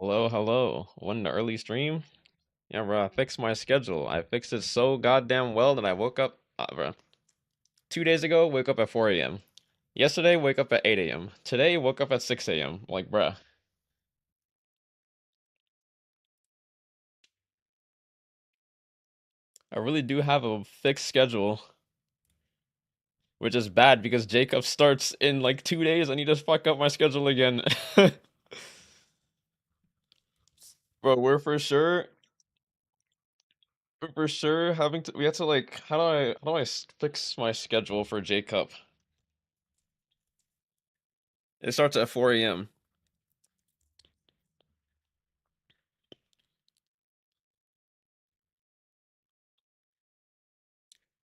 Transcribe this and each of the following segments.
Hello, hello. One early stream? Yeah, bro, I fixed my schedule. I fixed it so goddamn well that I woke up, bro. 2 days ago, wake up at 4 a.m. Yesterday, wake up at 8 a.m. Today, woke up at 6 a.m. Like, bruh, I really do have a fixed schedule, which is bad because Jacob starts in like 2 days. I need to fuck up my schedule again. Bro, we're for sure having to, we have to like, how do I fix my schedule for Jacob? It starts at 4 a.m.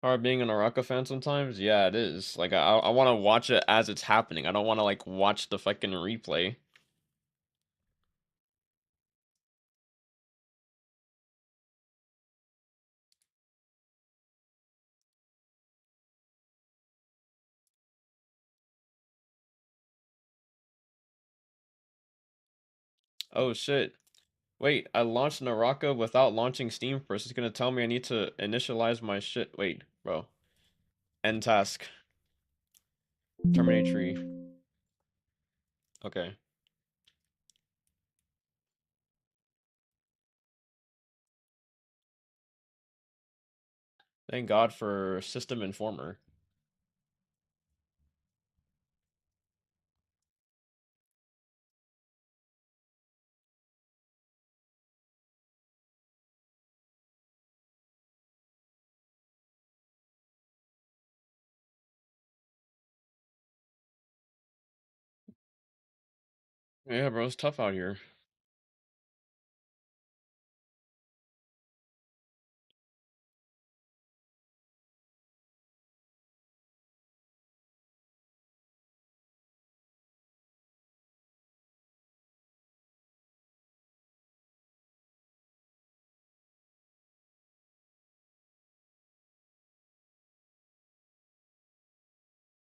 Hard being an Araka fan sometimes? Yeah, it is. Like I want to watch it as it's happening. I don't want to like watch the fucking replay. Oh shit. Wait, I launched Naraka without launching Steam first. It's gonna tell me I need to initialize my shit. Wait, bro. End task. Terminate tree. Okay. Thank God for System Informer. Yeah, bro, it's tough out here.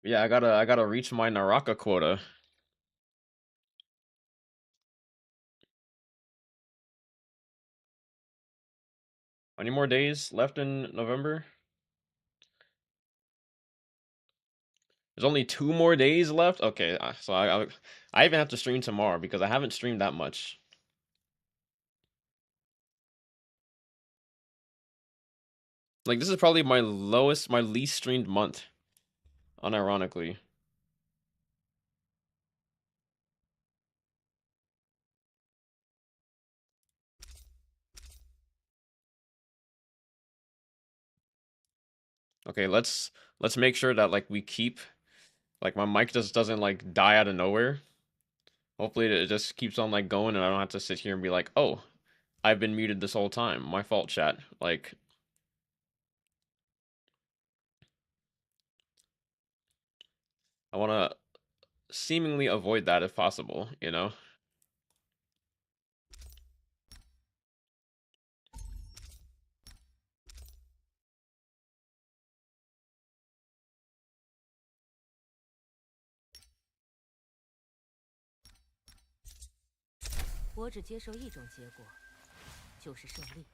Yeah, I gotta reach my Naraka quota. Any more days left in November? There's only 2 more days left? Okay, so I even have to stream tomorrow because I haven't streamed that much. Like this is probably my lowest, my least streamed month, unironically. Okay, let's make sure that like we keep like my mic just doesn't like die out of nowhere. Hopefully it just keeps on like going and I don't have to sit here and be like, "Oh, I've been muted this whole time. My fault, chat." Like I want to seemingly avoid that if possible, you know?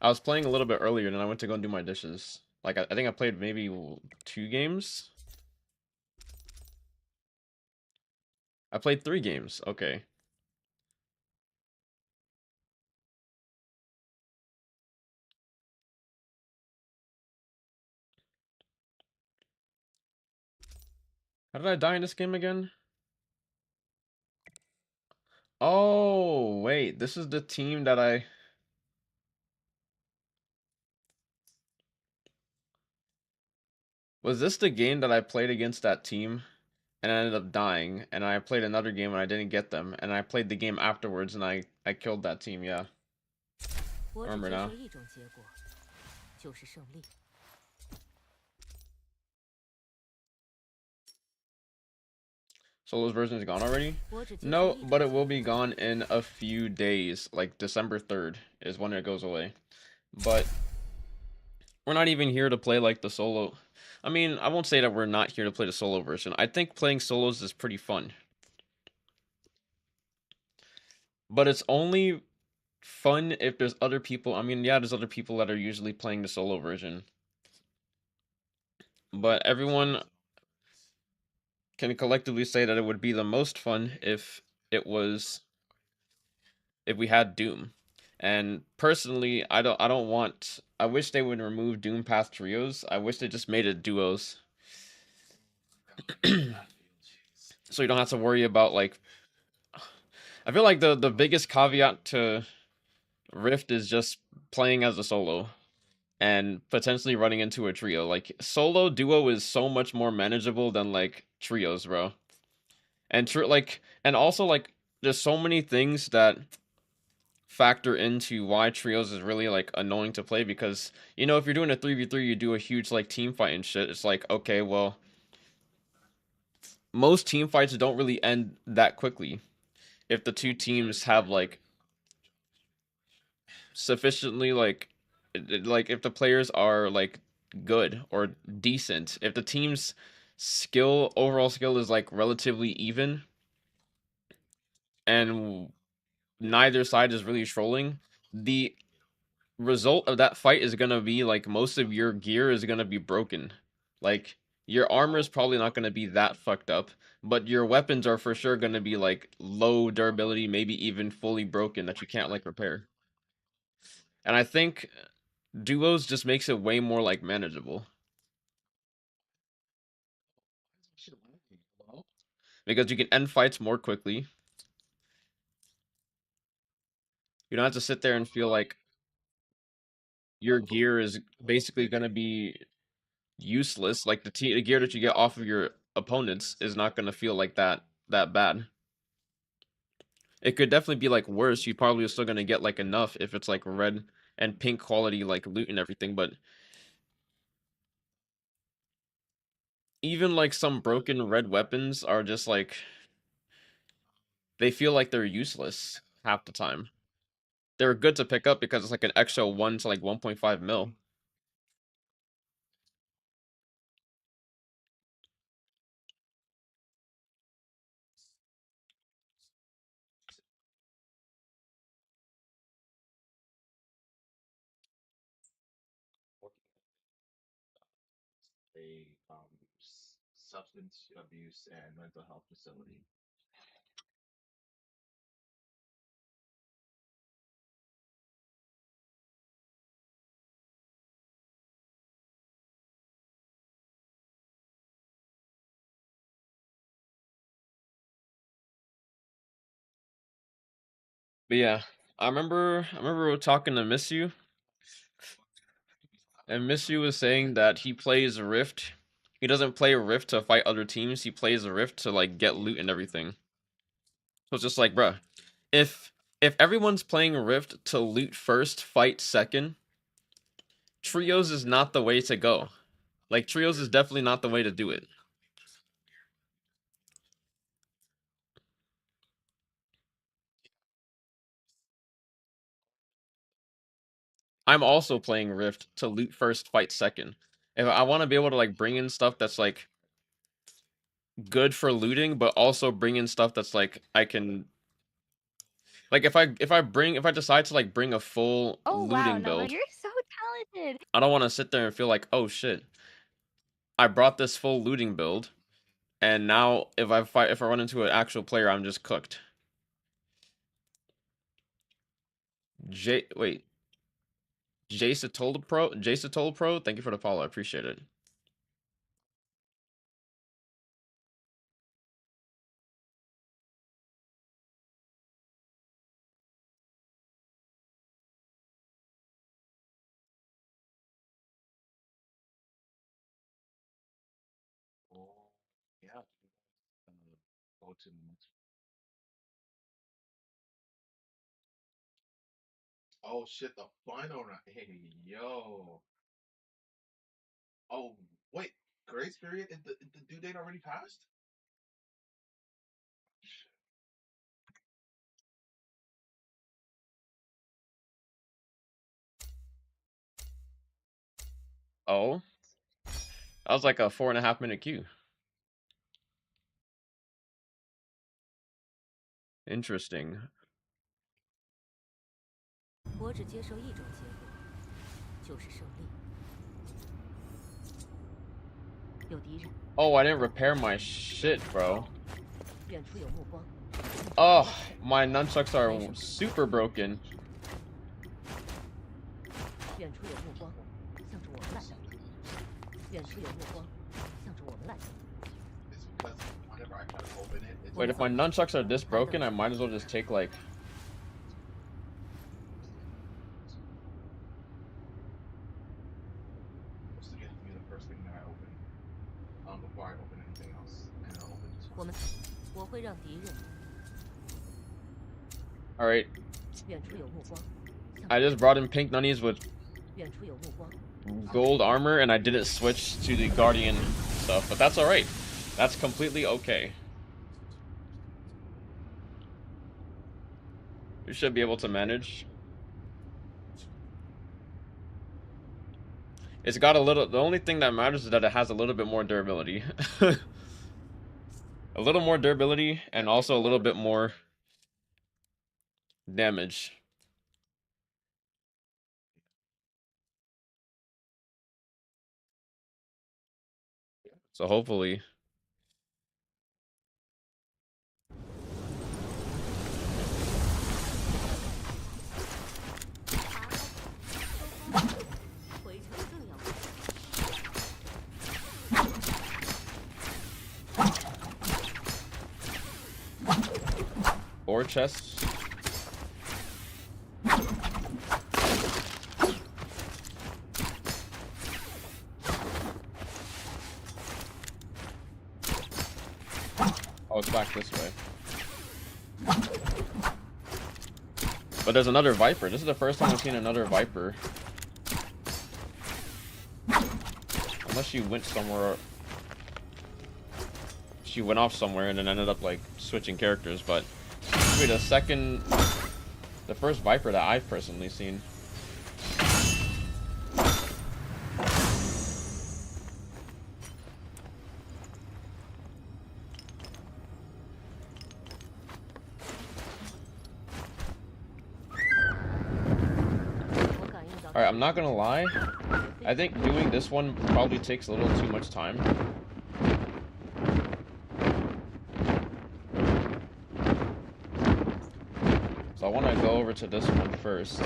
I was playing a little bit earlier and then I went to go and do my dishes. Like I think I played maybe 2 games. I played 3 games. Okay. How did I die in this game again? Oh, wait. This is the team that I... Was this the game that I played against that team and I ended up dying? And I played another game and I didn't get them. And I played the game afterwards and I killed that team, yeah. I remember now. Solo's version is gone already? No, but it will be gone in a few days. Like December 3rd is when it goes away. But we're not even here to play like the solo. I mean, I won't say that we're not here to play the solo version. I think playing solos is pretty fun. but it's only fun if there's other people. I mean, yeah, there's other people that are usually playing the solo version, but everyone can collectively say that it would be the most fun it was if we had Doom. And personally, I don't want I wish they would remove Doom Path trios. I wish they just made it duos. So you don't have to worry about like I feel like the biggest caveat to Rift is just playing as a solo and potentially running into a trio. Like solo duo is so much more manageable than like trios, bro. And and also like there's so many things that factor into why trios is really like annoying to play because if you're doing a 3v3 you do a huge like team fight and shit. It's like, okay, well, most team fights don't really end that quickly if the two teams have like sufficiently like if the players are like good or decent, if the team's overall skill is like relatively even and neither side is really trolling, the result of that fight is gonna be like most of your gear is gonna be broken. Like your armor is probably not gonna be that fucked up, but your weapons are for sure gonna be like low durability, maybe even fully broken that you can't like repair. And I think duos just makes it way more like manageable because you can end fights more quickly. You don't have to sit there and feel like your gear is basically gonna be useless. Like the gear that you get off of your opponents is not gonna feel like that bad. It could definitely be like worse. You probably are still gonna get like enough if it's like red and pink quality like loot and everything, but even like some broken red weapons are just like they feel like they're useless half the time. They're good to pick up because it's like an extra 1 to like 1.5 mil. But yeah, I remember we were talking to Miss You, and Miss You was saying that he plays Rift. He doesn't play Rift to fight other teams. He plays Rift to like get loot and everything. So it's just like, bruh, if if everyone's playing Rift to loot first, fight second, trios is not the way to go. Like trios is definitely not the way to do it. I'm also playing Rift to loot first, fight second. If I want to be able to like bring in stuff that's like good for looting, but also bring in stuff that's like I can like if I decide to like bring a full Oh wow, looting Noah, build, you're so talented. I don't want to sit there and feel like, oh shit, I brought this full looting build, and now if I run into an actual player, I'm just cooked. Wait, Jace Pro, thank you for the follow, I appreciate it. Oh, that was like a 4.5 minute queue. Interesting. 我只接受一种结果，就是胜利。有敌人。Oh, I didn't repair my shit, bro. 远处有目光。Oh, my nunchucks are super broken. 远处有目光，向着我们来。远处有目光，向着我们来。 Wait, if my nunchucks are this broken, I might as well just take like... Alright. I just brought in pink nunnies with gold armor, and I didn't switch to the guardian stuff, but that's alright. That's completely okay. We should be able to manage. It's got a little... The only thing that matters is that it has a little bit more durability. A little more durability, and also a little bit more damage. So hopefully... Ore chests. Oh, it's back this way. But there's another Viper. This is the first time I've seen another Viper. Unless she went somewhere. She went off somewhere and then ended up like switching characters, but wait, the first Viper that I've personally seen. Alright, I'm not gonna lie. I think doing this one probably takes a little too much time. So I want to go over to this one first.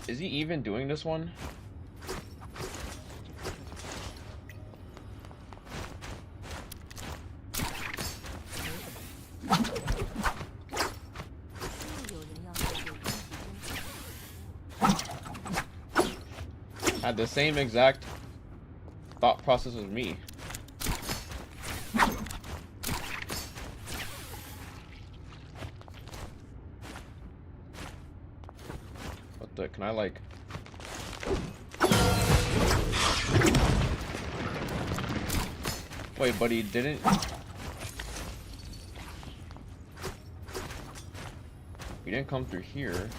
Is he even doing this one? Had the same exact thought process as me. Can I like... Wait, but he didn't... He didn't come through here.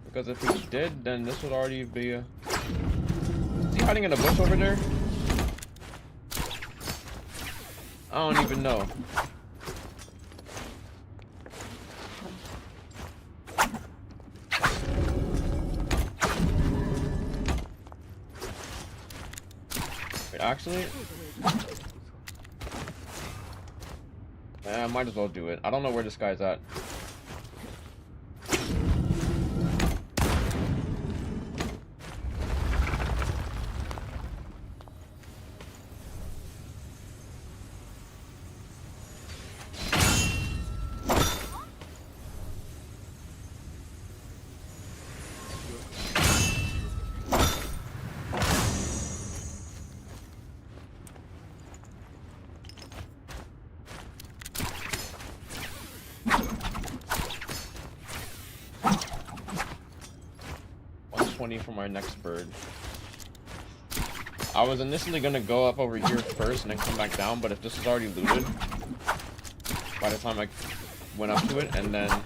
Because if he did, then this would already be a... Is he hiding in a bush over there? I don't even know. Actually, I might as well do it. I don't know where this guy's at. 120 for my next bird. I was initially gonna go up over here first and then come back down, but if this was already looted by the time I went up to it, and then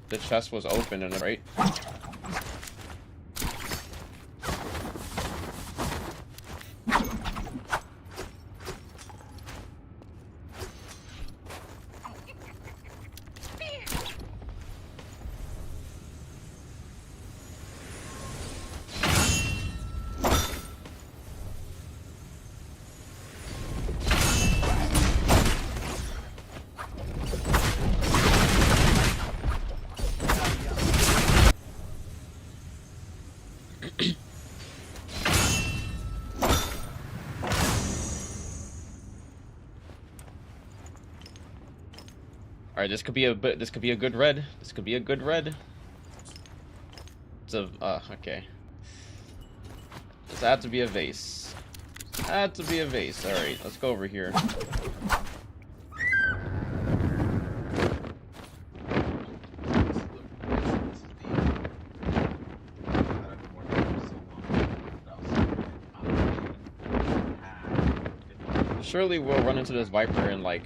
the chest was open and right. All right, this could be a bit. This could be a good red. This could be a good red. It's a okay. This had to be a vase. Had to be a vase. All right, let's go over here. Surely we'll run into this Viper in like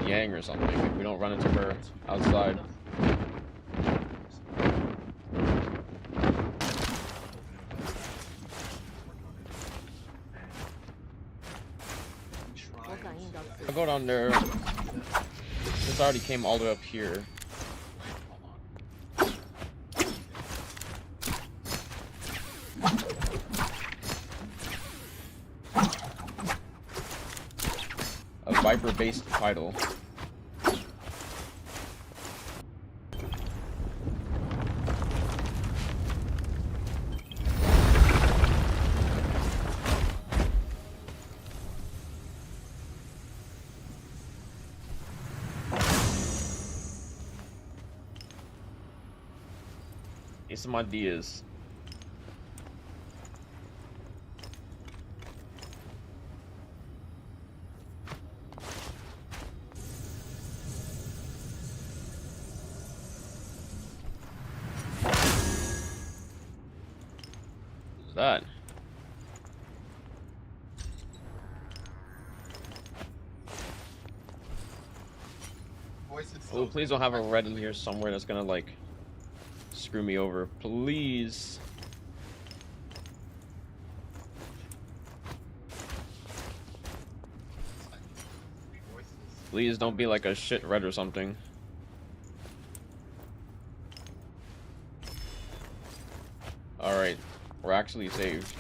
Yang or something if we don't run into her outside. I'll go down there. This already came all the way up here. A Viper-based title. Get some ideas. What's that? Oh, please don't have a red in here somewhere that's gonna like screw me over, please. Please don't be like a shit red or something. Alright, we're actually saved.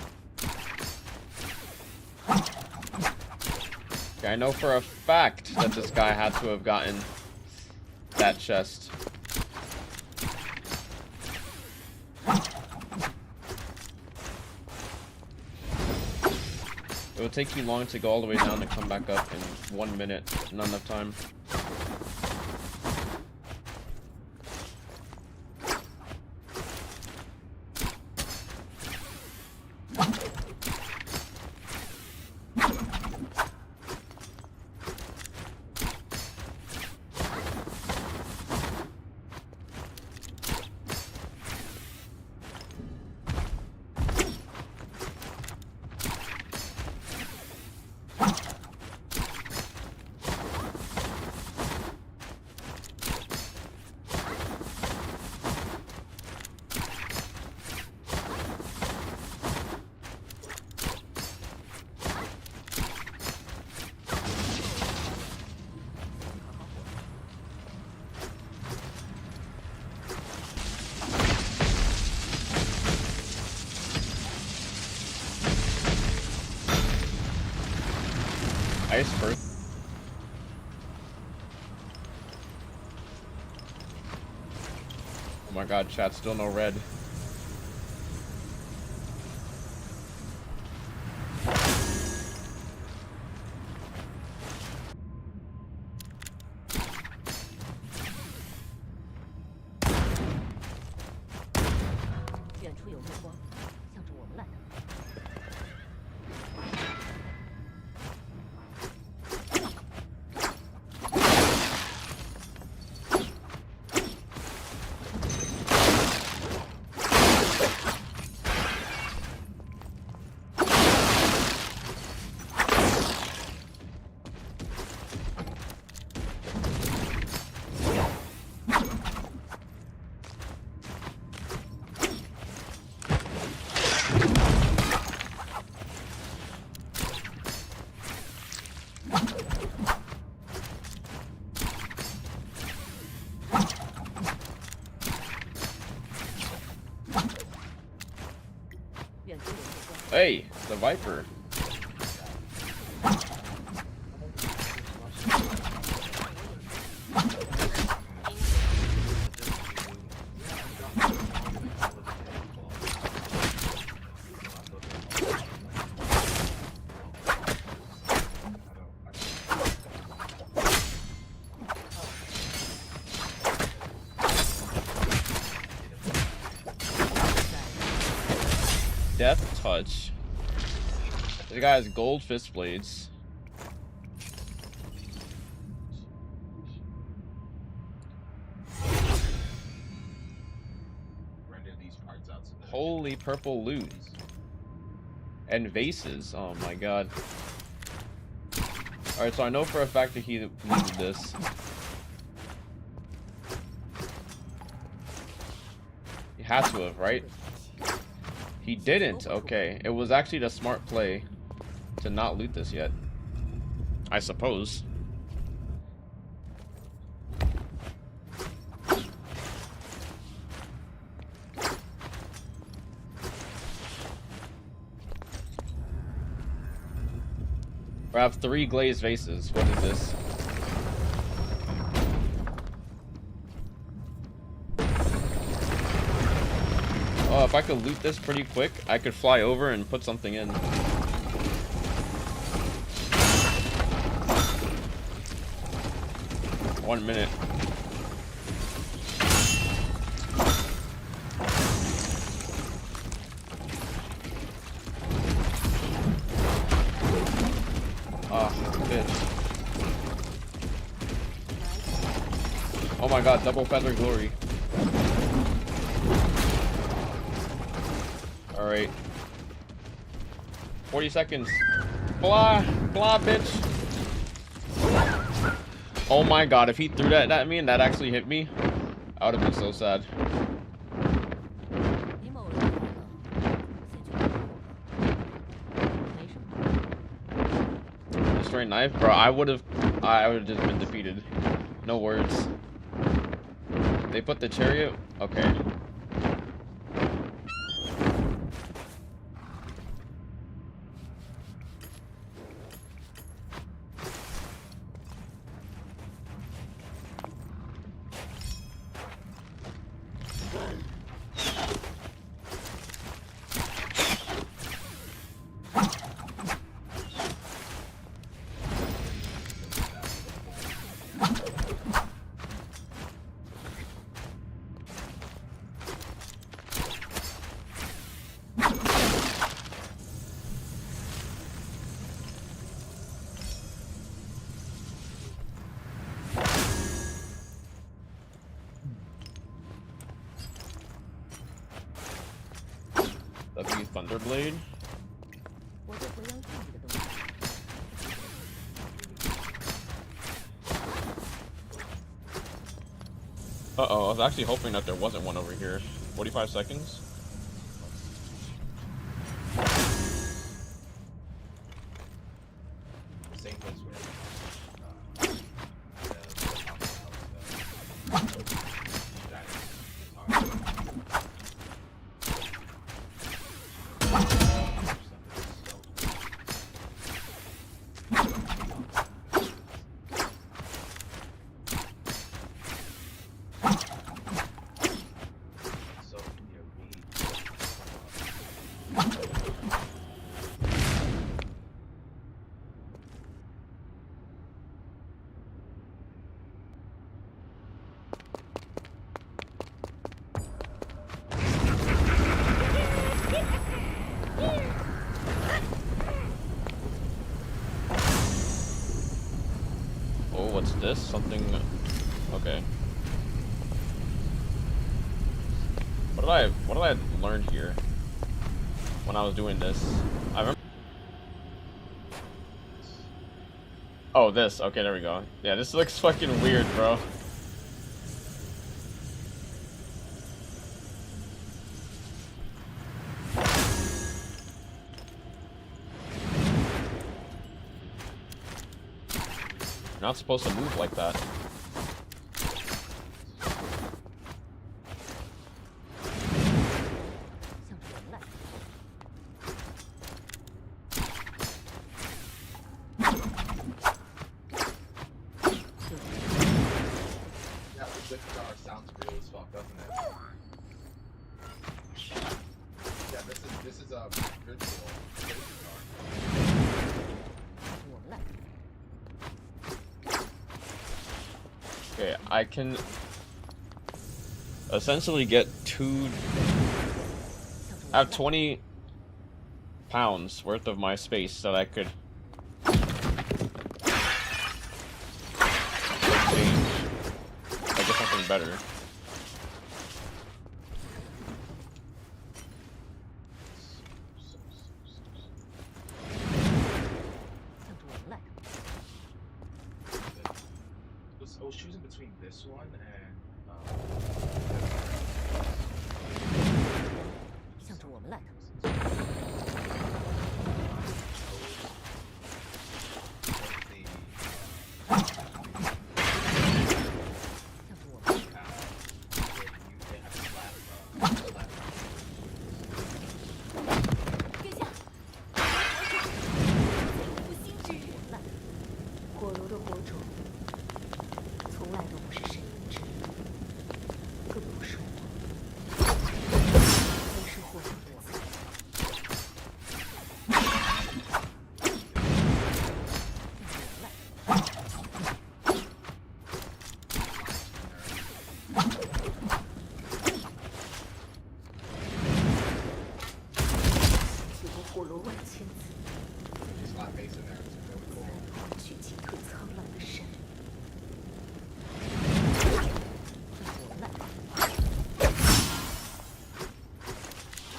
Okay, I know for a fact that this guy had to have gotten that chest. It would take too long to go all the way down and come back up in 1 minute. Not enough time. Ice first. Oh my god, chat, still no red. Hey, the Viper. Death Touch. This guy has gold fist blades. Holy purple loot. And vases. Oh my god. Alright, so I know for a fact that he needed this. He had to have, right? He didn't. Okay. It was actually the smart play to not loot this yet. I suppose. I have 3 glazed vases. What is this? Oh, if I could loot this pretty quick, I could fly over and put something in. One minute. Ah, bitch. Oh my god, double feather glory. Alright. 40 seconds. Blah, blah, bitch. Oh my god, if he threw that at me and that actually hit me, I would have been so sad. Destroy knife? Bro, I would have just been defeated. No words. They put the chariot? Okay. W Thunderblade. Uh-oh, I was actually hoping that there wasn't one over here. 45 seconds? What's this? Something... Okay. What did I learn here when I was doing this? I remember... Oh, this. Okay, there we go. Yeah, this looks fucking weird, bro. You're not supposed to move like that. This guitar sounds real as fuck, doesn't it? Yeah, this is a virtual bass guitar. 我们来， Okay, I can essentially get two. 向着 I 我 have 们来， 20 pounds worth of my space that I could change. I get something better. 向着我们来， I was choosing between this one and 向着我们来， 向着我们来， 阁下，不心之人。火炉的火种从来都不是神明之物，更不是我，我是火炉的子民。向着我们来， 起过火炉万千次， slap bass in there. It's really cool. 去击退苍狼的神。向着我们来，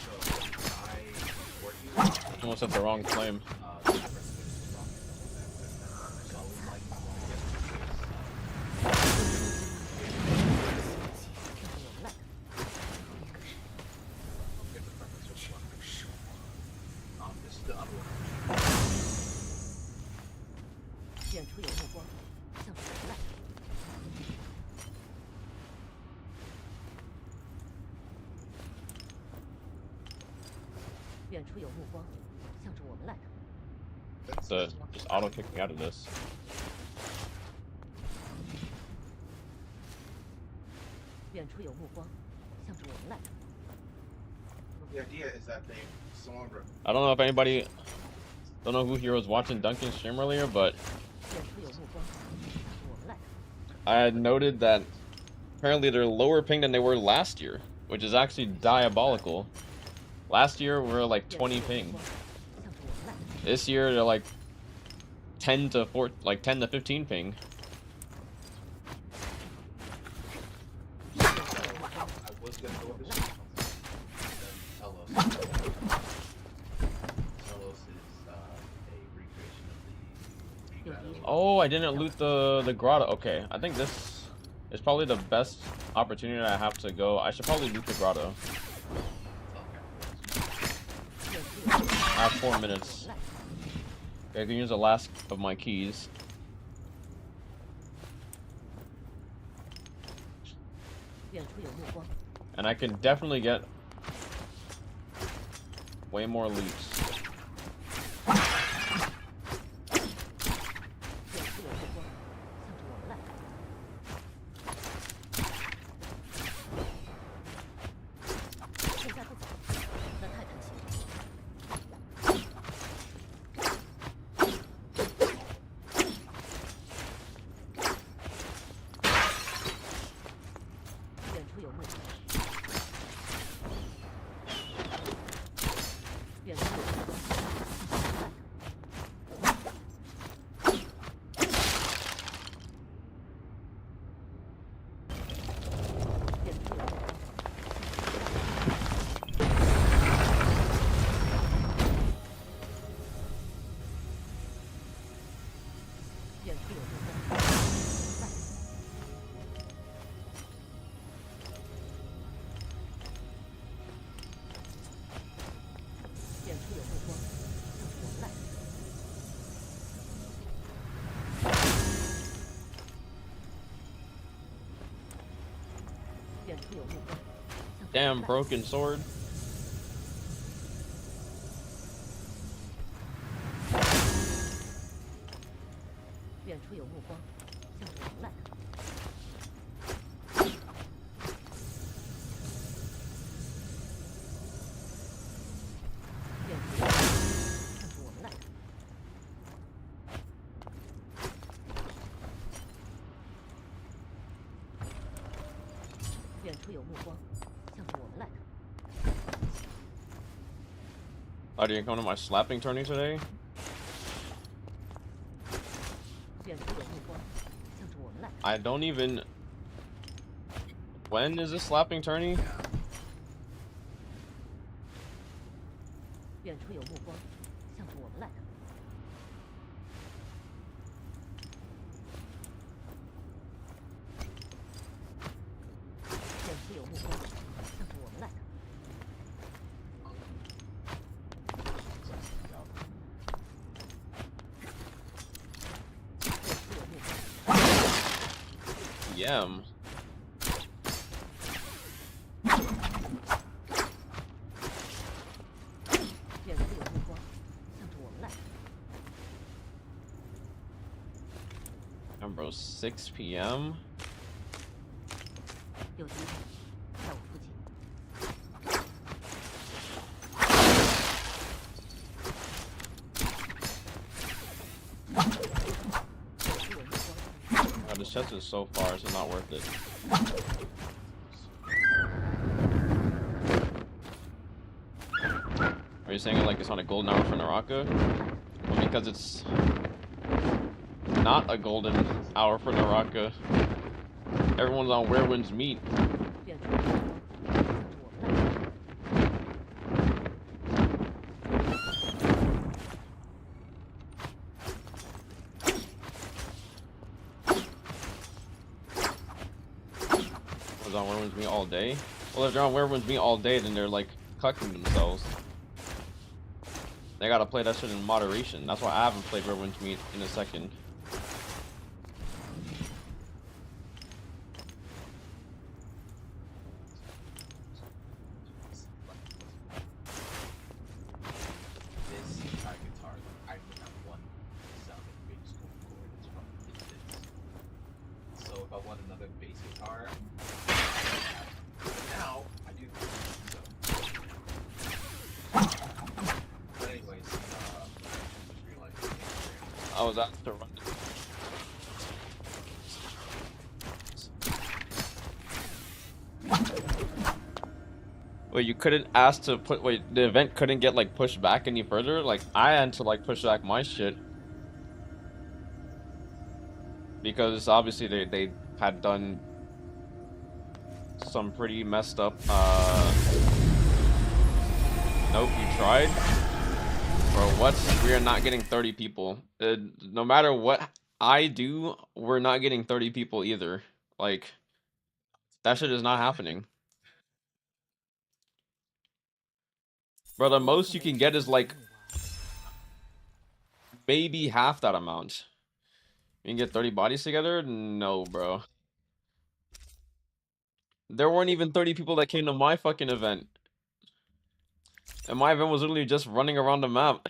So I working with Almost hit the wrong flame. This is the other one. 远处有目光，向着我们来。远处有目光，向着我们来。 The just auto kicking out of this. 远处有目光，向着我们来。 The idea is that someone I don't know if anybody, don't know who here was watching Duncan's stream earlier, but 远处有目光，向着我们来。 I had noted that apparently they're lower ping than they were last year, which is actually diabolical. Last year we were like 20 ping. 向着我们来。 This year they're like 10 to 10 to 15 ping. I was gonna go with this one. Then Telos is a recreation of the Shadow. Oh, I didn't loot the grotto. Okay, I think this is probably the best opportunity I have to go. I should probably loot the grotto. I have 4 minutes. Okay, I can use the last of my keys. 远处有目光， And I can definitely get way more loots. 远处有目光，向着我们来。现在不走，那太贪心了。远处有目光，远处有目光，向着我们来。远处有目光，远处有目光，向着我们来。远处有目光，向着我们来。远处有目光，向着我们 Damn 来。 broken sword. 远处有目光，向着我们来。Oh, do you come to my slapping tourney today? I don't even... When is this slapping tourney? 远处有目光，向着我们来的。远处有目光，向着我们来的。PM. Bro, 6 p.m. 有敌人在我附近。Oh, this chest is so far, so it's not worth it. Are you saying it like it's on a golden hour for Naraka? Well, because it's not a golden hour for Naraka. Everyone's on Where Winds Meet. Was on Where Winds Meet all day? Well, if they're on Where Winds Meet all day, then they're like cucking themselves. They gotta play that shit in moderation. That's why I haven't played Where Winds Meet in a second. I was asked to run it. Wait, you couldn't ask to put, wait, the event couldn't get like pushed back any further? Like, I had to like push back my shit. Because obviously they had done some pretty messed up, nope, you tried? Bro, what? We are not getting 30 people. No matter what I do, we're not getting 30 people either. Like, that shit is not happening. Bro, the most you can get is like maybe half that amount. You can get 30 bodies together? No, bro. There weren't even 30 people that came to my fucking event. And my event was literally just running around the map.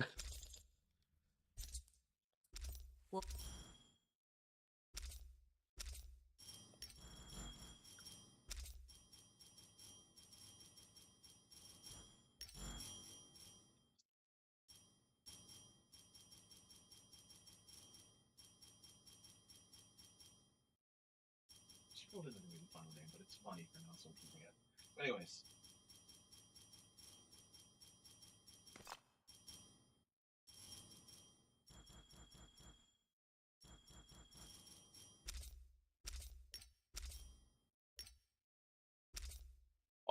Scroll isn't really the final name, but it's funny for not so keeping it. But anyways.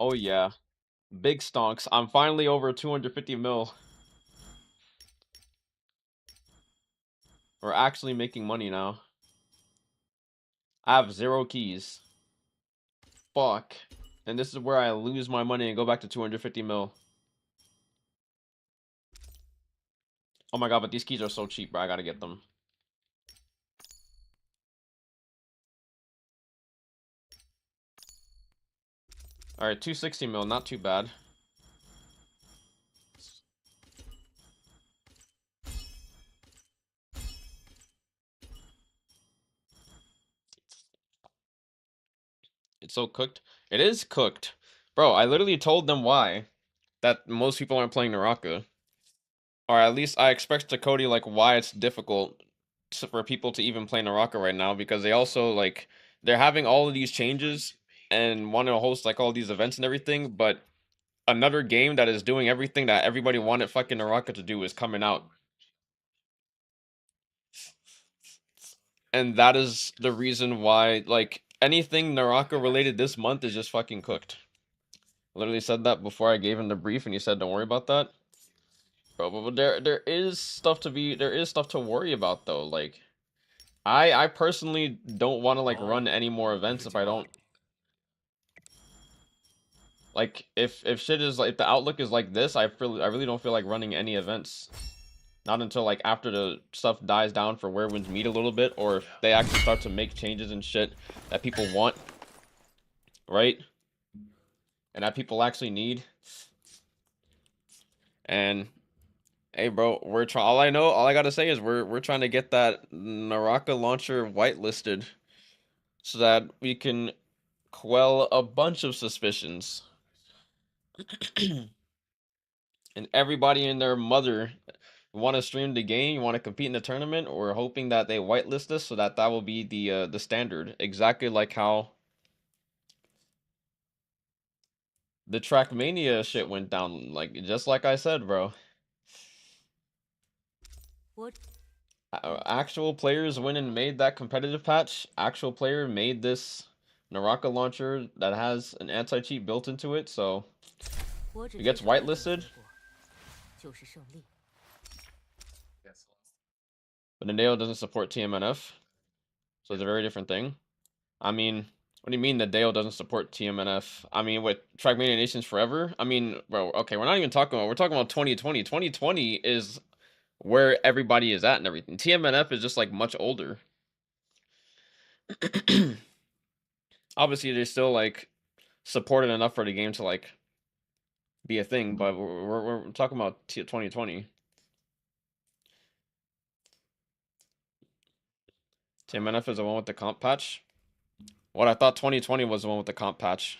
Oh yeah. Big stonks. I'm finally over 250 mil. We're actually making money now. I have 0 keys. Fuck. And this is where I lose my money and go back to 250 mil. Oh my god, but these keys are so cheap, bro. I gotta get them. Alright, 260 mil, not too bad. It's so cooked. It is cooked. Bro, I literally told them why. That most people aren't playing Naraka. Or at least I expressed to Cody, like, why it's difficult for people to even play Naraka right now. Because they also, like, they're having all of these changes. and want to host like all these events and everything, but another game that is doing everything that everybody wanted fucking Naraka to do is coming out. And that is the reason why, like, anything Naraka related this month is just fucking cooked. Literally said that before I gave him the brief, and he said, "Don't worry about that." Bro, but there is stuff to worry about though. Like, I personally don't want to like run any more events if I don't like if shit is like, if the outlook is like this, I really don't feel like running any events. Not until like after the stuff dies down for where winds meet a little bit, or if they actually start to make changes and shit that people want, right? And that people actually need. And hey, bro, we're trying. All I gotta say is we're trying to get that Naraka launcher whitelisted so that we can quell a bunch of suspicions. And everybody and their mother want to stream the game, you want to compete in the tournament, or hoping that they whitelist us so that that will be the standard, exactly like how the Trackmania shit went down, like just like I said, bro. What? Actual players went and made that competitive patch. Actual player made this Naraka launcher that has an anti-cheat built into it, so it gets whitelisted. But Nadeo doesn't support TMNF, so it's a very different thing. I mean, what do you mean Nadeo doesn't support TMNF? I mean, with Trackmania Nations Forever? I mean, bro, okay, we're not even talking about, we're talking about 2020. 2020 is where everybody is at and everything. TMNF is just like much older. Obviously, they're still like supported enough for the game to like be a thing, but we're talking about 2020. TMNF is the one with the comp patch. What I thought 2020 was the one with the comp patch.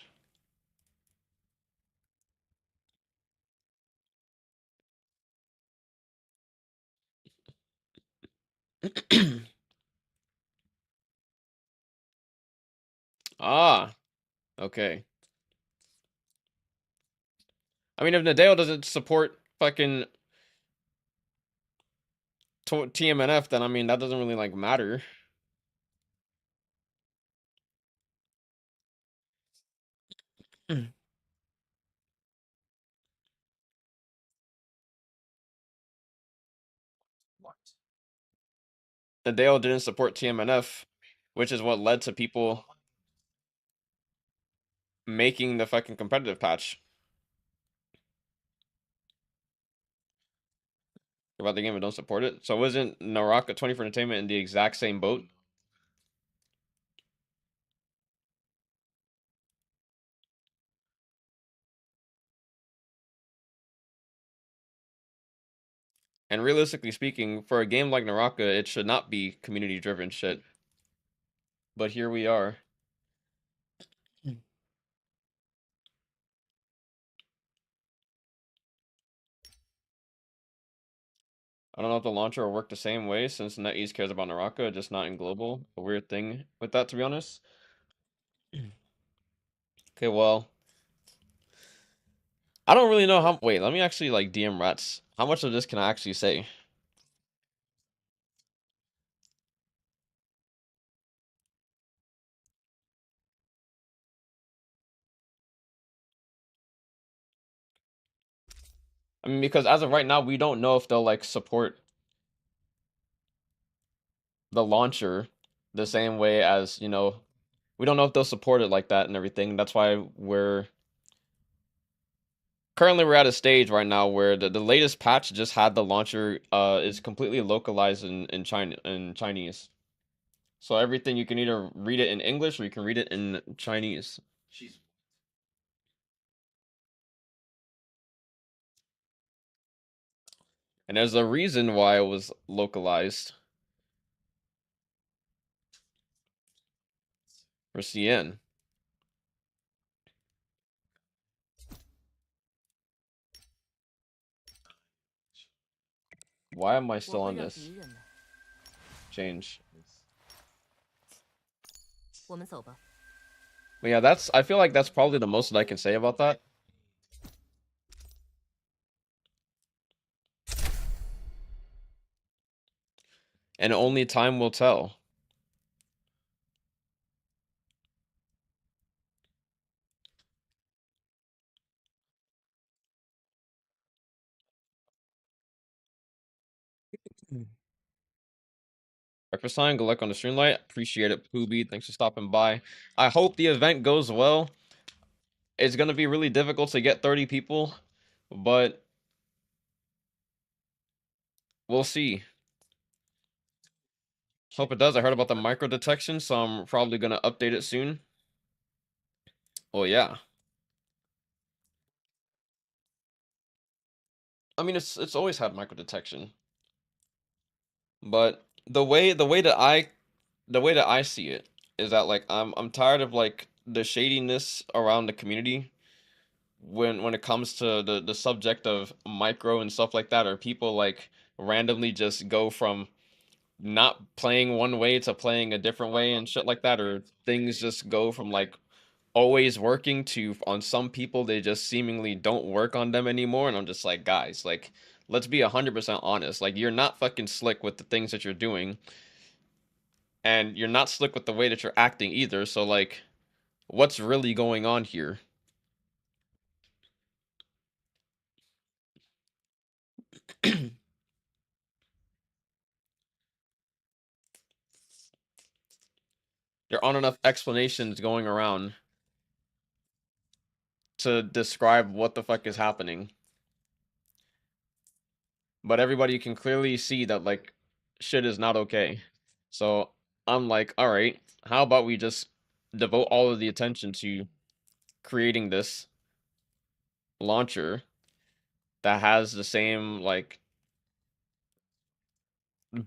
Ah, okay. I mean, if Nadeo doesn't support fucking TMNF, then I mean that doesn't really like matter. Nadeo didn't support TMNF, which is what led to people making the fucking competitive patch about the game and don't support it. So wasn't Naraka 24 Entertainment in the exact same boat? And realistically speaking, for a game like Naraka, it should not be community driven shit. But here we are. I don't know if the launcher will work the same way since NetEase cares about Naraka, just not in global. A weird thing with that, to be honest. Okay, well, I don't really know how. Wait, let me actually like DM Rats. How much of this can I actually say? I mean, because as of right now, we don't know if they'll like support the launcher the same way as, you know, we don't know if they'll support it like that and everything. That's why we're at a stage right now where the latest patch just had the launcher is completely localized in Chinese. So everything you can either read it in English or you can read it in Chinese. And there's a reason why it was localized for CN. Why am I still on this? Change. 我们走吧。But yeah, that's I feel like that's probably the most that I can say about that. And only time will tell. Breakfast time, good luck on the stream light. Appreciate it, Poobie. Thanks for stopping by. I hope the event goes well. It's gonna be really difficult to get 30 people, but we'll see. Hope it does. I heard about the micro detection, so I'm probably gonna update it soon. Well, yeah. I mean, it's always had micro detection, but the way that I see it is that like I'm tired of like the shadiness around the community when it comes to the subject of micro and stuff like that, or people like randomly just go from not playing one way to playing a different way and shit like that, or things just go from like always working to on some people they just seemingly don't work on them anymore. And I'm just like, guys, like let's be 100% honest. Like you're not fucking slick with the things that you're doing, and you're not slick with the way that you're acting either. So like what's really going on here? There aren't enough explanations going around to describe what the fuck is happening. But everybody can clearly see that like shit is not okay. So I'm like, all right, how about we just devote all of the attention to creating this launcher that has the same like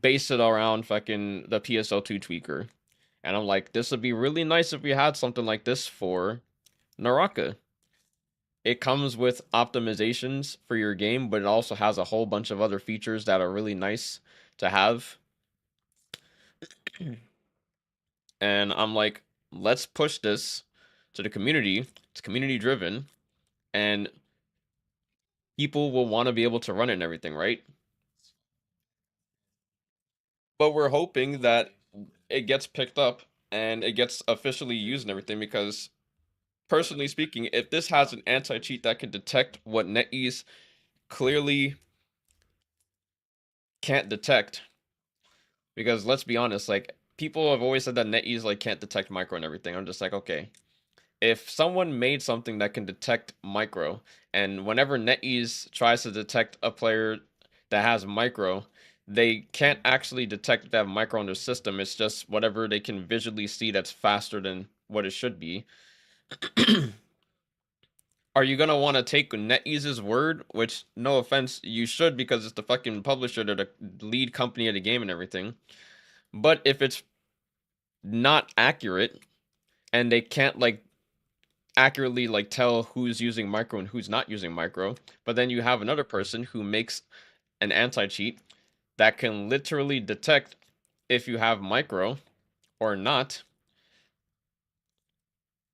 base it around fucking the PSO2 tweaker. And I'm like, this would be really nice if we had something like this for Naraka. It comes with optimizations for your game, but it also has a whole bunch of other features that are really nice to have. And I'm like, let's push this to the community. It's community driven, and people will want to be able to run it and everything, right? But we're hoping that it gets picked up and it gets officially used and everything, because personally speaking, if this has an anti-cheat that can detect what NetEase clearly can't detect, because let's be honest, like people have always said that NetEase like can't detect micro and everything. I'm just like, okay, if someone made something that can detect micro, and whenever NetEase tries to detect a player that has micro, they can't actually detect that micro on their system. It's just whatever they can visually see that's faster than what it should be. Are you gonna want to take NetEase's word? Which, no offense, you should, because it's the fucking publisher, they're the lead company of the game and everything. But if it's not accurate and they can't like accurately like tell who's using micro and who's not using micro, but then you have another person who makes an anti-cheat that can literally detect if you have micro or not.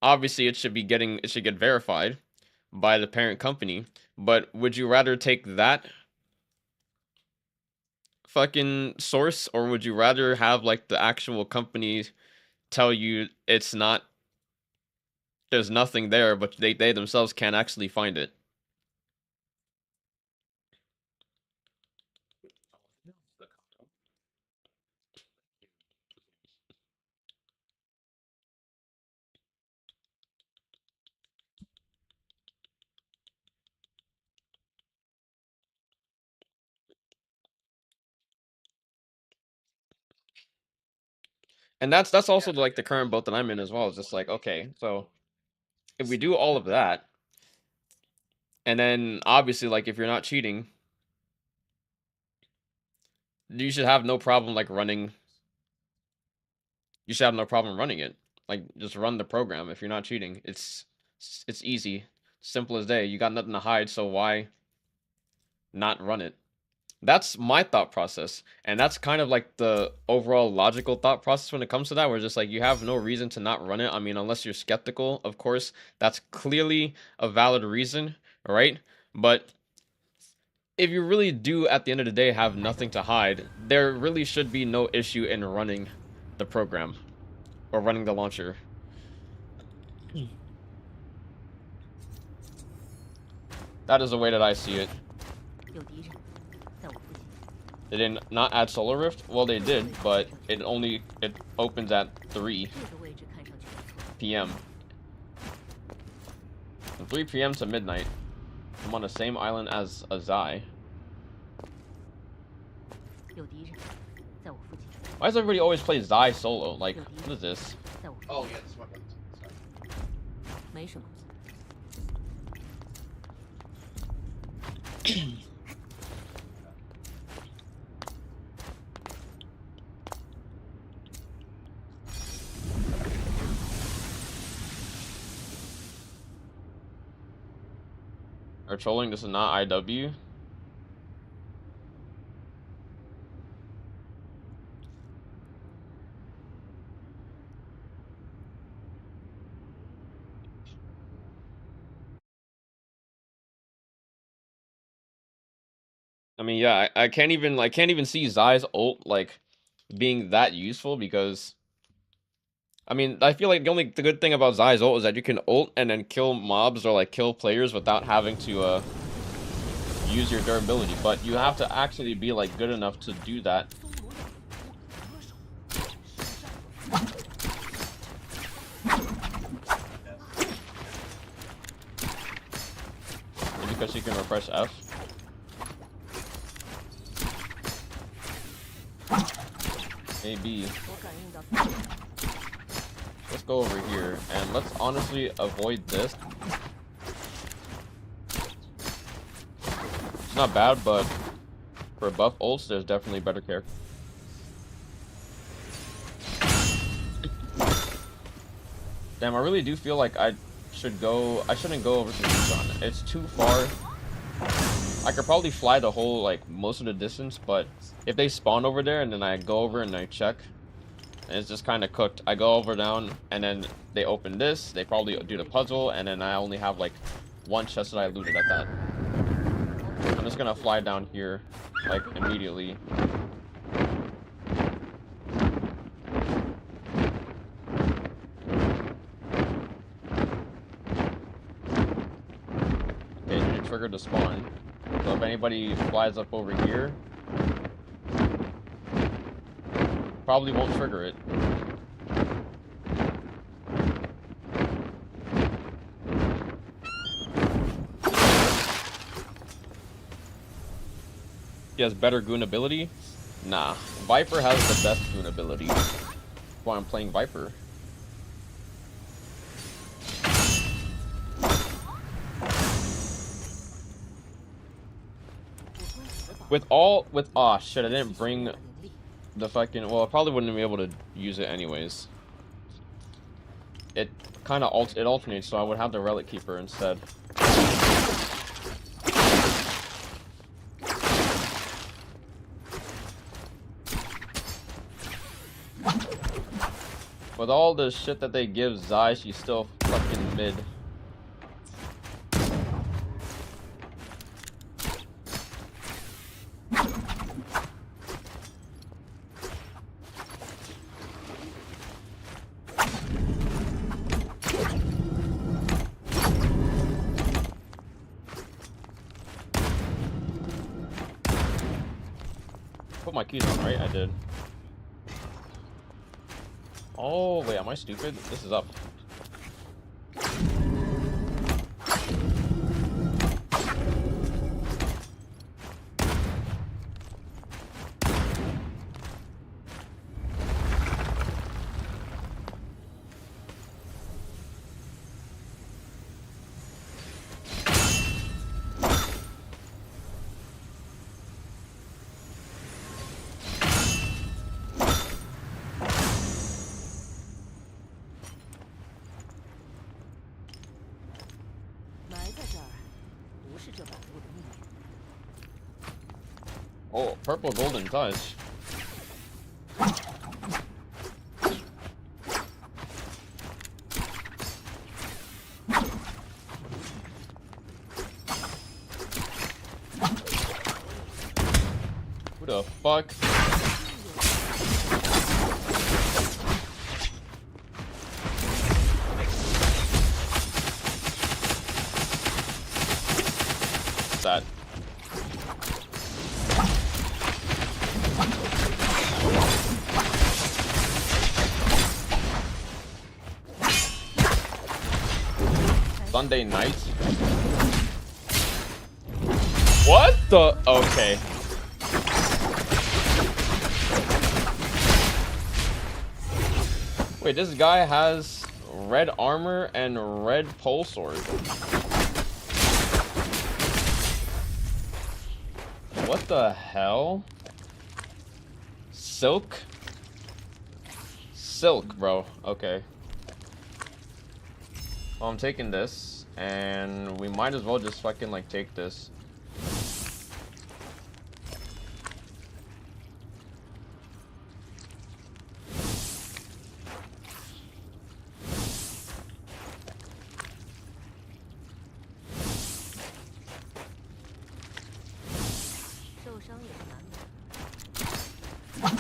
Obviously it should get verified by the parent company, but would you rather take that fucking source, or would you rather have like the actual company tell you it's not, there's nothing there, but they themselves can't actually find it? And that's also like the current boat that I'm in as well. It's just like, okay, so if we do all of that, and then obviously like if you're not cheating, you should have no problem like running. You should have no problem running it. Like just run the program if you're not cheating. It's easy, simple as day. You got nothing to hide, so why not run it? That's my thought process, and that's kind of like the overall logical thought process when it comes to that, where just like you have no reason to not run it. I mean, unless you're skeptical, of course, that's clearly a valid reason, right? But if you really do at the end of the day have nothing to hide, there really should be no issue in running the program or running the launcher. That is the way that I see it. 有敌人，在我附近。 They did not add Solar Rift. Well, they did, but it opens at 3 这个位置看上去不错。 p.m. From 3 p.m. to midnight. I'm on the same island as Azai. 有敌人，在我附近。 Why does everybody always play Zai solo? Like, what is this? 在我附近。 Oh yeah, this one. Sorry. 没什么。Are trolling? This is not IW. I mean, yeah, I can't even see Zai's ult like being that useful because I mean, I feel like the good thing about Zai's ult is that you can ult and then kill mobs or like kill players without having to use your durability, but you have to actually be like good enough to do that. Because you can refresh F. Maybe. 我感应到。 Let's go over here and let's honestly avoid this. It's not bad, but for buff ults, there's definitely better characters. Damn, I really do feel like I shouldn't go over to Nissan. It's too far. I could probably fly the whole, like, most of the distance, but if they spawn over there and then I go over and I check, and it's just kind of cooked. I go over down, and then they open this, they probably do the puzzle, and then I only have, like, one chest that I looted at that. I'm just gonna fly down here, like, immediately. Okay, you triggered the spawn. So if anybody flies up over here, probably won't trigger it. He has better goon ability? Nah, Viper has the best goon ability. That's why I'm playing Viper. Aw, shit, I didn't bring the fucking, well, I probably wouldn't be able to use it anyways. It kind of alternates, so I would have the Relic Keeper instead. With all the shit that they give Zai, she's still fucking mid. Put my keys on, right? I did. Oh, wait, am I stupid? This is up. Oh, purple golden touch. Who the fuck? What's that? Sunday night? What the? Okay. Wait, this guy has red armor and red pole sword. What the hell? Silk? Silk, bro. Okay. Well, I'm taking this, and we might as well just fucking, like, take this.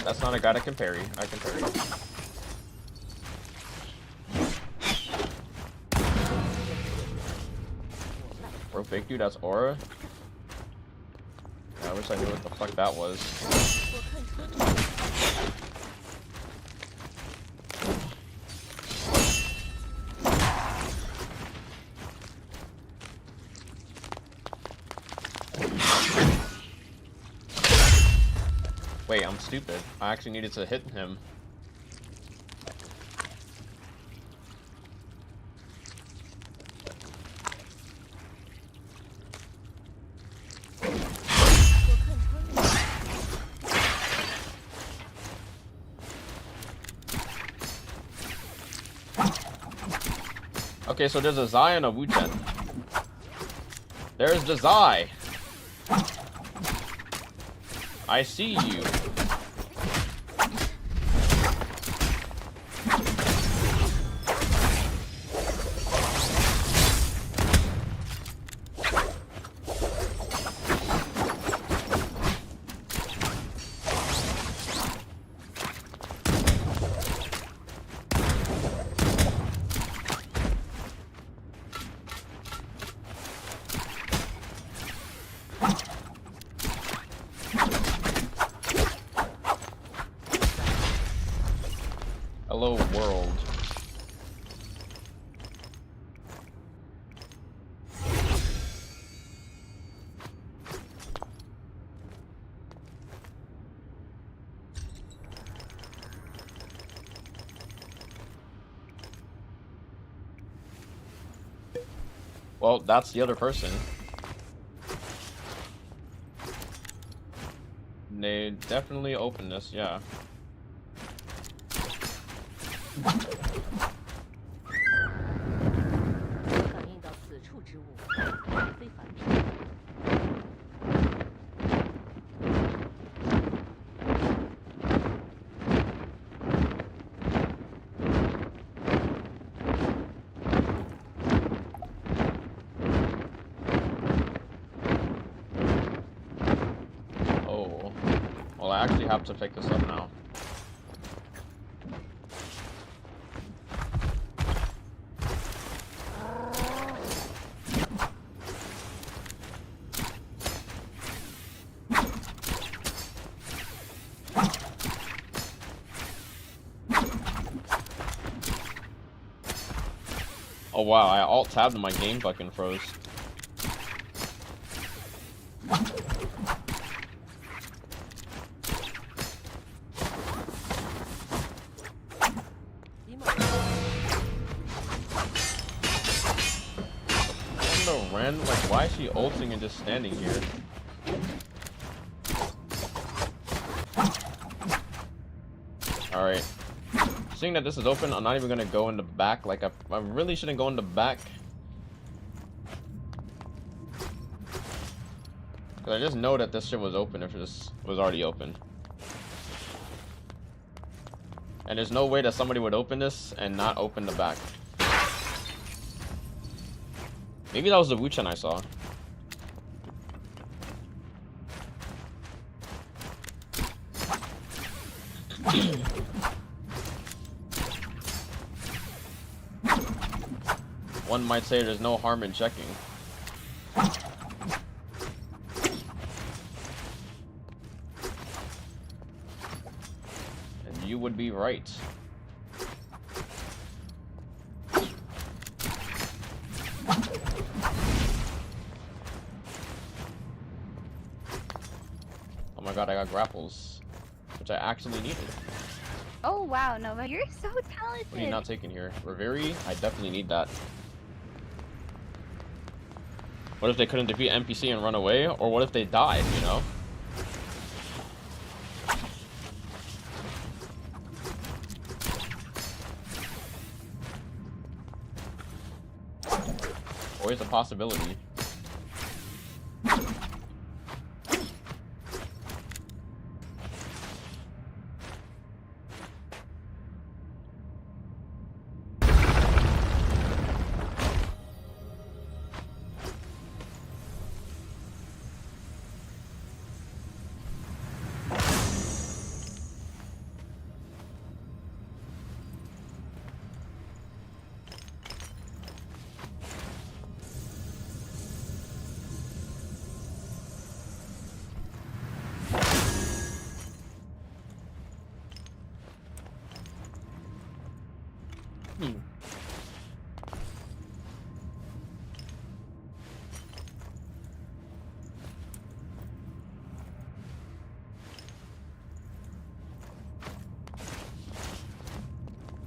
That's not a guy that can parry. I can parry. Bro, fake dude, that's aura. Yeah, I wish I knew what the fuck that was. Wait, I'm stupid. I actually needed to hit him. Okay, so there's a Zai and a Wu-Chen. There's the Zai. I see you. Hello, world. Well, that's the other person. They definitely opened this, yeah. 感应到此处之物，非凡品。Oh. Well, I actually have to pick this up now. Oh wow, I alt-tabbed and my game fucking froze. Random, like, why is she ulting and just standing here? Alright. Seeing that this is open, I'm not even gonna go in the back. Like, I really shouldn't go in the back. 'Cause I just know that this shit was open if this was already open. And there's no way that somebody would open this and not open the back. Maybe that was the Wuchen I saw. One might say there's no harm in checking. And you would be right. Oh my god, I got grapples, which I actually needed. Oh wow, Nova, you're so talented. What are you not taking here? Reveri? I definitely need that. What if they couldn't defeat NPC and run away? Or what if they died, you know? Always a possibility.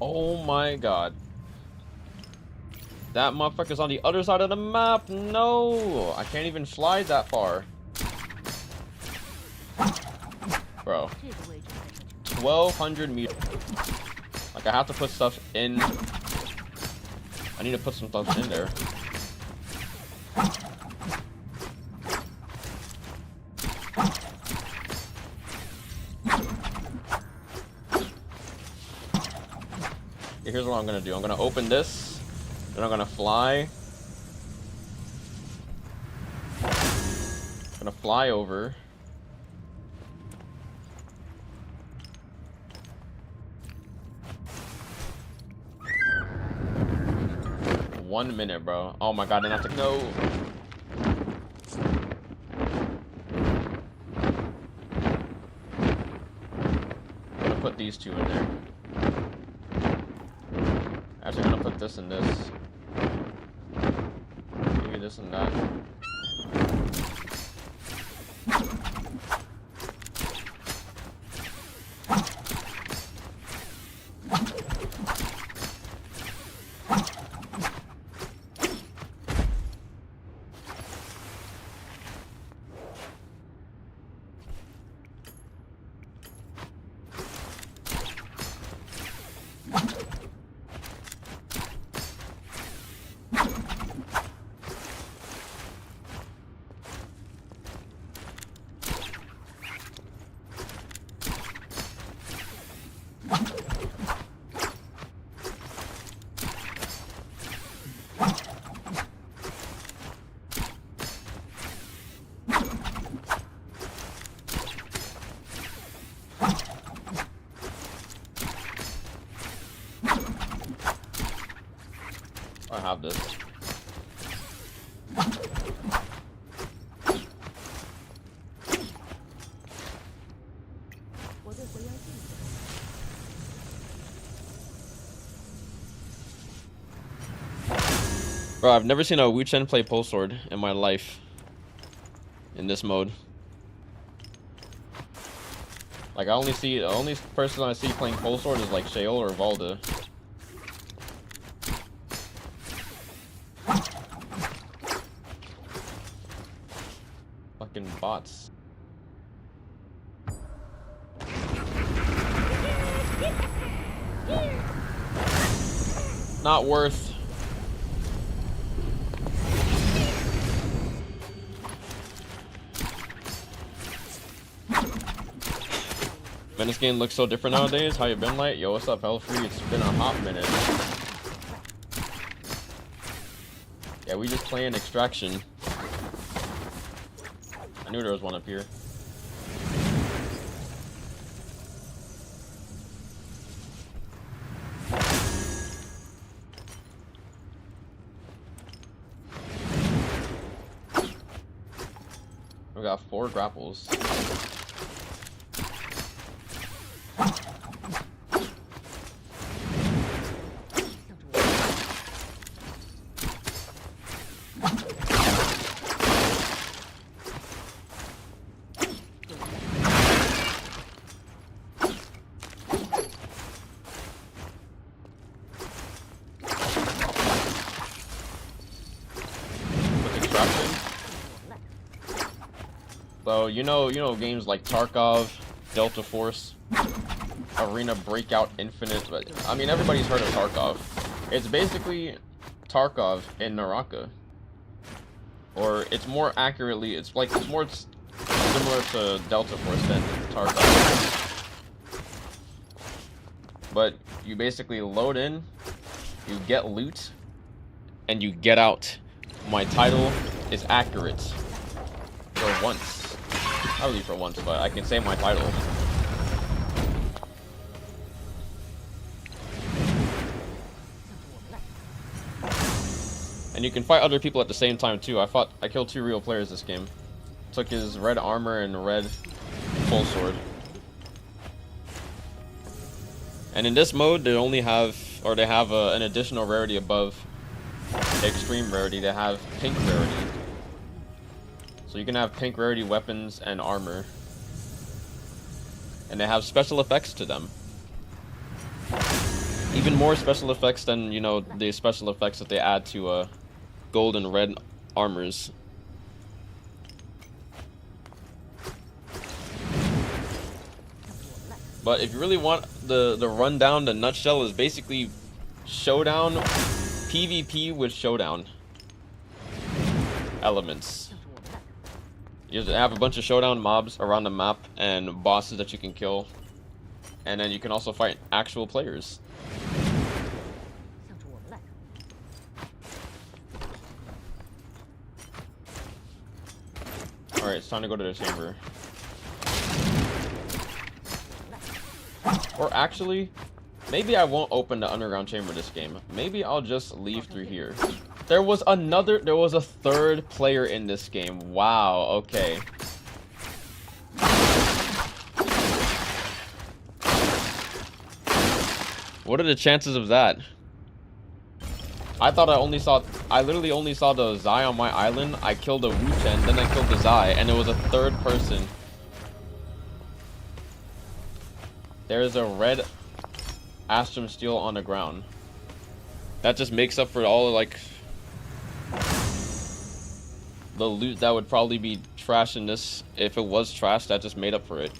Oh my god. That motherfucker's on the other side of the map. No, I can't even slide that far. Bro. 1,200 meters. Like, I have to put stuff in. I need to put some stuff in there. Okay, here's what I'm gonna do. I'm gonna open this, then I'm gonna fly. I'm gonna fly over. One minute, bro. Oh my god, then I have to go. I'm gonna put these two in there. Actually, I'm gonna put this and this. Maybe this and that. I have this. Bro, I've never seen a Wuchen play pole sword in my life. In this mode. Like, the only person I see playing pole sword is like Shael or Valda. Fucking bots. Not worth. Man, this game looks so different nowadays. How you been, Light? Yo, what's up, Hellfree? It's been a hot minute. Yeah, we just playing Extraction. I knew there was one up here. We got 4 grapples. So you know games like Tarkov, Delta Force, Arena Breakout Infinite. But I mean, everybody's heard of Tarkov. It's basically Tarkov in Naraka, or it's more accurately, it's more similar to Delta Force than Tarkov. But you basically load in, you get loot, and you get out. My title is accurate for once. Not really for once, but I can say my title. And you can fight other people at the same time too. I killed 2 real players this game. Took his red armor and red full sword. And in this mode, they have an additional rarity above extreme rarity. They have pink rarity. So you can have pink rarity weapons and armor. And they have special effects to them. Even more special effects than, you know, the special effects that they add to gold and red armors. But if you really want the rundown, the nutshell is basically showdown, PvP with showdown elements. You have a bunch of showdown mobs around the map and bosses that you can kill. And then you can also fight actual players. Alright, it's time to go to the chamber. Or actually, maybe I won't open the underground chamber this game. Maybe I'll just leave through here. There was a third player in this game. Wow, okay. What are the chances of that? I literally only saw the Zai on my island. I killed a Wu Chen, then I killed the Zai, and there was a third person. There's a red Astrum Steel on the ground. That just makes up for all, like, the loot that would probably be trash in this. If it was trash, that just made up for it.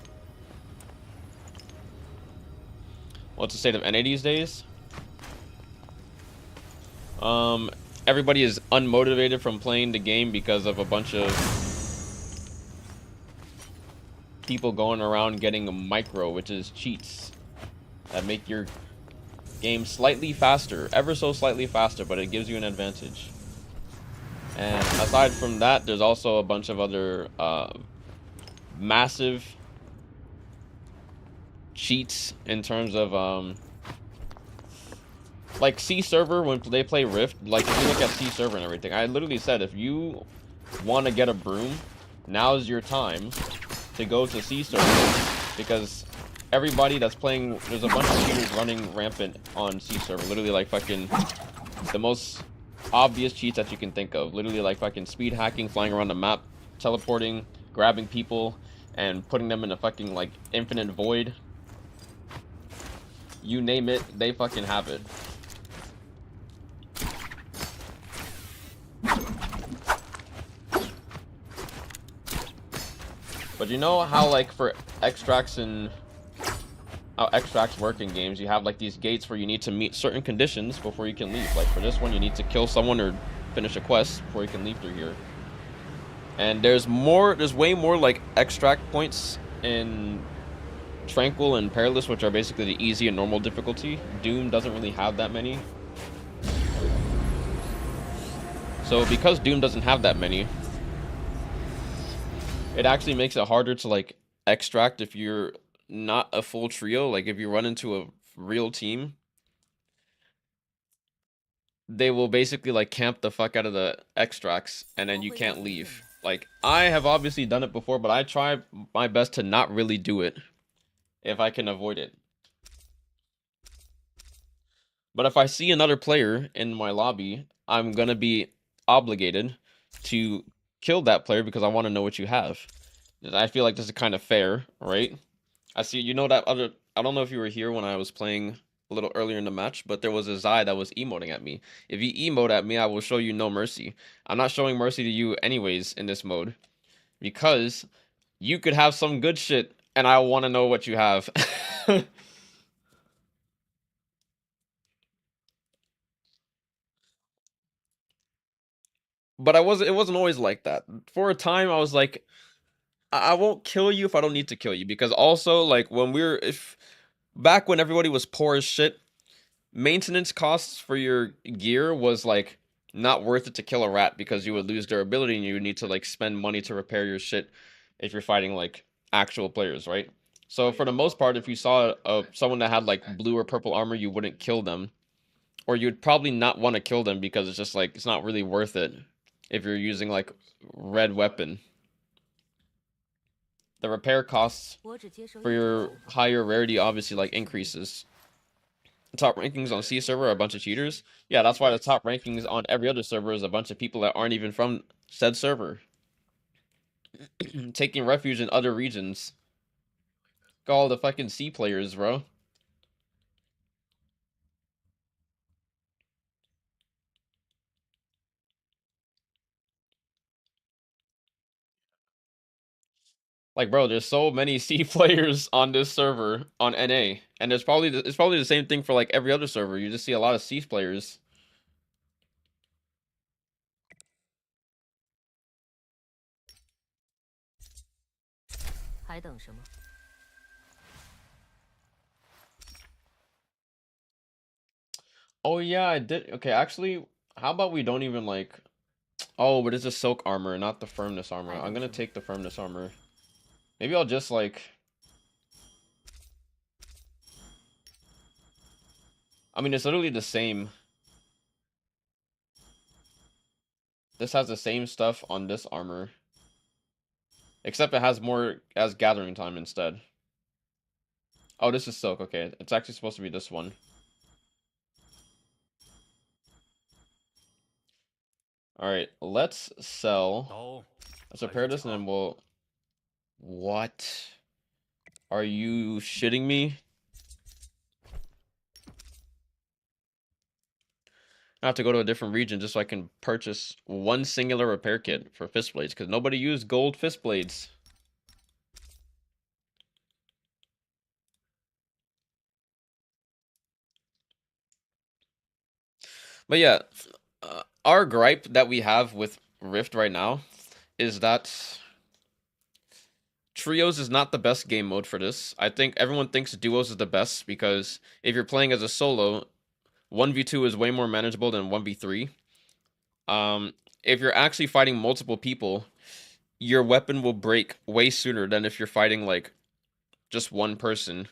What's the state of NA these days? Everybody is unmotivated from playing the game because of a bunch of people going around getting a micro, which is cheats that make your game slightly faster, ever so slightly faster, but it gives you an advantage. And aside from that, there's also a bunch of other massive cheats in terms of like C server. When they play Rift, like if you look at C server and everything, I literally said if you want to get a broom, now's your time to go to C server, because everybody that's playing, there's a bunch of cheaters running rampant on C server, literally like fucking the most obvious cheats that you can think of, literally like fucking speed hacking, flying around the map, teleporting, grabbing people and putting them in a fucking like infinite void. You name it, they fucking have it. But you know how, like, for extracts and how extracts work in games, you have like these gates where you need to meet certain conditions before you can leave. Like for this one, you need to kill someone or finish a quest before you can leave through here. And there's way more like extract points in Tranquil and Perilous, which are basically the easy and normal difficulty. Doom doesn't really have that many. So because Doom doesn't have that many, it actually makes it harder to like extract if you're not a full trio. Like if you run into a real team, they will basically like camp the fuck out of the extracts and then you can't leave. Like I have obviously done it before, but I try my best to not really do it if I can avoid it. But if I see another player in my lobby, I'm gonna be obligated to kill that player because I want to know what you have. I feel like this is kind of fair, right? I see, you know that other, I don't know if you were here when I was playing a little earlier in the match, but there was a Zai that was emoting at me. If you emote at me, I will show you no mercy. I'm not showing mercy to you anyways in this mode because you could have some good shit and I want to know what you have. But it wasn't always like that. For a time I was like I won't kill you if I don't need to kill you because also like when if back when everybody was poor as shit, maintenance costs for your gear was like not worth it to kill a rat because you would lose durability and you would need to like spend money to repair your shit if you're fighting like actual players, right? So for the most part, if you saw someone that had like blue or purple armor, you wouldn't kill them, or you'd probably not want to kill them because it's just like it's not really worth it if you're using like red weapon. The repair costs for your higher rarity obviously like increases. Top rankings on C server are a bunch of cheaters. Yeah, that's why the top rankings on every other server is a bunch of people that aren't even from said server. Taking refuge in other regions. Got all the fucking C players, bro. Like, bro, there's so many C players on this server on NA, and it's probably the same thing for like every other server. You just see a lot of C players. 还等什么？ Oh yeah, I did. Okay, actually, how about we don't even like. Oh, but it's a silk armor, not the firmness armor. I'm gonna take the firmness armor. Maybe I'll just like. I mean, it's literally the same. This has the same stuff on this armor. Except it has more as gathering time instead. Oh, this is silk. Okay, it's actually supposed to be this one. Alright, let's sell. Let's repair this and then we'll... What? Are you shitting me? I have to go to a different region just so I can purchase one singular repair kit for fist blades because nobody used gold fist blades. But yeah, our gripe that we have with Rift right now is that Trios is not the best game mode for this. I think everyone thinks Duos is the best because if you're playing as a solo, 1v2 is way more manageable than 1v3. If you're actually fighting multiple people, your weapon will break way sooner than if you're fighting like just one person.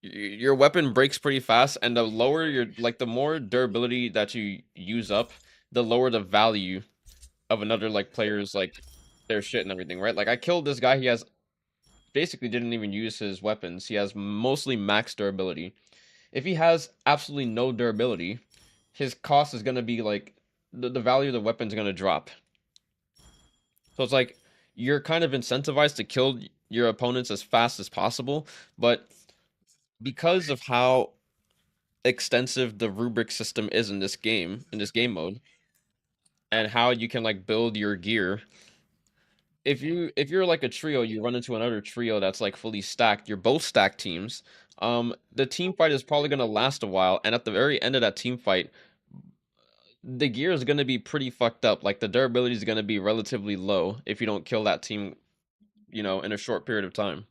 Your weapon breaks pretty fast, and the lower your like the more durability that you use up, the lower the value of another like player's like their shit and everything, right? Like I killed this guy, he has basically didn't even use his weapons. He has mostly max durability. If he has absolutely no durability, his cost is gonna be like the value of the weapon is gonna drop. So it's like you're kind of incentivized to kill your opponents as fast as possible, but because of how extensive the rubric system is in this game mode, and how you can like build your gear, if you're like a trio, you run into another trio that's like fully stacked, you're both stacked teams. The team fight is probably gonna last a while, and at the very end of that team fight, the gear is gonna be pretty fucked up. Like the durability is gonna be relatively low if you don't kill that team, you know, in a short period of time.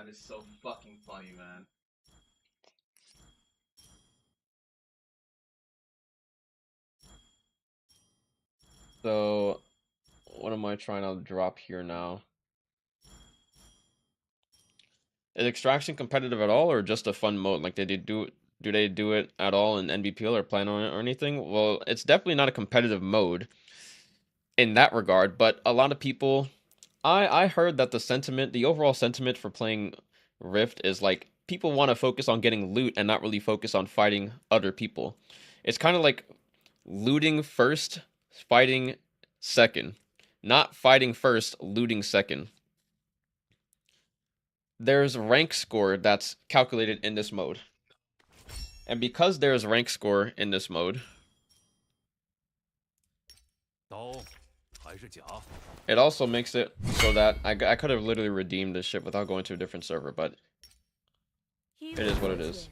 That is so fucking funny, man. So, what am I trying to drop here now? Is extraction competitive at all, or just a fun mode? Like, did they do they do it at all in NBPL or plan on it or anything? Well, it's definitely not a competitive mode in that regard, but a lot of people, I heard that the overall sentiment for playing Rift is like people want to focus on getting loot and not really focus on fighting other people. It's kind of like looting first, fighting second. Not fighting first, looting second. There's rank score that's calculated in this mode. And because there's rank score in this mode, it also makes it so that I could have literally redeemed this shit without going to a different server, but it is what it is.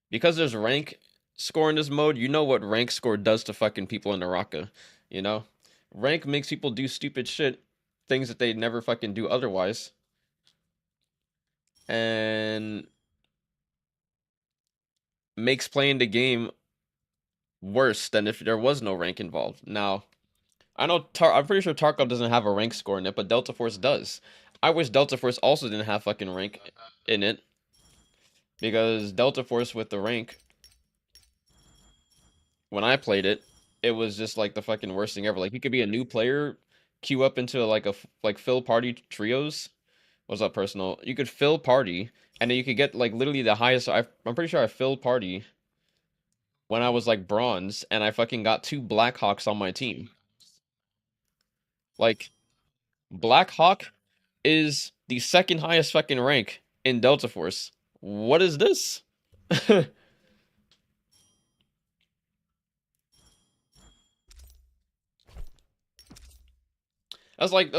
Because there's rank score in this mode, you know what rank score does to fucking people in Naraka, you know? Rank makes people do stupid shit, things that they never fucking do otherwise. And makes playing the game worse than if there was no rank involved. Now, I know I'm pretty sure Tarkov doesn't have a rank score in it, but Delta Force does. I wish Delta Force also didn't have fucking rank in it. Because Delta Force with the rank, when I played it, it was just like the fucking worst thing ever. Like you could be a new player, queue up into like fill party trios. What's up, personal? You could fill party, and then you could get like literally the highest. I'm pretty sure I filled party when I was like bronze, and I fucking got 2 Blackhawks on my team. Like Blackhawk is the second highest fucking rank in Delta Force. What is this? that's like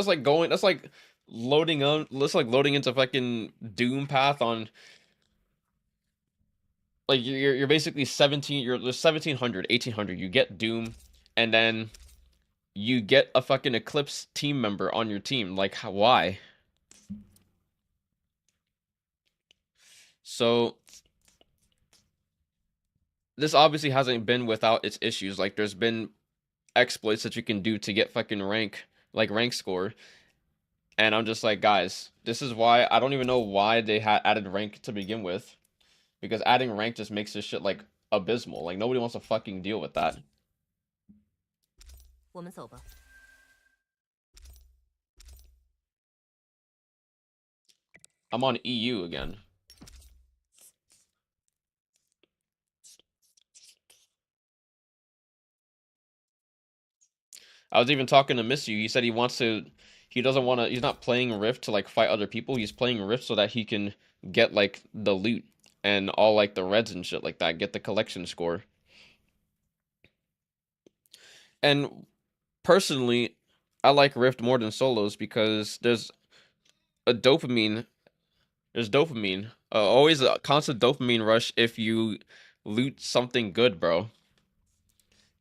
loading on that's like loading into fucking Doom path on like you're basically 17 you're 1700 1800 you get Doom and then you get a fucking Eclipse team member on your team. Like why? So this obviously hasn't been without its issues. Like there's been exploits that you can do to get fucking rank score. And I'm just like, guys, this is why I don't even know why they had added rank to begin with. Because adding rank just makes this shit like abysmal. Like nobody wants to fucking deal with that. I'm on EU again. I was even talking to Miss You. He said he doesn't want to, he's not playing Rift to like fight other people. He's playing Rift so that he can get like the loot and all like the reds and shit like that, get the collection score. And personally, I like Rift more than solos because there's dopamine. There's dopamine. Always a constant dopamine rush if you loot something good, bro.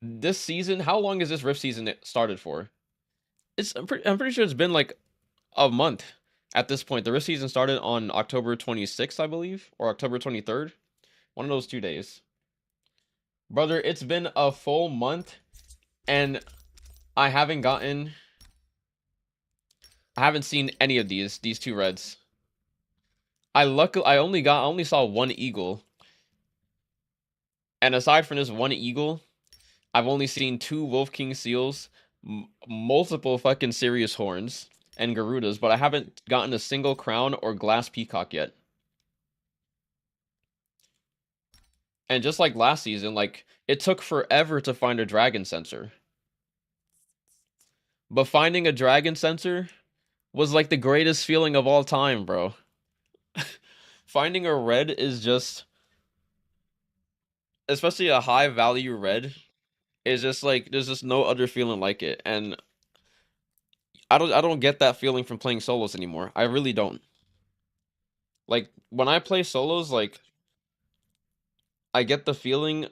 This season, how long is this Rift season it started for? I'm pretty sure it's been like a month at this point. The Rift season started on October 26th, I believe, or October 23rd. One of those 2 days. Brother, it's been a full month and I haven't seen any of these 2 reds. I only saw 1 eagle. And aside from this 1 eagle, I've only seen 2 Wolf King seals, multiple fucking Sirius horns and Garudas, but I haven't gotten a single crown or glass peacock yet. And just like last season, like it took forever to find a dragon sensor. But finding a dragon sensor was like the greatest feeling of all time, bro. Finding a red is just, especially a high value red, is just like there's just no other feeling like it. And I don't get that feeling from playing solos anymore. I really don't. Like when I play solos, like I get the feeling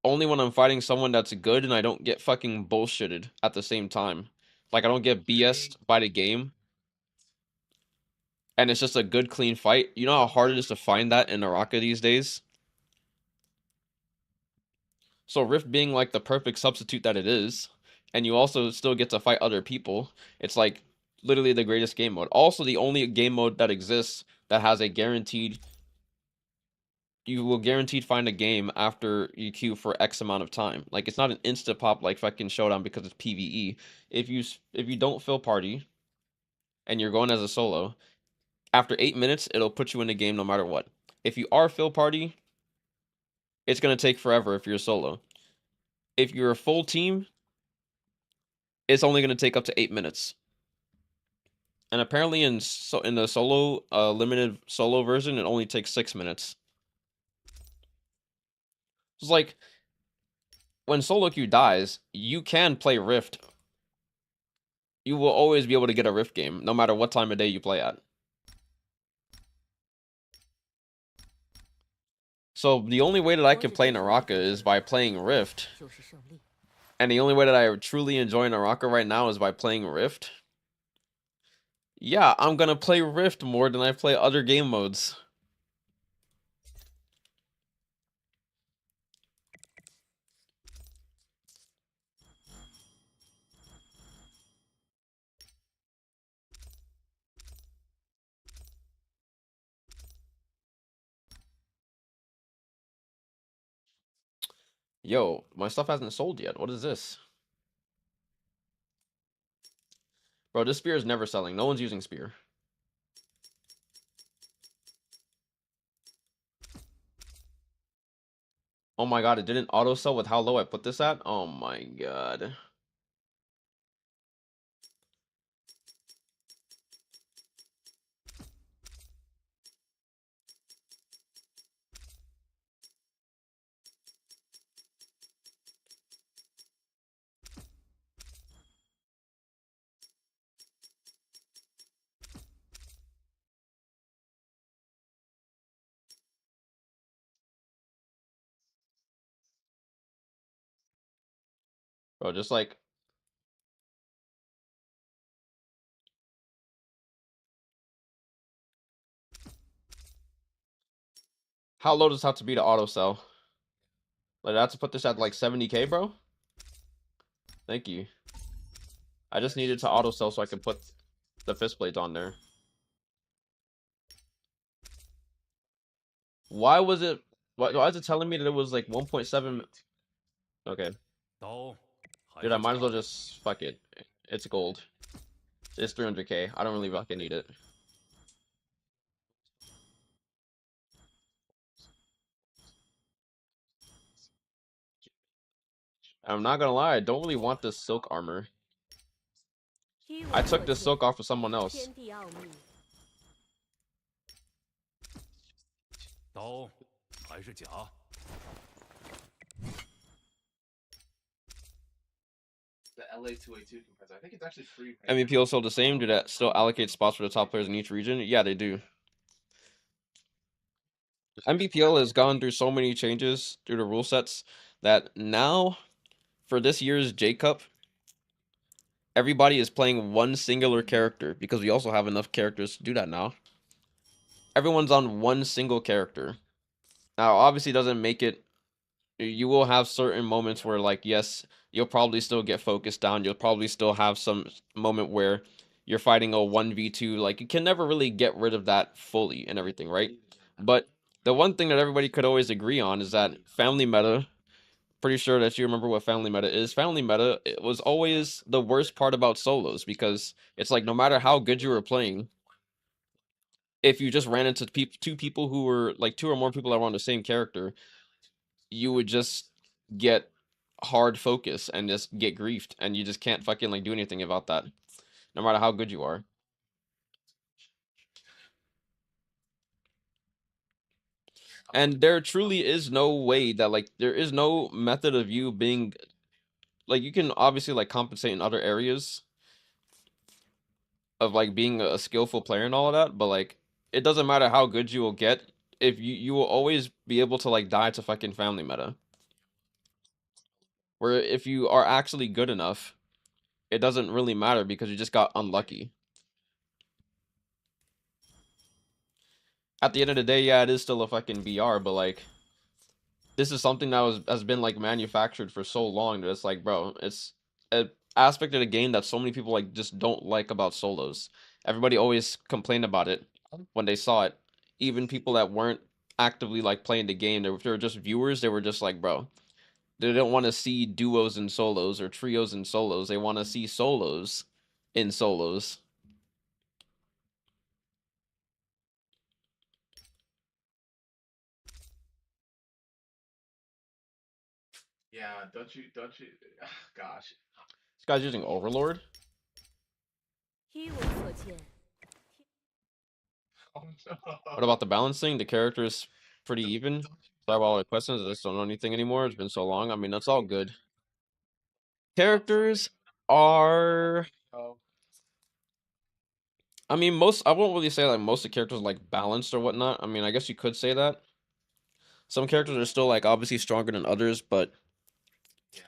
only when I'm fighting someone that's good and I don't get fucking bullshitted at the same time. Like I don't get BS'd by the game. and it's just a good clean fight. You know how hard it is to find that in Naraka these days? So Rift being like the perfect substitute that it is, and you also still get to fight other people, it's like literally the greatest game mode. Also the only game mode that exists that has a guaranteed you will guaranteed find a game after you queue for X amount of time. Like it's not an insta pop like fucking Showdown because it's PvE. If you don't fill party and you're going as a solo, after 8 minutes it'll put you in the game no matter what. If you are fill party, it's gonna take forever if you're a solo. If you're a full team, it's only gonna take up to 8 minutes. And apparently in the solo limited solo version, it only takes 6 minutes. It's like when solo queue dies, you can play Rift. You will always be able to get a Rift game, no matter what time of day you play at. So the only way that I can play Naraka is by playing Rift. 就是胜利。 And the only way that I truly enjoy Naraka right now is by playing Rift. Yeah, I'm gonna play Rift more than I play other game modes. Yo, my stuff hasn't sold yet. What is this? Bro, this spear is never selling. No one's using spear. Oh my god, it didn't auto sell with how low I put this at? Oh my god. Bro, just like how low does it have to be to auto sell? Like I have to put this at like 70k, bro? Thank you. I just needed to auto sell so I could put the fist blades on there. Why was it why is it telling me that it was like 1.7? Okay. 刀还 Dude, 是 I might as well 甲？ just fuck it. It's gold. It's 300k. I don't really fucking need it. I'm not gonna lie, I don't really want this silk armor. I took this silk off of someone else. 天地奥秘，刀还是甲？ The LA2A2 compressor. I think it's actually free. MVP also the same. Do that still allocate spots for the top players in each region? Yeah, they do. MBPL has gone through so many changes through the rule sets that now, for this year's J Cup, everybody is playing one singular character because we also have enough characters to do that now. Everyone's on one single character. Now, obviously, doesn't make it. You will have certain moments where, like, yes, you'll probably still get focused down. You'll probably still have some moment where you're fighting a 1v2. Like, you can never really get rid of that fully and everything, right? But the one thing that everybody could always agree on is that family meta, pretty sure that you remember what family meta is. Family meta, it was always the worst part about solos because it's like no matter how good you were playing, if you just ran into two people who were like two or more people that were on the same character, you would just get hard focus and just get griefed, and you just can't fucking like do anything about that, no matter how good you are. And there truly is no way that like there is no method of you being like you can obviously like compensate in other areas of like being a skillful player and all of that, but like it doesn't matter how good you will get if you will always be able to like die to fucking family meta. Where if you are actually good enough, it doesn't really matter because you just got unlucky. at the end of the day, yeah, it is still a fucking BR, but like this is something that has been like manufactured for so long that it's like, bro, it's an aspect of the game that so many people like just don't like about solos. Everybody always complained about it when they saw it. Even people that weren't actively like playing the game, if they were just viewers, they were just like, bro, they don't want to see duos and solos or trios and solos. They want to see solos in solos. Yeah, don't you? Gosh. This guy's using Overlord. 一无所见， Oh no. What about the balancing? The character is pretty even. Don't Sorry about all the questions. I just don't know anything anymore. It's been so long. I mean, that's all good. Characters are. oh, I mean, most. I won't really say like most of the characters are, like balanced or whatnot. I mean, I guess you could say that. Some characters are still like obviously stronger than others, but yeah.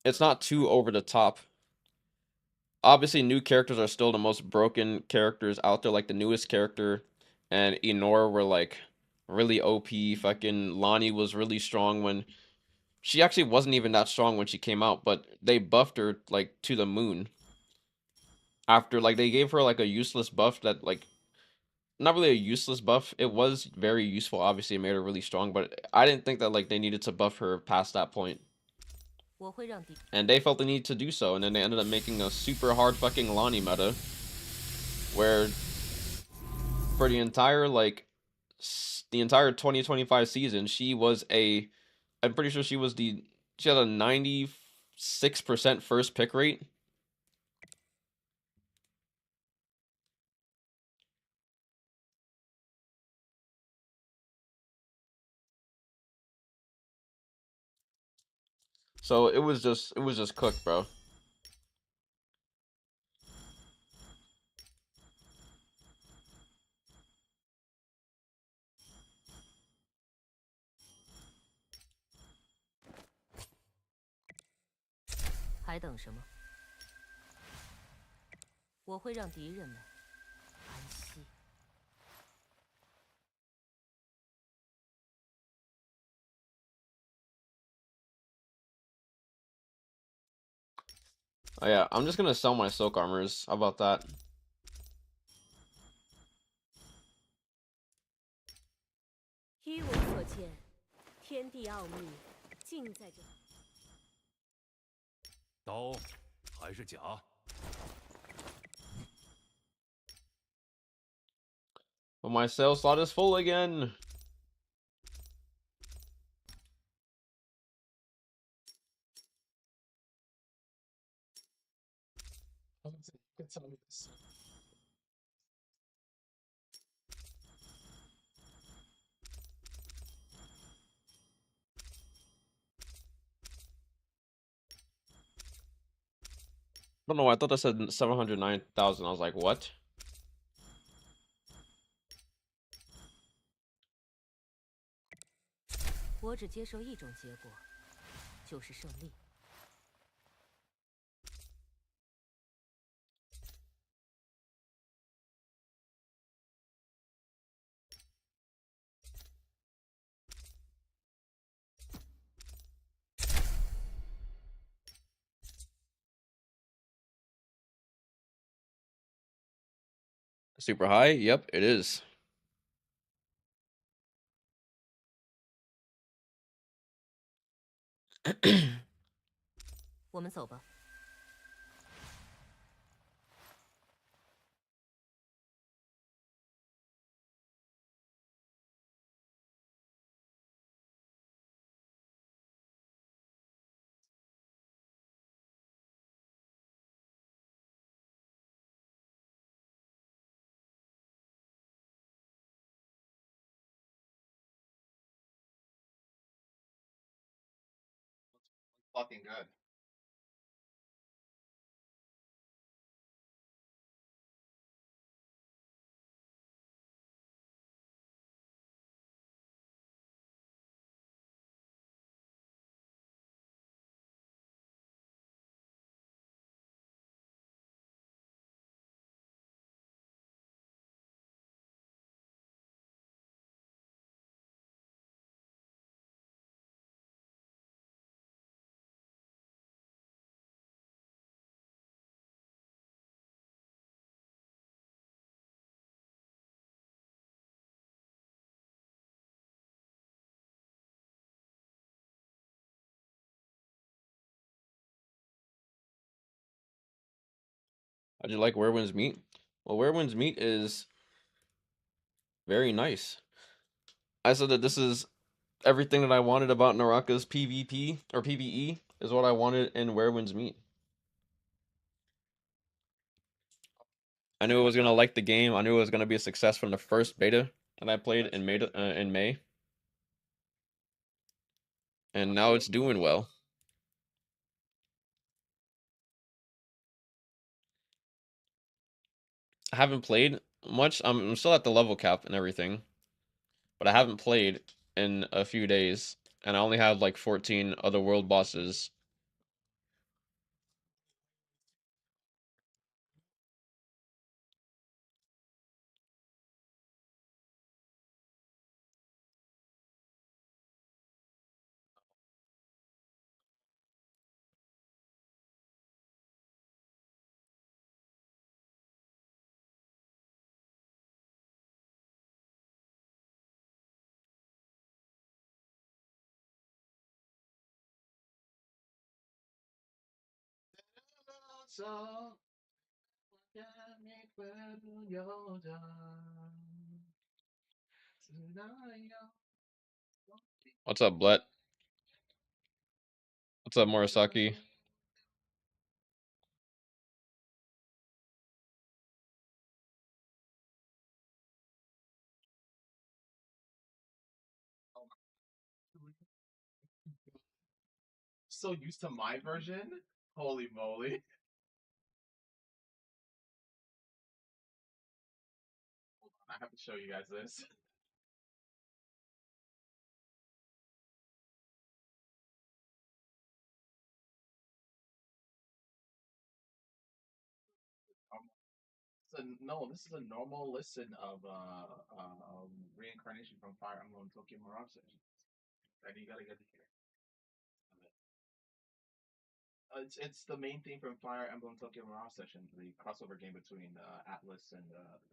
it's not too over the top. Obviously, new characters are still the most broken characters out there. Like the newest character and Enor were like really OP. Fucking Lonnie was really strong when she actually wasn't even that strong when she came out, but they buffed her like to the moon. After like they gave her like a useless buff that like not really a useless buff. It was very useful. Obviously, it made her really strong, but I didn't think that like they needed to buff her past that point. 我会让敌 And they felt the need to do so, and then they ended up making a super hard fucking Lonnie meta, where for the entire like the entire 2025 season, she was a. I'm pretty sure she was the. She had a 96% first pick rate. So it was just cooked, bro. 还等什么？我会让敌人们安息。Oh yeah, I'm just gonna sell my silk armors. How about that? 一无所见，天地奥秘尽在这。刀还是甲？ But my sales slot is full again. You can tell me this. I don't know. I thought that said 709,000. I was like, what? 我只接受一种结果，就是胜利。Super high? Yep, it is. 我们走吧。Fucking good. How'd you like Where Winds Meet? Well, Where Winds Meet is very nice. I said that this is everything that I wanted about Naraka's PvP or PvE is what I wanted in Where Winds Meet. I knew I was gonna like the game. I knew it was gonna be a success from the first beta that I played in May, and now it's doing well. I haven't played much. I'm still at the level cap and everything, but I haven't played in a few days, and I only have like 14 other world bosses. What's up, Blet? What's up, Morisaki? So used to my version. Holy moly. I have to show you guys this. So no, this is a normal listen of reincarnation from Fire Emblem Tokyo Mirage Session. And you gotta get to hear. It's the main theme from Fire Emblem Tokyo Mirage Session, the crossover game between Atlas and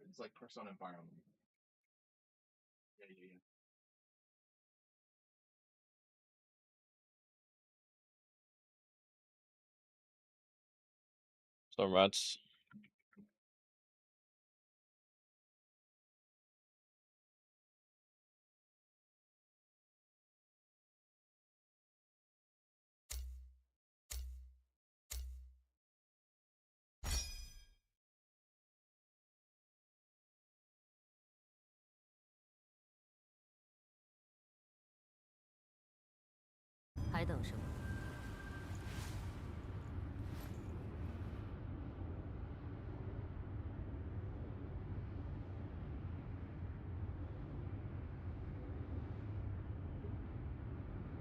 it's like Persona and Fire Emblem. Yeah, yeah, yeah. So rats.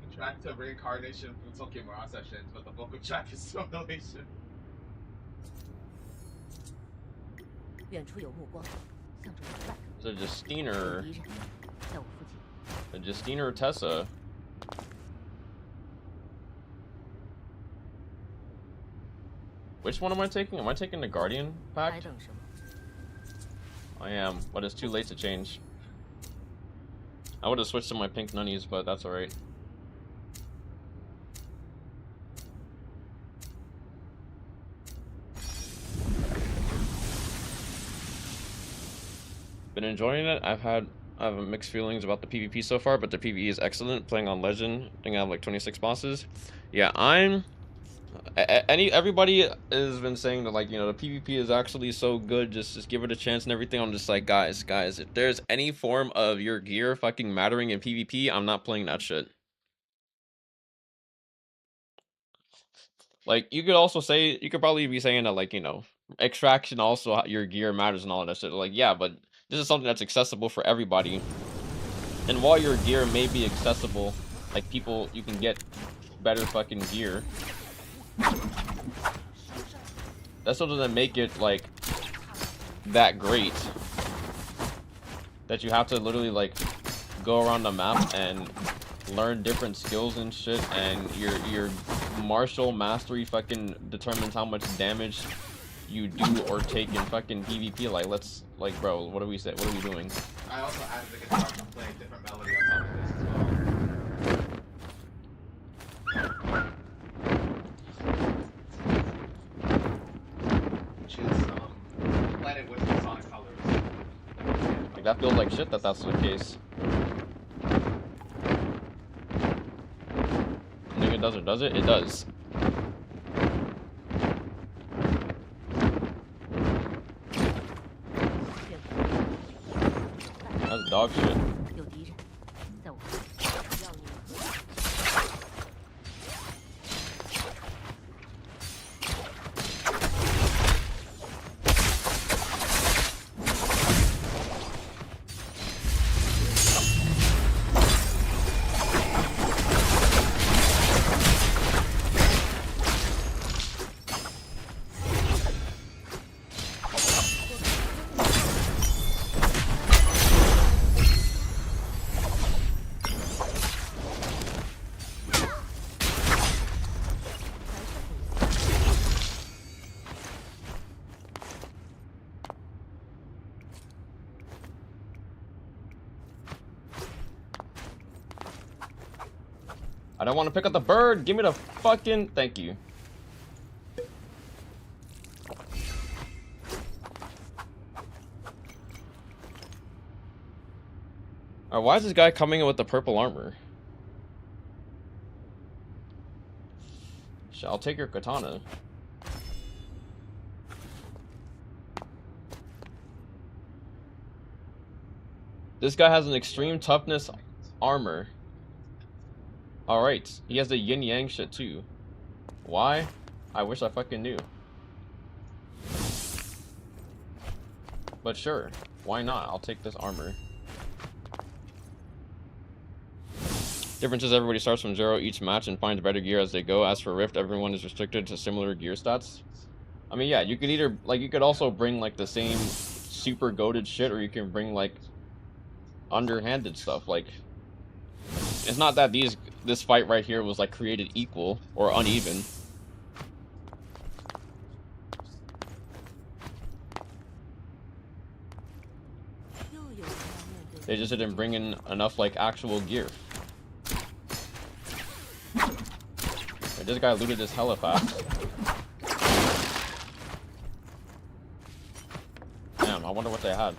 The track to reincarnation from Tokyo Mirage Sessions, but the vocal track is Simulation. 远处有目光，向着我 back。 Is it Justine or 敌人在我附近。 Justine or Tessa? Which one am I taking? Am I taking the Guardian 还 pack? 等什么？ I am, but it's too late to change. I would have switched to my pink nunnies, but that's alright. Been enjoying it. I have mixed feelings about the PvP so far, but the PvE is excellent. Playing on Legend, I think I have like 26 bosses. Yeah, everybody has been saying that, like, you know, the PvP is actually so good, just give it a chance and everything. I'm just like, guys, if there's any form of your gear fucking mattering in PvP, I'm not playing that shit. Like, you could probably be saying that, like, you know, extraction also your gear matters and all that shit. Like, yeah, but this is something that's accessible for everybody. And while your gear may be accessible, like, you can get better fucking gear. That still doesn't make it, like, that great. That you have to literally, like, go around the map and learn different skills and shit, and your martial mastery fucking determines how much damage you do or take in fucking PvP. Like, bro, what are we doing? I also added the guitar to play a different melody on top of this as well. Which is that feels like shit that that's the case. Nigga does it, does it? It does. That's dog shit. 有敌人，在我这里，只要你们 I don't want to pick up the bird. Give me the fucking... Thank you. Alright, why is this guy coming in with the purple armor? I'll take your katana. This guy has an extreme toughness armor. Alright, he has the yin yang shit too. Why? I wish I fucking knew. But sure, why not? I'll take this armor. Difference is everybody starts from 0 each match and finds better gear as they go. As for Rift, everyone is restricted to similar gear stats. I mean, yeah, you could either, like, you could also bring, like, the same super goated shit, or you can bring, like, underhanded stuff. Like, it's not that this fight right here was, like, created equal or uneven. They just didn't bring in enough, like, actual gear. This guy looted this hella fast. Damn, I wonder what they had.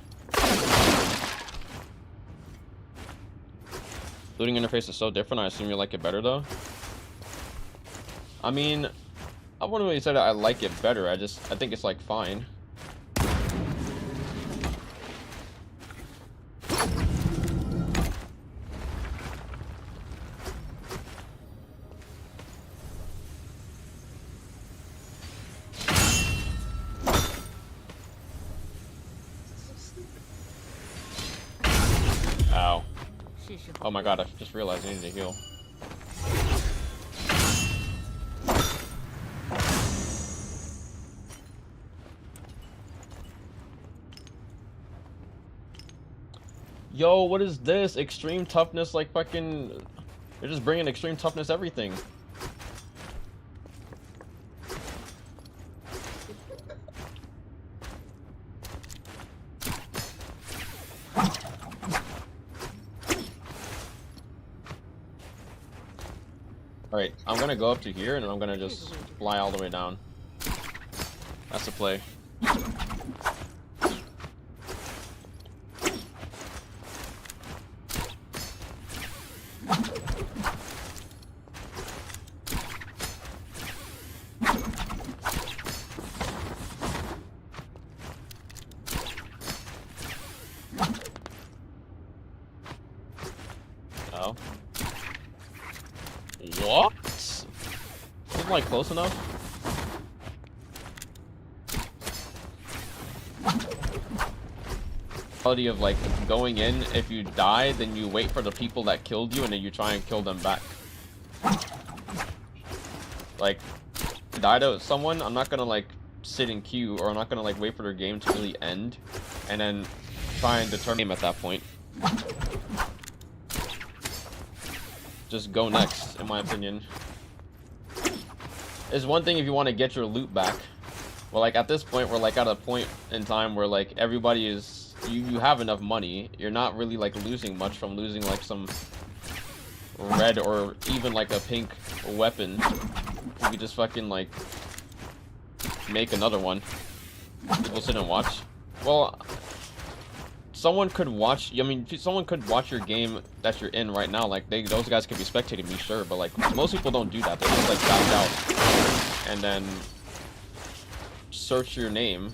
Looting interface is so different, I assume you like it better though? I mean, I wouldn't really say that I like it better, I think it's like fine. Ow. Oh my god, I just realized I needed to heal. Yo, what is this? Extreme toughness, like fucking... They're just bringing extreme toughness everything. Alright, I'm gonna go up to here and I'm gonna just fly all the way down. That's the play. Oh. What? Isn't like close enough? Quality of like going in, if you die, then you wait for the people that killed you and then you try and kill them back. Like, die to someone, I'm not gonna like sit in queue, or I'm not gonna like wait for their game to really end and then try and determine at that point. Just go next, in my opinion. It's one thing if you want to get your loot back. Well, like at this point, we're like at a point in time where like everybody is, you have enough money. You're not really like losing much from losing like some red or even like a pink weapon. You could just fucking like make another one. People sit and watch. Well, someone could watch. I mean, someone could watch your game that you're in right now. Like those guys could be spectating me, sure, but like most people don't do that. They just like back out and then search your name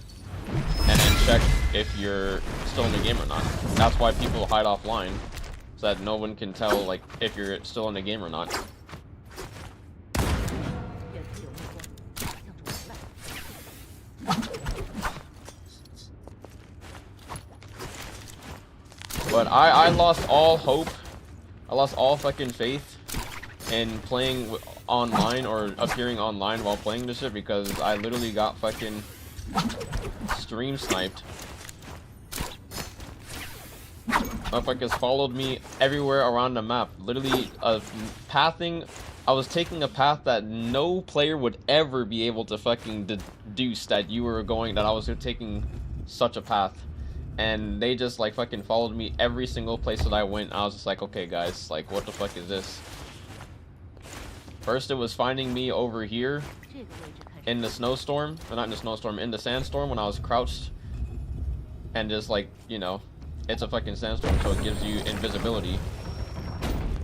and then check if you're still in the game or not. That's why people hide offline, so that no one can tell like if you're still in the game or not. 人自有目光，向着我来。 But I lost all hope. I lost all fucking faith in playing online or appearing online while playing this shit because I literally got fucking stream sniped. Motherfuckers followed me everywhere around the map. Literally, pathing. I was taking a path that no player would ever be able to fucking deduce that you were going, that I was taking such a path. And they just like fucking followed me every single place that I went. I was just like, okay guys, like what the fuck is this? First it was finding me over here in the snowstorm, or not in the snowstorm, in the sandstorm when I was crouched. And just like, you know, it's a fucking sandstorm, so it gives you invisibility.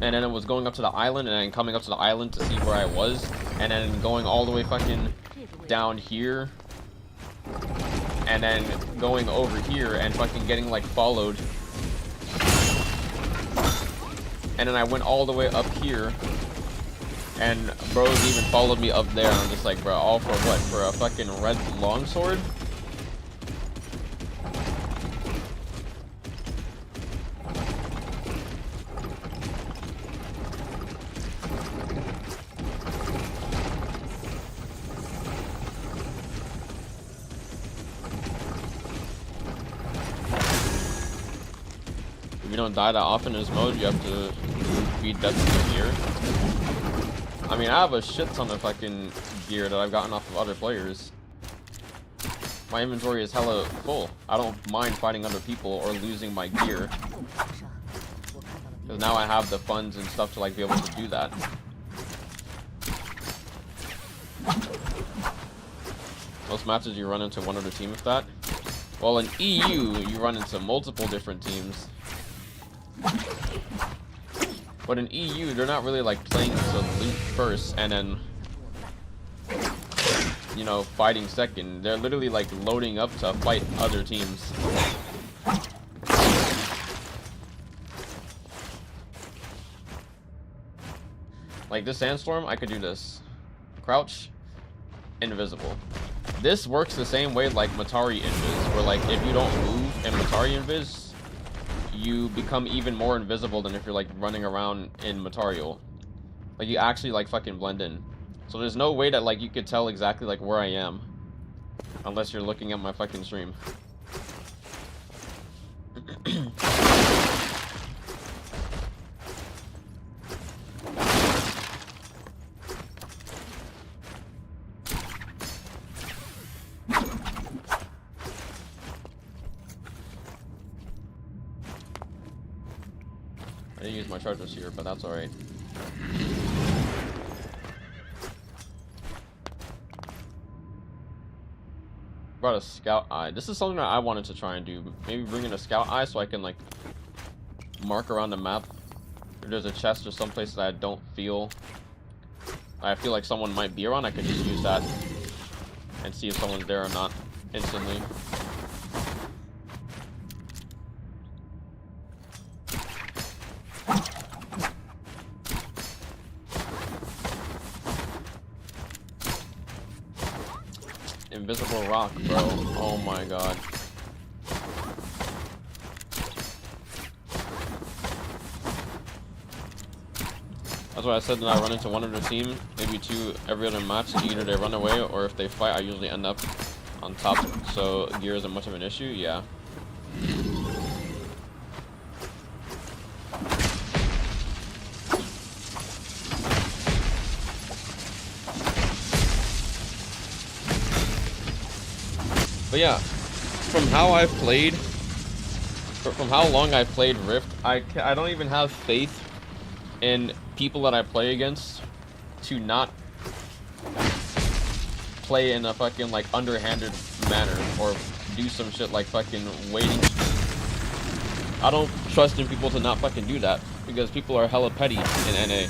And then it was going up to the island and then coming up to the island to see where I was. And then going all the way fucking down here. And then going over here and fucking getting like followed. And then I went all the way up here. And bros even followed me up there. And I'm just like, bro, all for what? For a fucking red longsword? If you don't die that often in this mode, you have to feed death to your gear. I mean, I have a shit ton of fucking gear that I've gotten off of other players. My inventory is hella full. I don't mind fighting other people or losing my gear. Because now I have the funds and stuff to like be able to do that. Most matches you run into one other team with that. Well, in EU, you run into multiple different teams. But in EU, they're not really like playing to loot first and then, you know, fighting second. They're literally like loading up to fight other teams. Like this sandstorm, I could do this. Crouch, invisible. This works the same way like Matari invis, where like if you don't move in Matari invis, you become even more invisible than if you're like running around in Matarial. Like you actually like fucking blend in. So there's no way that like you could tell exactly like where I am unless you're looking at my fucking stream. I didn't use my charges here, but that's alright. Brought a scout eye. This is something that I wanted to try and do. Maybe bring in a scout eye so I can like mark around the map if there's a chest or someplace that I don't feel like someone might be around. I could just use that and see if someone's there or not instantly. Invisible rock, bro. Oh my god. That's why I said that I run into one other team, maybe two every other match, and either they run away or if they fight, I usually end up on top. So gear isn't much of an issue, yeah. But yeah, from how I've played, from how long I've played Rift, I don't even have faith in people that I play against to not play in a fucking like underhanded manner or do some shit like fucking waiting I don't trust in people to not fucking do that because people are hella petty in NA.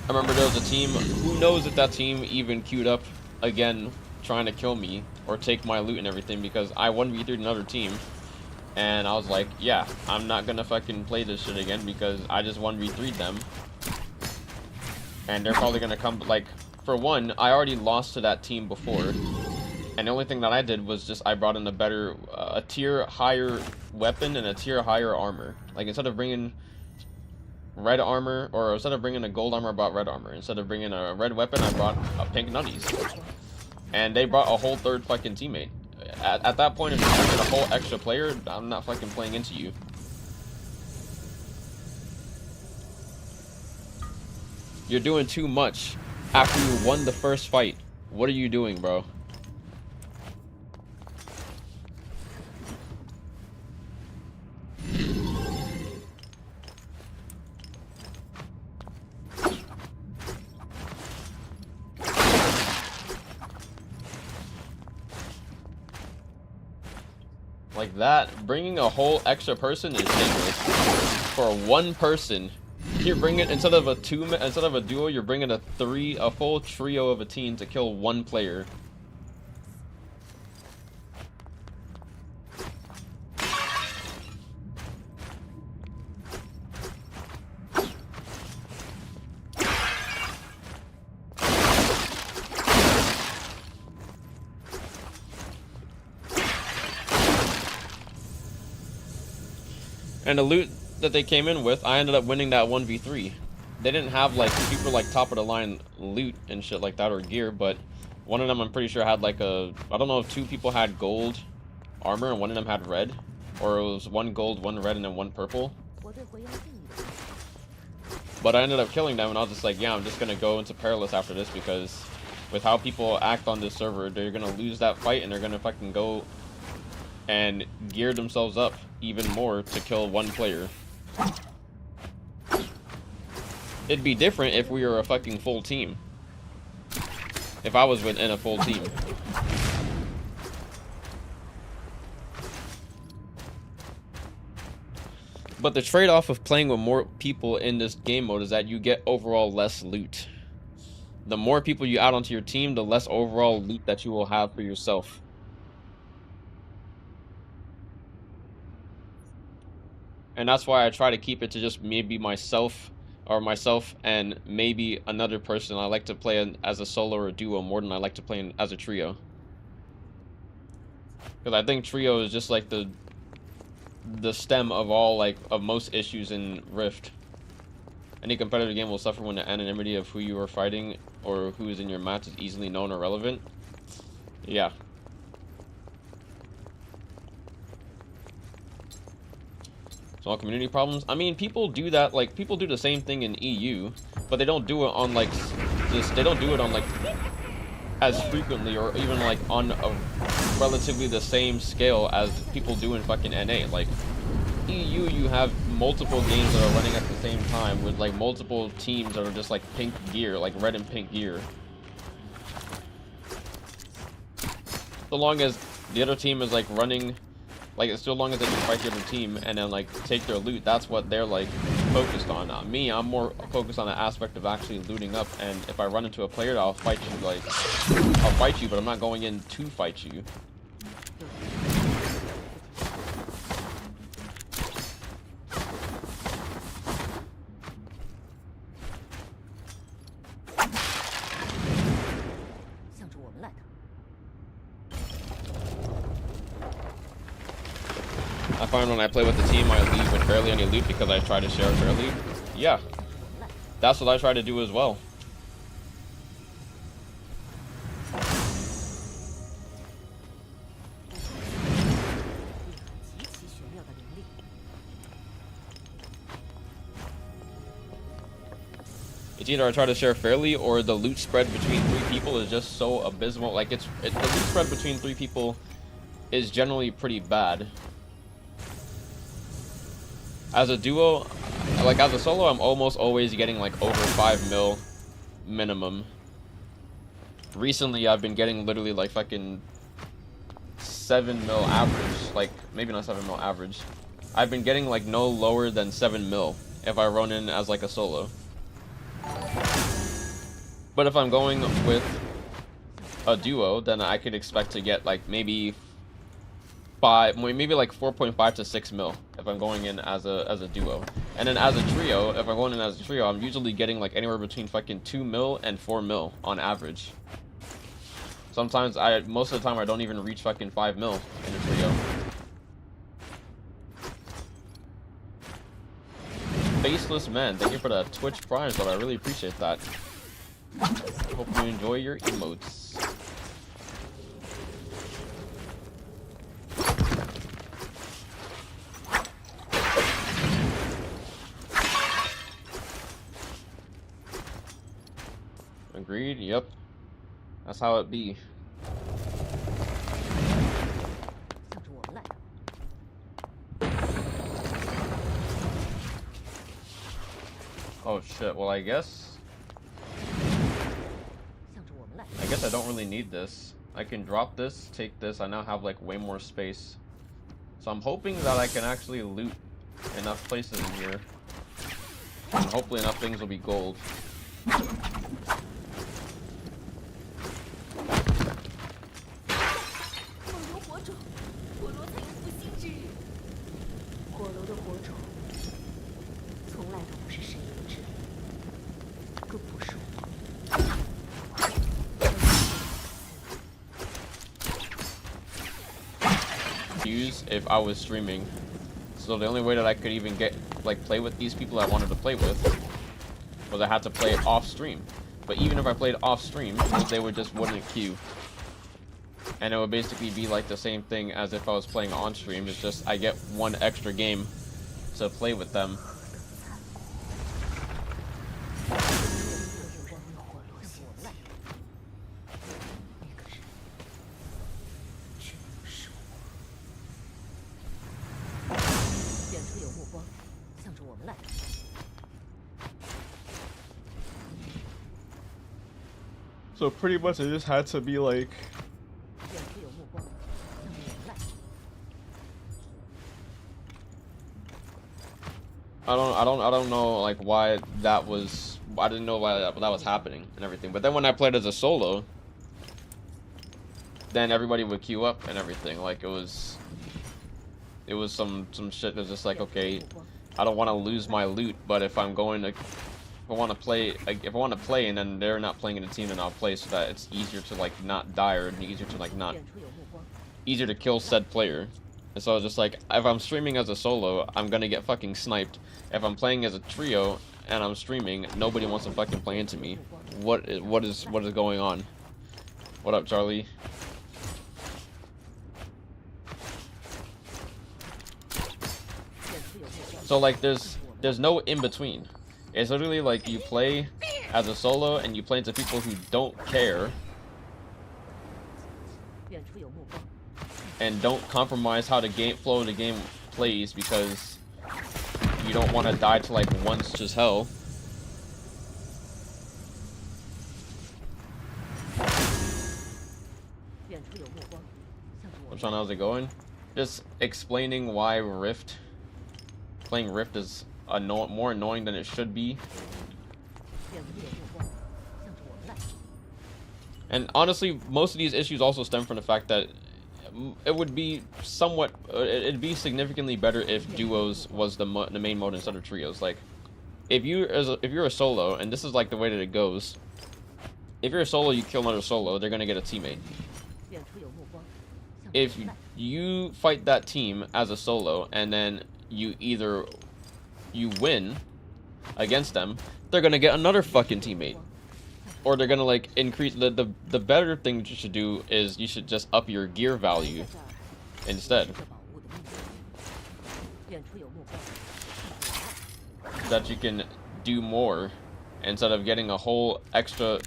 I remember there was a team, who knows if that team even queued up again trying to kill me or take my loot and everything, because I 1v3'd another team and I was like, yeah, I'm not gonna fucking play this shit again because I just 1v3'd them and they're probably gonna come. Like, for one, I already lost to that team before, and the only thing that I did was just I brought in a better, a tier higher weapon and a tier higher armor. Like, instead of bringing red armor, or instead of bringing a gold armor, I brought red armor. Instead of bringing a red weapon, I brought a pink nutties. And they brought a whole third fucking teammate. At that point, if you're bringing a whole extra player, I'm not fucking playing into you. You're doing too much after you won the first fight. What are you doing, bro? Like that, bringing a whole extra person is dangerous. For one person, you're bringing, instead of a duo, you're bringing a full trio of a team to kill one player. And the loot that they came in with, I ended up winning that 1v3. They didn't have like super like top of the line loot and shit like that, or gear, but one of them I'm pretty sure had like a, I don't know if two people had gold armor and one of them had red, or it was one gold, one red, and then one purple. But I ended up killing them, and I was just like, yeah, I'm just gonna go into perilous after this, because with how people act on this server, they're gonna lose that fight and they're gonna fucking go and gear themselves up even more to kill one player. It'd be different if we were a fucking full team. If I was in a full team. But the trade-off of playing with more people in this game mode is that you get overall less loot. The more people you add onto your team, the less overall loot that you will have for yourself. And that's why I try to keep it to just maybe myself and maybe another person. I like to play as a solo or a duo more than I like to play as a trio. Because I think trio is just like the stem of all, like, of most issues in Rift. Any competitive game will suffer when the anonymity of who you are fighting or who is in your match is easily known or relevant. Yeah. Small community problems. I mean, people do that, like, people do the same thing in EU, but they don't do it on, like, they don't do it on, like, as frequently or even, like, on a relatively the same scale as people do in fucking NA. Like, EU, you have multiple games that are running at the same time with, like, multiple teams that are just, like, pink gear, like, red and pink gear. So long as the other team is, like, running, like, so long as they can fight the other team and then, like, take their loot, that's what they're, like, focused on. Me, I'm more focused on the aspect of actually looting up, and if I run into a player, I'll fight you, like, I'll fight you, but I'm not going in to fight you. I find when I play with the team, I leave with barely any loot because I try to share fairly. Yeah, that's what I try to do as well. It's either I try to share fairly or the loot spread between 3 people is just so abysmal. Like, the loot spread between 3 people is generally pretty bad. As a duo, like, as a solo, I'm almost always getting, like, over 5 mil minimum. recently I've been getting literally like fucking 7 mil average, like maybe not 7 mil average. I've been getting like no lower than 7 mil if I run in as like a solo. But if I'm going with a duo, then I could expect to get like maybe maybe like 4.5 to 6 mil if I'm going in as a duo. And then as a trio, if I'm going in as a trio, I'm usually getting like anywhere between fucking 2 mil and 4 mil on average. Sometimes most of the time I don't even reach fucking 5 mil in a trio. Faceless Man, thank you for the Twitch Prime sub. I really appreciate that. Hope you enjoy your emotes. Agreed, yep. That's how it be. Oh shit, well I guess I don't really need this. I can drop this, take this, I now have like way more space. So I'm hoping that I can actually loot enough places in here. And hopefully enough things will be gold. If I was streaming, so the only way that I could even get like play with these people I wanted to play with was I had to play it off stream. But even if I played off stream, they would just wouldn't queue, and it would basically be like the same thing as if I was playing on stream. It's just I get one extra game to play with them. So pretty much I just had to be like I don't know like why that was, I didn't know why that was happening and everything. But then when I played as a solo, then everybody would queue up and everything. Like it was some shit that's just like, okay, I don't want to lose my loot, but if I'm going to if I want to play and then they're not playing in a team, then I'll play so that it's easier to like not die, or easier to like not easier to kill said player. And so I was just like, if I'm streaming as a solo, I'm gonna get fucking sniped. If I'm playing as a trio and I'm streaming, nobody wants to fucking play into me. What is going on? What up, Charlie? So like there's no in between. It's literally like you play as a solo and you play into people who don't care and don't compromise how the flow of the game plays because you don't want to die to like once just hell. Sean, how's it going? Just explaining why playing Rift is more annoying than it should be. And honestly, most of these issues also stem from the fact that it would be it'd be significantly better if duos was the main mode instead of trios. Like, if you're a solo, and this is like the way that it goes, if you're a solo, you kill another solo, they're gonna get a teammate. If you fight that team as a solo, and then you win against them, they're gonna get another fucking teammate. Or they're gonna like increase the better thing that you should do is you should just up your gear value instead. So that you can do more instead of getting a whole extra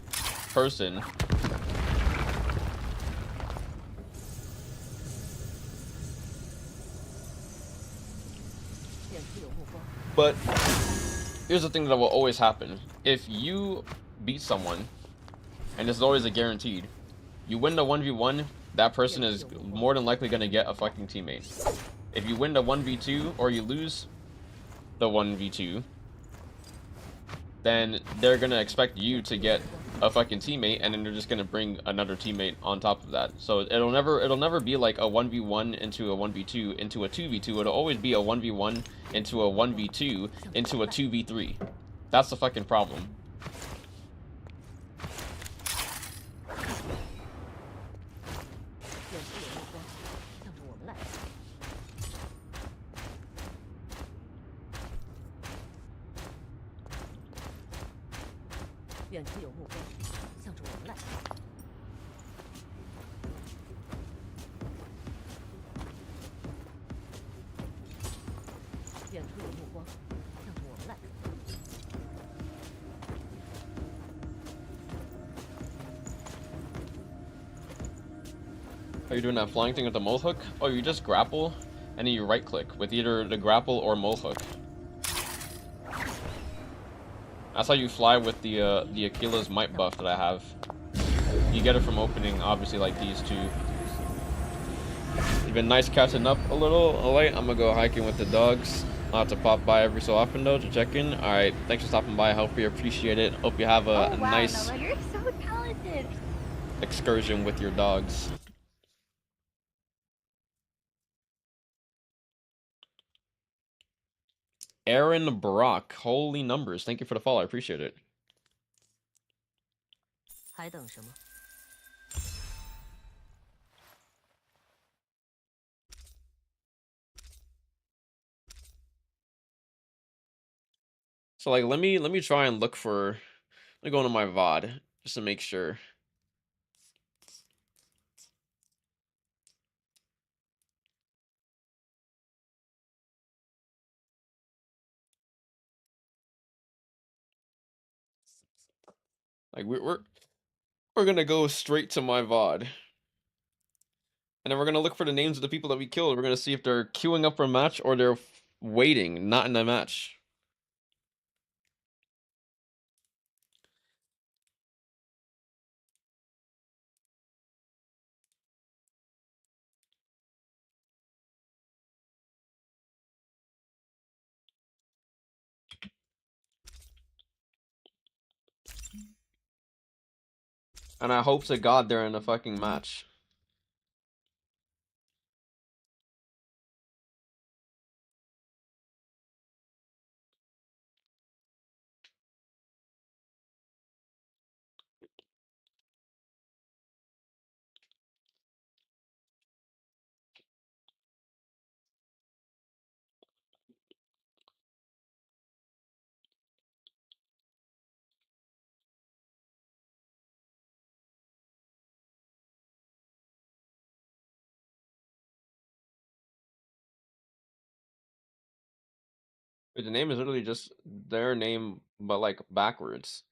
person. But here's the thing that will always happen. If you beat someone and this is always a guaranteed. You win the 1v1, that person is more than likely gonna get a fucking teammate. If you win the 1v2 or you lose the 1v2, then they're gonna expect you to get a fucking teammate, and then they're just gonna bring another teammate on top of that. So it'll never be like a 1v1 into a 1v2 into a 2v2. It'll always be a 1v1 into a 1v2 into a 2v3. That's the fucking problem. Are you doing that flying thing with the mole hook? Oh, you just grapple, and then you right click with either the grapple or mole hook. That's how you fly with the Achilles might buff that I have. You get it from opening, obviously, like these two. It's been nice catching up a little late. I'm gonna go hiking with the dogs. I'll have to pop by every so often though to check in. All right, thanks for stopping by. I hope you appreciate it. Hope you have a nice Nova, you're so talented. excursion with your dogs. Aaron Brock, holy numbers. Thank you for the follow. I appreciate it. So like let me try and look for, let me go into my VOD just to make sure. Like we're gonna go straight to my VOD. And then we're gonna look for the names of the people that we killed. We're gonna see if they're queuing up for a match or they're waiting, not in a match. And I hope to God they're in a fucking match. Wait, the name is literally just their name, but like backwards.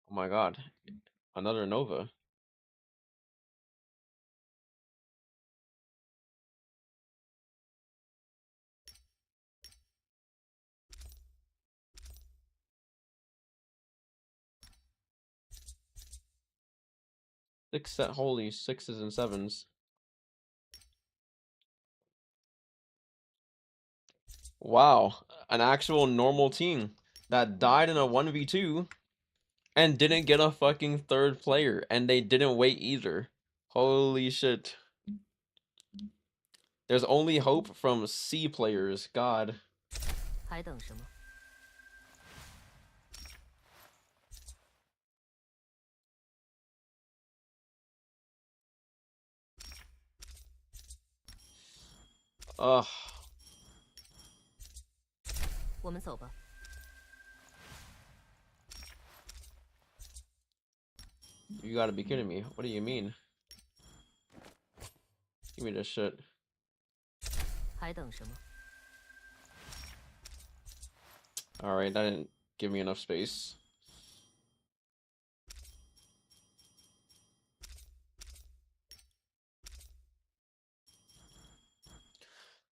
Oh my God, another Nova. Six set, holy sixes and sevens. Wow, an actual normal team that died in a 1v2 and didn't get a fucking third player, and they didn't wait either. Holy shit. There's only hope from C players. God. Ugh. You gotta be kidding me. What do you mean? Give me this shit. All right, that didn't give me enough space.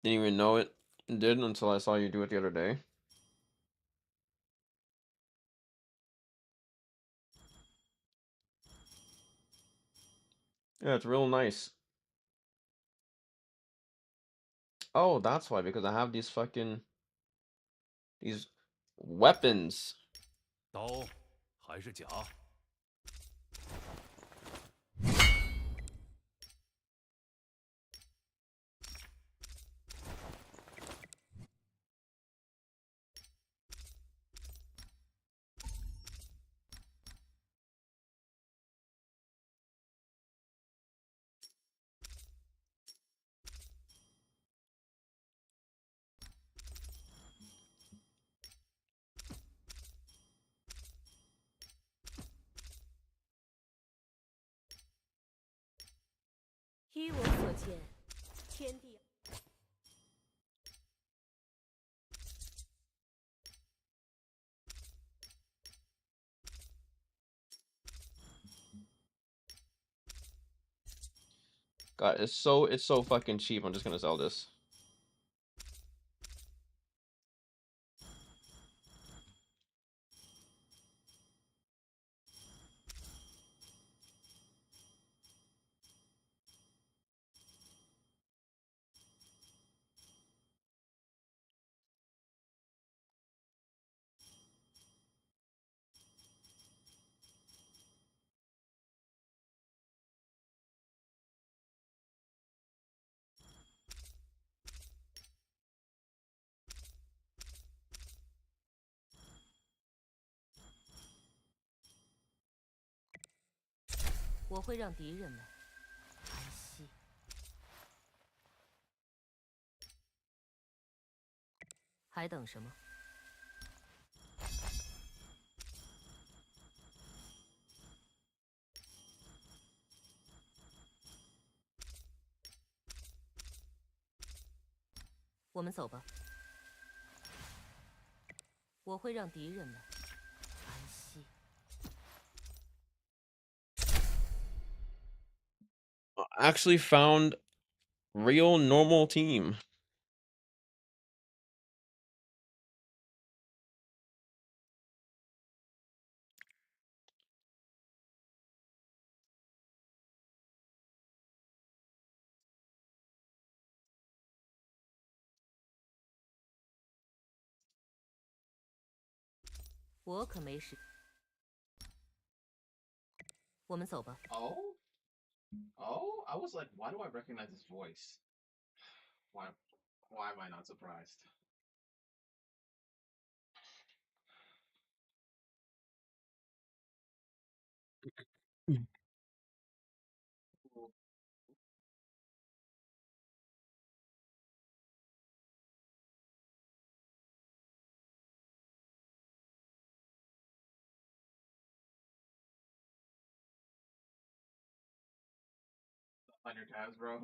Didn't even know it did until I saw you do it the other day. Yeah, it's real nice. Oh, that's why, because I have these weapons. 刀还是甲？依我所见，天地。God, it's so fucking cheap. I'm just gonna sell this.我会让敌人们安息。还等什么？我们走吧。我会让敌人们安息。Actually found real normal team. Oh, oh, I was like, why do I recognize his voice? Why, why am I not surprised? On your tabs, bro.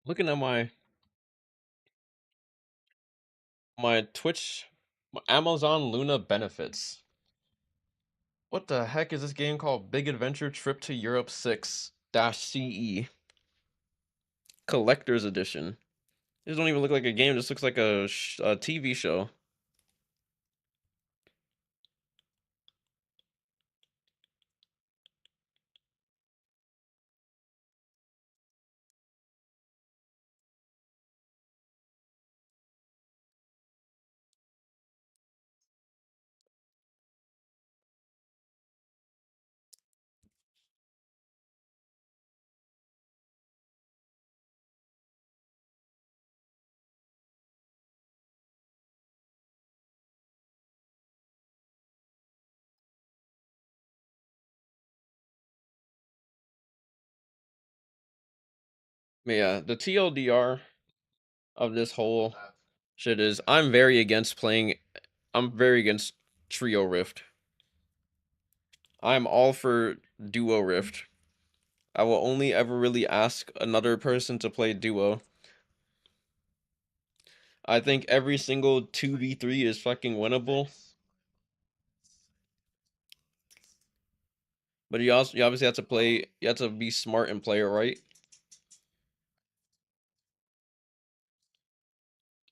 Looking at my Twitch, my Amazon Luna benefits. What the heck is this game called? Big Adventure Trip to Europe 6 CE Collector's Edition. This don't even look like a game. This looks like a TV show. But yeah, the TLDR of this whole shit is I'm very against Trio Rift. I'm all for Duo Rift. I will only ever really ask another person to play Duo. I think every single 2v3 is fucking winnable. But you obviously have to play, you have to be smart and play it right.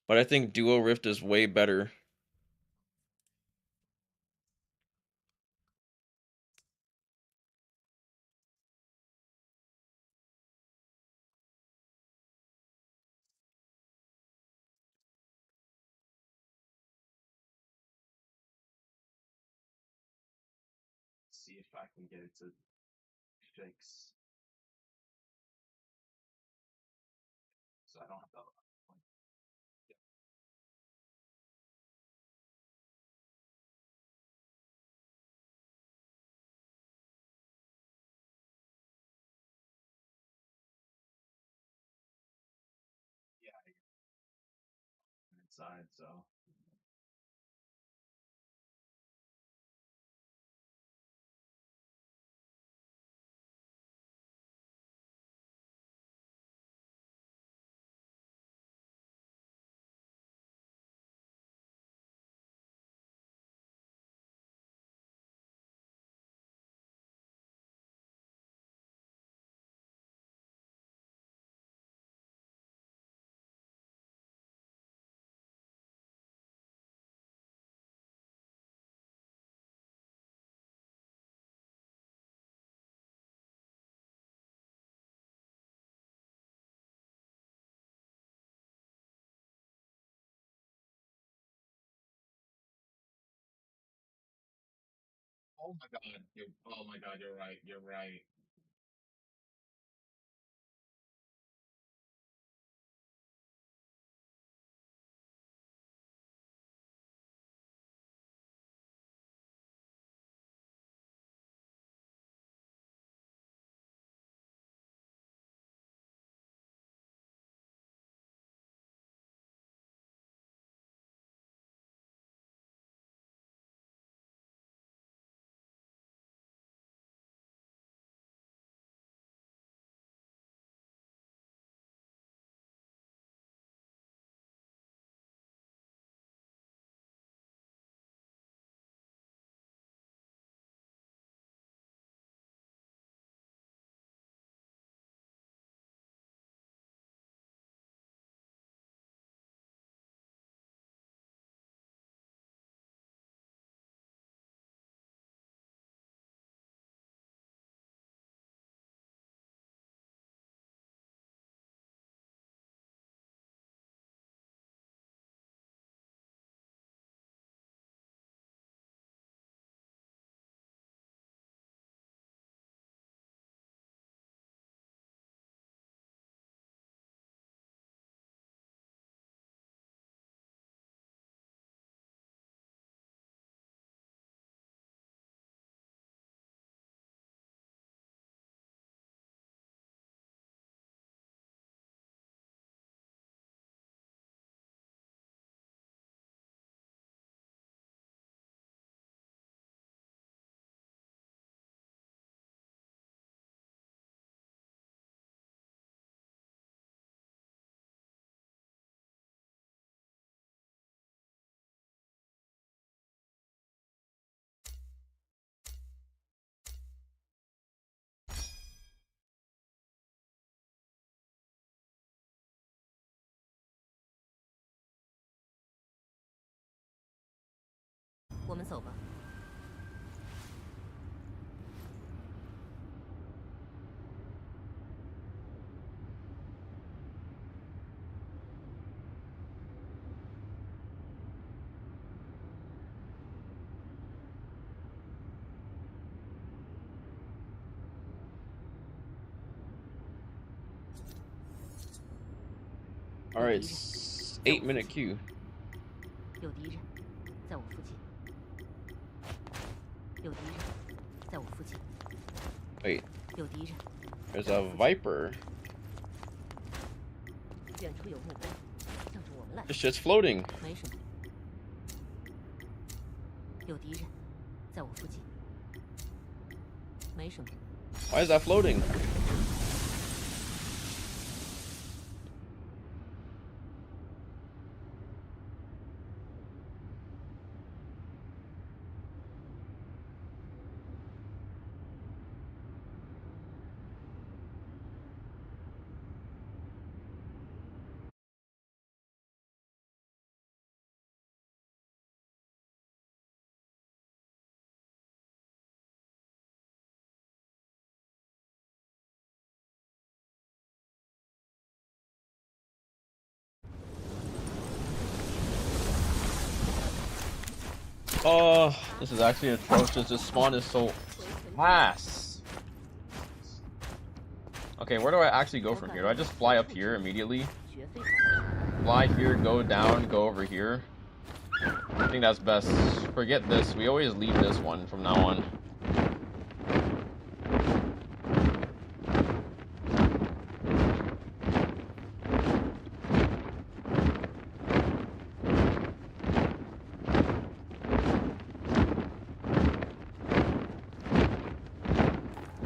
But I think Duo Rift is way better. See if I can get it to fix. So I don't have to. Yeah, inside. So oh my god, you're right. You're right. 们走吧。All right, 8-minute queue. 有敌人，在我附近。有敌人，在我附近。 Wait, 有敌人， there's a viper. 远处有目标，向着我们来。 This shit's floating. 没什么。有敌人，在我附近。没什么。 Why is that floating? Oh, this is actually atrocious. This spawn is so ass. Okay, where do I actually go from here? Do I just fly up here immediately? 绝非凡事。 Fly here, go down, go over here. I think that's best. Forget this. We always leave this one from now on.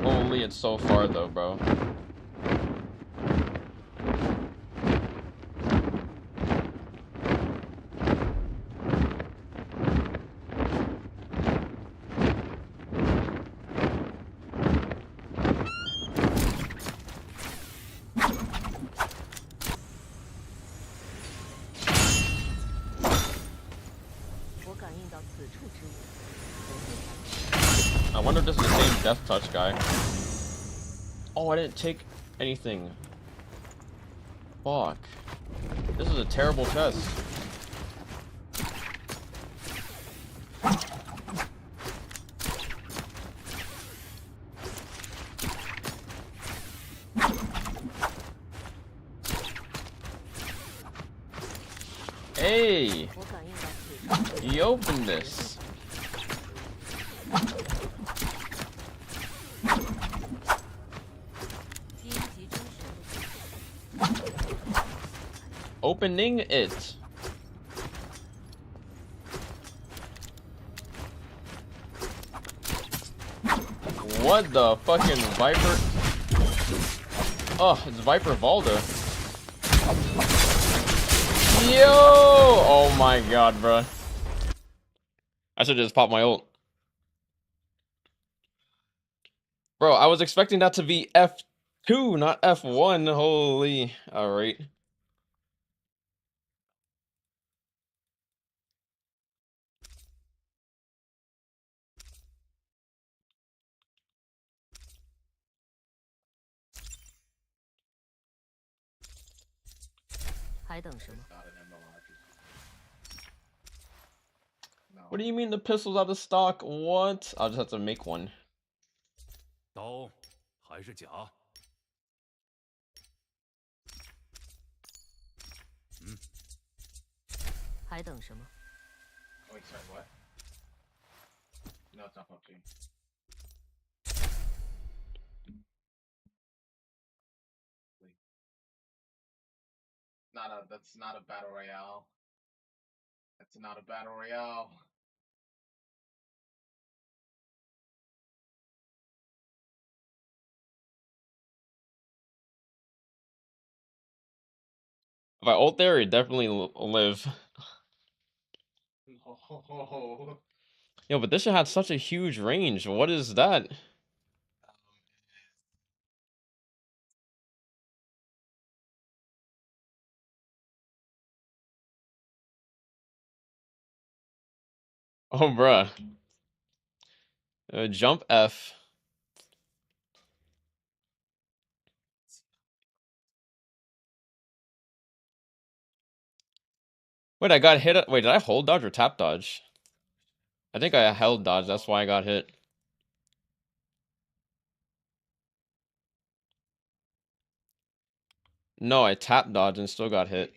Holy, it's so far though, bro. I wonder if this is the same death touch guy. Oh, I didn't take anything. Fuck. This is a terrible chest. Hey! He opened this. Opening it. What the fucking Viper? Oh, it's Viper Valda. Yo! Oh my god, bro. I should just pop my ult. Bro, I was expecting that to be F2, not F1. Holy. Alright. What do you mean the pistol's out of stock? What? I'll just have to make one. 刀还是甲？还等什么？ Wait, sorry, what? No, it's not PUBG. That's not a battle royale. That's not a battle royale. If I ult there, it definitely live. No. Yo, but this shit had such a huge range. What is that? Oh, bruh. Jump F. Wait, I got hit. Wait, did I hold dodge or tap dodge? I think I held dodge. That's why I got hit. No, I tap dodge and still got hit.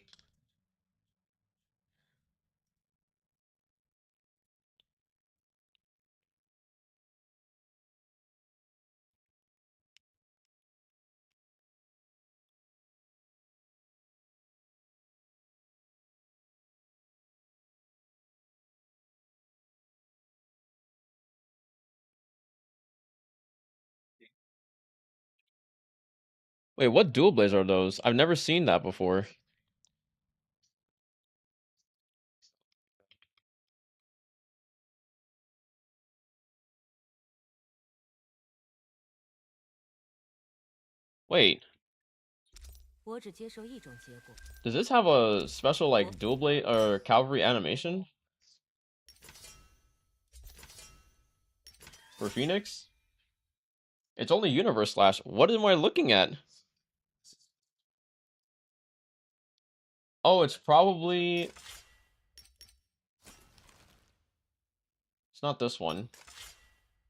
Wait, what dual blades are those? I've never seen that before. Wait, 我只接受一种结果。 does this have a special like dual blade or cavalry animation for Phoenix? It's only Universe Slash. What am I looking at? Oh, it's probably... It's not this one.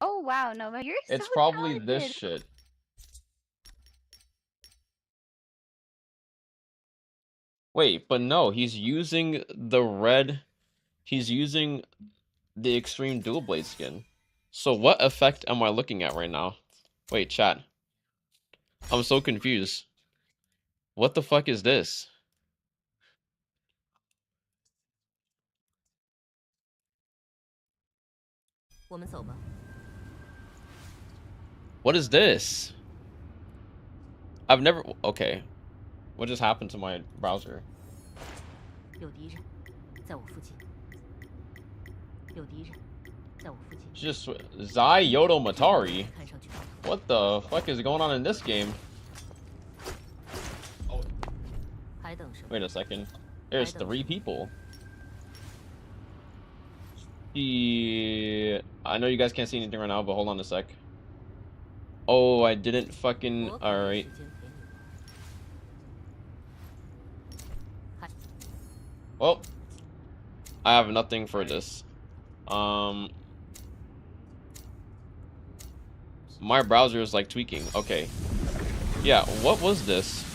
Oh wow, Nova, you're It's so probably this talented. shit. Wait, but no, he's using the red... He's using the Extreme Dual Blade skin. So what effect am I looking at right now? Wait, chat. I'm so confused. What the fuck is this? 我们走吧。 What is this? I've never... Okay. What just happened to my browser? 有敌人，在我附近。有敌人，在我附近。 Just Zai Yodo Matari. 看上去。 What the fuck is going on in this game? 还等什么？ Wait a second. There's 3 people. I know you guys can't see anything right now, but hold on a sec. Oh, I didn't fucking... Alright. Well, I have nothing for this. My browser is like tweaking. Okay. Yeah, what was this?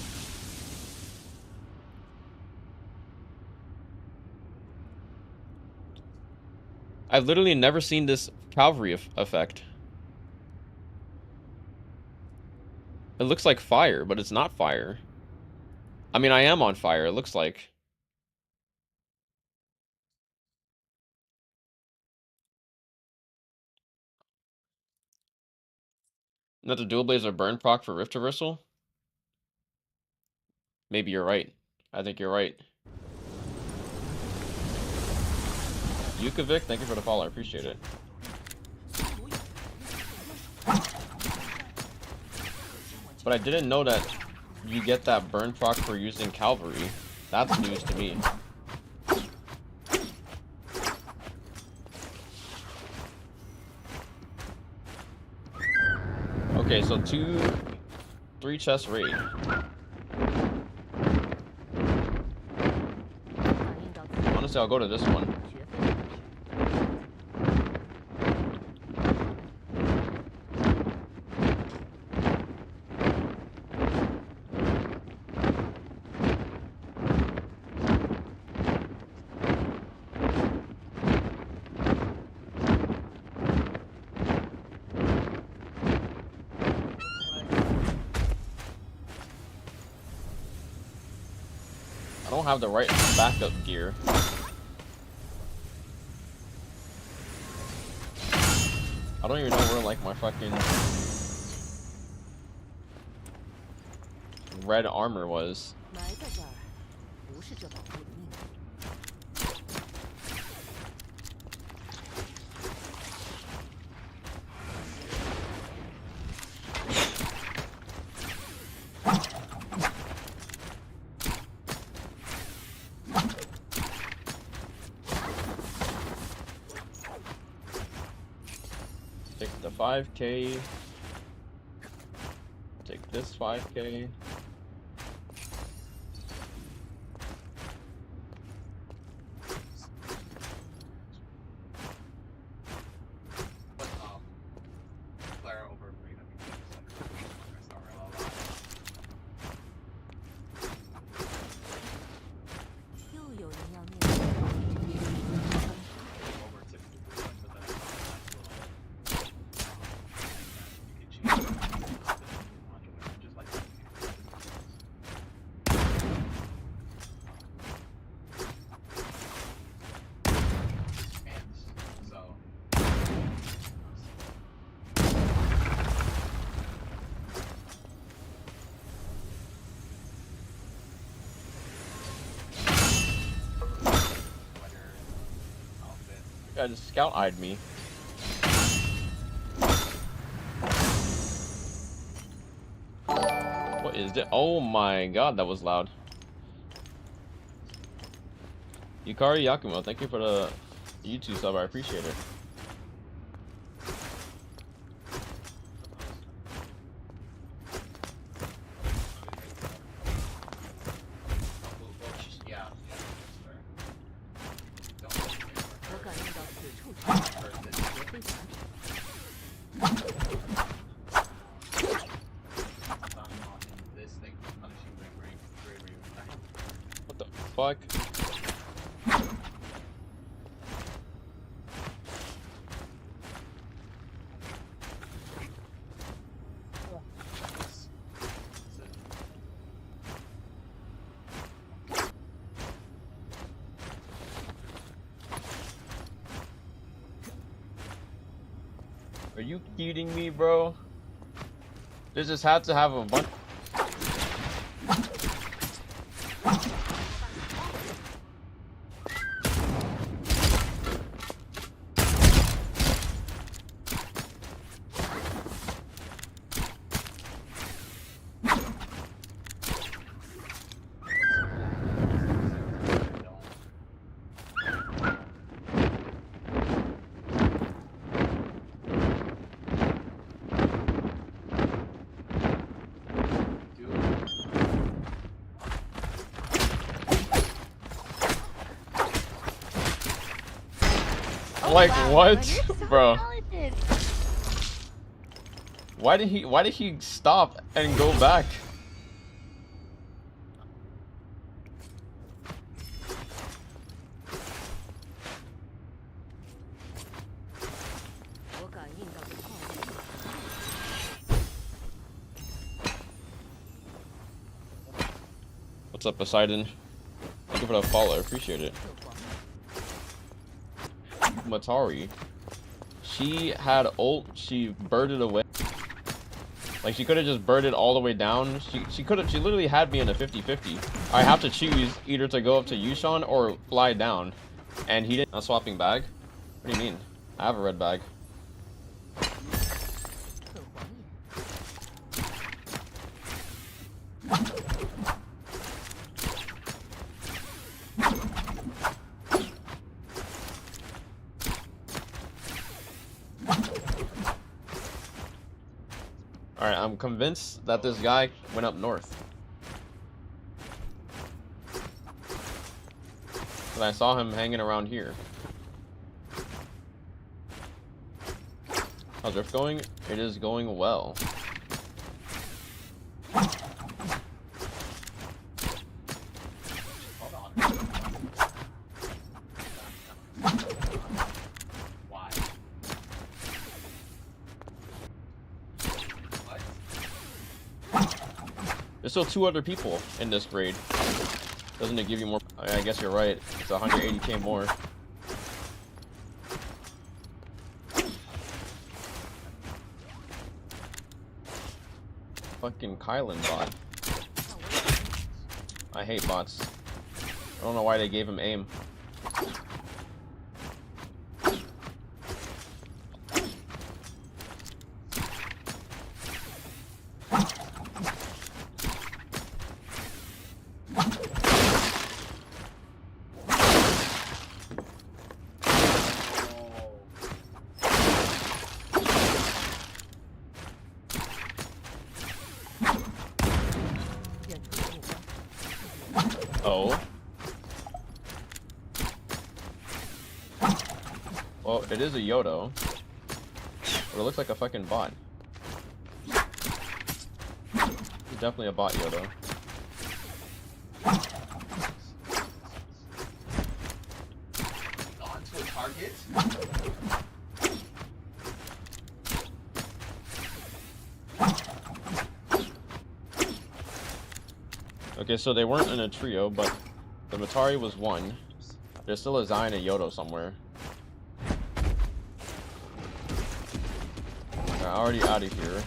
I've literally never seen this cavalry effect. It looks like fire, but it's not fire. I mean, I am on fire, it looks like. Not the dual blades are burn proc for rift traversal? Maybe you're right. I think you're right. Yukovic, thank you for the follow. I appreciate it. But I didn't know that you get that burn proc for using cavalry. That's news to me. Okay, so 3 chest raid. Honestly, I'll go to this one. I don't have the right backup gear. I don't even know where like my fucking red armor was. 埋在这儿，不是这宝物的命。 I the 5K. Take this 5K. But Clara over Marina because not real a lot. 又有人要面对 Over 60% for that nice little. You can change it. Just like that. And so. Sweater, outfit. Yeah, just scout eyed me. What is it? Oh my god, that was loud. Yukari Yakumo, thank you for the YouTube sub. I appreciate it. Yeah. 我感应到此处绝非凡者。 This thing punishing bravery. What the fuck? Are you kidding me, bro? They just had to have a bunch. Like Wow, what, you're so bro? talented. Why did he stop and go back? What's up, Poseidon? Thank you for the follow, I appreciate it. Matari. She had ult, she birded away. Like, she could have just birded all the way down. She literally had me in a 50-50. I have to choose either to go up to Yushan or fly down. And he didn't. I'm swapping bag? What do you mean? I have a red bag. Alright, I'm convinced that this guy went up north. And I saw him hanging around here. How's Rift going? It is going well. There's still 2 other people in this grade. Doesn't it give you more? I guess you're right. It's 180k more. Fucking Kylan bot. I hate bots. I don't know why they gave him aim. Well, it is a Yodo. But it looks like a fucking bot. It's definitely a bot Yodo. On to a target. Okay, so they weren't in a trio, but the Matari was one. There's still a Zai and a Yodo somewhere. They're already out of here.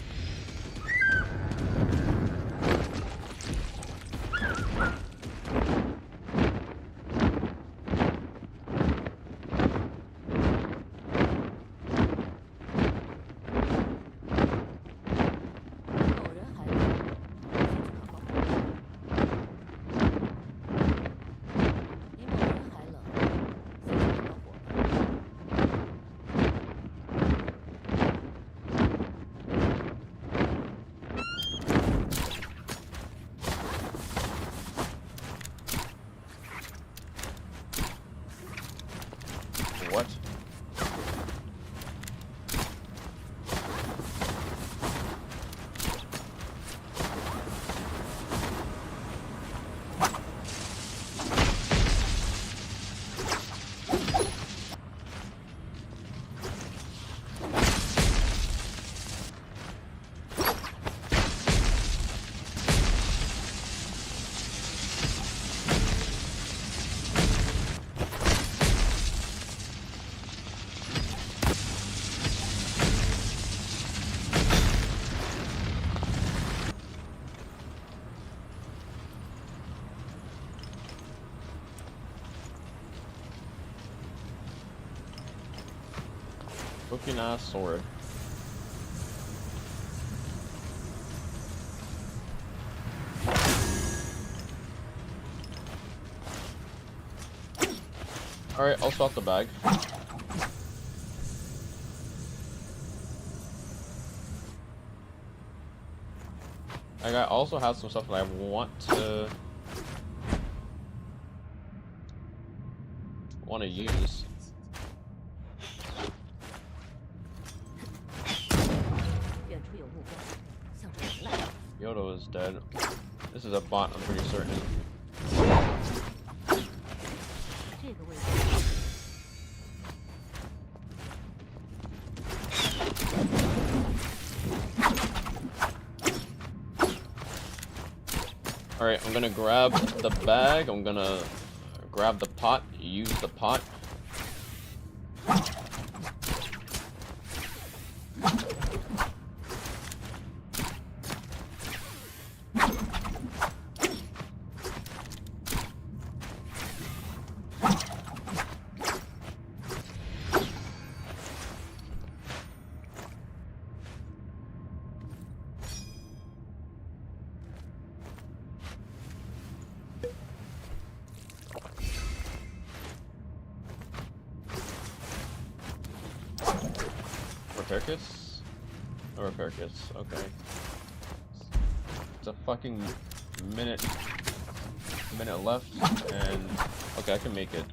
What? Looking ass sword. Alright, I'll swap the bag. I also have some stuff that I want to use. Yodo is dead. This is a bot, I'm pretty certain. Alright, I'm gonna grab the bag, I'm gonna grab the pot, use the pot. Repair kits? No repair kits, okay. It's a fucking minute left, and okay, I can make it.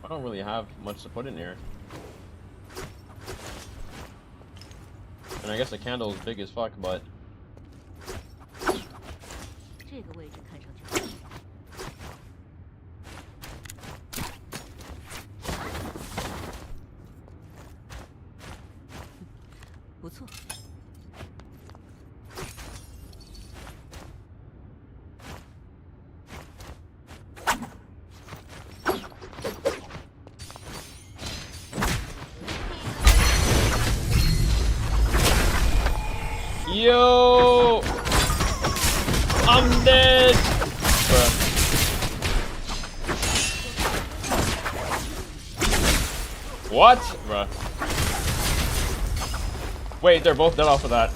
I don't really have much to put in here. And I guess the candle is big as fuck, but yo, I'm dead. Bruh. What? Bruh. Wait, they're both dead off of that.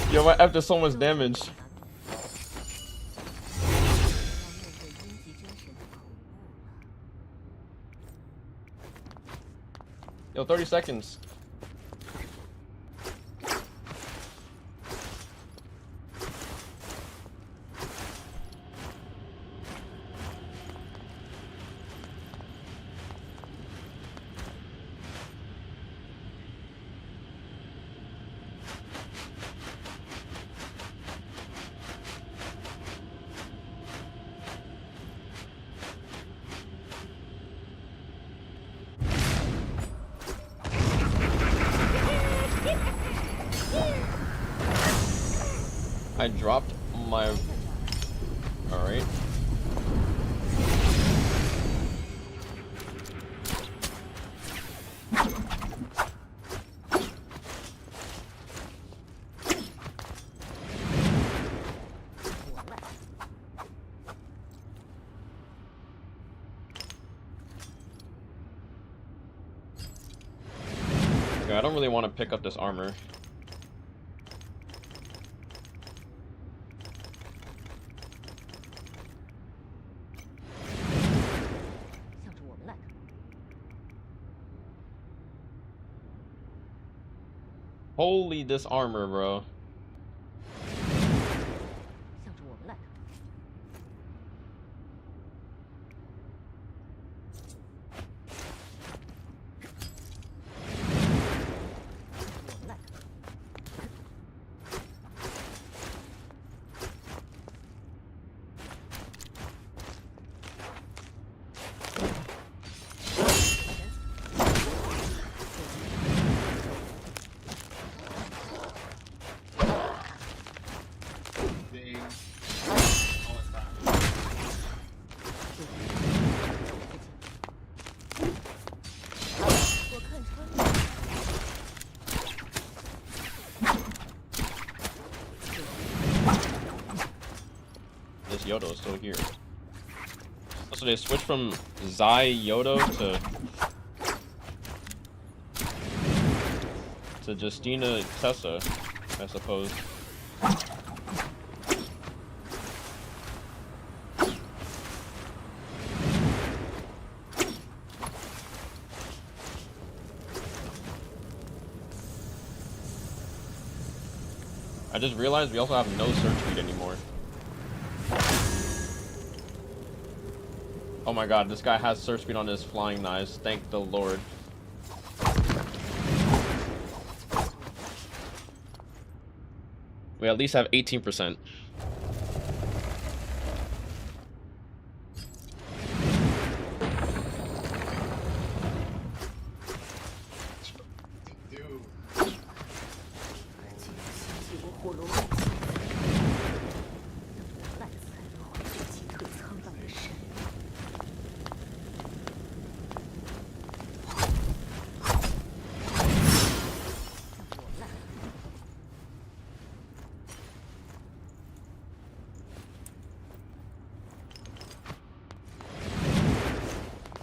Yo, my F does so much damage. Yo, 30 seconds. I dropped my... Alright. Okay, I don't really want to pick up this armor. Holy, this armor, bro. This Yodo is still here. So they switched from Zai Yodo to Justina Tessa, I suppose. I just realized we also have no search feed anymore. Oh my god, this guy has search speed on his flying knives. Thank the Lord. We at least have 18%.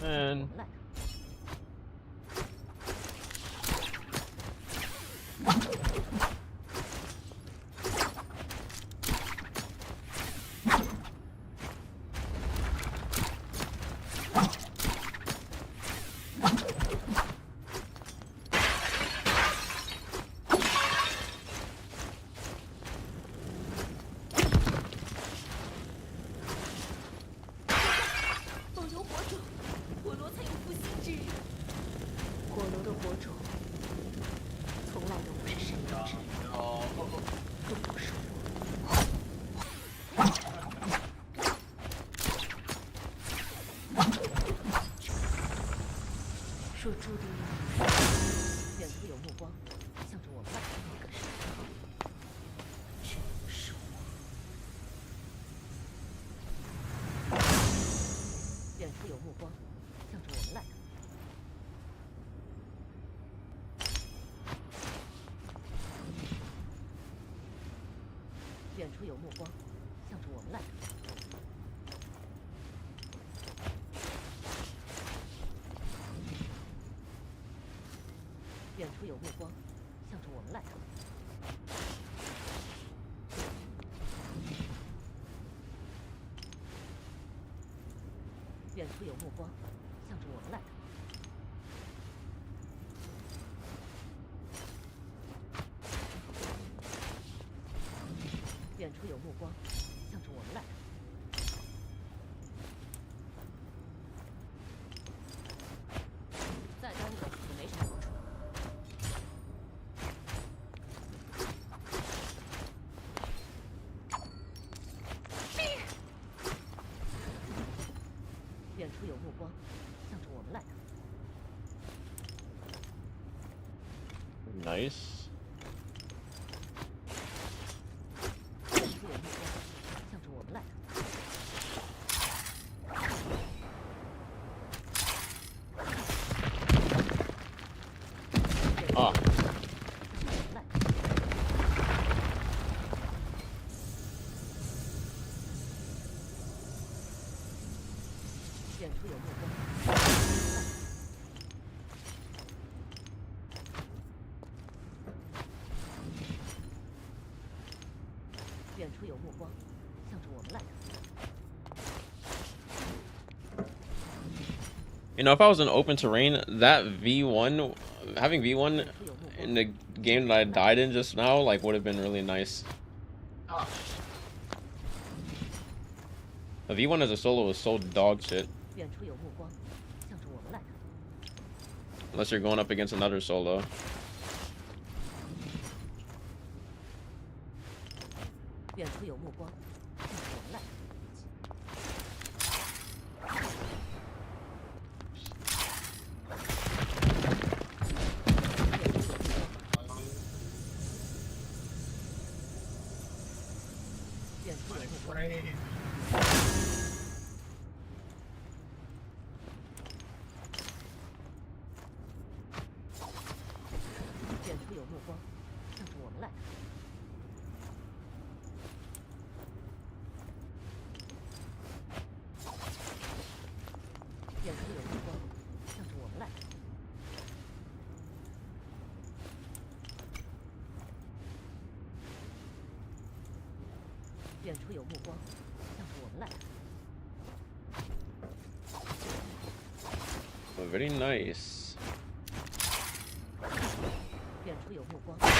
And若注定要远处有目光向着我迈的那个时候，只能是我。远处有目光向着我们来的。远处有目光向着我们来的。处有目光，向着我们来了。远处有目光，向着我们来了。远处有目光，向着我们来了。再耽误也没什么好处。远处有目光，向着我们来了。 Nice. 远处有目光，向着我们来了。啊，远处有目光，远处有目光，向着我们来了。 You know, if I was in open terrain, that V1, having V1 in the game that I died in just now, like, would have been really nice. Ah, The V1 as a solo is so dog shit. 远处有目光，向着我们来了。 Unless you're going up against another solo. 远处有目光，向着我们来了。远处有目光， brain. 远处有目光，向着我们来了。远处有目光，向着我们来了。远处有目光，向着我们来了。 Very nice. 远处有目光，向着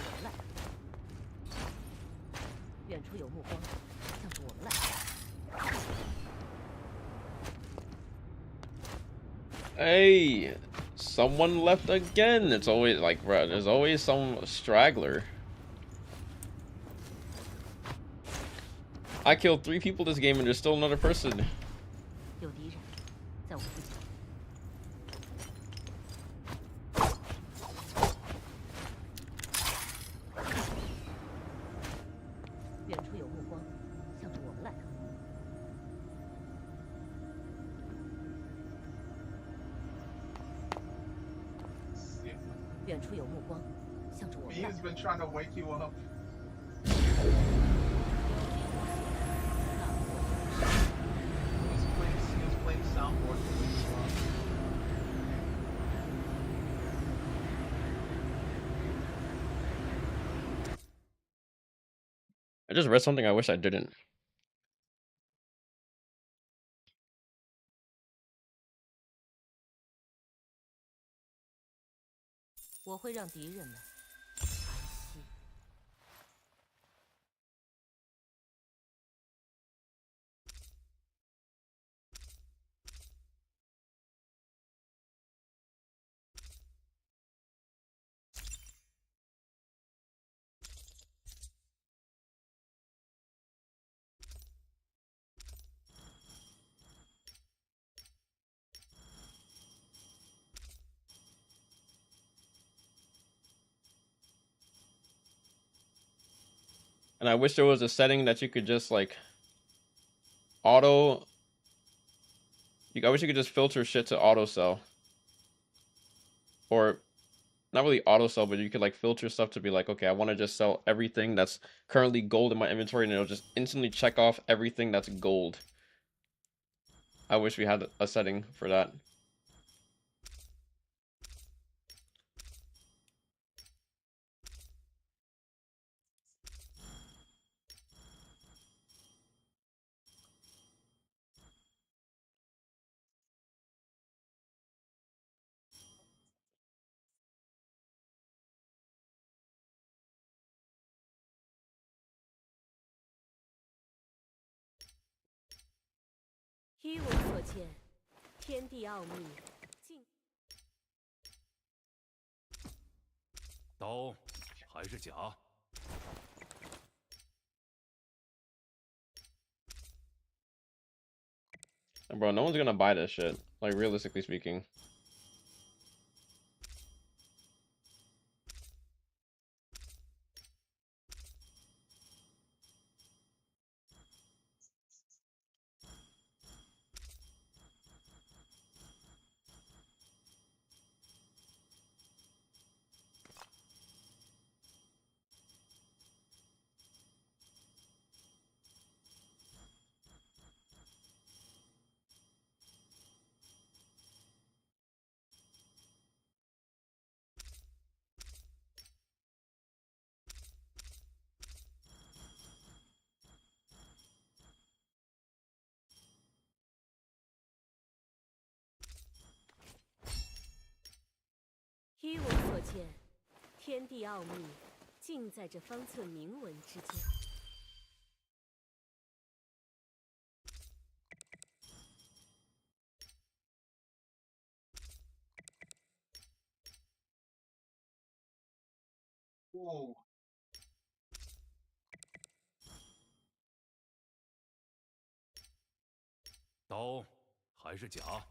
我们来了。远处有目光，向着我们来了。 Hey, someone left again. It's always like, bro, there's always some straggler. I killed 3 people this game and there's still another person. 有敌人，在我附近。远处有目光，向着我们来了。远处有目光，向着我们来 Beam's 了。 been trying to wake you up. He was playing soundboard to wake you up. I just read something I wish I didn't. 我会让敌人们安息。 And I wish there was a setting that you could just like auto. I wish you could just filter shit to auto sell. Or not really auto sell, but you could like filter stuff to be like, okay, I want to just sell everything that's currently gold in my inventory, and it'll just instantly check off everything that's gold. I wish we had a setting for that. 依我所见，天地奥秘尽。刀还是甲？ And bro, no one's gonna buy this shit. Like realistically speaking.依我所见，天地奥秘尽在这方寸铭文之间。Whoa. 刀还是甲？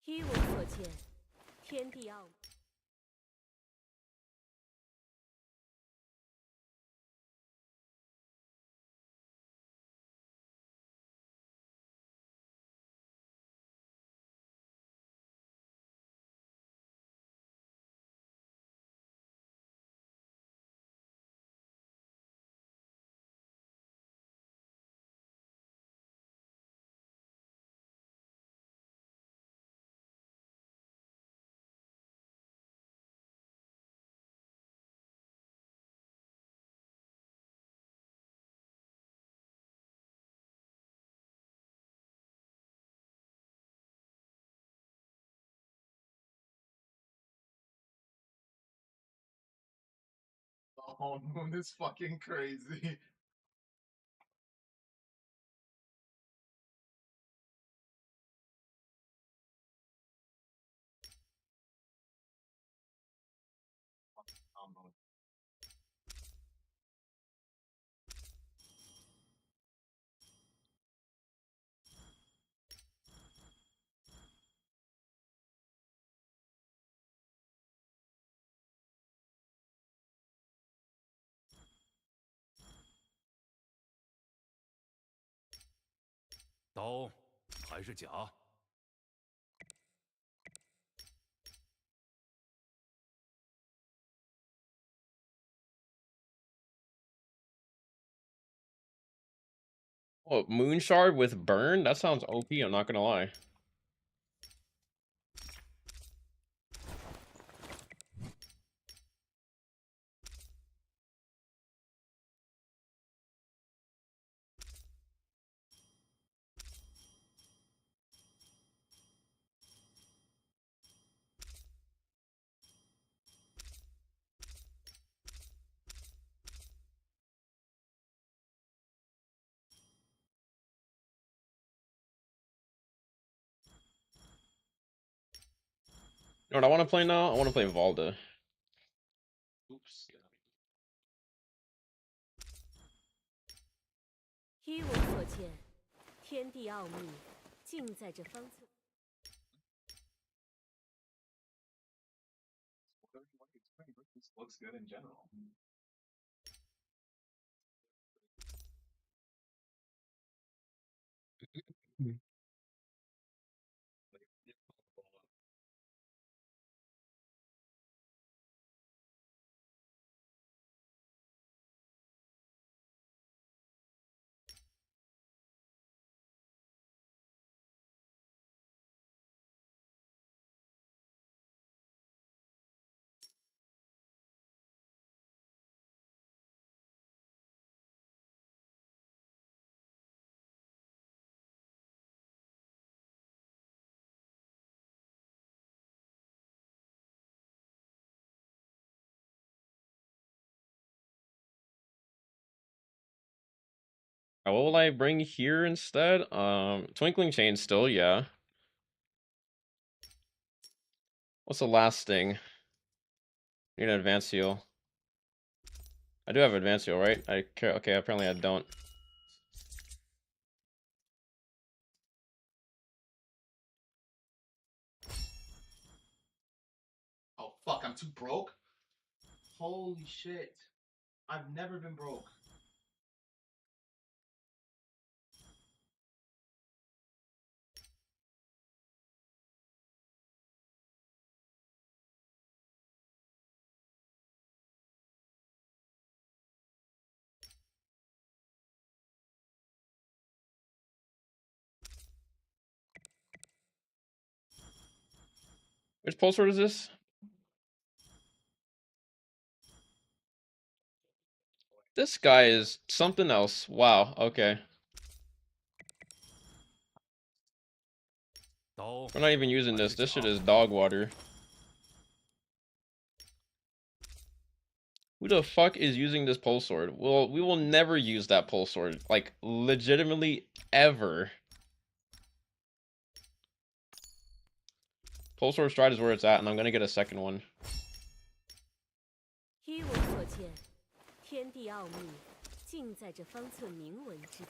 依我所见，天地奥秘。Oh, Moon is fucking crazy. Combo. 刀还是甲？ Oh, Moon Shard with burn? That sounds OP, I'm not gonna lie. You know what I want to play now? I want to play Valda. Oops. 依我所见，天地奥秘尽在这方寸。This looks good in general. What will I bring here instead? Twinkling Chain still, yeah. What's the last thing? Need an advanced heal. I do have advanced heal, right? I care. Okay, apparently I don't. Oh fuck, I'm too broke? Holy shit. I've never been broke. Which pulse sword is this? This guy is something else. Wow, okay. 刀 We're not even using 还 this. 是 This shit 甲？ is dog water. Who the fuck is using this pulse sword? Well, we will never use that pulse sword. Like, legitimately ever. Pulse sword stride is where it's at, and I'm gonna get a second one. 依我所见，天地奥秘尽在这方寸铭文之间。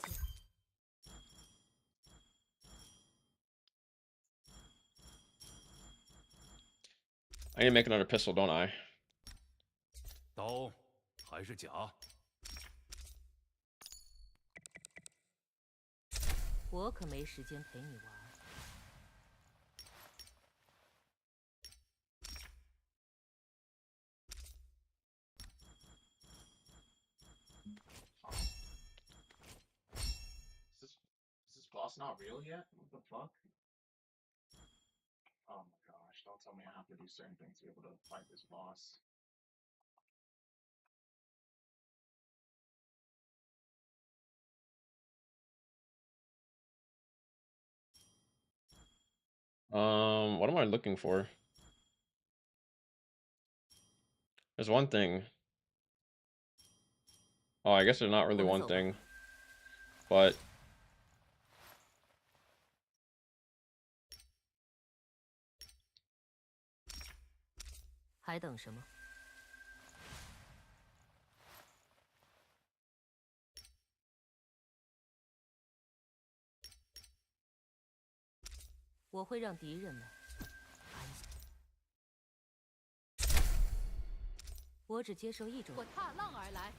I need to make another pistol, don't I? 刀还是甲？ 我可没时间陪你玩。Is this boss not real yet? What the fuck? Oh my gosh, don't tell me I have to do certain things to be able to fight this boss. What am I looking for? There's one thing. Oh, I guess there's not really one thing. But 还等什么？我会让敌人们安息。我只接受一种。我踏浪而来。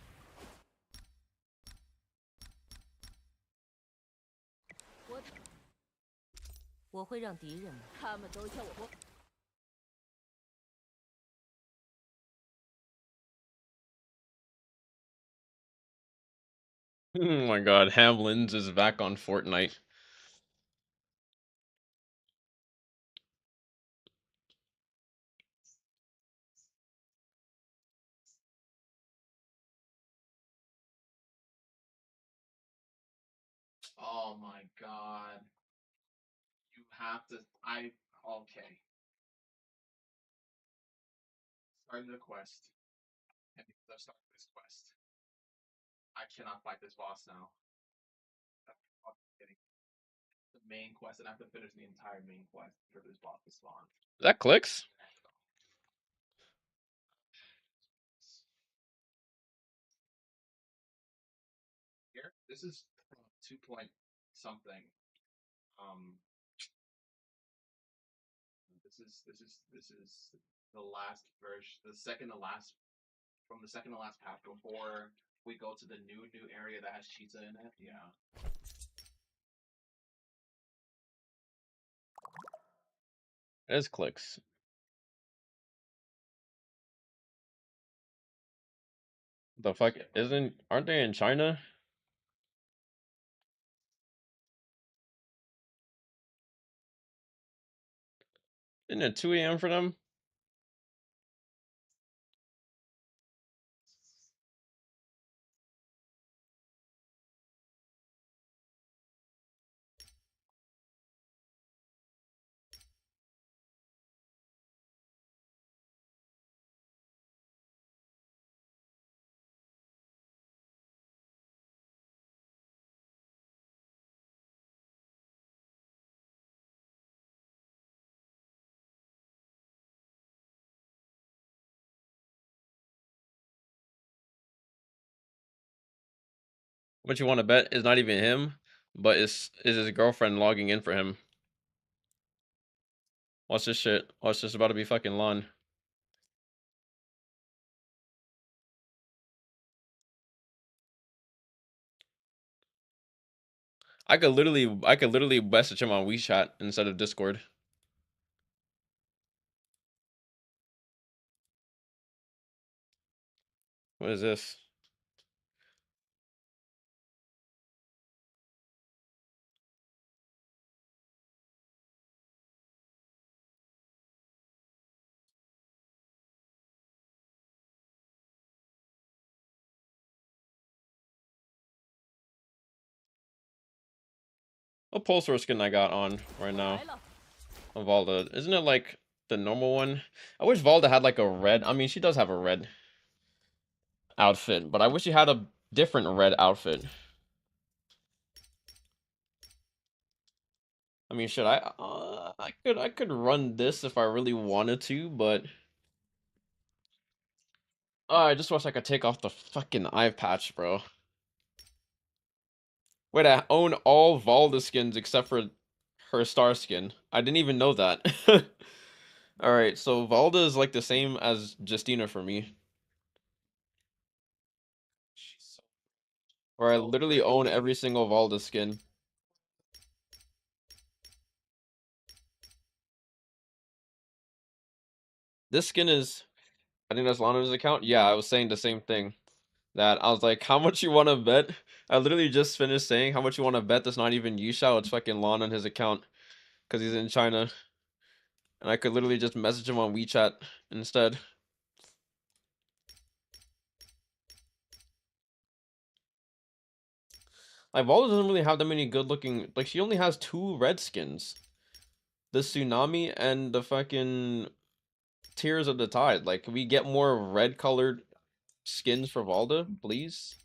我会让敌人们。他们都叫我。oh my god, Hamlin's is back on Fortnite. Oh my god. You have to. Okay. Started a quest. And because I've started this quest, I cannot fight this boss now. I'm kidding. The main quest, and I have to finish the entire main quest for this boss to spawn. That clicks? Here, this is 2 point something. This is the last version, the second to last from the second to last patch before we go to the new area that has cheetah in it. Yeah. It is clicks. The fuck aren't they in China? Isn't it 2 a.m. for them? What you want to bet is not even him, but is his girlfriend logging in for him. Watch this shit. Watch this about to be fucking lawn. I could literally message him on WeChat instead of Discord. What is this? What pulsar skin I got on right 我 now? 来了， Valda. Isn't it like the normal one? I wish Valda had like a red. I mean, she does have a red outfit, but I wish she had a different red outfit. I mean, should I could run this if I really wanted to, but I just wish I could take off the fucking eye patch, bro. Wait, I own all Valda skins except for her star skin. I didn't even know that. Alright, so Valda is like the same as Justina for me. Where I literally own every single Valda skin. This skin is, I think that's Lana's account. Yeah, I was saying the same thing. That I was like, how much you want to bet? I literally just finished saying how much you want to bet that's not even Yishao, it's fucking Lon on his account. Because he's in China. And I could literally just message him on WeChat instead. Like, Valda doesn't really have that many good looking, like, she only has 2 red skins. The Tsunami and the fucking Tears of the Tide. Like, can we get more red colored skins for Valda, please?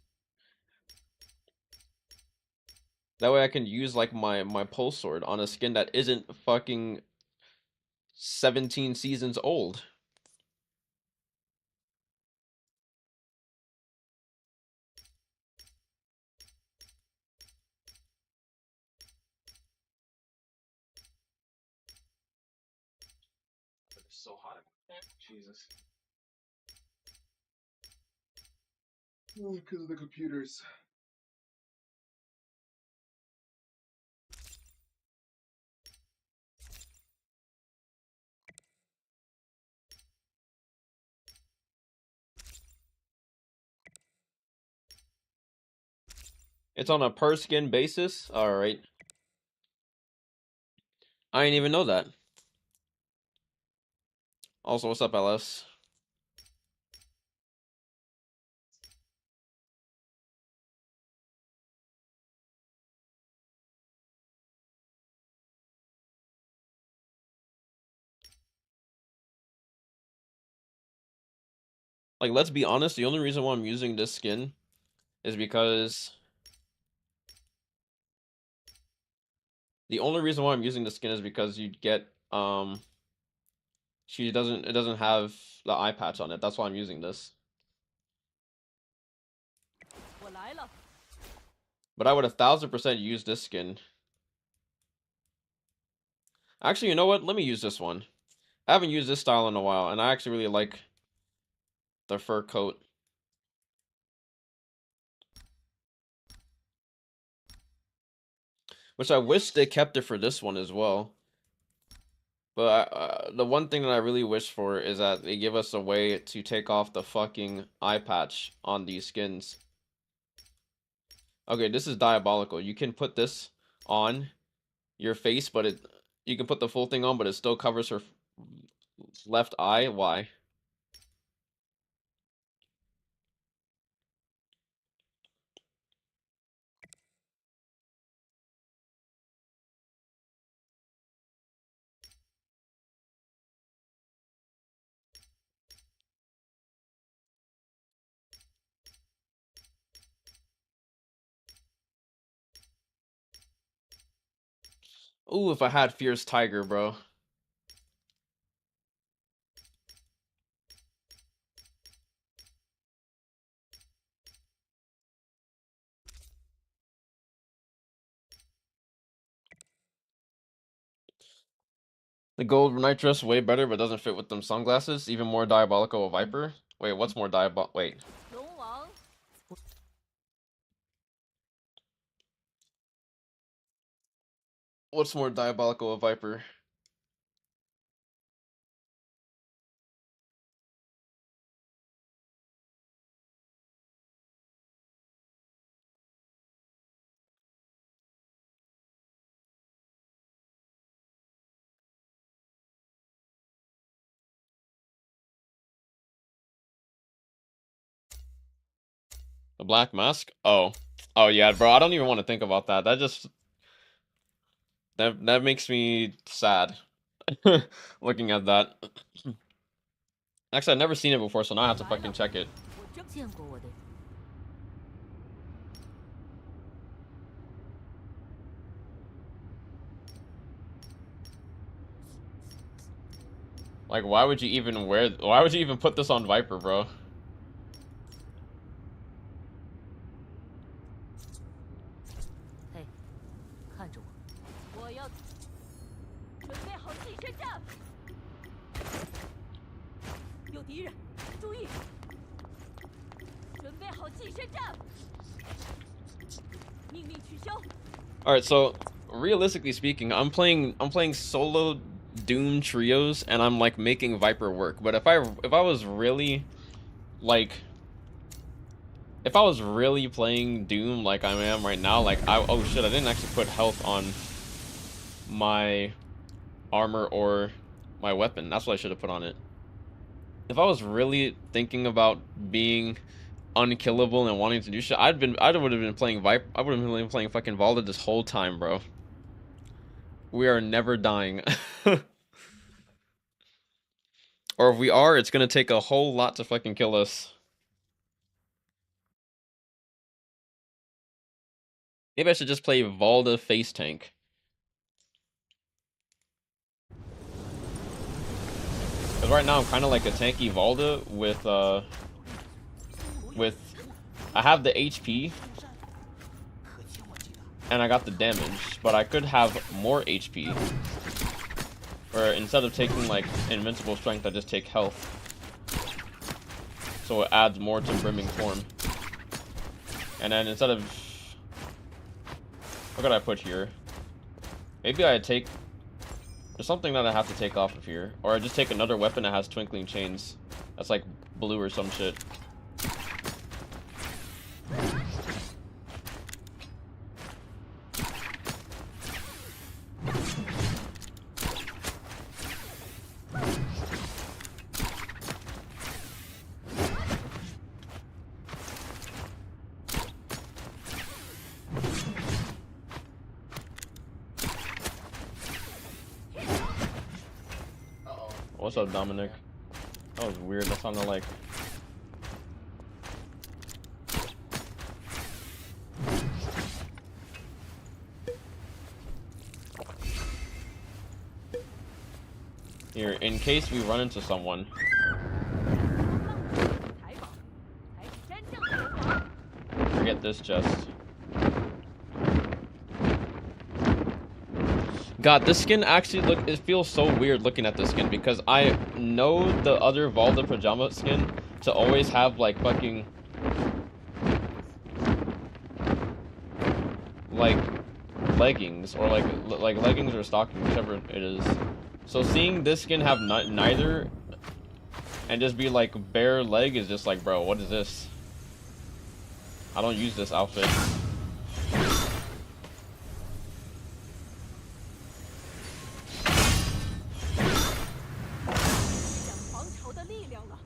That way I can use like my pulse sword on a skin that isn't fucking 17 seasons old. It's so hot. Jesus. Because of the computers. It's on a per skin basis? Alright. I didn't even know that. Also, what's up, LS? Like, let's be honest, the only reason why I'm using this skin is because the only reason why I'm using this skin is because you get it doesn't have the eye patch on it. That's why I'm using this. 我来了， But I would 1000% use this skin. Actually, you know what? Let me use this one. I haven't used this style in a while, and I actually really like the fur coat. Which I wish they kept it for this one as well. But the one thing that I really wish for is that they give us a way to take off the fucking eye patch on these skins. Okay, this is diabolical. You can put this on your face, but you can put the full thing on, but it still covers her left eye. Why? Ooh, if I had Fierce Tiger, bro. The gold nitrous way better, but doesn't fit with them sunglasses. Even more diabolical, a viper. Wait, what's more diabol? Wait, 龙王 what's more diabolical, a viper? The black mask? Oh, oh yeah, bro. I don't even want to think about that. That just that makes me sad. Looking at that. Actually, I've never seen it before, so now I have to 来 fucking 了， check it. 我真见过我的。 Like, why would you even wear? Why would you even put this on Viper, bro? 嘿，看着我，我要准备好近身战。有敌人，注意！准备好近身战。命令取消。 All right, so realistically speaking, I'm playing solo Doom trios, and I'm like making Viper work. But if I was really like if I was really playing Doom like I am right now, like oh shit, I didn't actually put health on my armor or my weapon. That's what I should have put on it. If I was really thinking about being unkillable and wanting to do shit, I would have been playing Viper. I would have been playing fucking Valda this whole time, bro. We are never dying. Or if we are, it's gonna take a whole lot to fucking kill us. Maybe I should just play Valda face tank. Because right now I'm kind of like a tanky Valda with I have the HP and I got the damage, but I could have more HP. Or instead of taking like invincible strength, I just take health. So it adds more to brimming form. And then instead of, what could I put here? Maybe I take, there's something that I have to take off of here. Or I just take another weapon that has twinkling chains. That's like blue or some shit. What's up, Dominic? That was weird. That sounded like... Here, in case we run into someone. 财宝才是真正的龙王。 Forget this chest. God, this skin actually it feels so weird looking at this skin because I know the other Valda pajama skin to always have like fucking like leggings or like leggings or stockings, whichever it is. So seeing this skin have neither and just be like bare leg is just like, bro, what is this? I don't use this outfit. 讲皇朝的力量了。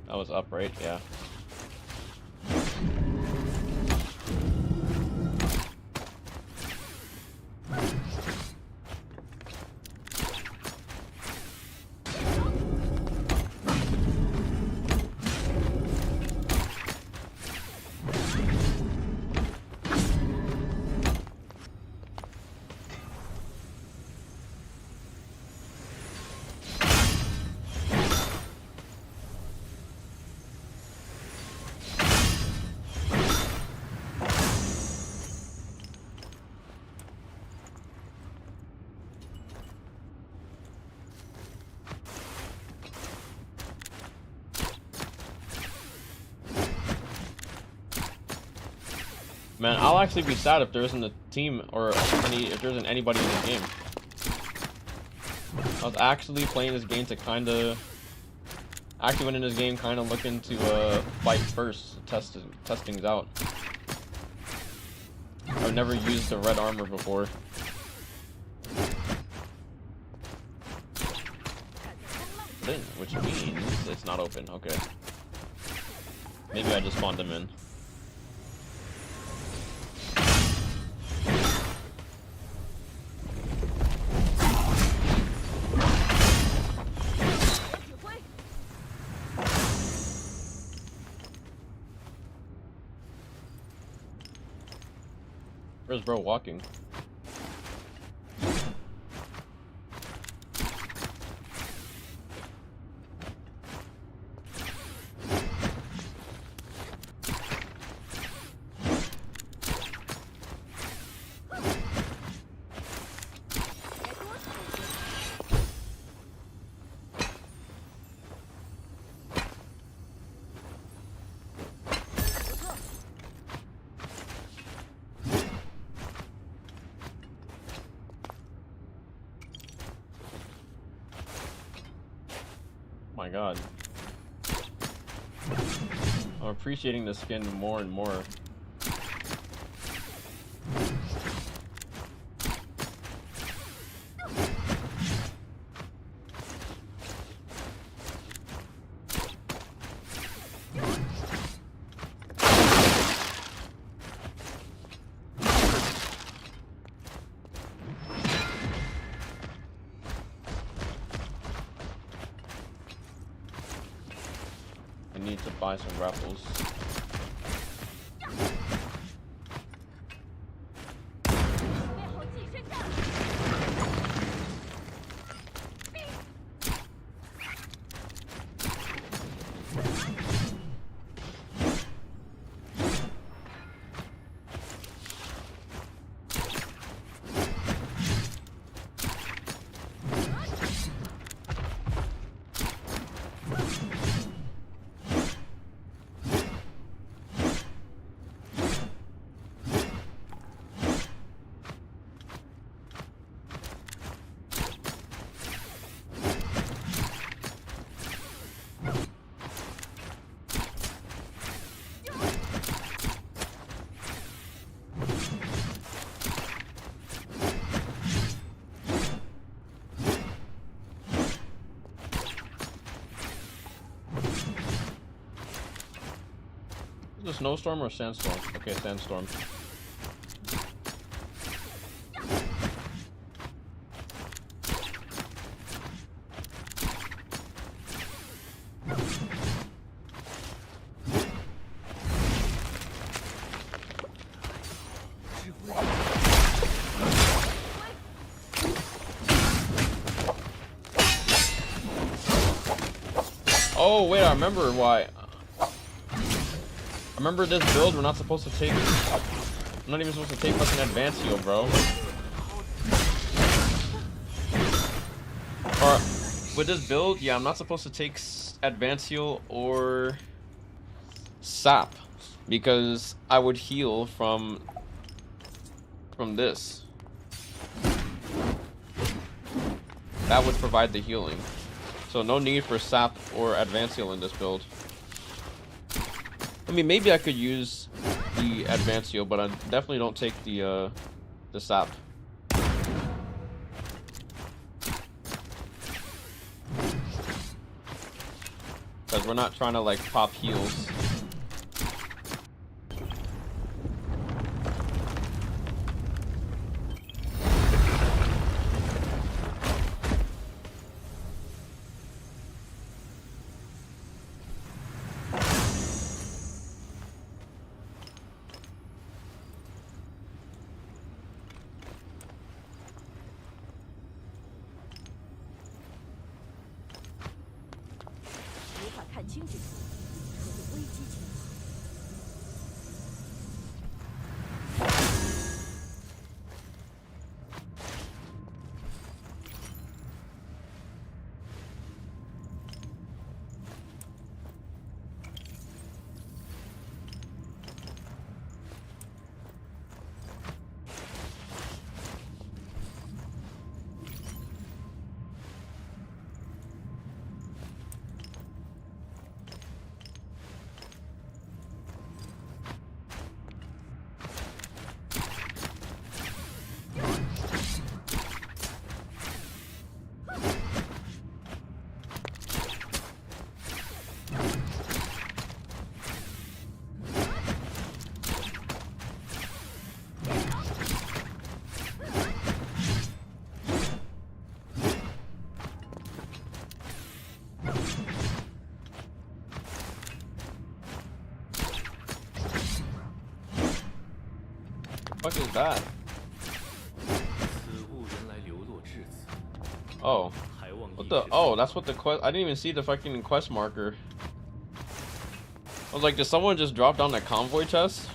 That was up, right? Yeah. Man, I'll actually be sad if there isn't a team or if there isn't anybody in this game. I was actually playing this game to actually went in this game kind of looking to fight first, test things out. I've never used the red armor before. Which means it's not open. Okay. Maybe I just spawned them in. Where's bro walking? Oh my god. I'm appreciating the skin more and more. I need to buy some raffles. Is it a snowstorm or sandstorm? Okay, sandstorm. Oh wait, I remember why. I remember this build, we're not supposed to take... I'm not even supposed to take fucking advance heal, bro. Or, with this build, yeah, I'm not supposed to take advance heal or sap. Because I would heal from this. That would provide the healing. So no need for sap or advance heal in this build. I mean, maybe I could use the advanced heal, but I definitely don't take the sap. Because we're not trying to, like, pop heals. is that? 此物原来流落至此， Oh. 还望 What 一 the? 时 Oh, that's what the quest. I didn't even see the fucking quest marker. I was like, did someone just drop down the convoy chest?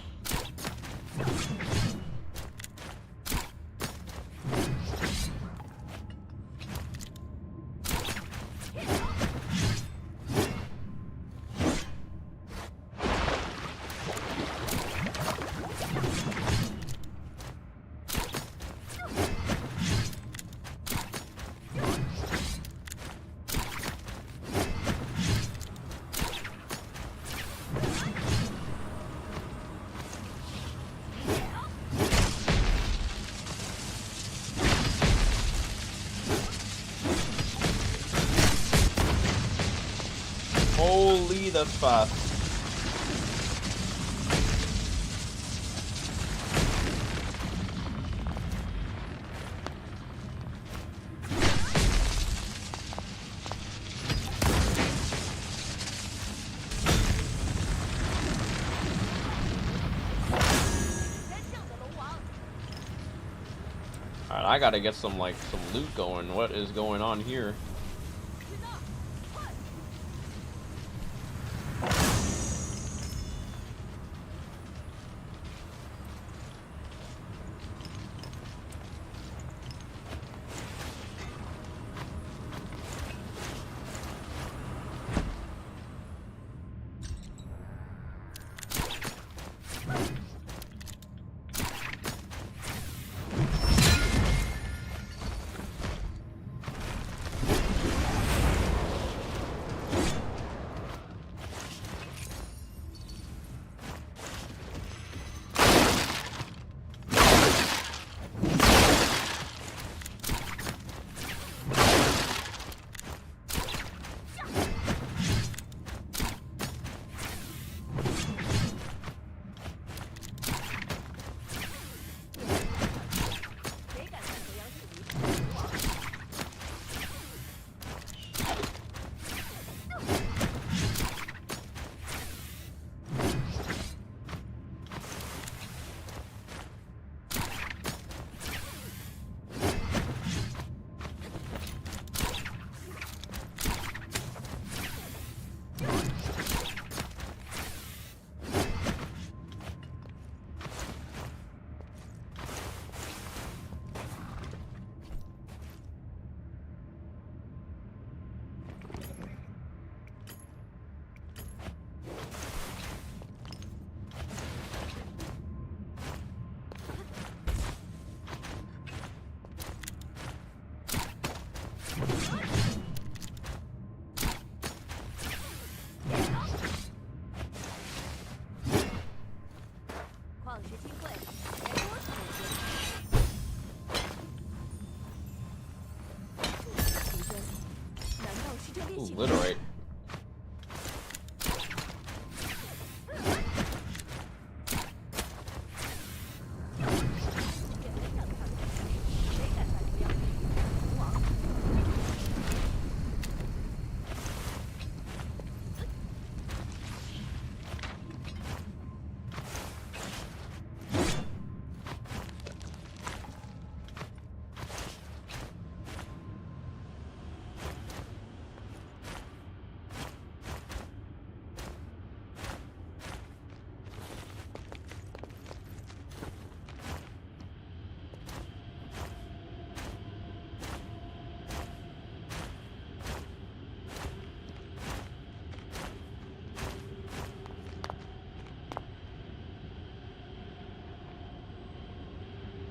Holy, that's fast. Alright, I gotta get some loot going. What is going on here? Ooh, literate.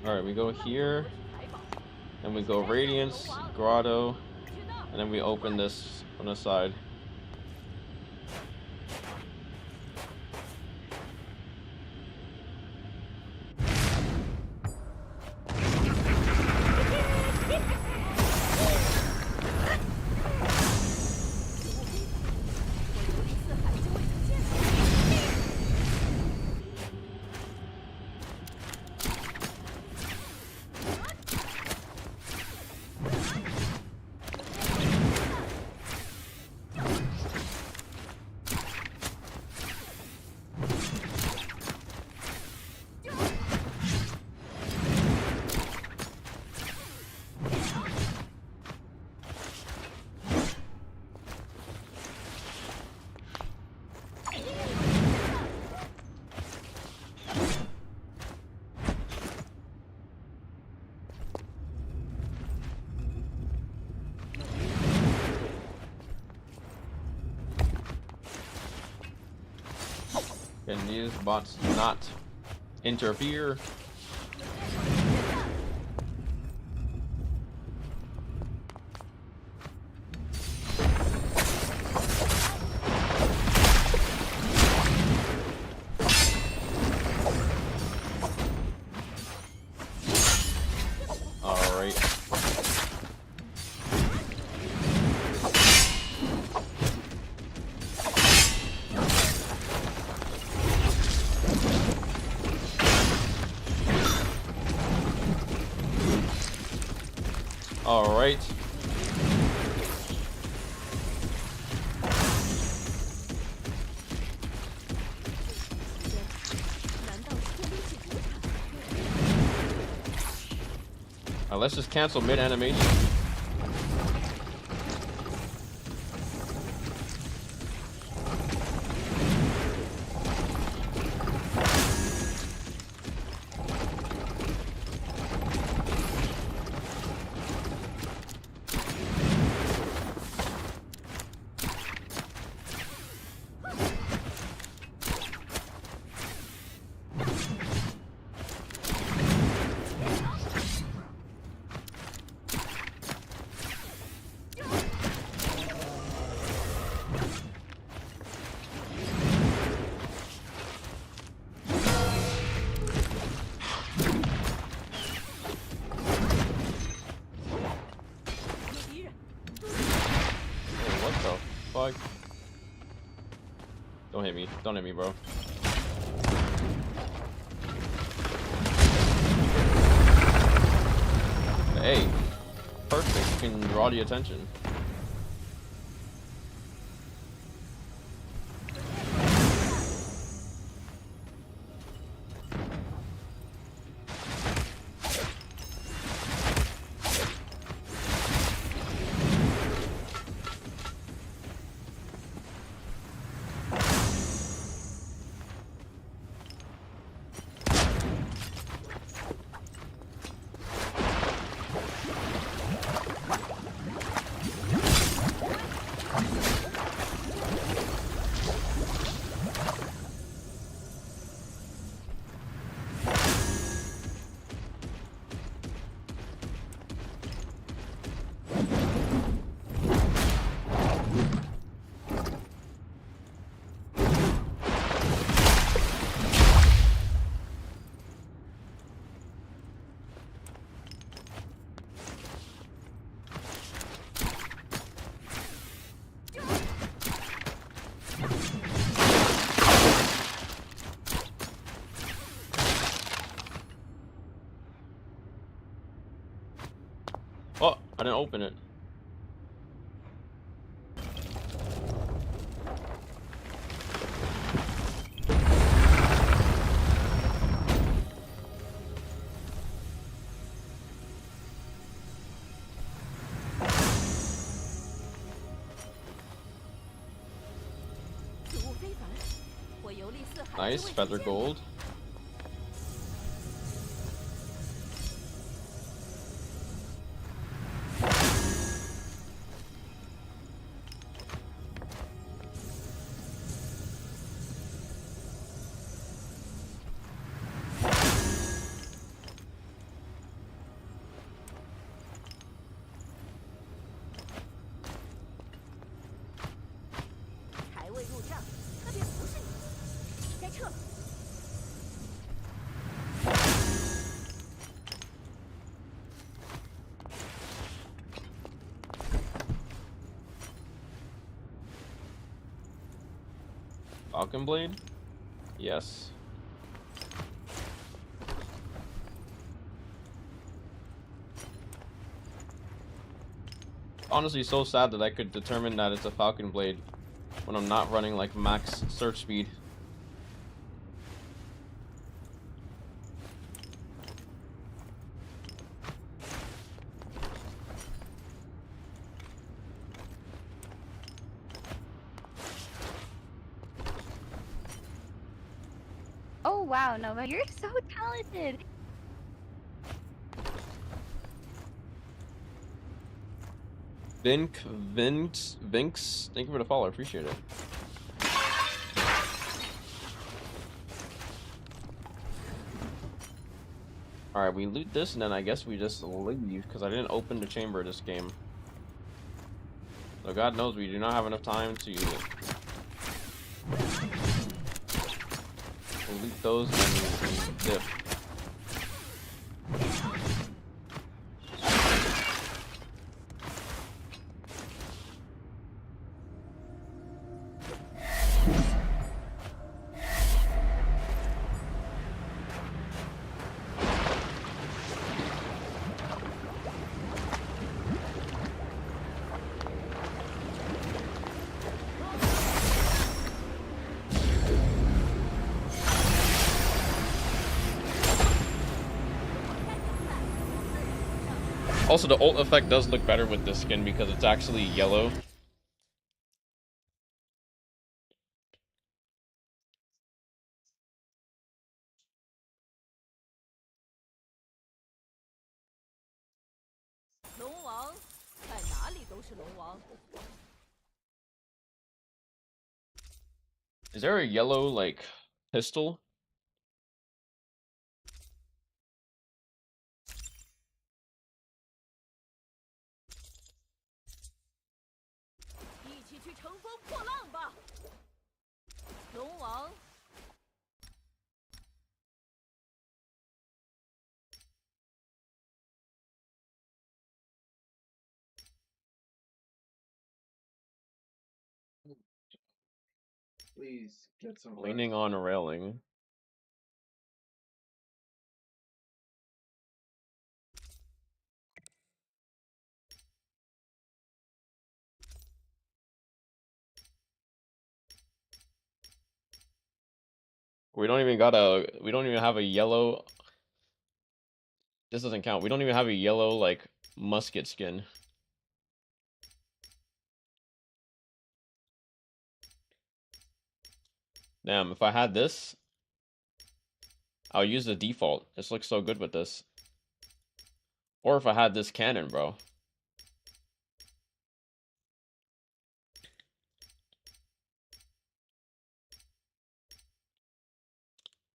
Alright, we go here, and we go Radiance, Grotto, and then we open this on the side. Can these bots not interfere? Alright. Alright. Let's just cancel mid-animation. Fuck. Don't hit me. Don't hit me, bro. Hey. Perfect. You can draw the attention. Oh, I didn't open it. Nice, feather gold. Falcon blade? Yes. Honestly, so sad that I could determine that it's a Falcon blade when I'm not running like max search speed. Oh wow, Nova, you're so talented. Vinx, thank you for the follow, I appreciate it. Alright, we loot this, and then I guess we just leave, because I didn't open the chamber this game. So God knows we do not have enough time to use it. We'll loot those and dip. Also, the ult effect does look better with this skin because it's actually yellow. Is there a yellow, like, pistol? Please get some Leaning rest. on a railing. We don't even have a yellow. This doesn't count. We don't even have a yellow, like, musket skin. Damn, if I had this, I'll use the default. This looks so good with this. Or if I had this cannon, bro.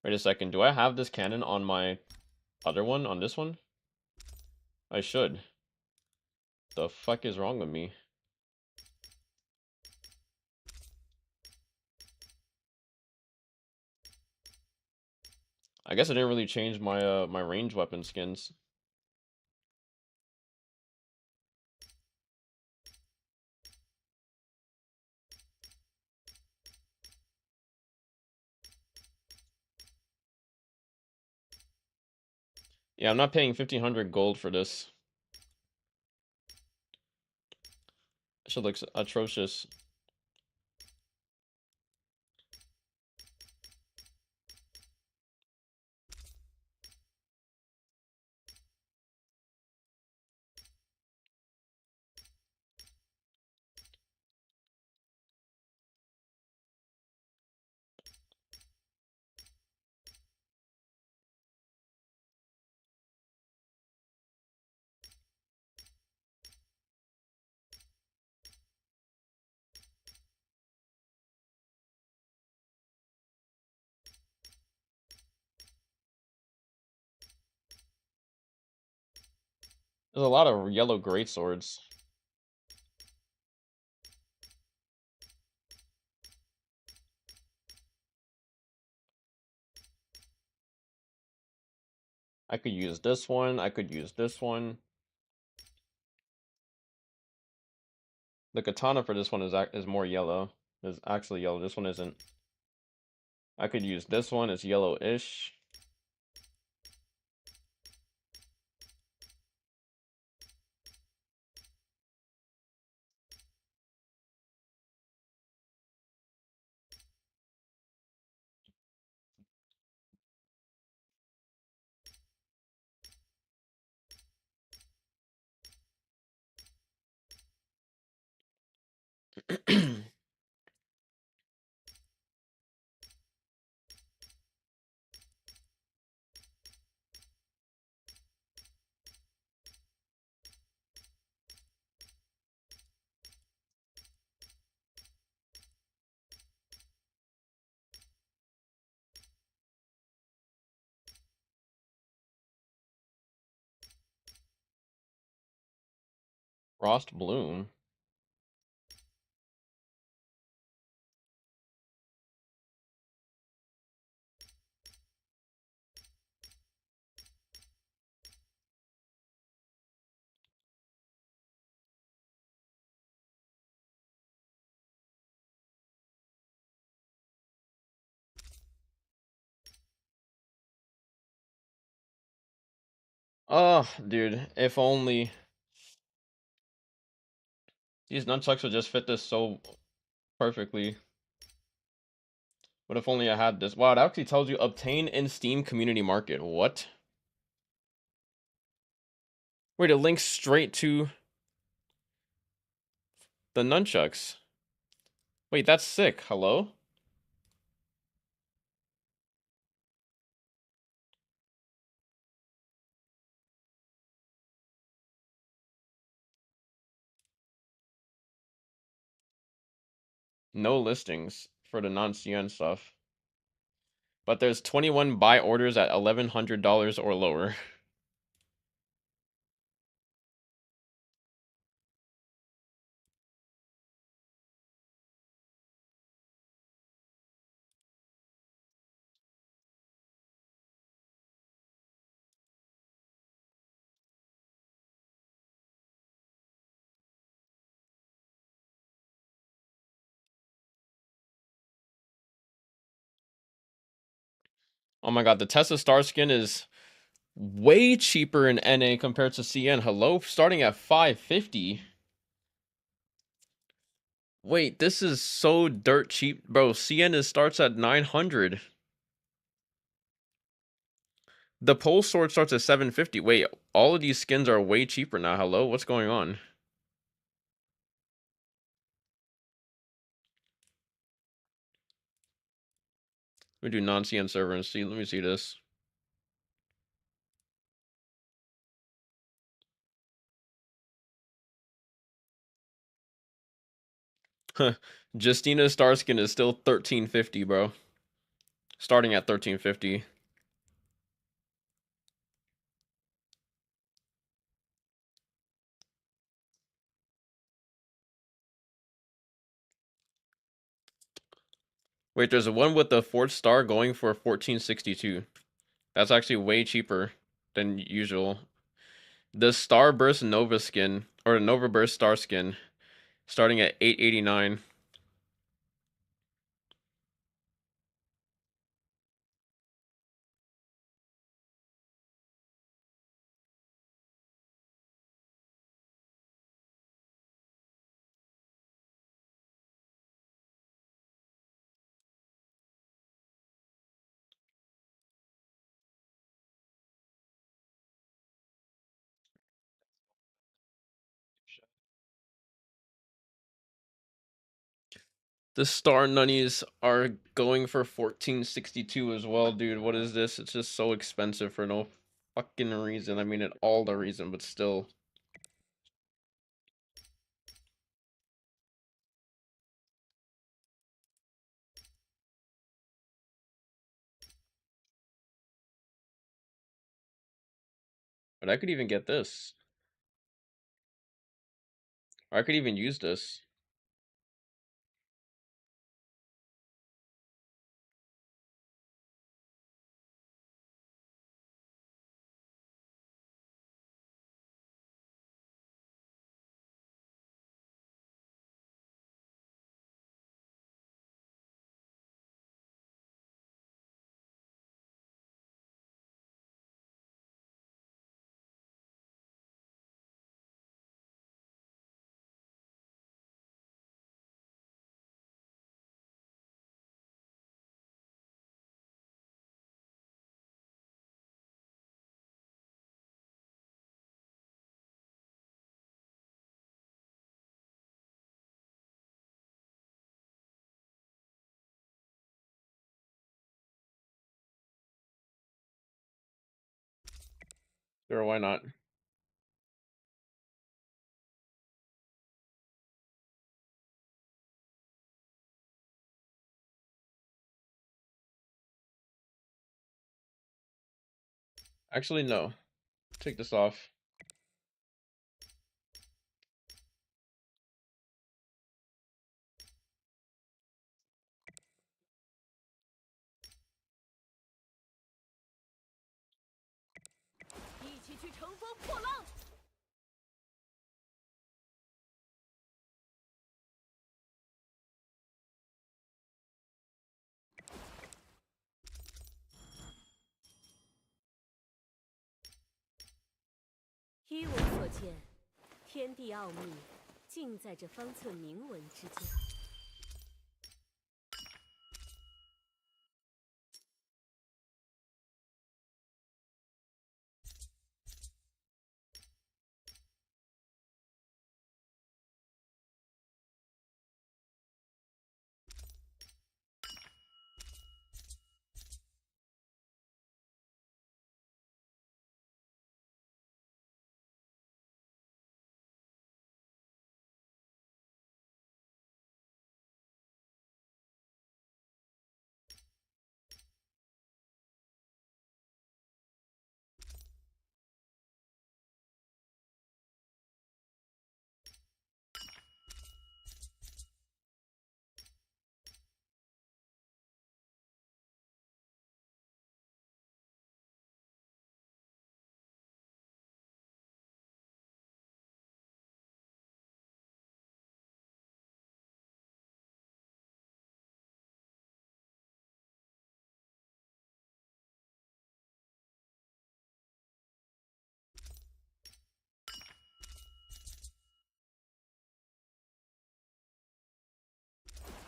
Wait a second. Do I have this cannon on my other one? On this one? I should. The fuck is wrong with me? I guess I didn't really change my my range weapon skins. Yeah, I'm not paying 1500 gold for this. Shit looks atrocious. There's a lot of yellow great swords. I could use this one. I could use this one. The katana for this one is more yellow. Is actually yellow. This one isn't. I could use this one. It's yellowish. Frost Bloom. Oh, dude, if only these nunchucks would just fit this so perfectly. What if only I had this? Wow, it actually tells you obtain in Steam Community Market. What? Wait, it links straight to the nunchucks. Wait, that's sick. Hello? No listings for the non-CN stuff. But there's 21 buy orders at $1,100 or lower. Oh my god, the Tesla Star skin is way cheaper in NA compared to CN. Hello? Starting at 550. Wait, this is so dirt cheap. Bro, CN starts at 900. The pole sword starts at 750. Wait, all of these skins are way cheaper now. Hello? What's going on? Let me do non-CN server and see. Let me see this. Justina's star skin is still 1350, bro. Starting at 1350. Wait, there's a one with the fourth star going for 1462. That's actually way cheaper than usual. The Starburst Nova skin, or the Nova Burst Star skin, starting at 889. The Star Nunnies are going for 1462 as well, dude. What is this? It's just so expensive for no fucking reason. I mean, it all the reason, but still. But I could even get this. Or I could even use this. Sure, why not? Actually, no. Take this off. 见，天地奥秘尽在这方寸铭文之间。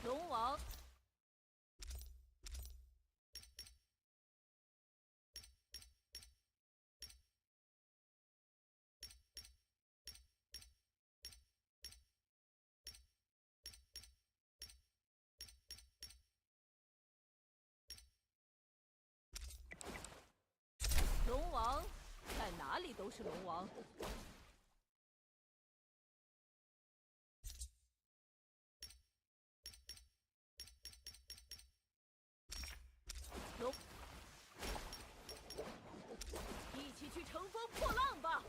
龙王，龙王，在哪里都是龙王。龙，一起去乘风破浪吧！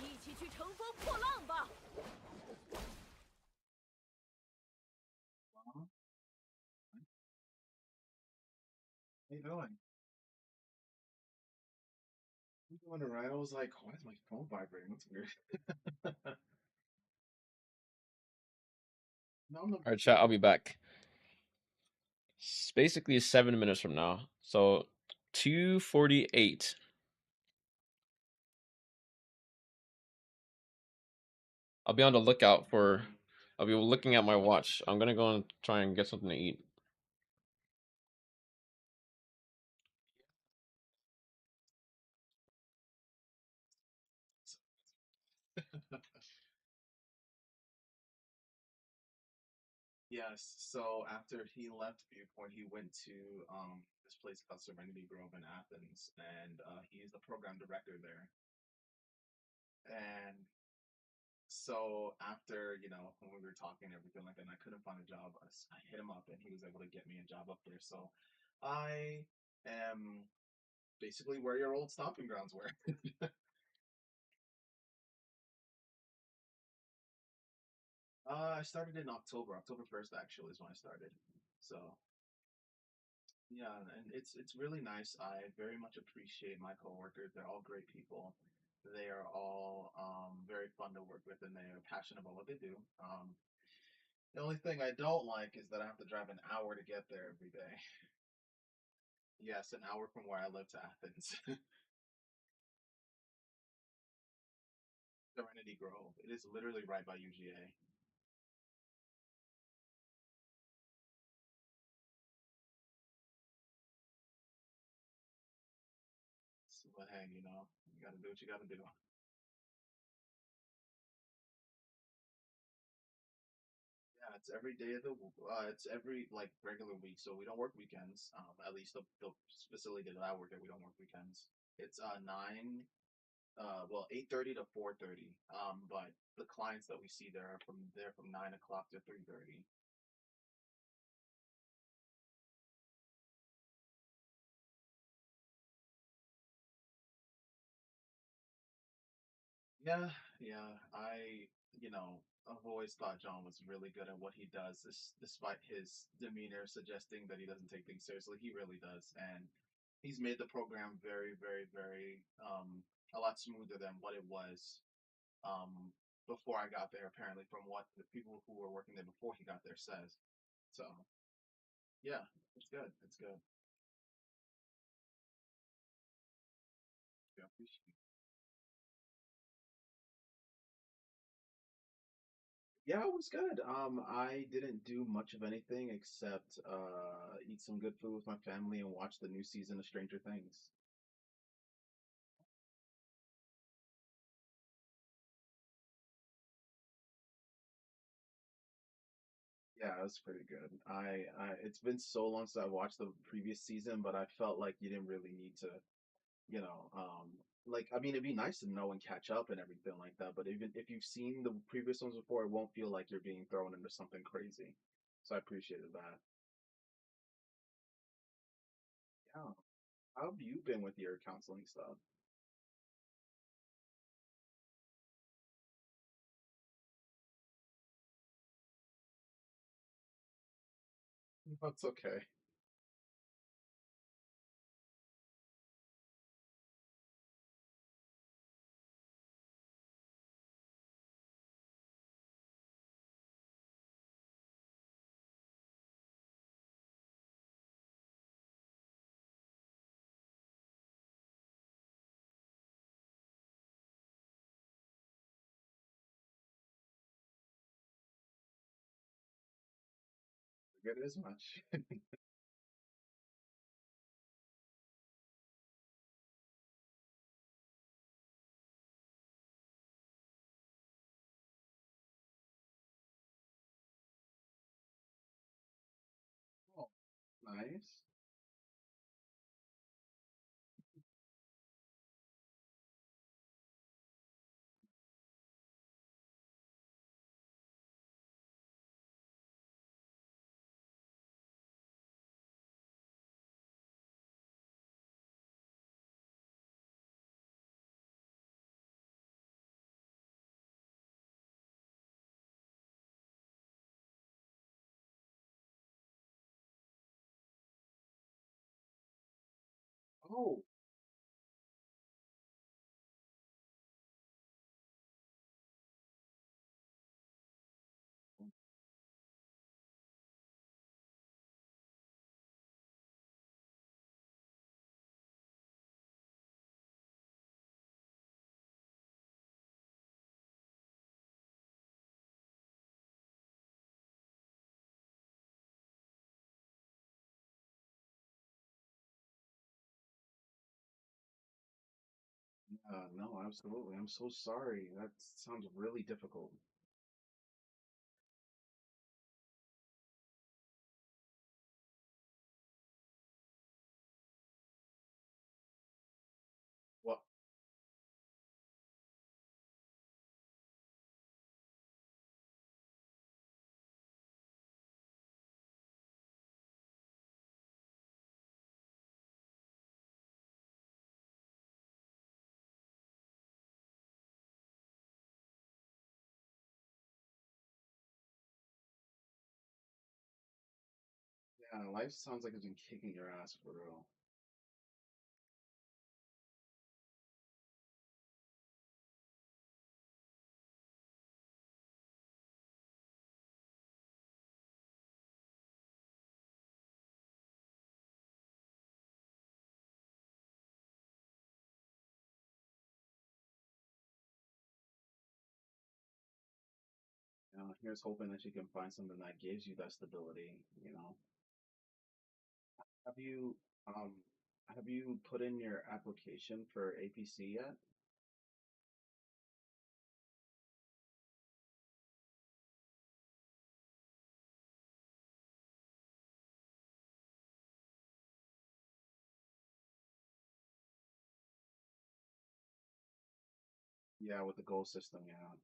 一起去乘风破浪吧！How you doing? I'm doing alright. I was like, why is my phone vibrating? That's weird. No, no. All right, chat. I'll be back. It's basically 7 minutes from now. So 2:48. I'll be on the lookout for. I'll be looking at my watch. I'm gonna go and try and get something to eat. Yes, so after he left Viewpoint, he went to this place called Serenity Grove in Athens, and he's the program director there. And so after, when we were talking and everything like that, and I couldn't find a job, I hit him up and he was able to get me a job up there. So I am basically where your old stomping grounds were. I started in October. October 1st actually is when I started. So yeah, and it's really nice. I very much appreciate my coworkers. They're all great people. They are all very fun to work with, and they are passionate about what they do. The only thing I don't like is that I have to drive an hour to get there every day. Yes, an hour from where I live to Athens. Serenity Grove. It is literally right by UGA. So, but hey, you gotta do what you gotta do. Yeah, it's every day of the it's every like regular week, so we don't work weekends. At least the facility that I work at, we don't work weekends. It's 8:30 to 4:30. But the clients that we see there are from 9 o'clock to 3:30. Yeah, yeah. I I've always thought John was really good at what he does, despite his demeanor suggesting that he doesn't take things seriously. He really does, and he's made the program very, very, very a lot smoother than what it was um, before I got there. Apparently, from what the people who were working there before he got there says. So yeah, it's good. It's good. Yeah, appreciate. Yeah, it was good. I didn't do much of anything except eat some good food with my family and watch the new season of Stranger Things. Yeah, it was pretty good. It's been so long since I watched the previous season, but I felt like you didn't really need to, you know, like I mean, it'd be nice to know and catch up and everything like that. But even if you've seen the previous ones before, it won't feel like you're being thrown into something crazy. So I appreciated that. Yeah. How have you been with your counseling stuff? That's okay. Forget it as much. Oh, nice. Oh, yeah, no, absolutely. I'm so sorry. That sounds really difficult. What? Yeah, life sounds like it's been kicking your ass for real. Here's hoping that you can find something that gives you that stability. Have you um have you put in your application for APC yet? Yeah, with the goal system, yeah.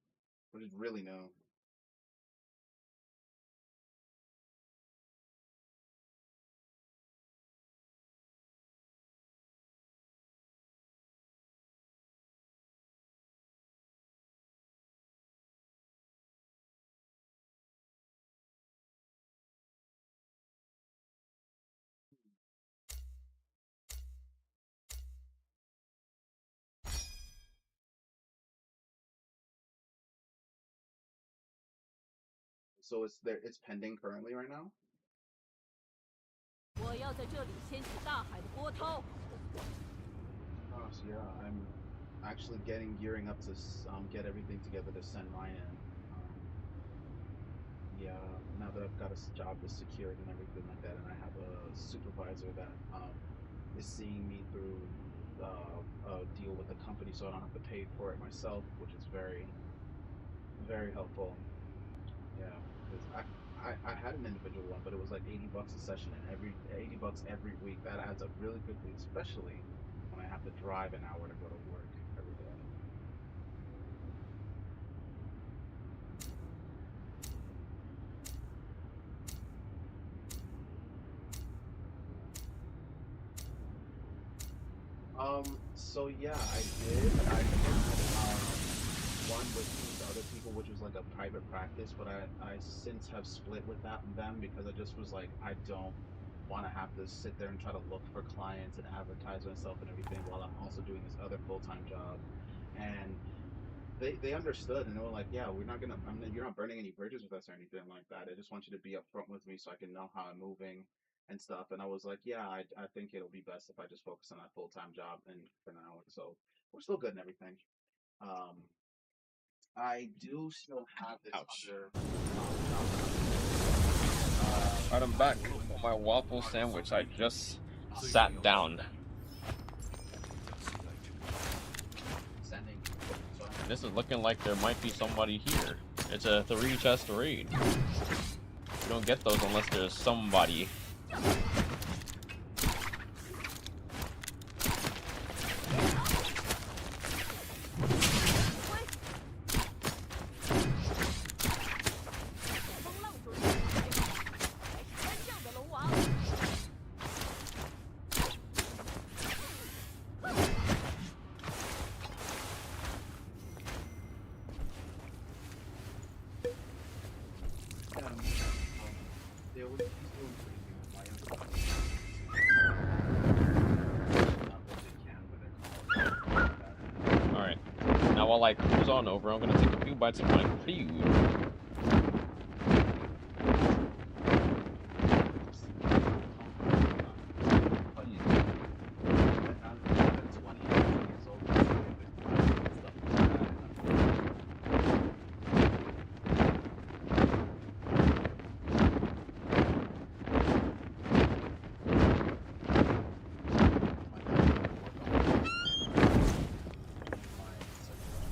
Which is really new. So it's there. It's pending currently right now. 我要在这里掀起大海的波涛。Oh, so yeah, I'm actually gearing up to get everything together to send mine in. Yeah, now that I've got a job that's secured and everything like that, and I have a supervisor that is seeing me through a deal with the company, so I don't have to pay for it myself, which is very helpful. Yeah, because I had an individual one, but it was like $80 a session, and every $80 every week that adds up really quickly, especially when I have to drive an hour to go to work every day. So yeah, I did. I had one with these other people, which was like a private practice, but I since have split with them because I just was like, I don't want to have to sit there and try to look for clients and advertise myself and everything while I'm also doing this other full-time job. And they understood and they were like, yeah, we're not gonna, you're not burning any bridges with us or anything like that. I just want you to be upfront with me so I can know how I'm moving and stuff. And I was like, yeah, I think it'll be best if I just focus on that full-time job and for now. So we're still good and everything. Um, I do still have this Ouch. other Alright, I'm back with my waffle sandwich. I just sat down. sending. And this is looking like there might be somebody here. It's a 3-chest raid. You don't get those unless there's somebody. Alright. Now while I cruise on over, I'm gonna take a few bites of my food.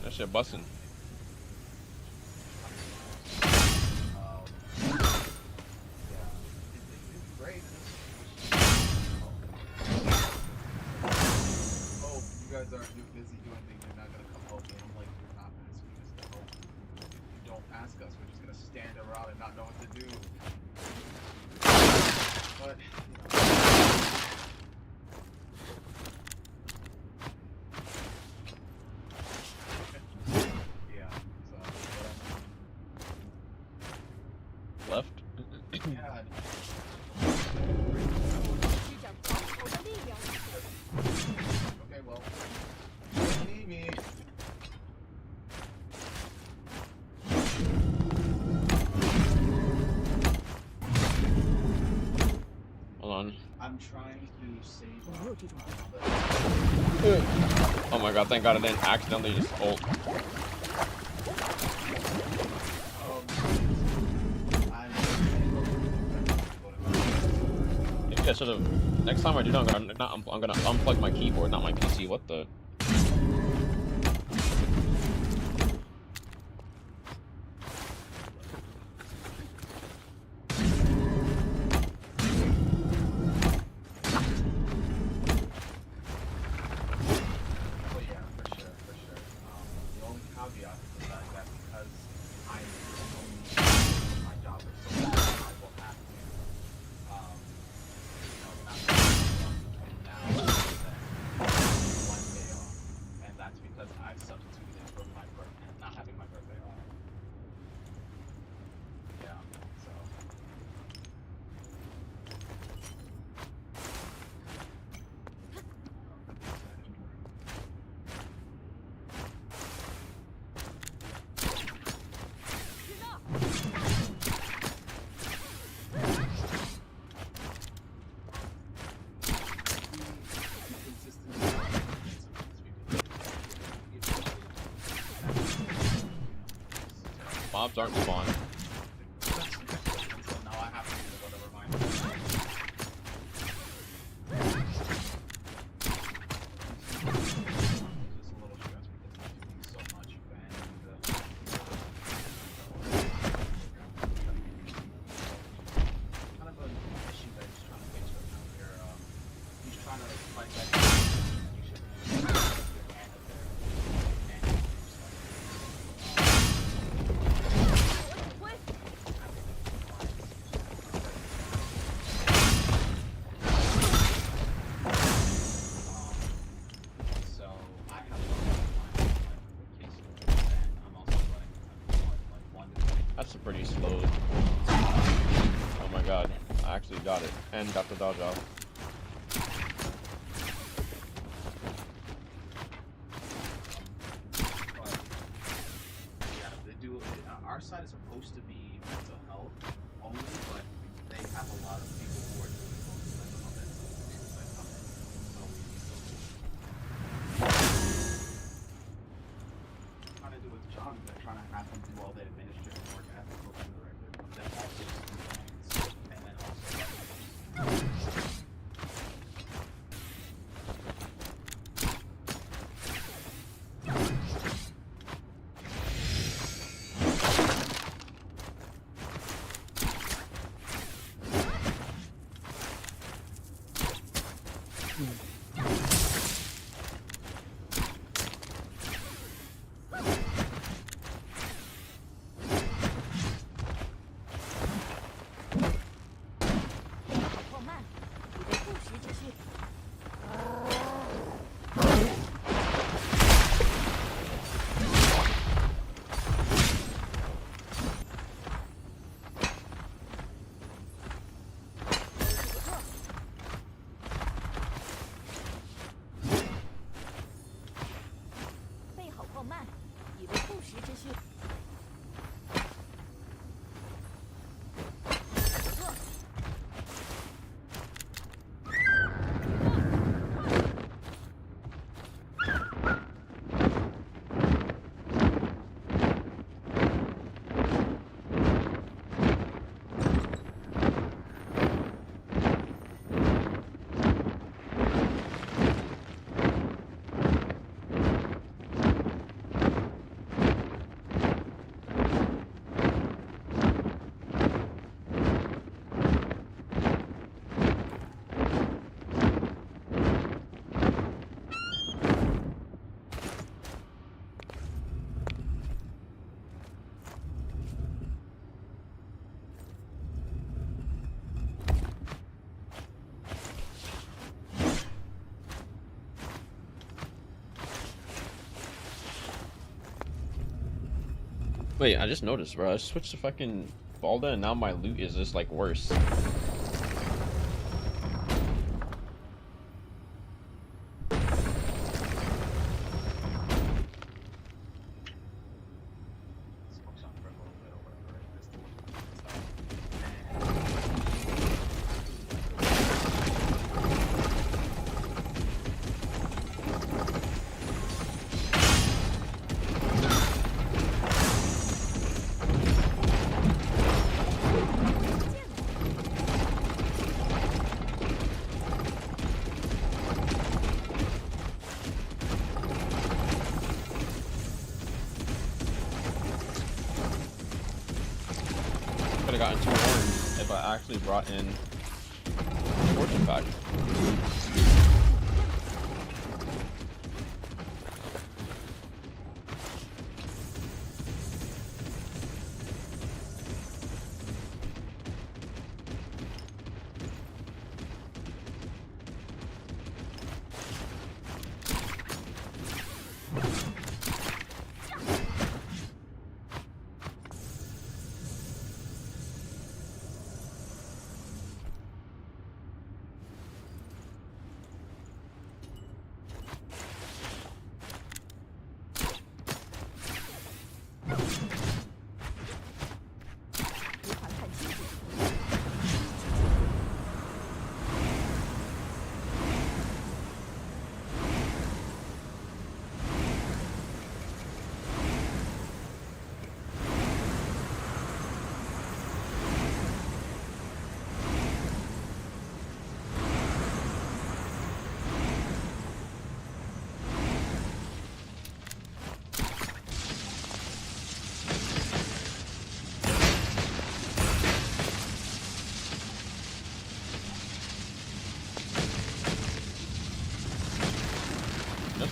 That shit bussin'. Guys are busy doing things, you're not gonna come help me. I'm like, you're not asking us to help. If you don't ask us, we're just gonna stand around and not know what to do. But yeah, so Left? yeah. Okay, well, you need me. Hold on. I'm trying to save Oh my god, thank god I didn't accidentally just ult. Maybe I should have. Next time I do that, I'm gonna unplug my keyboard, not my PC. What the? mobs aren't spawned. So now I have to do whatever mine. Just a little stress because I'm doing so much kind of an issue that he's trying to get to now where he's trying to fight back you should your hand up there and so I have a case and I'm also running like 1 to 20. That's a pretty slow. Oh my god, I actually got it and got the dodge off. But yeah, they do. Our side is supposed to be mental health only, but they have a lot of people who are doing both mental health and issues that come in. So we trying to do with John. They're trying to have him do all the administrative work as the program director, but then also and then also. Wait, I just noticed, bro. I switched to fucking Balda and now my loot is just like worse. Could have gotten 2 horns if I actually brought in fortune pack.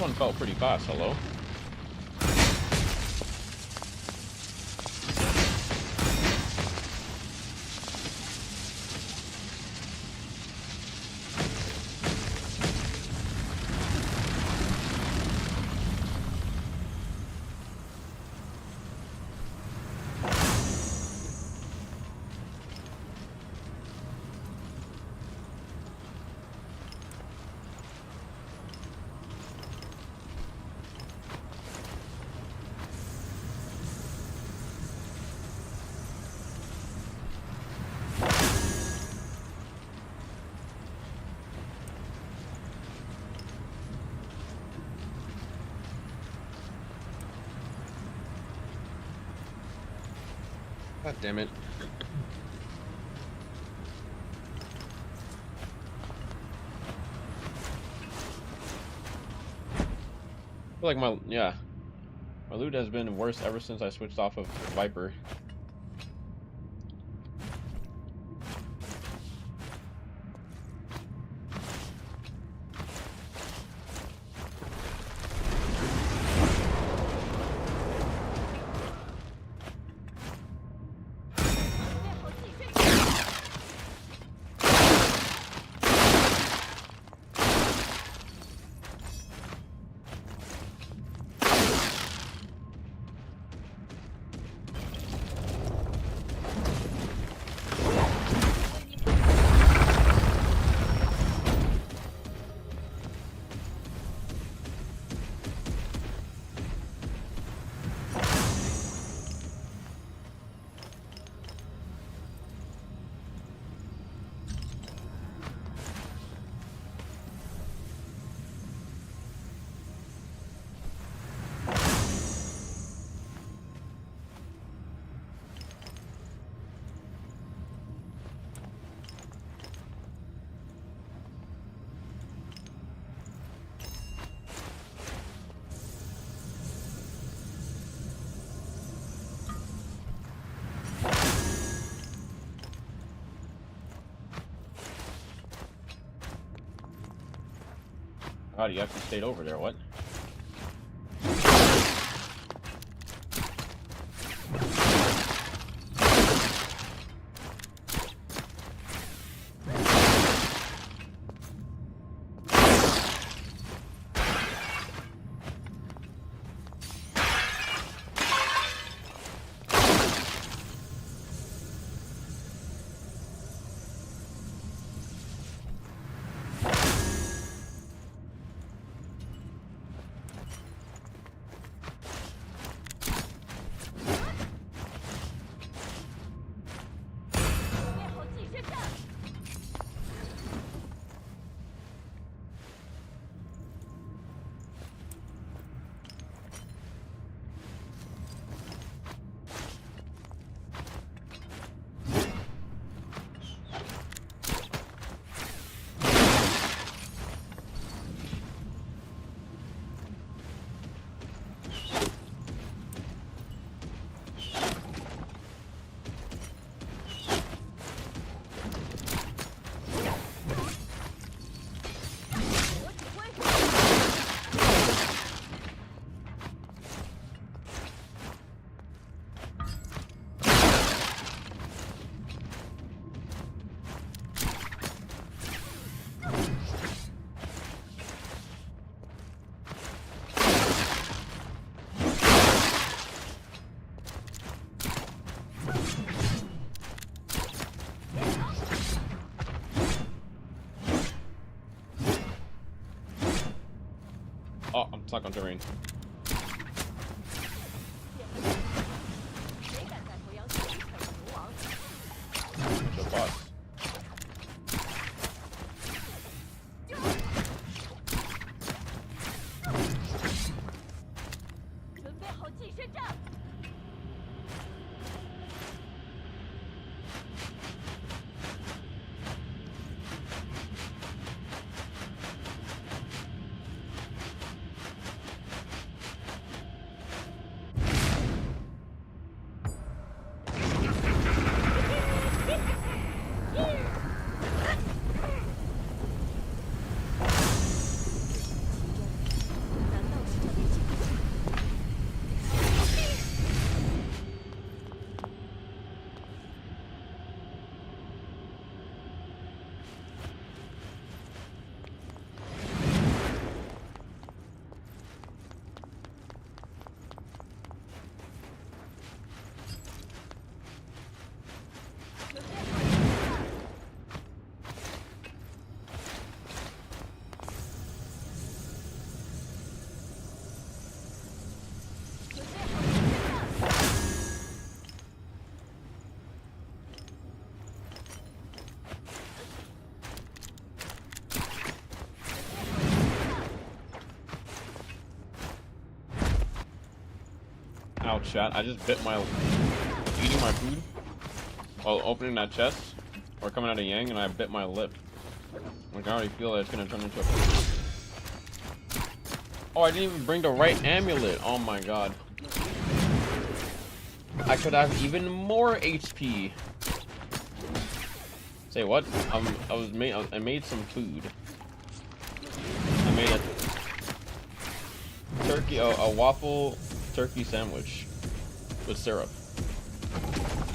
one felt pretty fast. Hello. God damn it. I feel like my loot has been worse ever since I switched off of Viper. God, you actually stayed over there. What? Oh, I'm stuck on terrain. The boss. Ow, chat. I just bit my... eating my food while opening that chest or coming out of Yang, and I bit my lip. Like, I already feel that it's gonna turn into a... Oh, I didn't even bring the right amulet. Oh my god. I could have even more HP. Say what? I made some food. I made a turkey, a waffle turkey sandwich with syrup.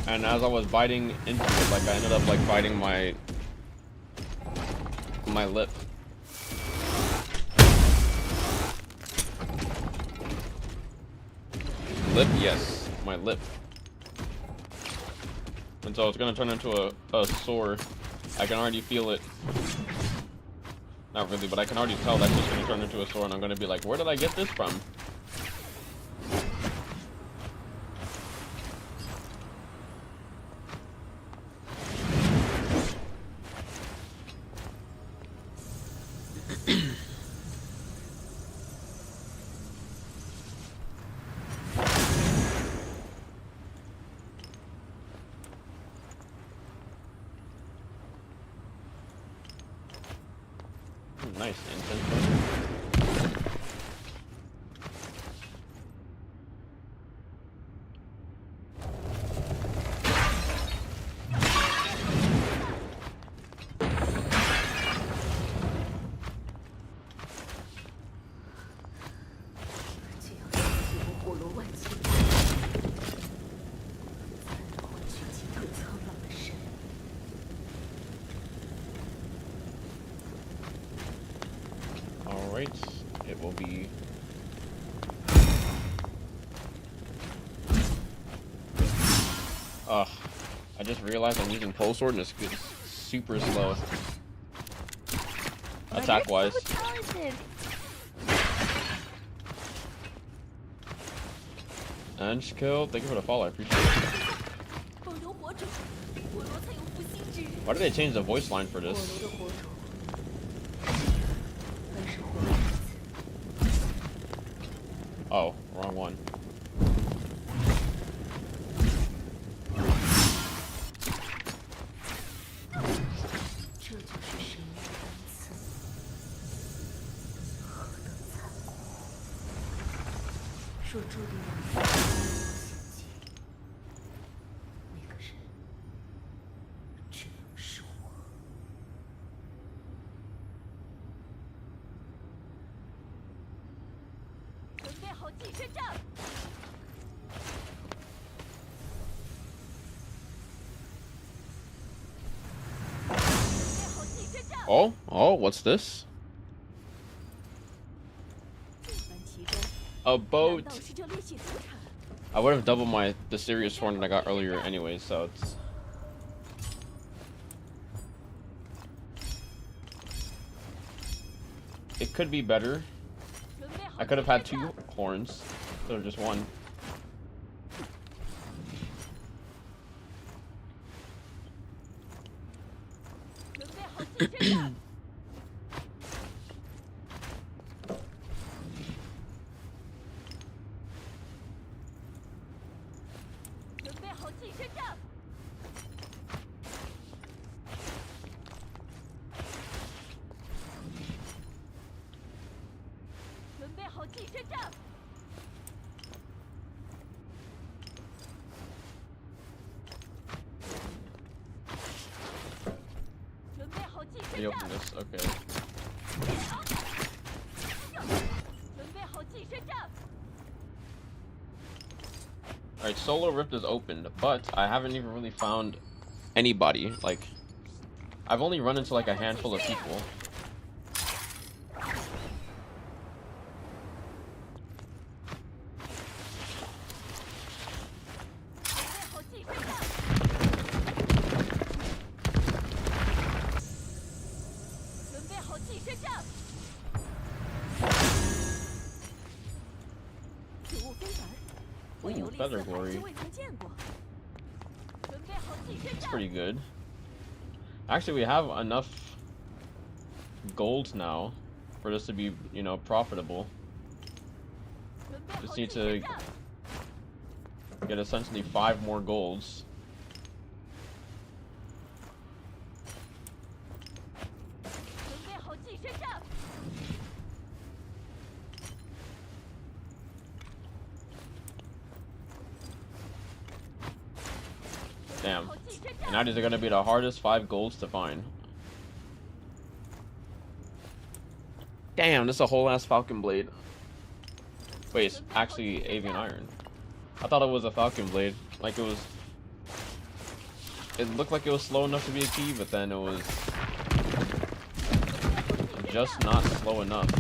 And as I was biting into it, like I ended up like biting my lip. Lip, yes, my lip. And so it's gonna turn into a sore. I can already feel it. Not really, but I can already tell that's just gonna turn into a sore, and I'm gonna be like, where did I get this from? Nice incense.这样使我火罗万千，才能换取击退苍狼的神。 Alright, it will be... Ugh, I just realized I'm using pole sword and it's super slow. Attack wise. So talented. And kill, thank you for the follow, I appreciate it. 保留火种，火罗才有复兴之日。 Why did they change the voice line for 火 this? 炉的火种，本是火炉之子， Oh, wrong one. 这就是神域的恩赐，何等残酷！若注定让你陷阱，那个人只能是我。 准备好继续战！准备好继续战！ Oh, what's this? 这般奇珍， A 难 boat. 道是这烈血土产？ I would have doubled the serious horn that I got earlier anyway, so it's... It could be better. 准备好 I could have had 2 horns instead of just 1. 准备好继续战！准备好继续战！准备好继续战！准备好继续 Reopen 战！ this, okay. 准备好继续战！ Alright, Solar Rift is opened, but I haven't even really found anybody. Like, I've only run into like a handful of people. 准备好继续战！准备好继续战！此物非凡，我游历 Feather 四海 Glory. 之未曾见过。准备好继续 It's 战！ pretty good. Actually, we have enough gold now for this to be, you know, profitable. 准备好 Just 继 need 续 to 战！ Get essentially 5 more golds. Damn. And now these are gonna be the hardest 5 golds to find. Damn, this is a whole ass Falcon Blade. Wait, it's actually Avian Iron. I thought it was a Falcon Blade. Like it was. It looked like it was slow enough to be a key, but then it was just not slow enough.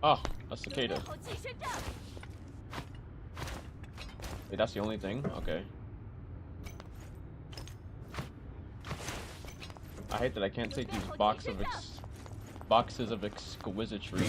Oh, a cicada. Wait, that's the only thing? Okay. I hate that I can't take these boxes of exquisitry.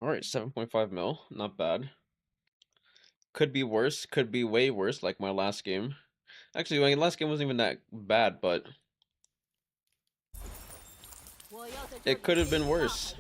Alright, 7.5 mil. Not bad. Could be worse. Could be way worse, like my last game. Actually, my last game wasn't even that bad, but it could have been worse.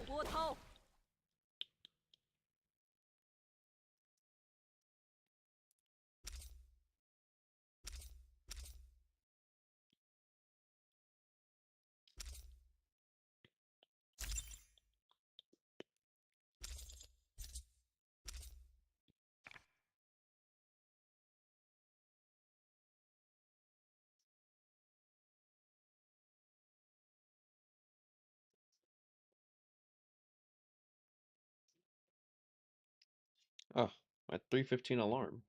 Oh, my 3:15 alarm.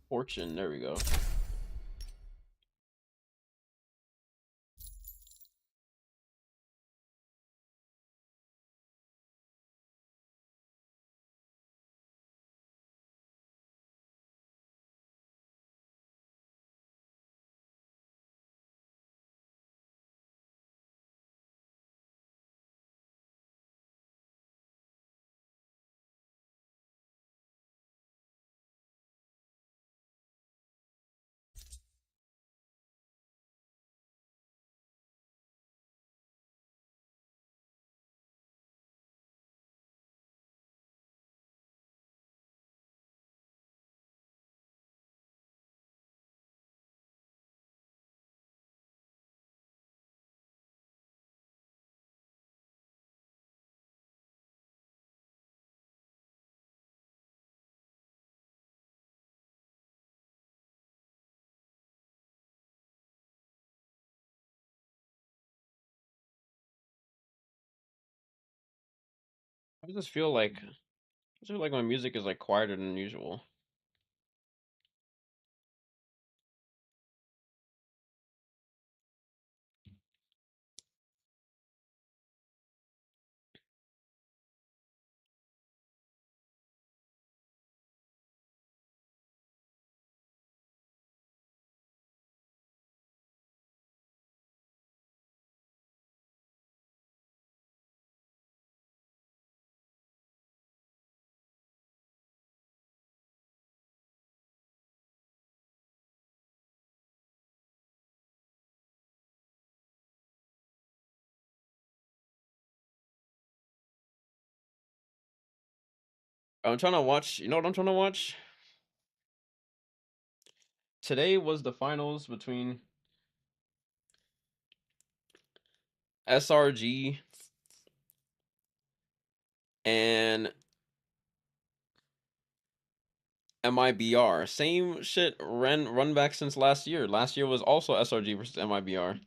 Fortune, there we go. I just feel like my music is like quieter than usual. I'm trying to watch. You know what I'm trying to watch? Today was the finals between SRG and MIBR. Same shit run back since last year. Last year was also SRG versus MIBR.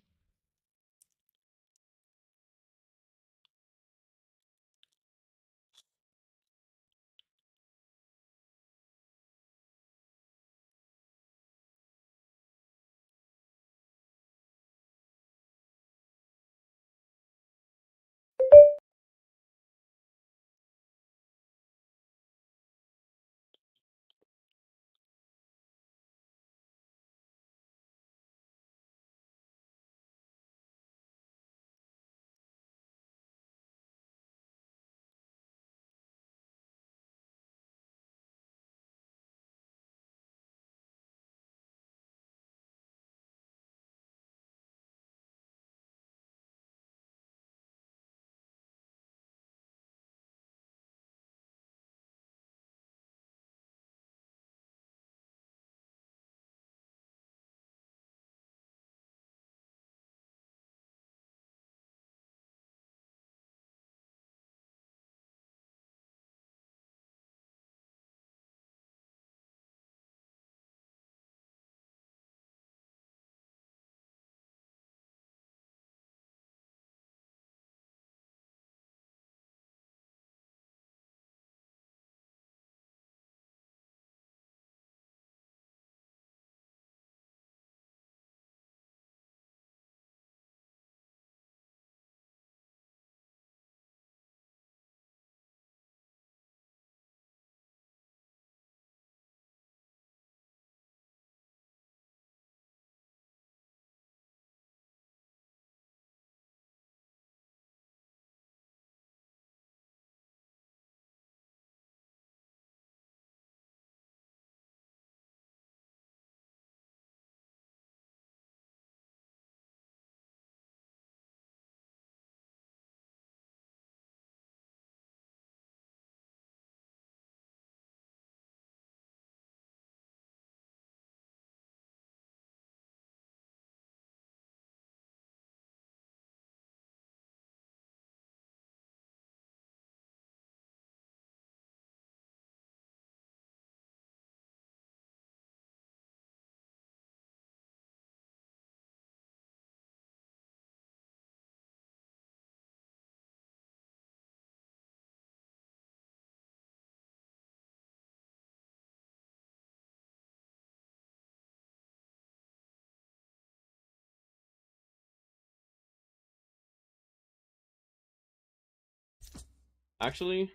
Actually,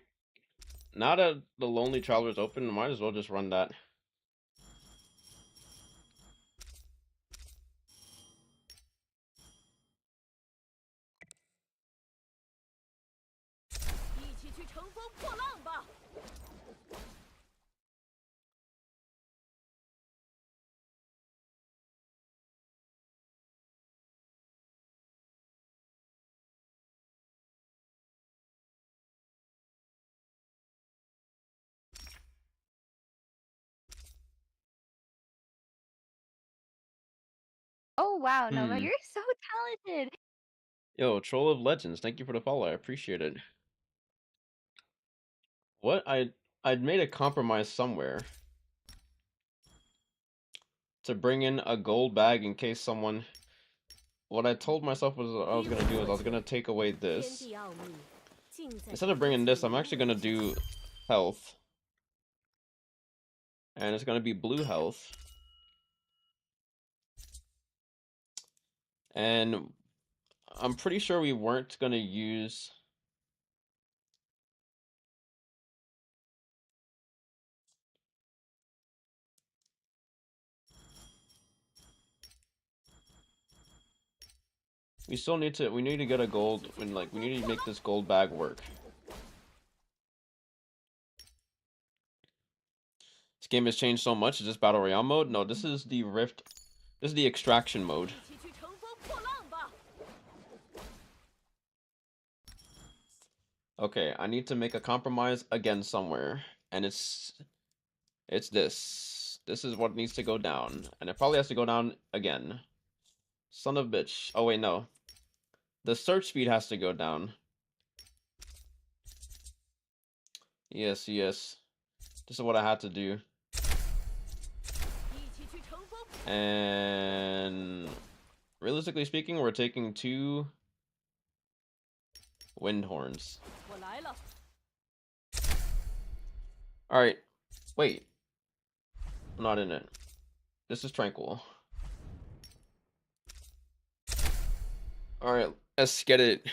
now that the Lonely Traveler is open, might as well just run that. Oh wow, Nova, you're so talented. Yo, Troll of Legends, thank you for the follow. I appreciate it. What? I'd made a compromise somewhere to bring in a gold bag in case someone. What I told myself was what I was gonna do is I was gonna take away this. Instead of bringing this, I'm actually gonna do health, and it's gonna be blue health. And I'm pretty sure we weren't gonna use. We still need to. We need to get a gold. When like we need to make this gold bag work. This game has changed so much. Is this battle royale mode? No, this is the rift. This is the extraction mode. Okay, I need to make a compromise again somewhere. and it's this. This is what needs to go down, and it probably has to go down again. Son of a bitch. Oh wait, no. The search speed has to go down. Yes, yes. This is what I had to do. And realistically speaking, we're taking 2 wind horns. Alright. Wait. I'm not in it. This is tranquil. Alright, let's get it.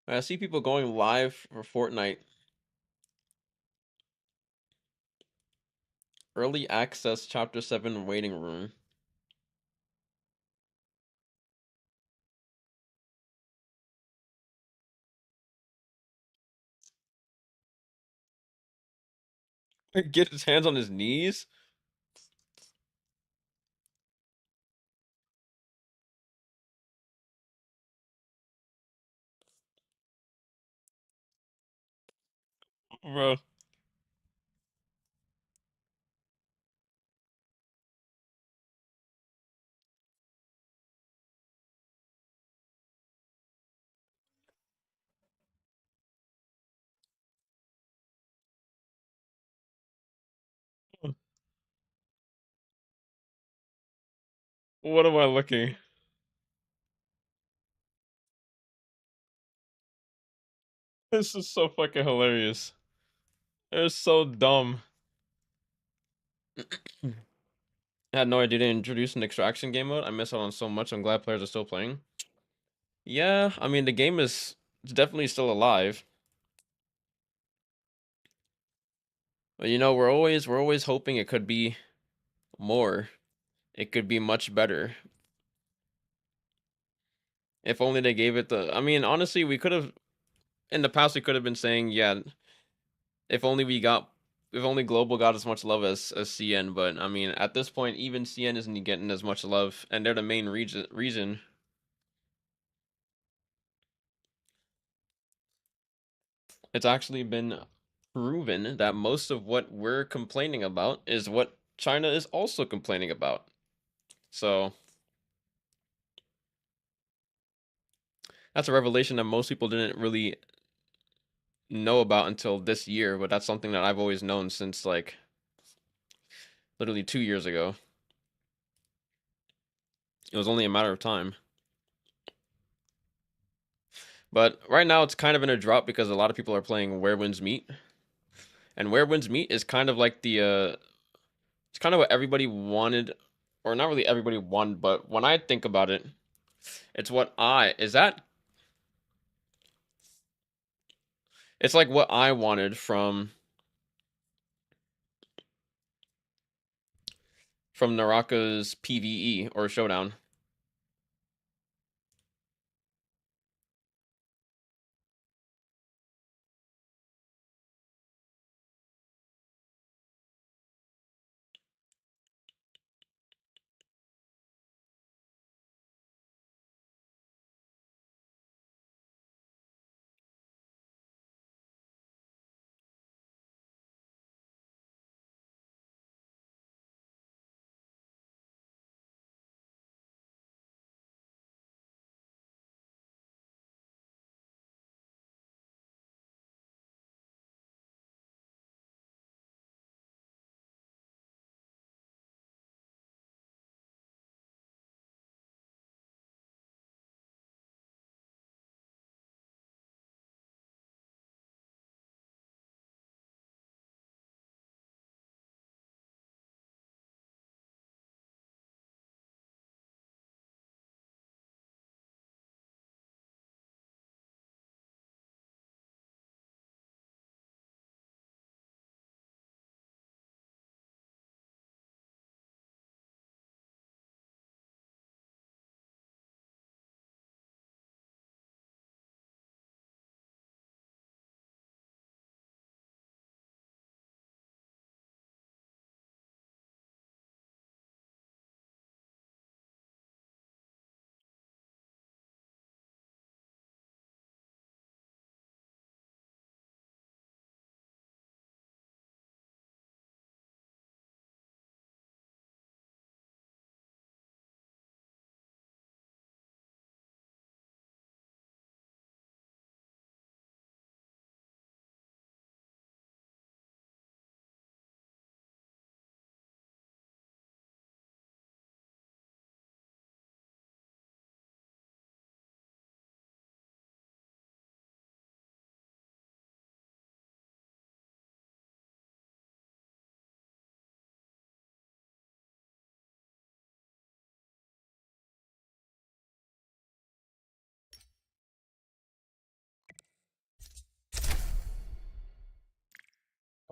I see people going live for Fortnite. Early access chapter 7 waiting room. Get his hands on his knees? Bro. What am I looking? This is so fucking hilarious. They're so dumb. I had no idea they introduced an extraction game mode. I miss out on so much. I'm glad players are still playing. Yeah, I mean the game is it's definitely still alive. But you know, we're always hoping it could be more. It could be much better. If only they gave it the I mean, honestly, we could have in the past we could have been saying, yeah, if only we got if only global got as much love as CN, but I mean, at this point even CN isn't getting as much love and they're the main reason. It's actually been proven that most of what we're complaining about is what China is also complaining about. So that's a revelation that most people didn't really know about until this year, but that's something that I've always known since like literally 2 years ago. It was only a matter of time. But right now it's kind of in a drop because a lot of people are playing Where Winds Meet. And Where Winds Meet is kind of like the it's kind of what everybody wanted, or not really everybody wanted, but when I think about it, it's what I is that it's like what I wanted from Naraka's PvE or Showdown.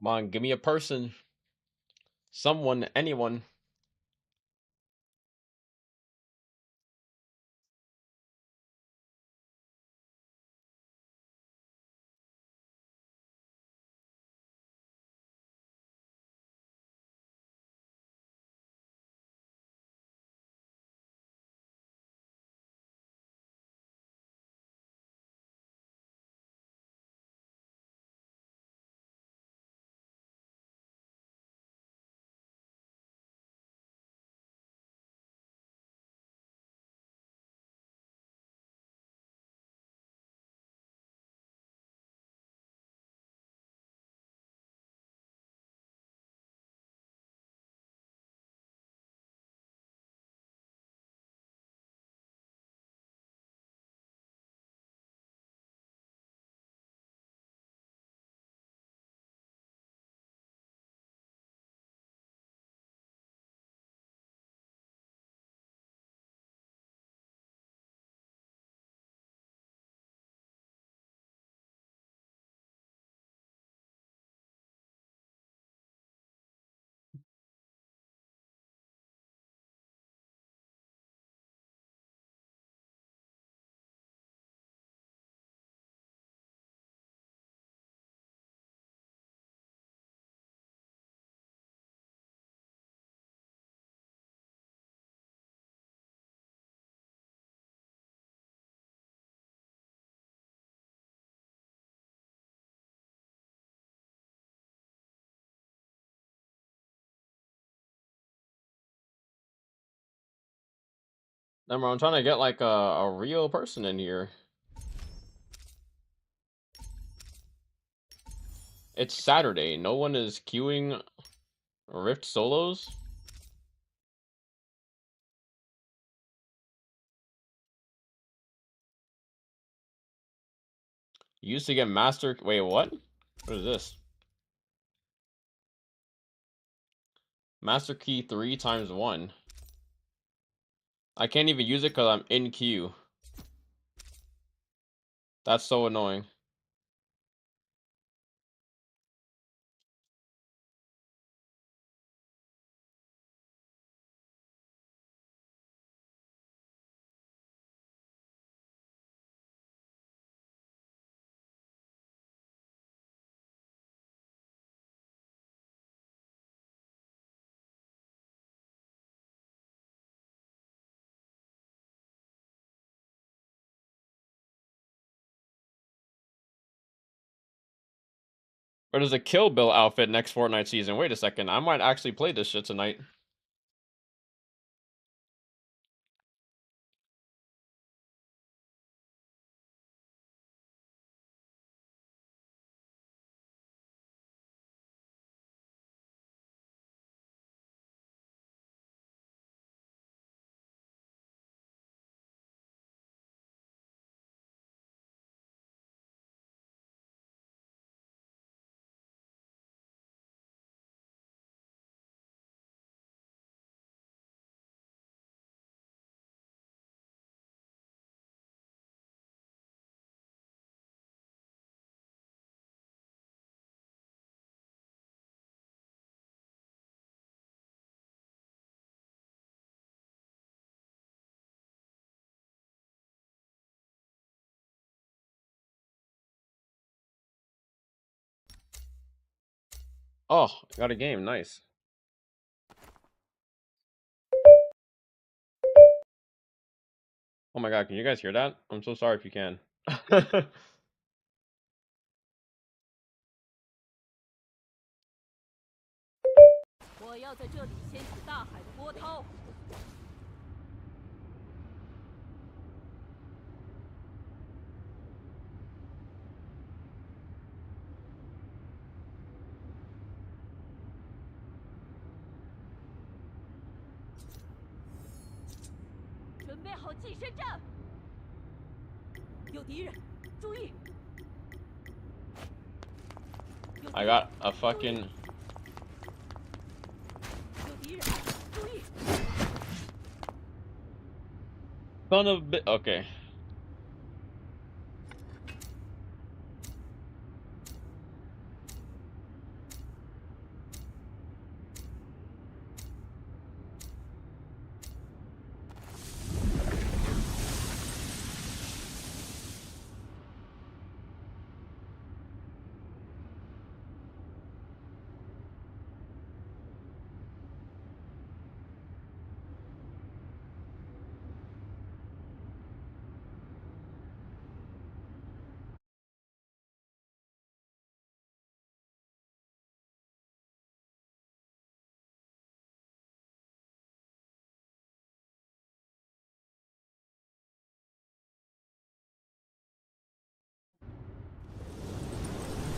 Come on, give me a person. Someone, anyone. Remember, I'm trying to get like a real person in here. It's Saturday. No one is queuing Rift solos. You used to get master. Wait, what? What is this? Master key 3 times 1. I can't even use it because I'm in queue. That's so annoying. But there's a Kill Bill outfit next Fortnite season. Wait a second. I might actually play this shit tonight. Oh, I got a game. Nice. Oh my god, can you guys hear that? I'm so sorry if you can. 我要在这里掀起大海的波涛。准备好近身战！有敌人，注意！ I got a fucking. 有敌人，注意！ Son of bi. Okay.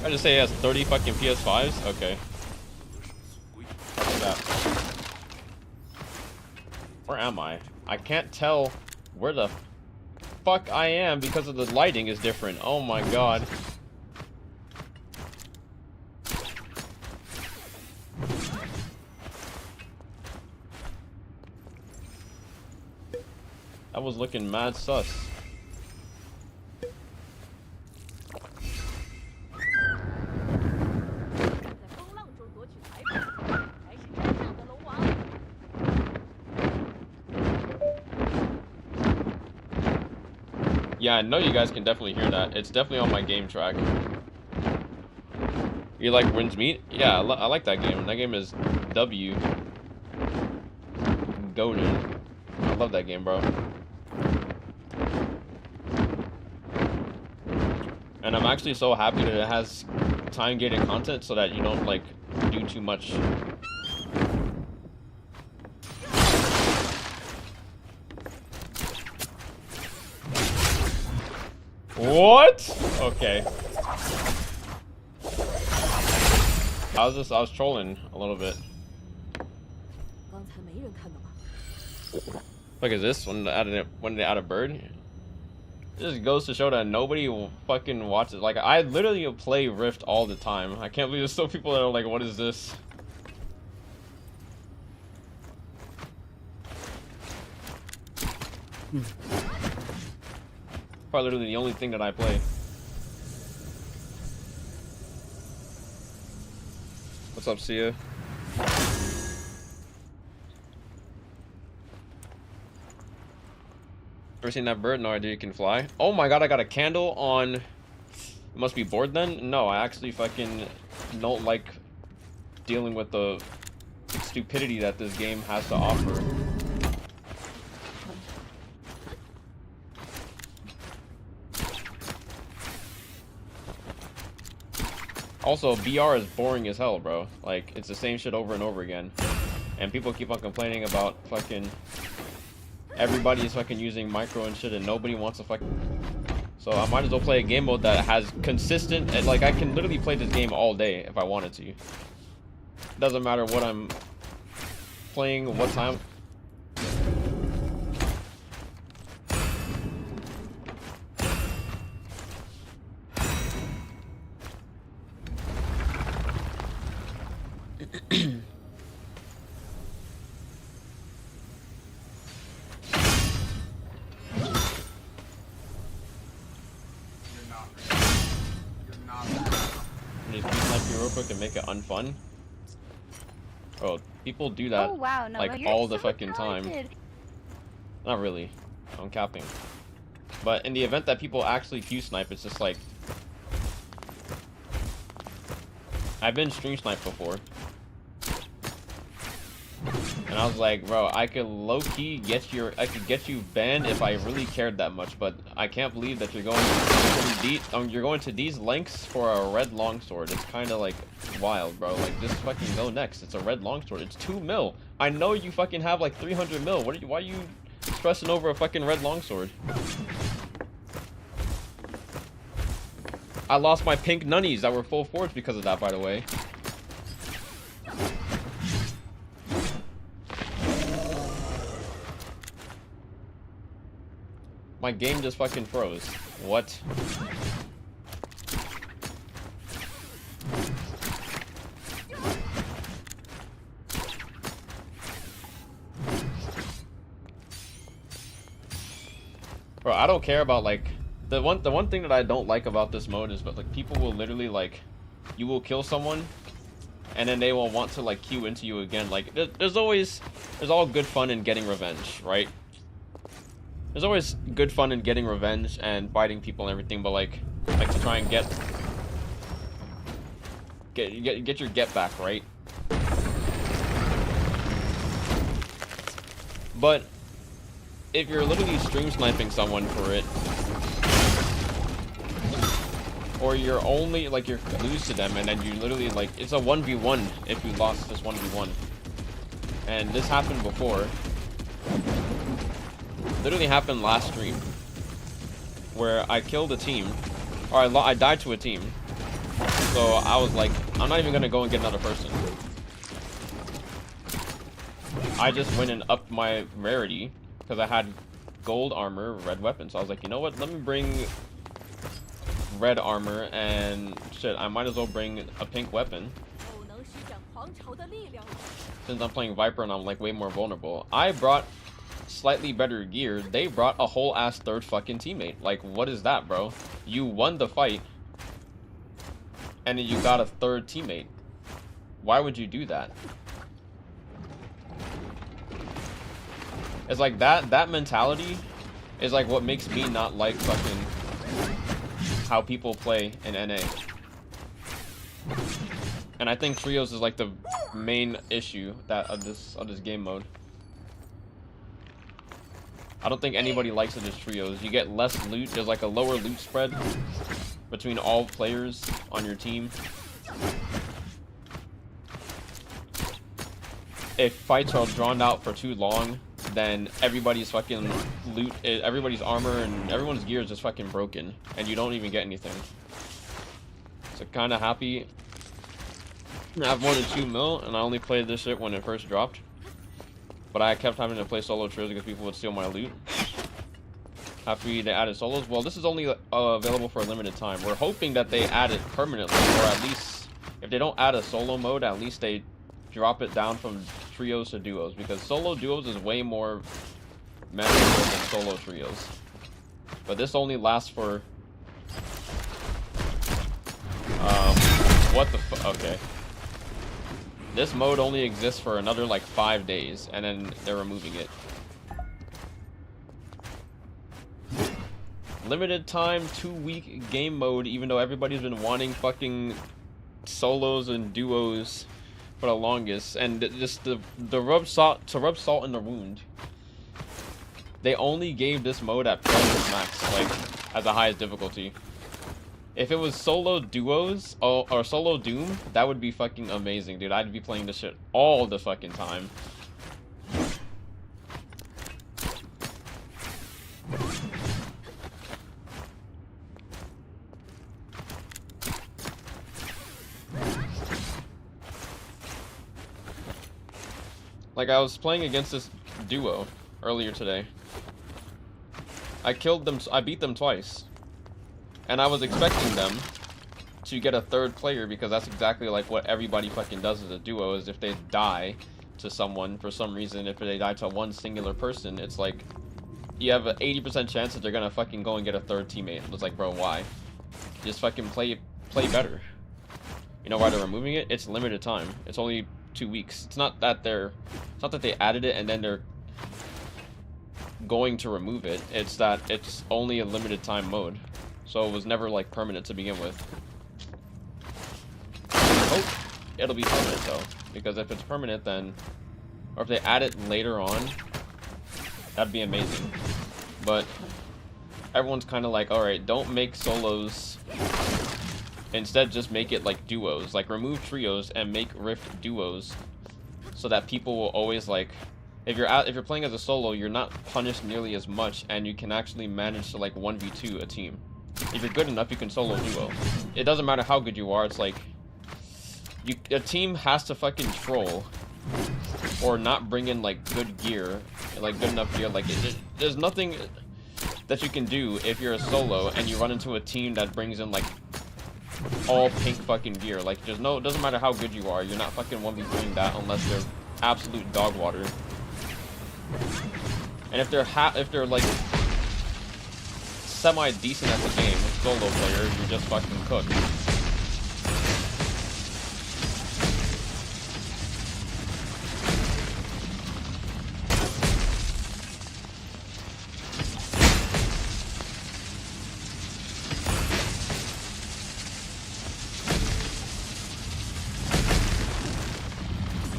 I just say he has 30 fucking PS5s? Okay. Look at that. Where am I? I can't tell where the fuck I am because of the lighting is different. Oh my god. That was looking mad sus. 在风浪中夺取财宝，才是真正的龙王。 Yeah, I know you guys can definitely hear that. It's definitely on my game track. You like Wins Meat? Yeah, I like that game. That game is W. Goated. I love that game, bro. And I'm actually so happy that it has time-gated content so that you don't, like, do too much. What? Okay. I was trolling a little bit. 刚才没人看到吧？ Look at this when they add a bird. This just goes to show that nobody fucking watches. Like, I literally play Rift all the time. I can't believe there's still people that are like, what is this? Probably literally the only thing that I play. What's up, Sia? Ever seen that bird? No idea you can fly. Oh my god, I got a candle on... It must be bored then? No, I actually fucking don't like dealing with the stupidity that this game has to offer. Also, BR is boring as hell, bro. Like, it's the same shit over and over again. And people keep on complaining about fucking... Everybody's fucking using micro and shit, and nobody wants to fucking... So I might as well play a game mode that has consistent... And, like, I can literally play this game all day if I wanted to. Doesn't matter what I'm playing, what time... To make it unfun. Oh, people do that. Oh wow, no, like you're all the so fucking talented. time. Not really. I'm capping. But in the event that people actually Q snipe, it's just like I've been stream sniped before. And I was like, bro, I could low-key get you banned if I really cared that much, but I can't believe that you're going to these lengths for a red longsword. It's kind of like wild, bro. Like, just fucking go next. It's a red longsword. It's 2 mil. I know you fucking have like 300 mil. Why are you stressing over a fucking red longsword? I lost my pink nunnies that were full forge because of that, by the way. My game just fucking froze. What? Bro, I don't care about like the one thing that I don't like about this mode is but like people will literally like you will kill someone and then they will want to like queue into you again. Like there's all good fun in getting revenge, right? There's always good fun in getting revenge and biting people and everything, but like to try and get your get back, right? But if you're literally stream sniping someone for it, or you're only like you lose to them and then you literally like it's a 1v1 if you lost this 1v1, and this happened before. Literally happened last stream where I killed a team, or I died to a team, So I was like, I'm not even gonna go and get another person. I just went and upped my rarity because I had gold armor, red weapon. So I was like, you know what? Let me bring red armor and shit. I might as well bring a pink weapon. 不能施展皇朝的力量了。 Since I'm playing Viper and I'm like way more vulnerable. I brought slightly better gear. They brought a whole ass third fucking teammate. Like, what is that, bro? You won the fight and then you got a third teammate. Why would you do that? It's like that mentality is like what makes me not like fucking how people play in NA. And I think trios is like the main issue that of this game mode. I don't think anybody likes it as trios. You get less loot. There's like a lower loot spread between all players on your team. If fights are drawn out for too long, then everybody's fucking loot, everybody's armor and everyone's gear is just fucking broken, and you don't even get anything. So kind of happy I have more than 2 mil, and I only played this shit when it first dropped. But I kept having to play solo trios because people would steal my loot. Happy they added solos. Well, this is only available for a limited time. We're hoping that they add it permanently, or at least if they don't add a solo mode, at least they drop it down from trios to duos, because solo duos is way more manageable than solo trios. But this only lasts for what the fuck? Okay. This mode only exists for another like 5 days, and then they're removing it. Limited time 2-week game mode, even though everybody's been wanting fucking solos and duos for the longest, and just to rub salt in the wound. They only gave this mode at Players Max, like as the highest difficulty. If it was solo duos or solo Doom, that would be fucking amazing, dude. I'd be playing this shit all the fucking time. Like, I was playing against this duo earlier today. I beat them twice. And I was expecting them to get a third player, because that's exactly like what everybody fucking does as a duo, is if they die to someone for some reason, if they die to one singular person, it's like you have an 80% chance that they're gonna fucking go and get a third teammate. It's like, bro, why? Just fucking play better. You know why they're removing it? It's limited time. It's only 2 weeks. It's not that they added it and then they're going to remove it. It's that it's only a limited time mode. So it was never like permanent to begin with. I hope it'll be permanent though, because if it's permanent then, or if they add it later on, that'd be amazing. But everyone's kind of like, alright, don't make solos. Instead, just make it like duos. Like, remove trios and make Rift duos, so that people will always like, if you're playing as a solo, you're not punished nearly as much, and you can actually manage to like 1v2 a team. If you're good enough, you can solo duo. It doesn't matter how good you are. It's like a team has to fucking troll or not bring in like good gear, like good enough gear. Like there's nothing that you can do if you're a solo and you run into a team that brings in like all pink fucking gear. Like it doesn't matter how good you are. You're not fucking 1v3ing that unless they're absolute dog water. And if they're like semi-decent at the game, solo player, you're just fucking cooked.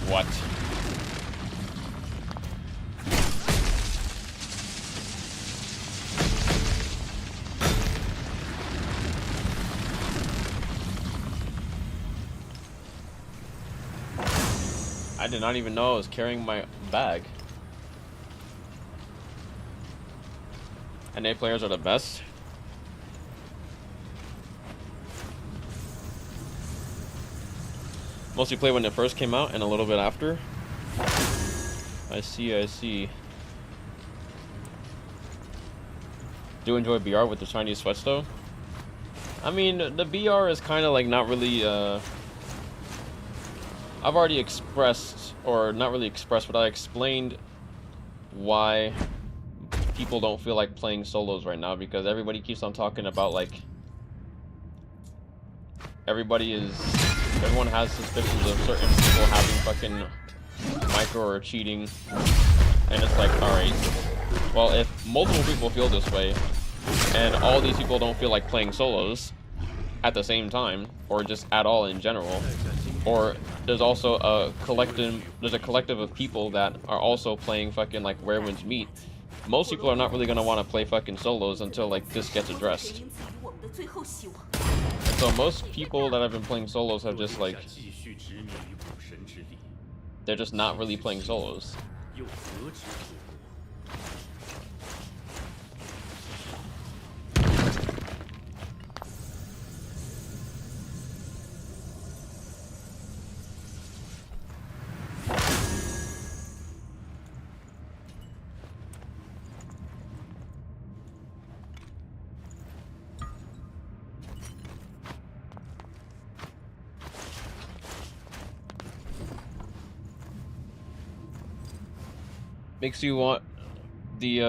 What? I did not even know I was carrying my bag. NA players are the best. Mostly played when it first came out and a little bit after. I see, I see. Do enjoy BR with the Chinese sweats though? I mean, the BR is kind of like not really, I've already expressed, or not really expressed, but I explained why people don't feel like playing solos right now, because everybody keeps on talking about like, everyone has suspicions of certain people having fucking micro or cheating, and it's like, alright, well, if multiple people feel this way, and all these people don't feel like playing solos at the same time, or just at all in general, or there's also a collective of people that are also playing fucking like Where Winds Meet, most people are not really gonna want to play fucking solos until like this gets addressed. And so most people that have been playing solos have just like, they're just not really playing solos. Makes you want the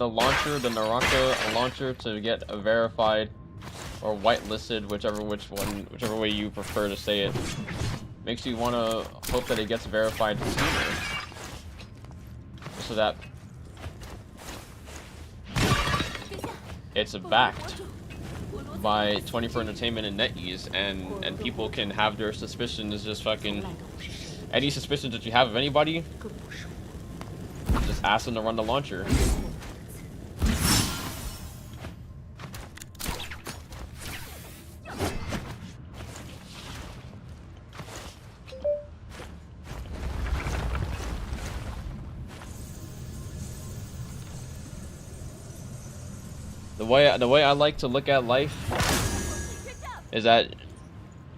launcher, the Naraka launcher, to get a verified or whitelisted, whichever way you prefer to say it. Makes you want to hope that it gets verified sooner, so that it's backed by 24 Entertainment and NetEase, and people can have their suspicions, just fucking any suspicions that you have of anybody, just ask them to run the launcher. The way I like to look at life is that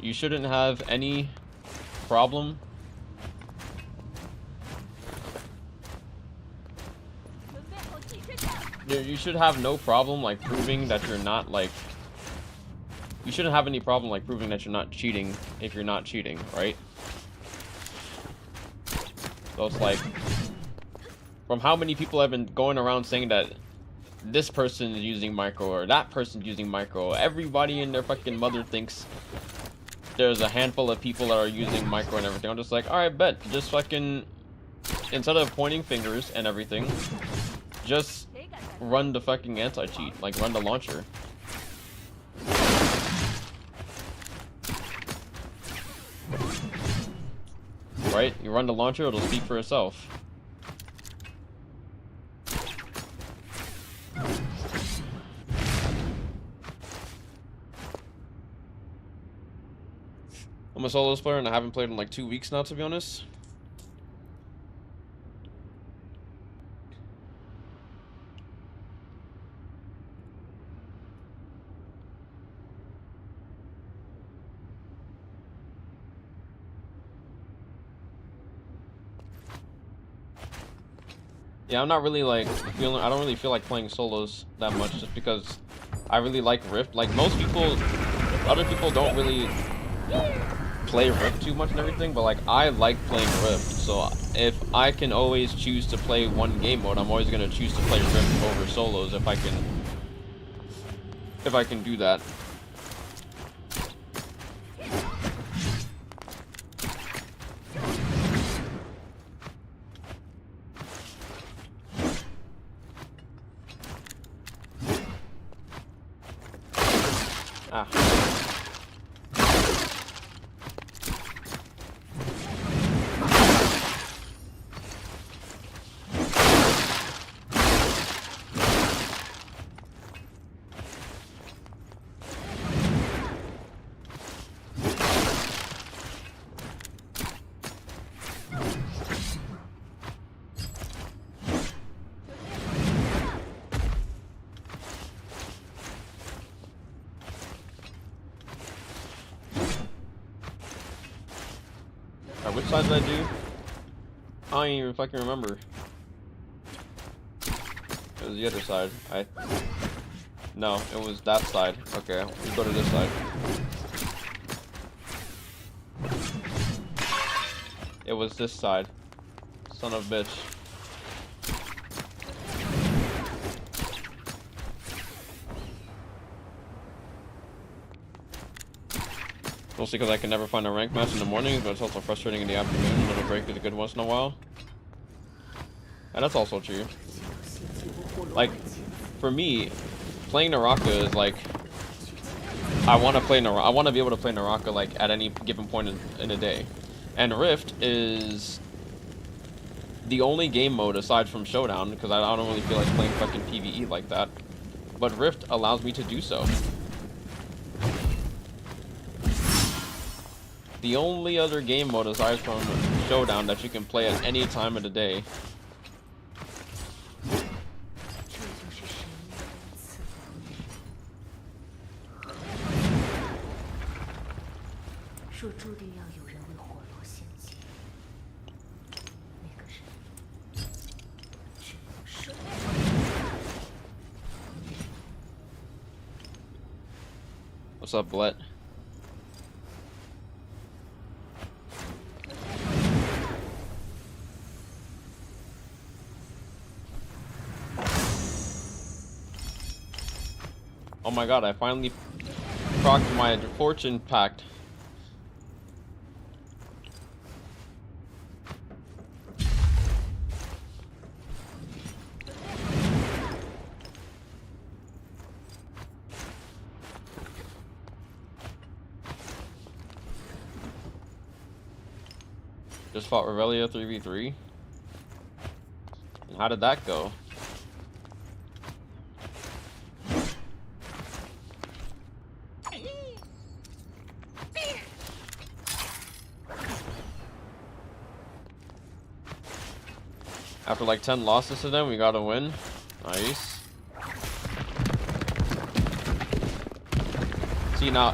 you shouldn't have any problem you should have no problem like proving that you're not like, you shouldn't have any problem like proving that you're not cheating if you're not cheating, right? So it's like, from how many people have been going around saying that this person is using micro or that person's using micro, everybody and their fucking mother thinks there's a handful of people that are using micro and everything. I'm just like, alright, bet, just fucking, instead of pointing fingers and everything, just run the fucking anti-cheat, like run the launcher. Right? You run the launcher, it'll speak for itself. I'm a solos player and I haven't played in like 2 weeks now, to be honest. Yeah, I'm not really like feeling, I don't really feel like playing solos that much, just because I really like Rift. Like most people, other people don't really play Rift too much and everything, but like I like playing Rift. So if I can always choose to play one game mode, I'm always gonna choose to play Rift over solos if I can do that. Ah. which side did I do? I don't even fucking remember. It was the other side. No, it was that side. Okay, we go to this side. It was this side. Son of a bitch. Mostly because I can never find a rank match in the morning, but it's also frustrating in the afternoon. A little break is good once in a while. And that's also true. Like, for me, playing Naraka is like, I want to be able to play Naraka like at any given point in a day. And Rift is the only game mode aside from Showdown, because I don't really feel like playing fucking PvE like that. But Rift allows me to do so. The only other game mode aside from Showdown that you can play at any time of the day. 这就是神明的恩赐。若注定要有人为火罗献祭，那个人只能是我。 What's up, Blet? Oh my god, I finally procced my fortune pact. Just fought Revelia 3v3. And how did that go? After like 10 losses to them, we got a win. Nice. See now,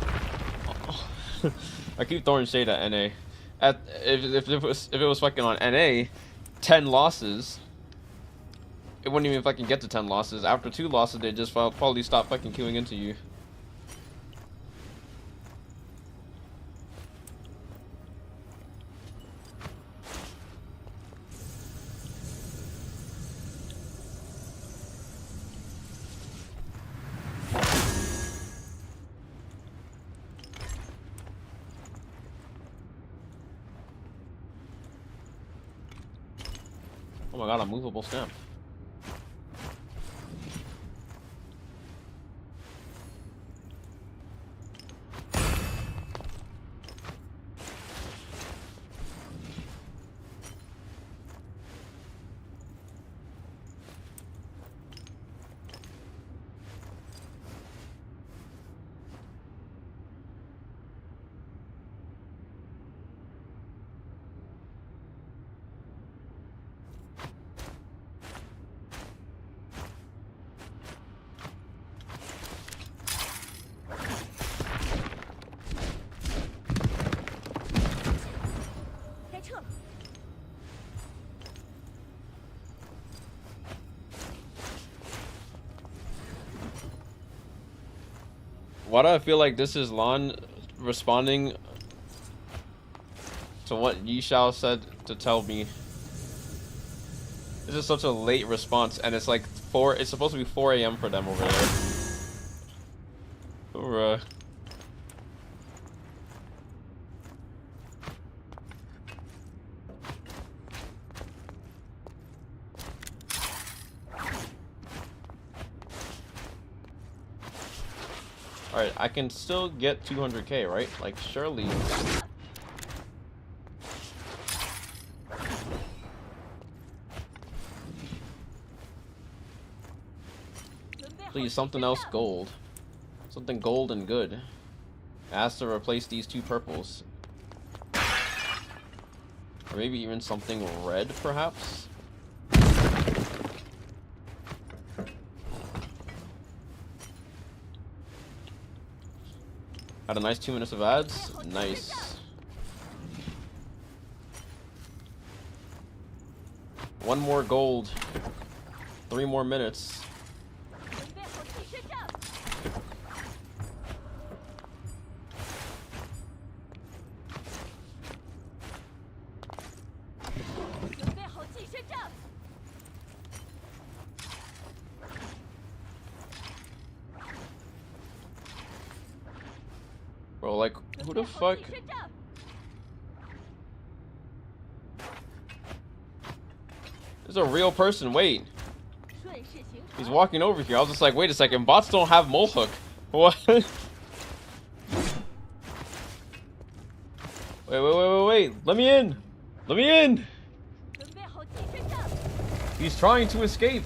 I keep throwing shade at NA. If it was fucking on NA, 10 losses, it wouldn't even fucking get to 10 losses. After 2 losses, they just probably stop fucking queuing into you. Oh my god, a movable stamp. Why do I feel like this is Lon responding to what Yishao said to tell me? This is such a late response, and it's like it's supposed to be 4 AM for them over there. Hoorah. Alright, I can still get 200k, right? Like, surely. Please, something else gold. Something gold and good. It has to replace these 2 purples. Or maybe even something red, perhaps? Had a nice 2 minutes of ads. Nice. 1 more gold. 3 more minutes. 准备好替身杖，准备好替身杖， Bro, like, who the 准备好 fuck? 替身杖， This is a real person. Wait. 顺势行 He's 船， walking over here. I was just like, wait a second. Bots don't have mole hook. What? Wait. Let me in. Let me in. 准备好替身杖， He's trying to escape.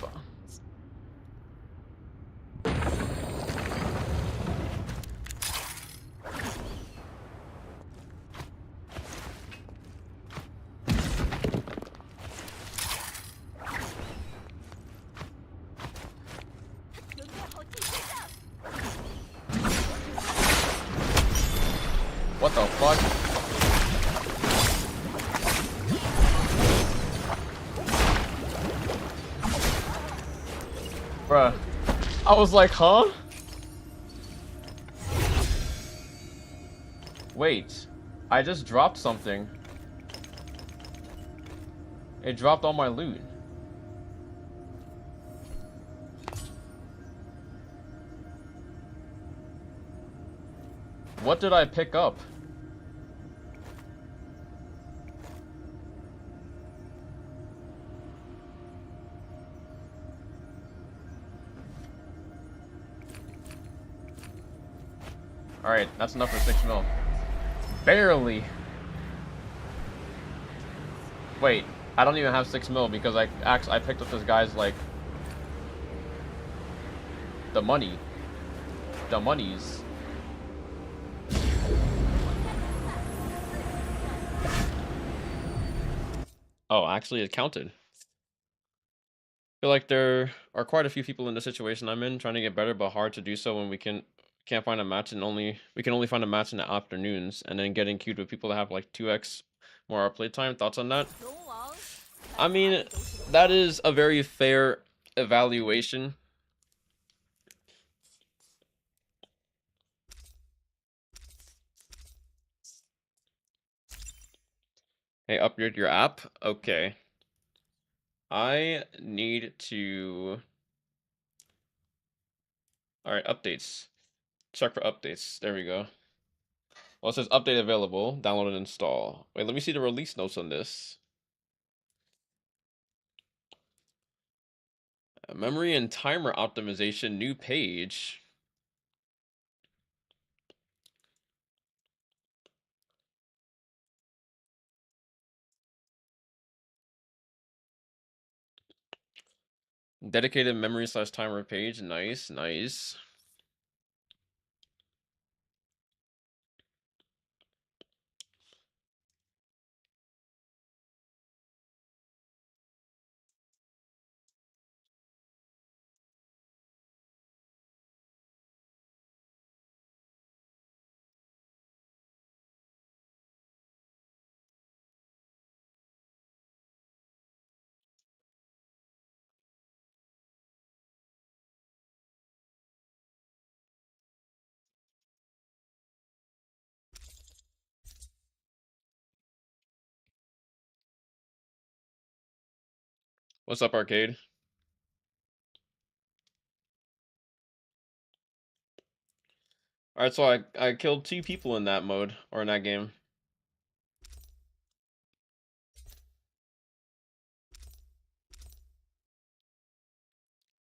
What the fuck? Bruh. I was like, huh? Wait. I just dropped something. It dropped all my loot. What did I pick up? Alright, that's enough for 6 mil. Barely. Wait, I don't even have 6 mil because I picked up this guy's, like, the money. The monies. Oh, actually it counted. I feel like there are quite a few people in the situation I'm in trying to get better, but hard to do so when we can't find a match and we can only find a match in the afternoons, and then getting queued with people that have like 2x more hour playtime. Thoughts on that? 龙王， I mean, that is a very fair evaluation. Hey, upgrade your app? Okay. I need to... Alright, updates. Check for updates. There we go. Well, it says update available. Download and install. Wait, let me see the release notes on this. Memory and timer optimization, new page. Dedicated memory slash timer page. Nice, nice. What's up, arcade? Alright, so I killed 2 people in that mode, or in that game.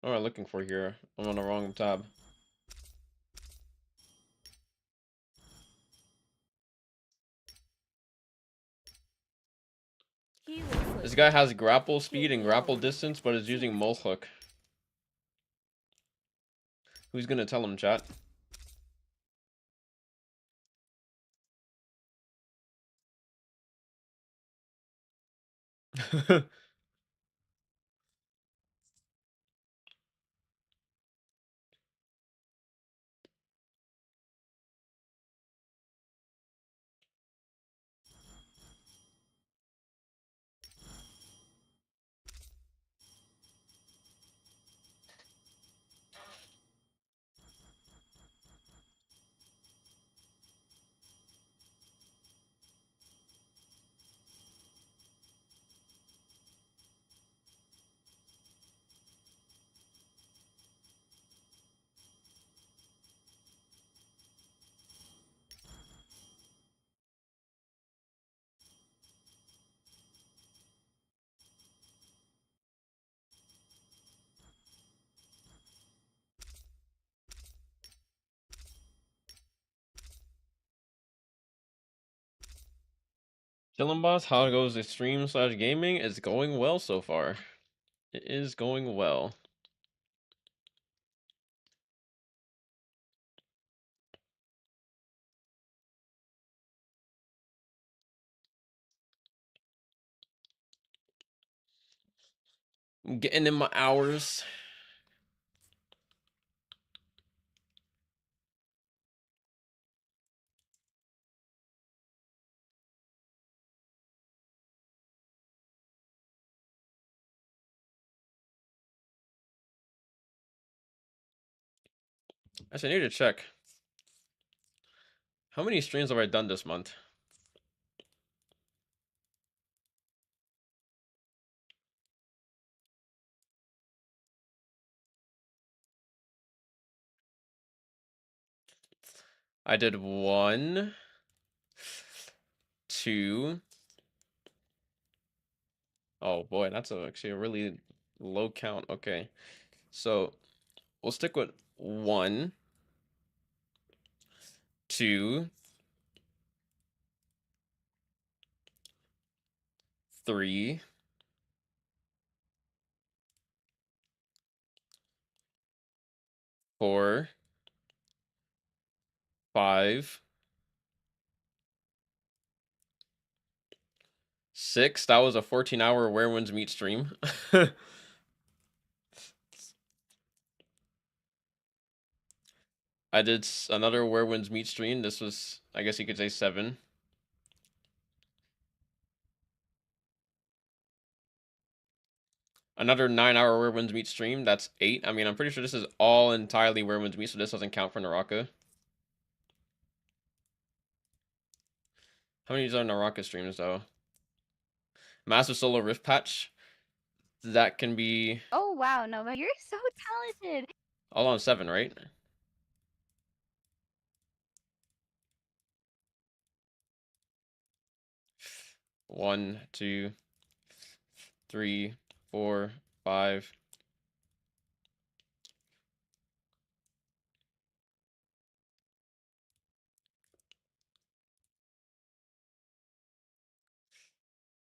What am I looking for here? I'm on the wrong tab. This guy has grapple speed and grapple distance, but is using mole hook. Who's gonna tell him, chat? Chillin' boss, how goes the stream slash gaming? It's going well so far. It is going well. I'm getting in my hours. Actually, I need to check. How many streams have I done this month? I did 1, 2. Oh boy, that's actually a really low count. Okay. So we'll stick with 1, 2, 3, 4, 5, 6. That was a 14-hour Where Winds Meet stream. I did another Where Winds Meet stream. This was, I guess you could say, 7. Another 9-hour Where Winds Meet stream. That's 8. I mean, I'm pretty sure this is all entirely Where Winds Meet, so this doesn't count for Naraka. How many are Naraka streams, though? Master Solo Rift Patch. That can be Oh wow, Nova, you're so talented. all on 7, right? One, 2, 3, 4, 5.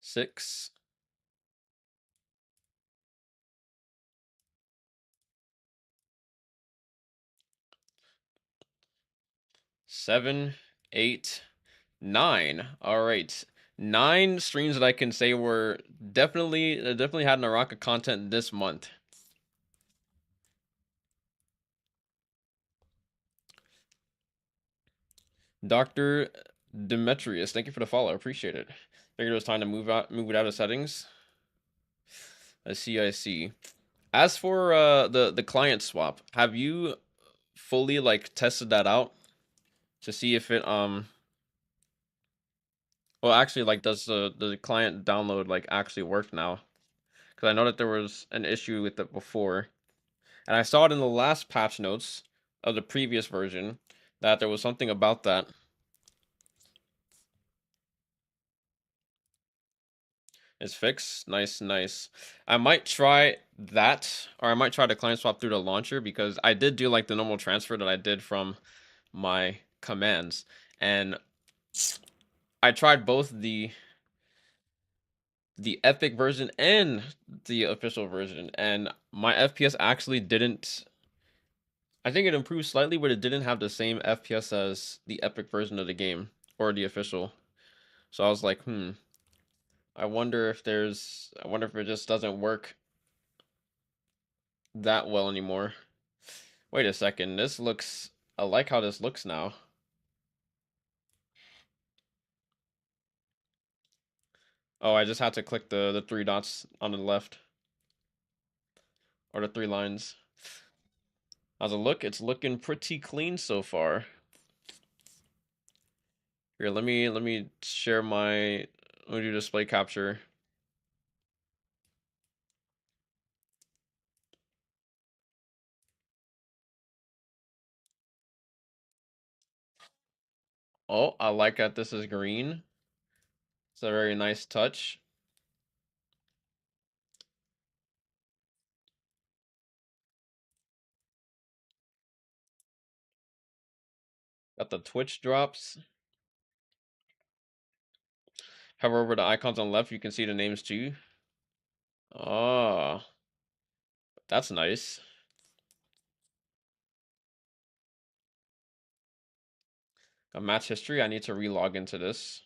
6. 7, 8, 9. All right. 9 streams that I can say were definitely had Naraka content this month. Dr. Demetrius, thank you for the follow. Appreciate it. Figured it was time to move it out of settings. I see, I see. As for the client swap, have you fully like tested that out to see if it well actually like does the client download like actually work now? Because I know that there was an issue with it before. And I saw it in the last patch notes of the previous version that there was something about that. It's fixed. Nice, nice. I might try that, or I might try the client swap through the launcher because I did do like the normal transfer that I did from my commands. And I tried both the epic version and the official version, and my FPS actually didn't. I think it improved slightly, but it didn't have the same FPS as the epic version of the game or the official. So I was like, I wonder if it just doesn't work that well anymore. Wait a second, I like how this looks now. Oh, I just had to click the 3 dots on the left. Or the 3 lines. How's it look? It's looking pretty clean so far. Here, let me share my let me do display capture. Oh, I like that this is green. It's a very nice touch. Got the Twitch drops. Hover over the icons on the left, you can see the names too. Oh, that's nice. A match history. I need to re-log into this.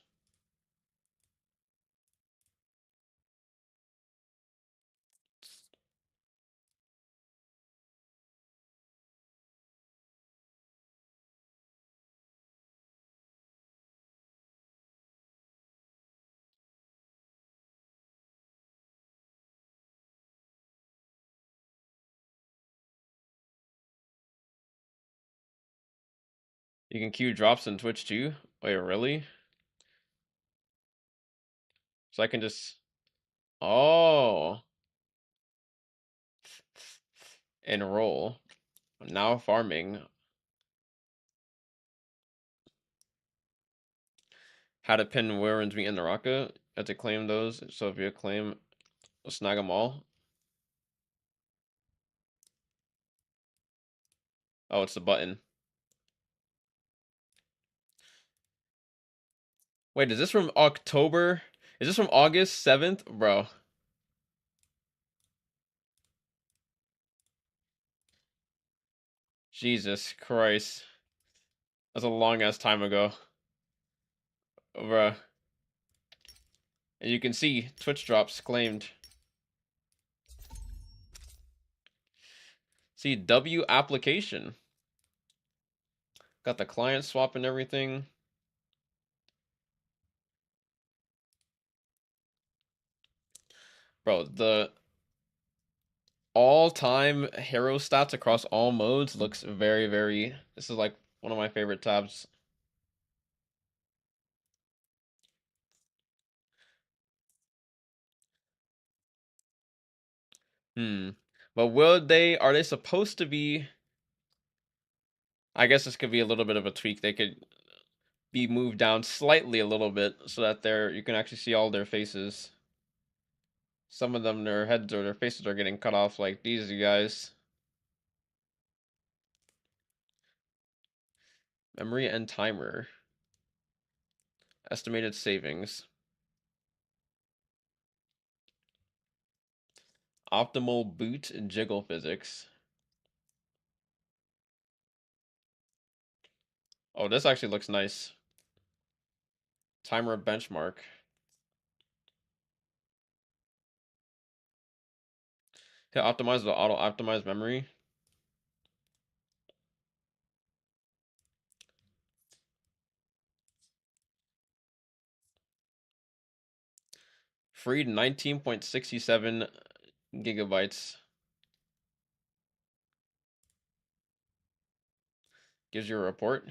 You can queue drops in Twitch too. Wait, really? So I can just... Oh. Enroll. Now farming. How to pin Warren's meet in the rocket. Have to claim those. So if you claim, snag them all. Oh, it's the button. Wait, is this from October? Is this from August 7th? Bro. Jesus Christ. That's a long ass time ago. Bro. And you can see Twitch drops claimed. See W application. Got the client swap and everything. Bro, the all-time hero stats across all modes looks very, very... This is like one of my favorite tabs. But are they supposed to be... I guess this could be a little bit of a tweak. They could be moved down slightly a little bit so that you can actually see all their faces. Some of them, their heads or their faces are getting cut off like these guys. Memory and timer. Estimated savings. Optimal boot and jiggle physics. Oh, this actually looks nice. Timer benchmark. Hit optimize the auto optimize memory. Freed 19.67 gigabytes. Gives you a report.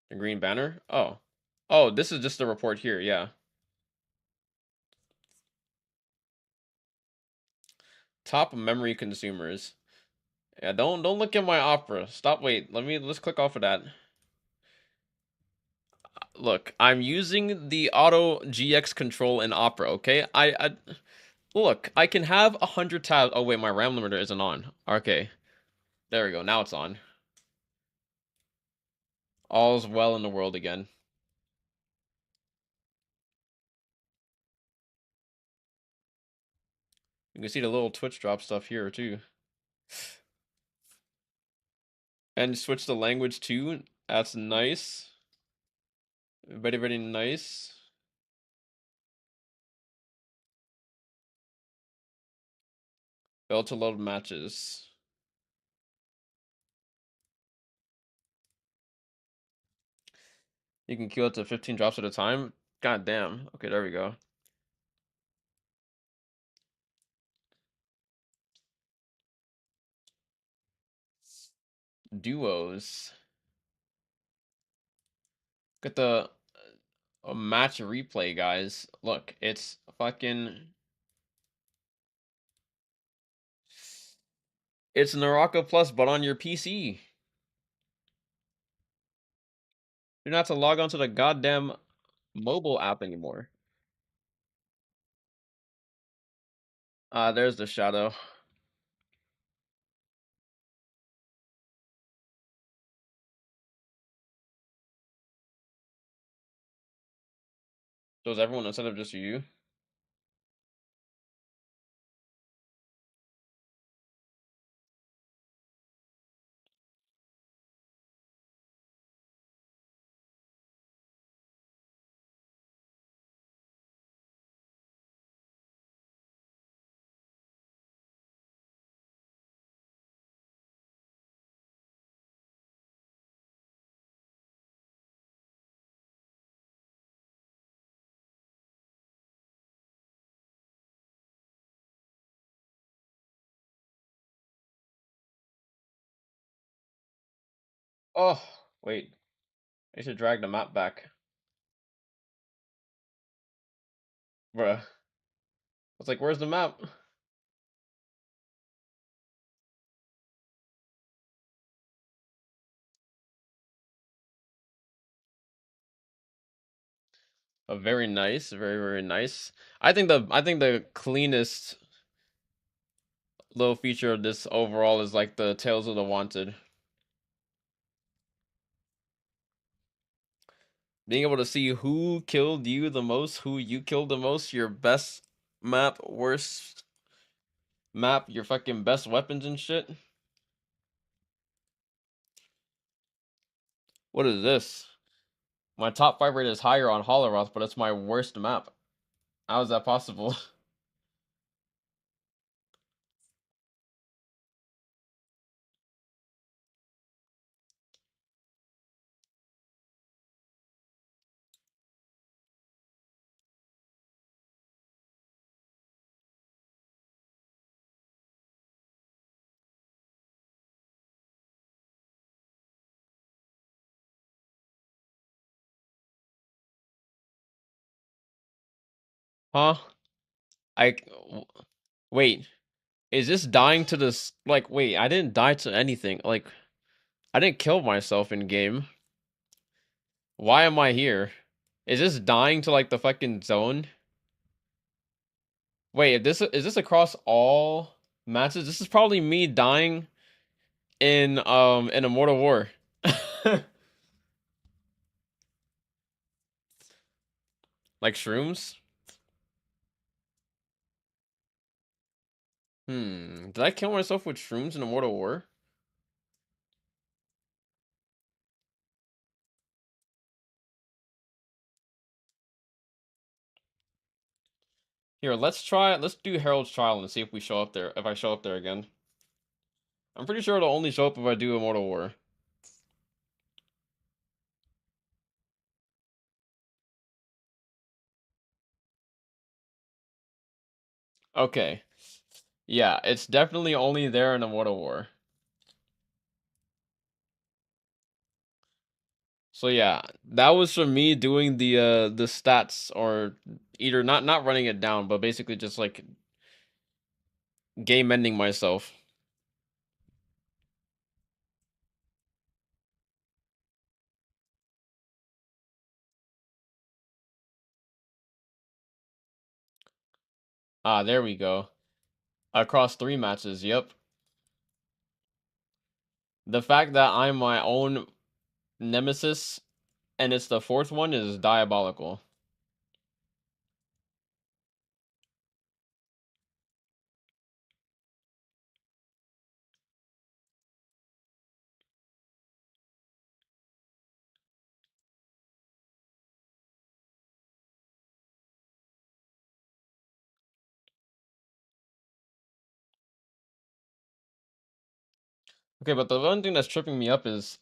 The green banner. Oh. Oh, this is just the report here, yeah. Top memory consumers. Yeah, don't look at my opera. Stop, wait. Let's click off of that. Look, I'm using the auto GX control in Opera, okay? Look, I can have 100 tabs. Oh wait, my RAM limiter isn't on. Okay. There we go. Now it's on. All's well in the world again. You can see the little Twitch drop stuff here too. And switch the language too. That's nice. Very, very nice. Fail to load matches. You can queue up to 15 drops at a time. God damn. Okay, there we go. Duos. Get the match replay, guys. Look, it's fucking... It's Naraka Plus, but on your PC. You're not to log on to the goddamn mobile app anymore. There's the shadow. So is everyone instead of just you? Oh, wait. I should drag the map back. Bruh. I was like, where's the map? Very nice, very nice. I think the cleanest little feature of this overall is like the Tales of the Wanted. Being able to see who killed you the most, who you killed the most, your best map, worst map, your fucking best weapons and shit. What is this? My top 5 rate is higher on Holoroth, but it's my worst map. How is that possible? Huh? I wait. Is this dying to this? Like, wait, I didn't die to anything. Like, I didn't kill myself in game. Why am I here? Is this dying to like the fucking zone? Wait, is this across all matches? This is probably me dying in Immortal War. Like shrooms? Did I kill myself with shrooms in Immortal War? Here, let's do Herald's Trial and see if we show up there, if I show up there again. I'm pretty sure it'll only show up if I do Immortal War. Okay. Yeah, it's definitely only there in Immortal War. So yeah, that was for me doing the stats or either not running it down, but basically just like game ending myself. Ah, there we go. Across 3 matches, yep. The fact that I'm my own nemesis and it's the fourth one is diabolical. Okay, but the one thing that's tripping me up is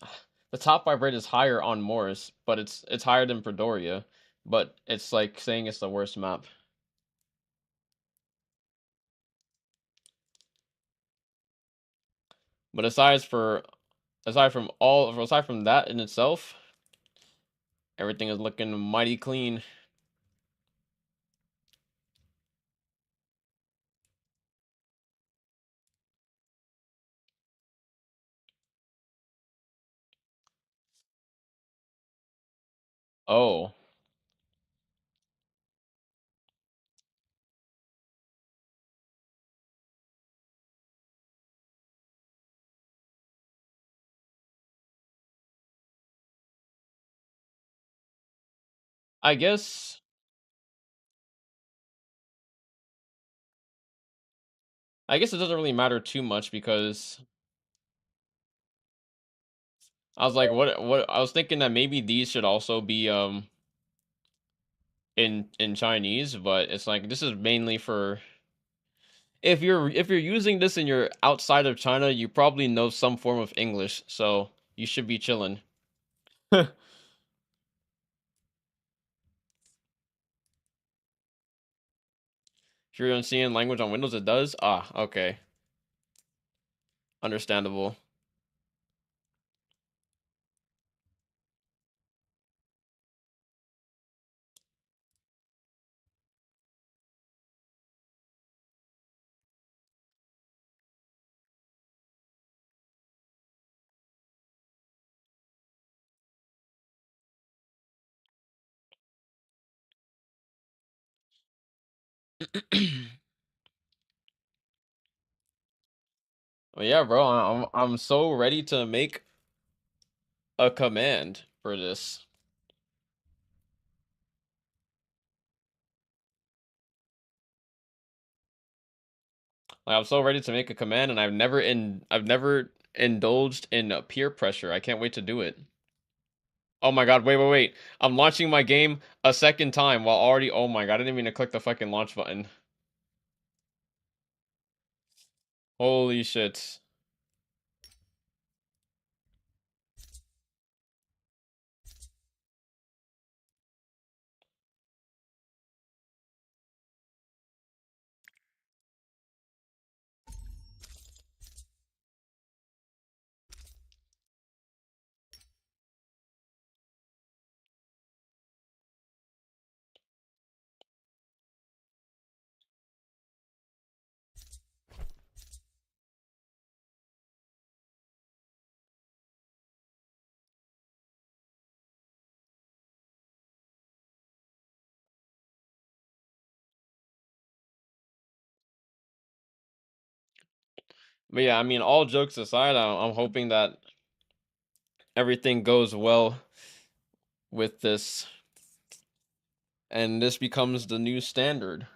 the top 5 rate is higher on Morris, but it's higher than Predoria, but it's like saying it's the worst map. But aside from that in itself, everything is looking mighty clean. Oh. I guess I guess it doesn't really matter too much because I was like, what? I was thinking that maybe these should also be in Chinese, but it's like this is mainly for if you're using this and you're outside of China, you probably know some form of English, so you should be chilling. If you're seeing language on Windows, it does. Ah, okay, understandable. Well, yeah, bro, I'm so ready to make a command for this. Like, I'm so ready to make a command, and I've never indulged in peer pressure. I can't wait to do it. Oh my god, wait, wait, wait. I'm launching my game a second time while already. Oh my god, I didn't mean to click the fucking launch button. Holy shit. But yeah, I mean, all jokes aside, I'm hoping that everything goes well with this, and this becomes the new standard,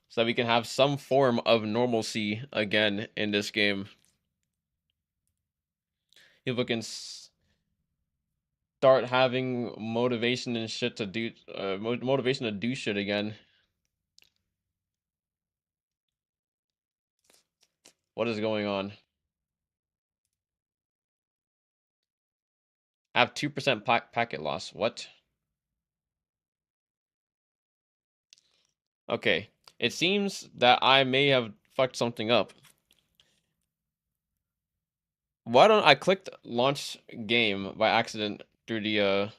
so that we can have some form of normalcy again in this game. People can start having motivation and shit to do, motivation to do shit again. What is going on? I have 2% packet loss. What? Okay. It seems that I may have fucked something up. Why don't I clicked launch game by accident through the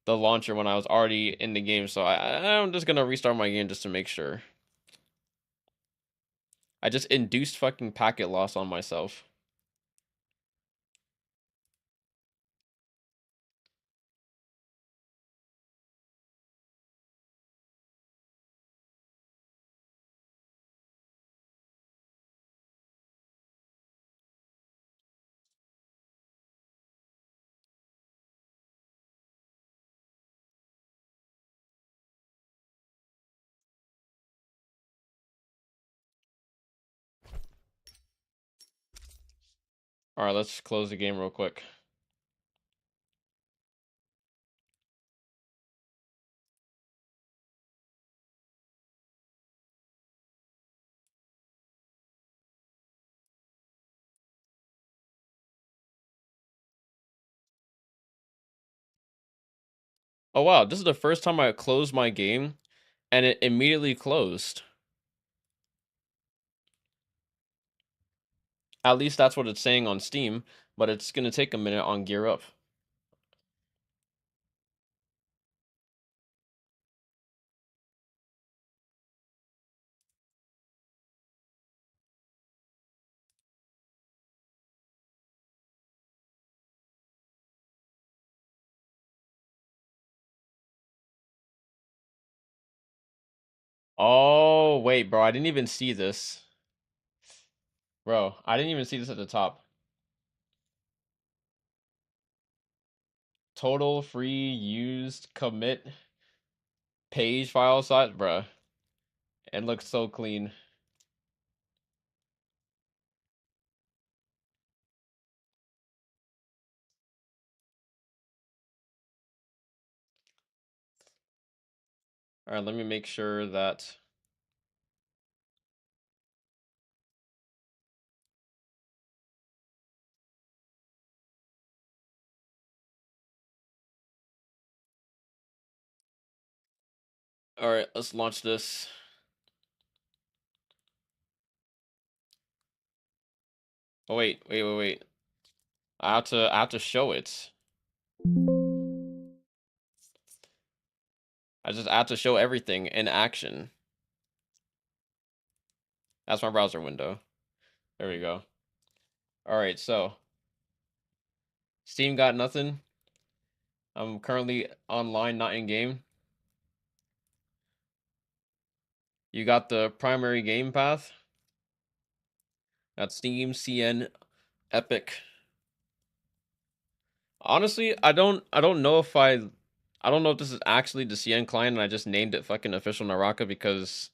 launcher when I was already in the game, so I'm just gonna restart my game just to make sure. I just induced fucking packet loss on myself. Alright, let's close the game real quick. Oh wow, this is the first time I closed my game and it immediately closed. At least that's what it's saying on Steam, but it's gonna take a minute on Gear Up. Oh, wait, bro, I didn't even see this. Bro, I didn't even see this at the top. total free used commit page file size, bruh. It looks so clean. All right, let me make sure that. All right, let's launch this. Oh wait. I have to show it. I have to show everything in action. That's my browser window. There we go. All right, so Steam got nothing. I'm currently online, not in game. You got the primary game path. Got Steam, CN, Epic. Honestly, I don't know if I don't know if this is actually the CN client and I just named it fucking official Naraka because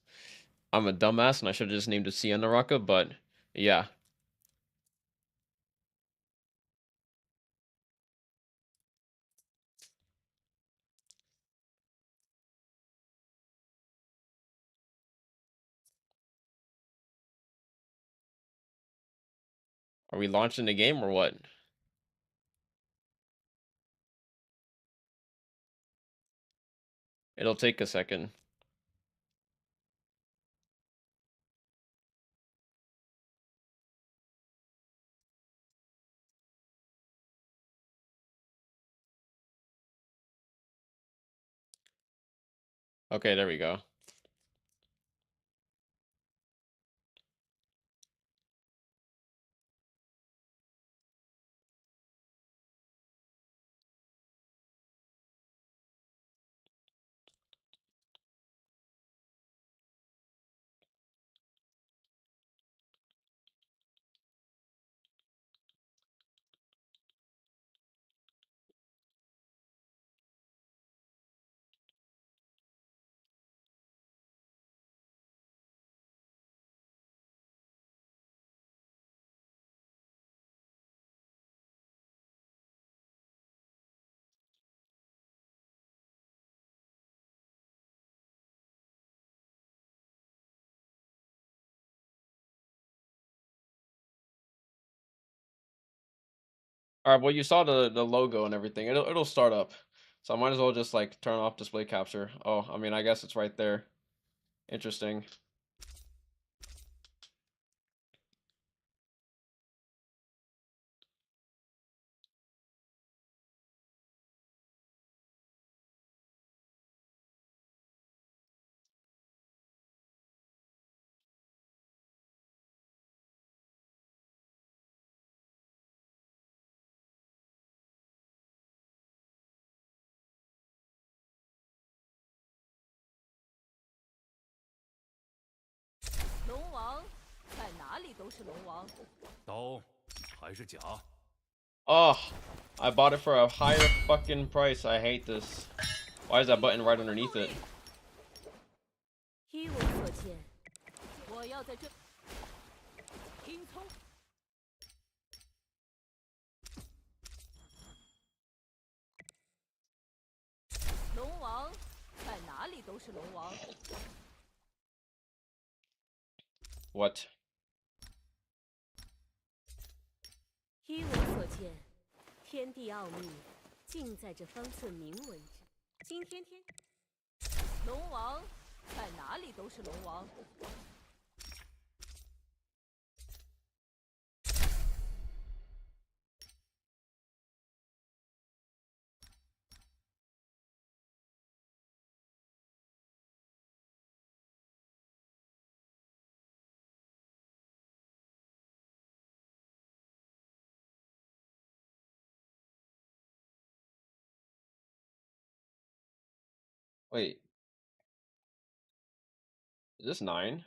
I'm a dumbass and I should have just named it CN Naraka, but yeah. Are we launching the game or what? It'll take a second. Okay, there we go. All right, well you saw the logo and everything. It'll start up. So I might as well just like turn off display capture. Oh, I mean, I guess it's right there. Interesting. Oh, I bought it for a higher fucking price. I hate this. Why is that button right underneath it? 依我所见，我要在这听从。龙王在哪里都是龙王。What? 依我所见，天地奥秘尽在这方寸铭文之。今天龙王在哪里都是龙王。Wait, is this 9?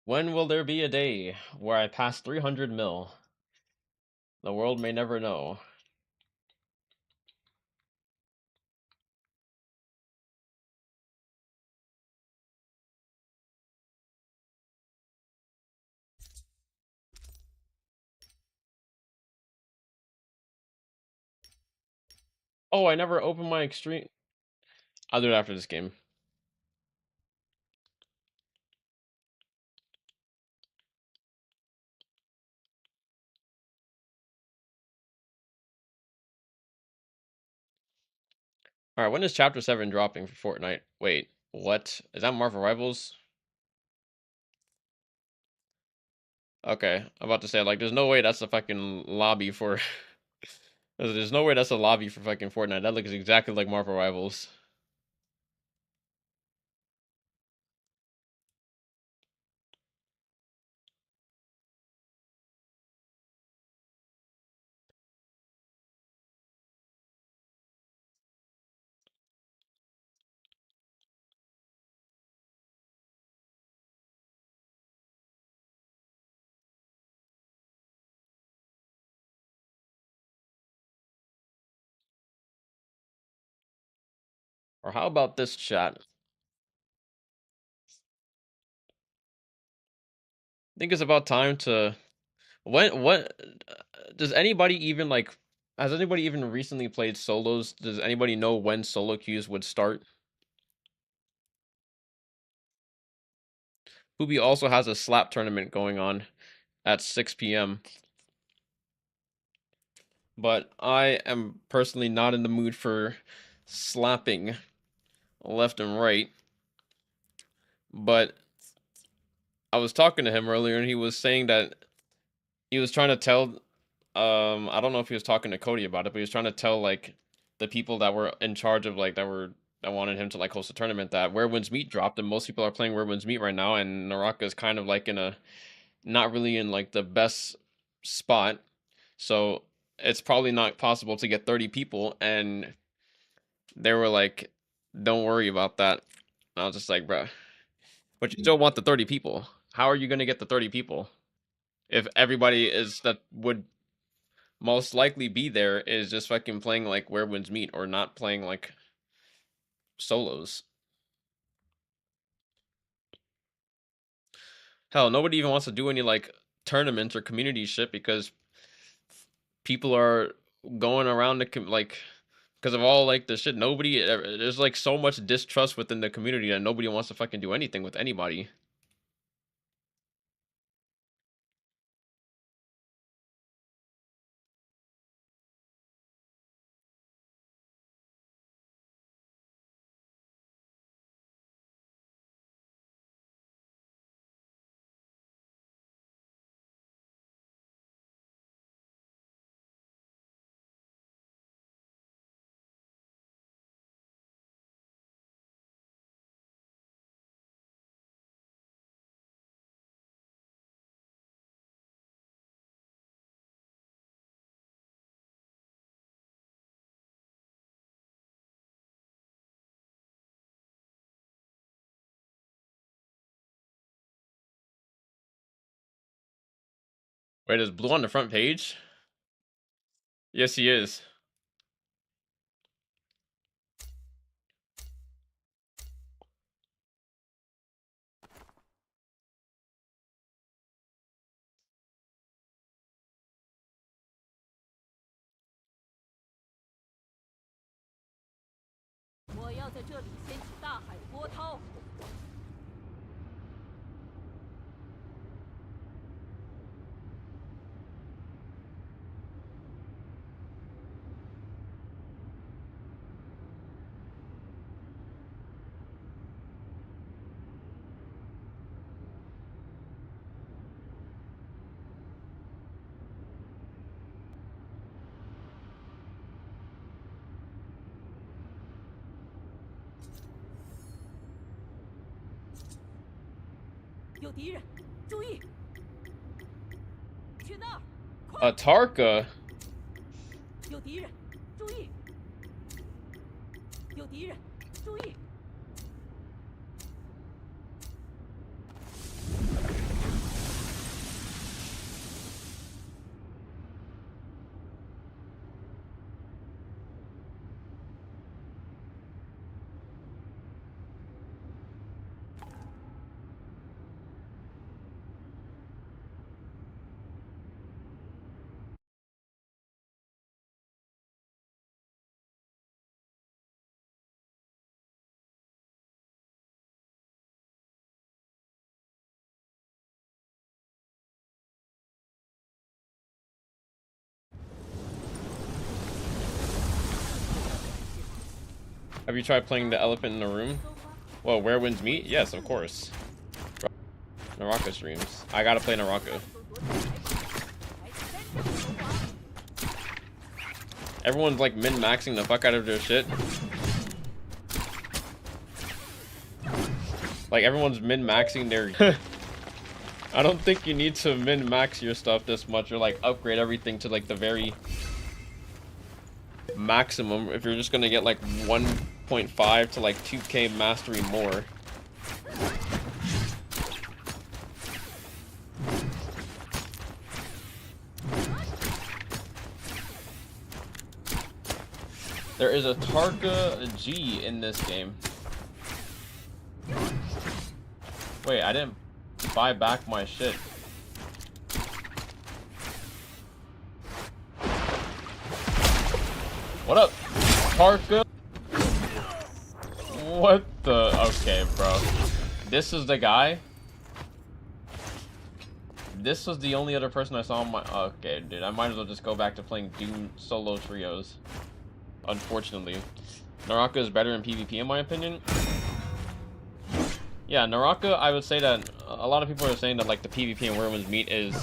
When will there be a day where I pass 300 mil? The world may never know. Oh, I never opened my extreme. I'll do it after this game. All right, when is Chapter 7 dropping for Fortnite? Wait, what? Is that Marvel Rivals? Okay, I'm about to say, like, there's no way that's a fucking lobby for... There's no way that's a lobby for fucking Fortnite. That looks exactly like Marvel Rivals. Or how about this chat? I think it's about time to... What... Does anybody even, like... Has anybody even recently played solos? Does anybody know when solo queues would start? Hoobie also has a slap tournament going on at 6 p.m. But I am personally not in the mood for slapping left and right. But I was talking to him earlier and he was saying that he was trying to tell I don't know if he was talking to Cody about it, but he was trying to tell like the people that were in charge of like that wanted him to like host a tournament that Where Winds Meet dropped and most people are playing Where Winds Meet right now and Naraka is kind of like in a not really in like the best spot. So it's probably not possible to get 30 people and they were like, don't worry about that. And I was just like, bruh, but you still want the 30 people. How are you gonna get the 30 people? If everybody is that would most likely be there is just fucking playing like Where Winds Meet or not playing like solos. Hell, nobody even wants to do any like tournaments or community shit because people are going around the like because of all like the shit. Nobody there's like so much distrust within the community that nobody wants to fucking do anything with anybody. Wait, is Blue on the front page? Yes, he is.我要在这里掀起大海的波涛。有敌人，注意！去那儿，快！ Tarka. 有敌人，注意！有敌人，注意！ Have you tried playing the elephant in the room? Well, where winds meet? Yes, of course. Naraka streams. I gotta play Naraka. Everyone's like min-maxing the fuck out of their shit. Like everyone's min-maxing their I don't think you need to min-max your stuff this much or like upgrade everything to like the very maximum if you're just gonna get like 1.5 to like 2k mastery more. There is a Tarka G in this game. Wait, I didn't buy back my shit. What up, Tarka? What the? Okay, bro. This is the guy? This was the only other person I saw on my... Okay, dude. I might as well just go back to playing Doom solo trios. Unfortunately. Naraka is better in PvP in my opinion. Yeah, Naraka, I would say that a lot of people are saying that like the PvP in Where Winds Meet is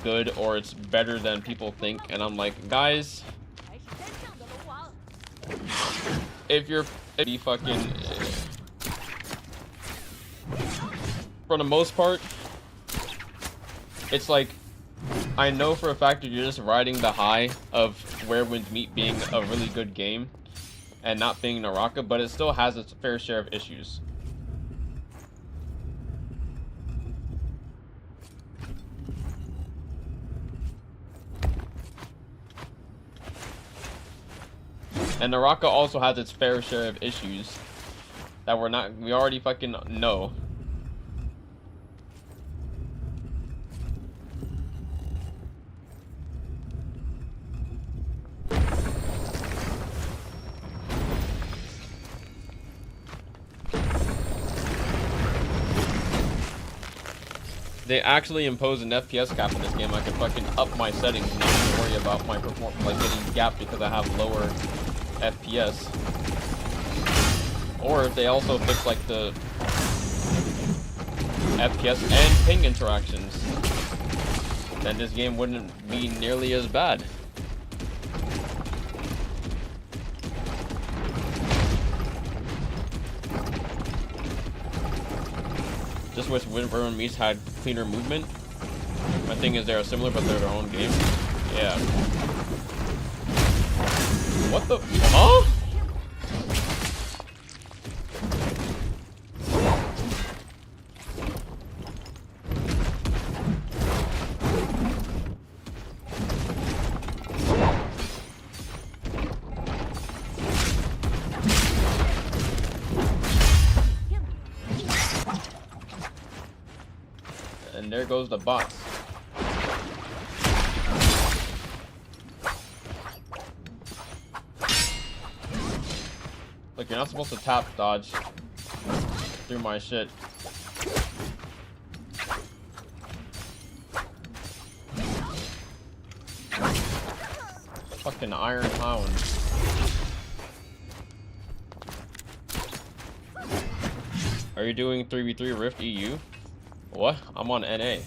good or it's better than people think, and I'm like, guys, if you're fucking for the most part, it's like I know for a fact that you're just riding the high of Where Winds Meet being a really good game and not being Naraka, but it still has its fair share of issues. And Naraka also has its fair share of issues that we already fucking know. They actually impose an FPS cap in this game. I can fucking up my settings and not have to worry about my performance, like getting gapped because I have lower FPS. Or if they also fix like the FPS and ping interactions, then this game wouldn't be nearly as bad. Just wish Where Winds Meet had cleaner movement. My thing is they're similar, but they're their own game. Yeah. What the? Huh? And there goes the box. Look, you're not supposed to tap dodge through my shit. Fucking Iron Hound. Are you doing 3v3 Rift EU? What? I'm on NA.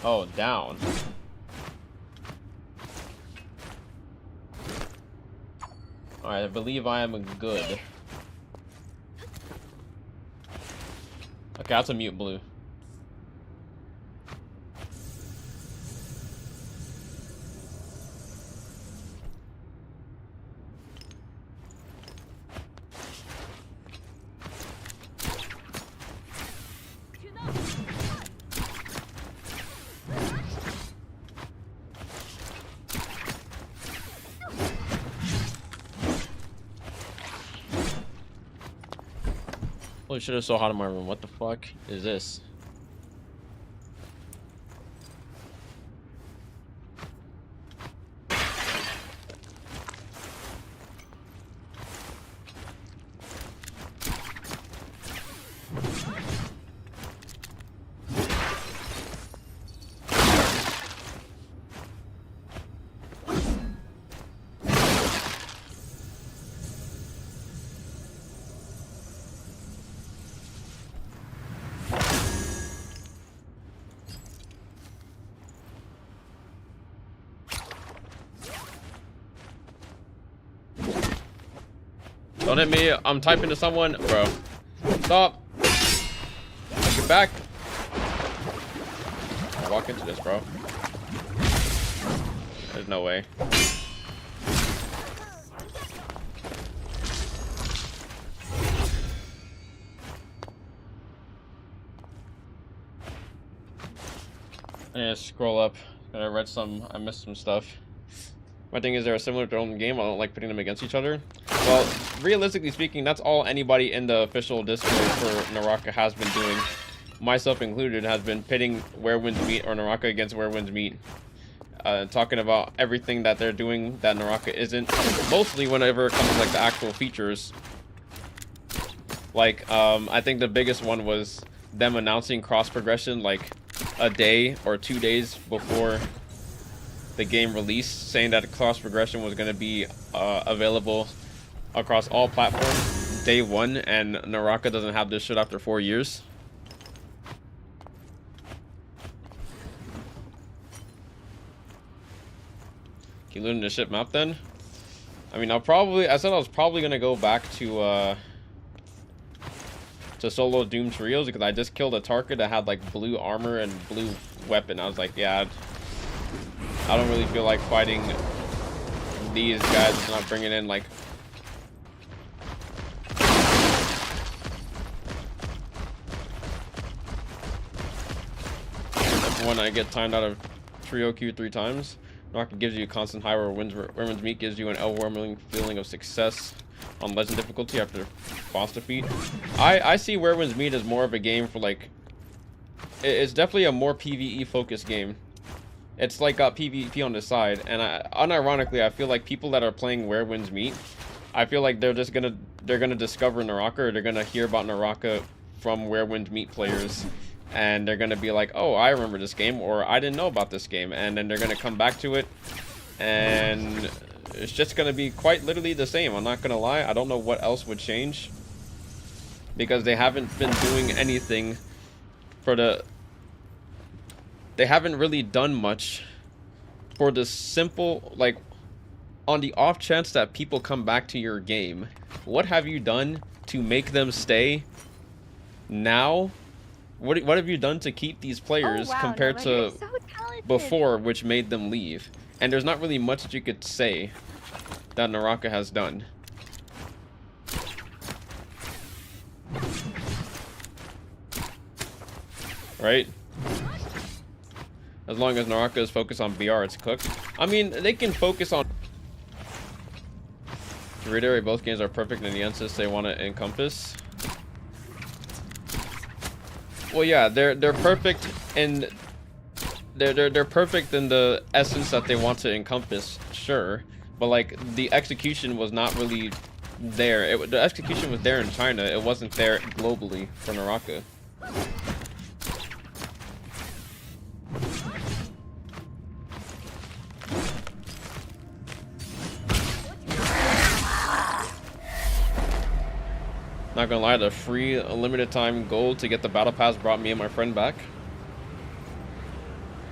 Oh, down. Alright, I believe I am good. Okay, that's a mute blue. Holy shit, it's so hot in my room. What the fuck is this? Don't hit me. I'm typing to someone. Bro. Stop. Get back. I walk into this, bro. There's no way. Yeah, scroll up. I read some. I missed some stuff. My thing is they're similar to their own game. I don't like putting them against each other. Well, realistically speaking, that's all anybody in the official Discord for Naraka has been doing, myself included, has been pitting Where Winds Meet or Naraka against Where Winds Meet. Talking about everything that they're doing that Naraka isn't. Mostly whenever it comes to like the actual features. Like, I think the biggest one was them announcing cross progression like a day or 2 days before the game released, saying that cross progression was going to be available across all platforms day one, and Naraka doesn't have this shit after 4 years. Can you loot in the ship map then? I mean, I said I was probably gonna go back to solo Doom trios because I just killed a Tarka that had like blue armor and blue weapon. I was like, yeah, I don't really feel like fighting these guys, not bringing in like when I get timed out of trio queue 3 times. Naraka gives you a constant high where Winds Meet gives you an overwhelming feeling of success on legend difficulty after boss defeat. I see Where Winds Meet as more of a game for like, it's definitely a more PvE focused game. It's like got PvP on the side, and unironically I feel like people that are playing Where Winds Meet, I feel like they're gonna discover Naraka, or they're gonna hear about Naraka from Where Winds Meet players, and they're gonna be like, oh, I remember this game, or I didn't know about this game, and then they're gonna come back to it, and it's just gonna be quite literally the same. I'm not gonna lie, I don't know what else would change, because they haven't been doing anything for the... They haven't really done much for the simple, like, on the off chance that people come back to your game. What have you done to make them stay now? What have you done to keep these players compared to so before, which made them leave? And there's not really much that you could say that Naraka has done. Right? As long as Naraka is focused on BR, it's cooked. I mean, they can focus on... To reiterate, both games are perfect in the essence they want to encompass. Well, yeah, they're perfect in... They're perfect in the essence that they want to encompass, sure. But, like, the execution was not really there. The execution was there in China. It wasn't there globally for Naraka. Not gonna lie, the free limited time gold to get the battle pass brought me and my friend back.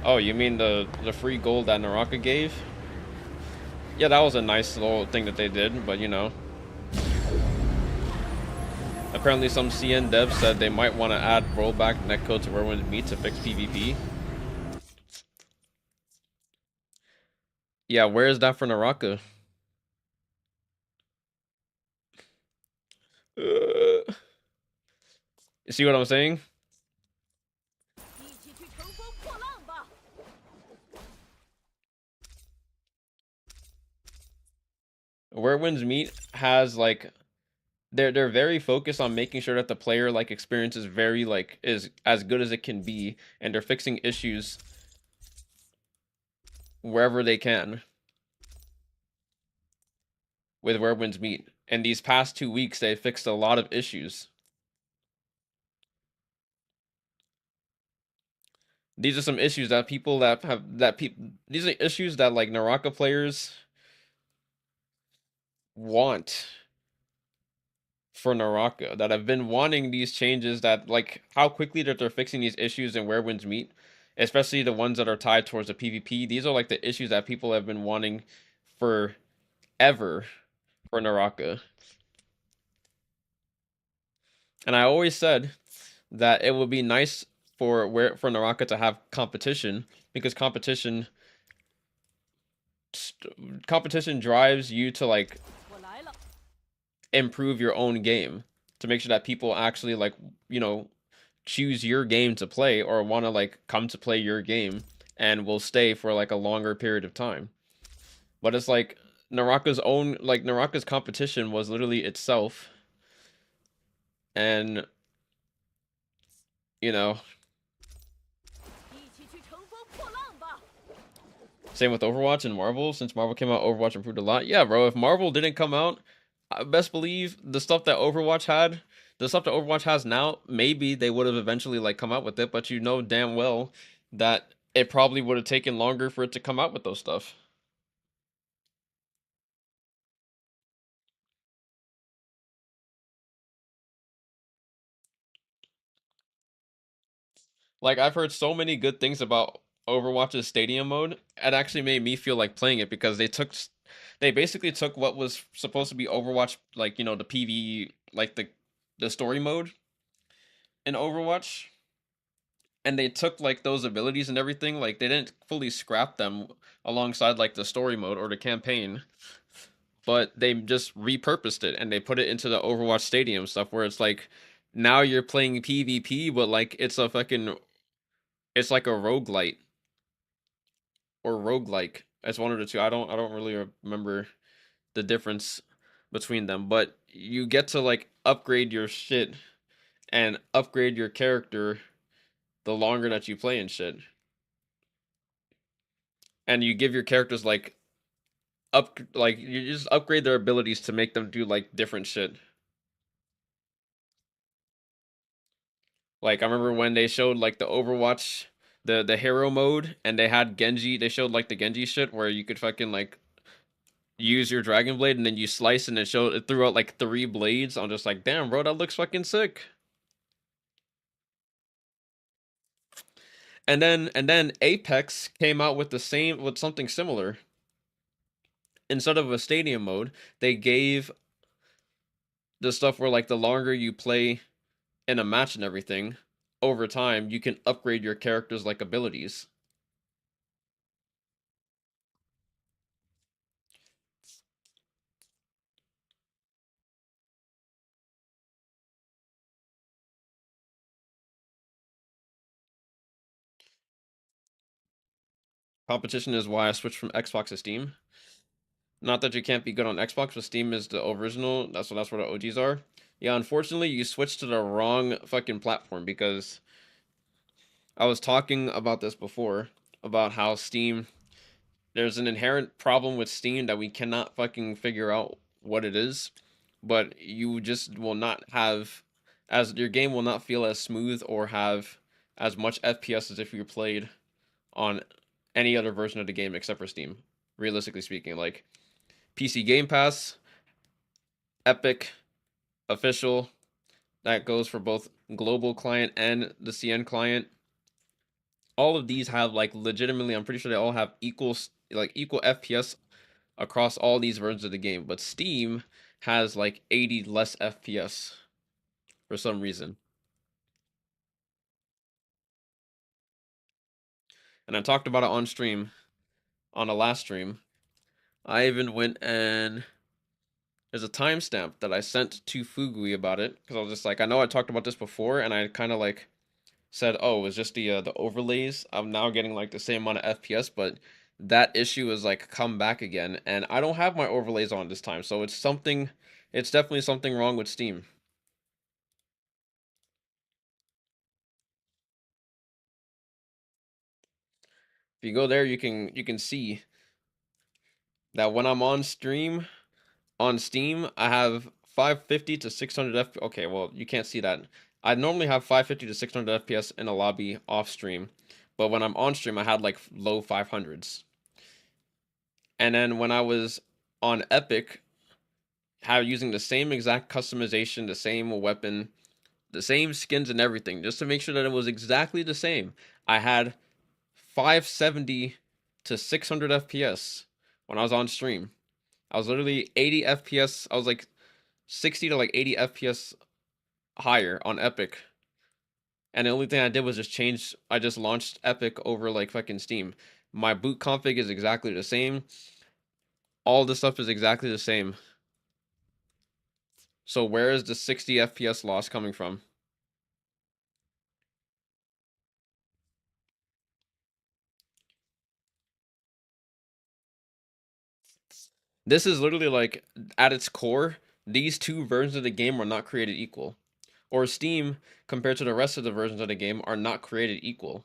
Oh, you mean the free gold that Naraka gave? Yeah, that was a nice little thing that they did, but you know. Apparently some CN devs said they might want to add rollback netcode to Where Winds Meet to fix PvP. Yeah, where is that for Naraka? You see what I'm saying? Where Winds Meet has like they're very focused on making sure that the player like experience is very like is as good as it can be, and they're fixing issues wherever they can with where winds meet. And these past 2 weeks, they fixed a lot of issues. These are some issues that people that have that people. These are issues that like Naraka players want for Naraka, that have been wanting these changes, that like how quickly that they're fixing these issues and where winds meet, especially the ones that are tied towards the PvP. These are like the issues that people have been wanting forever for Naraka. And I always said that it would be nice for Naraka to have competition, because competition drives you to like 我来了。 improve your own game, to make sure that people actually like, you know, choose your game to play, or want to like come to play your game and will stay for like a longer period of time. But it's like Naraka's competition was literally itself, and you know, 一起去乘风破浪吧！ same with Overwatch and Marvel. Since Marvel came out, Overwatch improved a lot. Yeah, bro. If Marvel didn't come out, I best believe the stuff that Overwatch had, the stuff that Overwatch has now, maybe they would have eventually like come out with it. But you know damn well that it probably would have taken longer for it to come out with those stuff. Like I've heard so many good things about Overwatch's stadium mode. It actually made me feel like playing it, because they basically took what was supposed to be Overwatch, like you know the PV, like the story mode in Overwatch, and they took like those abilities and everything. Like they didn't fully scrap them alongside like the story mode or the campaign, but they just repurposed it and they put it into the Overwatch stadium stuff, where it's like now you're playing PvP, but like it's like a roguelite or roguelike. It's one of the two. I don't really remember the difference between them, but you get to like upgrade your shit and upgrade your character the longer that you play and shit. And you give your characters like you just upgrade their abilities to make them do like different shit. Like I remember when they showed like the Overwatch, the hero mode, and they had Genji. They showed like the Genji shit where you could fucking like use your Dragon Blade and then you slice, and it threw out like 3 blades. I'm just like, damn, bro, that looks fucking sick. And then Apex came out with something similar. Instead of a stadium mode, they gave the stuff where like the longer you play in a match and everything, over time you can upgrade your character's like abilities. Competition is why I switched from Xbox to Steam. Not that you can't be good on Xbox, but Steam is the original. That's where the OGs are. Yeah, unfortunately, you switched to the wrong fucking platform, because I was talking about this before, about how Steam, there's an inherent problem with Steam that we cannot fucking figure out what it is, but you just will not have, as your game will not feel as smooth or have as much FPS as if you played on any other version of the game except for Steam. Realistically speaking, like PC Game Pass, Epic, Official, that goes for both global client and the CN client. All of these have like legitimately, I'm pretty sure they all have equal FPS across all these versions of the game, but Steam has like 80 less FPS for some reason. And I talked about it on stream, on the last stream. I even went and there's a timestamp that I sent to Fugui about it, because I was just like, I know I talked about this before, and I kind of like said, oh, it was just the overlays. I'm now getting like the same amount of FPS, but that issue is like come back again, and I don't have my overlays on this time, so it's something It's definitely something wrong with Steam. If you go there, you can see that when I'm on stream on Steam, I have 550 to 600 FPS. Okay, well, you can't see that. I normally have 550 to 600 FPS in a lobby off stream, but when I'm on stream, I had like low 500s. And then when I was on Epic, using the same exact customization, the same weapon, the same skins and everything, just to make sure that it was exactly the same, I had 570 to 600 FPS when I was on stream. I was literally 80 FPS. I was like 60 to like 80 FPS higher on Epic. And the only thing I did was I just launched Epic over like fucking Steam. My boot config is exactly the same. All the stuff is exactly the same. So where is the 60 FPS loss coming from? This is literally like, at its core, these two versions of the game are not created equal. Or Steam, compared to the rest of the versions of the game, are not created equal.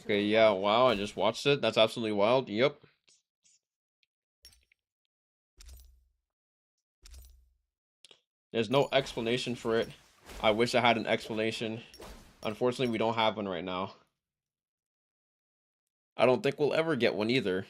Okay, yeah, wow, I just watched it. That's absolutely wild. Yep. There's no explanation for it. I wish I had an explanation. Unfortunately, we don't have one right now. I don't think we'll ever get one either.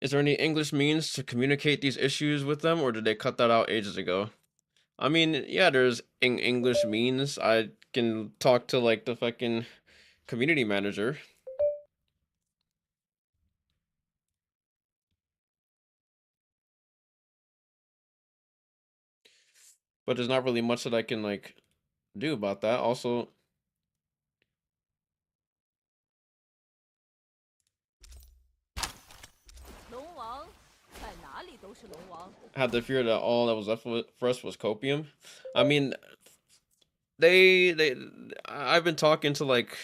Is there any English means to communicate these issues with them, or did they cut that out ages ago? I mean, yeah, there's English means. I can talk to like the fucking community manager. But there's not really much that I can like do about that. Also, had the fear that all that was left for us was copium. I mean, I've been talking to like,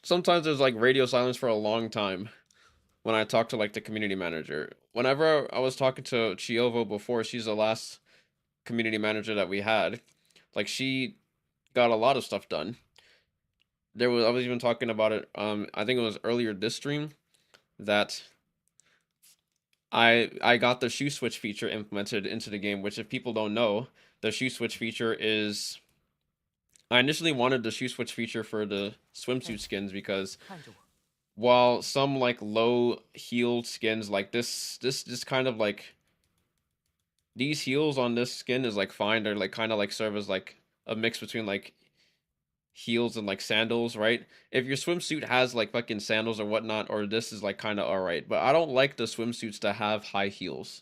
sometimes there's like radio silence for a long time when I talk to like the community manager. Whenever I was talking to Chiovo before, she's the last community manager that we had. Like, she got a lot of stuff done. I was even talking about it. I think it was earlier this stream that I got the shoe switch feature implemented into the game. Which, if people don't know, the shoe switch feature is, I initially wanted the shoe switch feature for the swimsuit skins because while some like low heeled skins like this kind of like, these heels on this skin is like fine. They're like kind of like serve as like a mix between like heels and like sandals, right? If your swimsuit has like fucking sandals or whatnot, or this is like kind of all right. But I don't like the swimsuits that have high heels.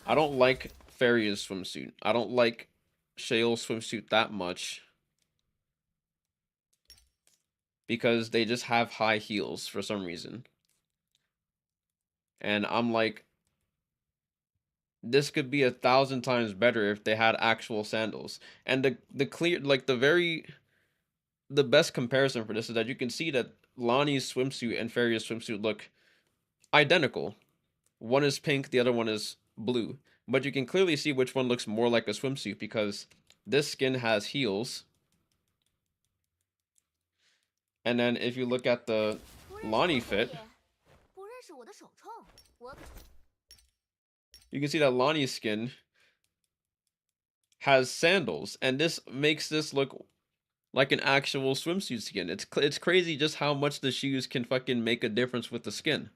I don't like Faria's swimsuit. I don't like Shale's swimsuit that much. because they just have high heels for some reason. And I'm like, this could be 1,000 times better if they had actual sandals. And the clear, like the best comparison for this is that you can see that Lonnie's swimsuit and Faria's swimsuit look identical. One is pink, the other one is blue. But you can clearly see which one looks more like a swimsuit because this skin has heels. And then if you look at the Lonnie fit, you can see that Lonnie's skin has sandals, and this makes this look like an actual swimsuit skin. It's crazy just how much the shoes can fucking make a difference with the skin.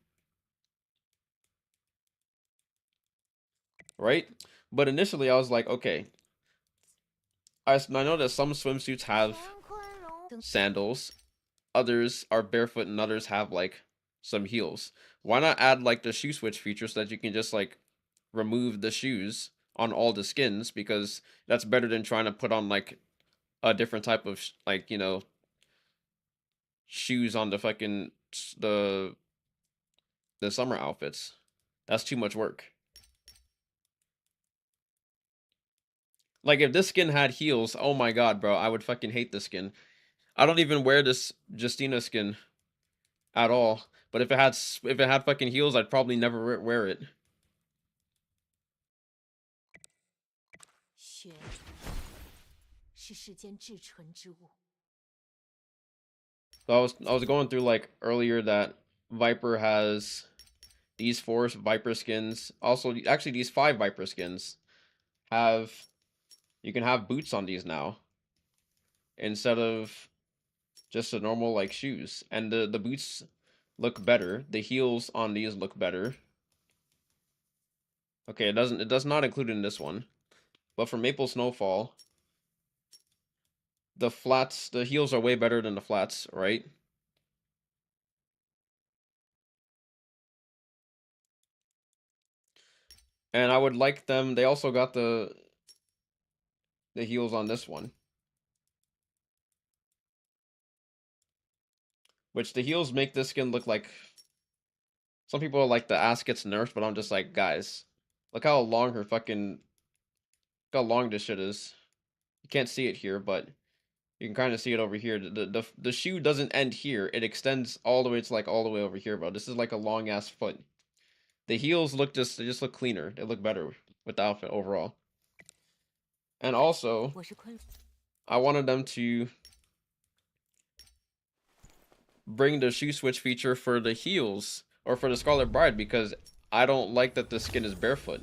Right? But initially I was like, okay, I know that some swimsuits have sandals, others are barefoot, and others have like some heels. Why not add like the shoe switch feature so that you can just like remove the shoes on all the skins, because that's better than trying to put on like a different type of like, you know, shoes on the fucking the summer outfits. That's too much work. Like if this skin had heels, oh my god, bro, I would fucking hate this skin. I don't even wear this Justina skin at all. But if it had fucking heels, I'd probably never wear it. So I was going through like earlier that Viper has these 4 Viper skins. Also, actually these 5 Viper skins have, you can have boots on these now instead of just a normal like shoes, and the boots look better. The heels on these look better. Okay, it does not include in this one, but for Maple Snowfall, the flats, the heels are way better than the flats, right? And I would like them. They also got the heels on this one, which the heels make this skin look like, some people are like the ass gets nerfed, but I'm just like, guys, look how long her fucking, look how long this shit is. You can't see it here, but you can kind of see it over here. The shoe doesn't end here. It extends all the way to like all the way over here, bro. This is like a long ass foot. The heels look they just look cleaner. They look better with the outfit overall. And also, I wanted them to bring the shoe switch feature for the heels, or for the Scarlet Bride, because I don't like that the skin is barefoot.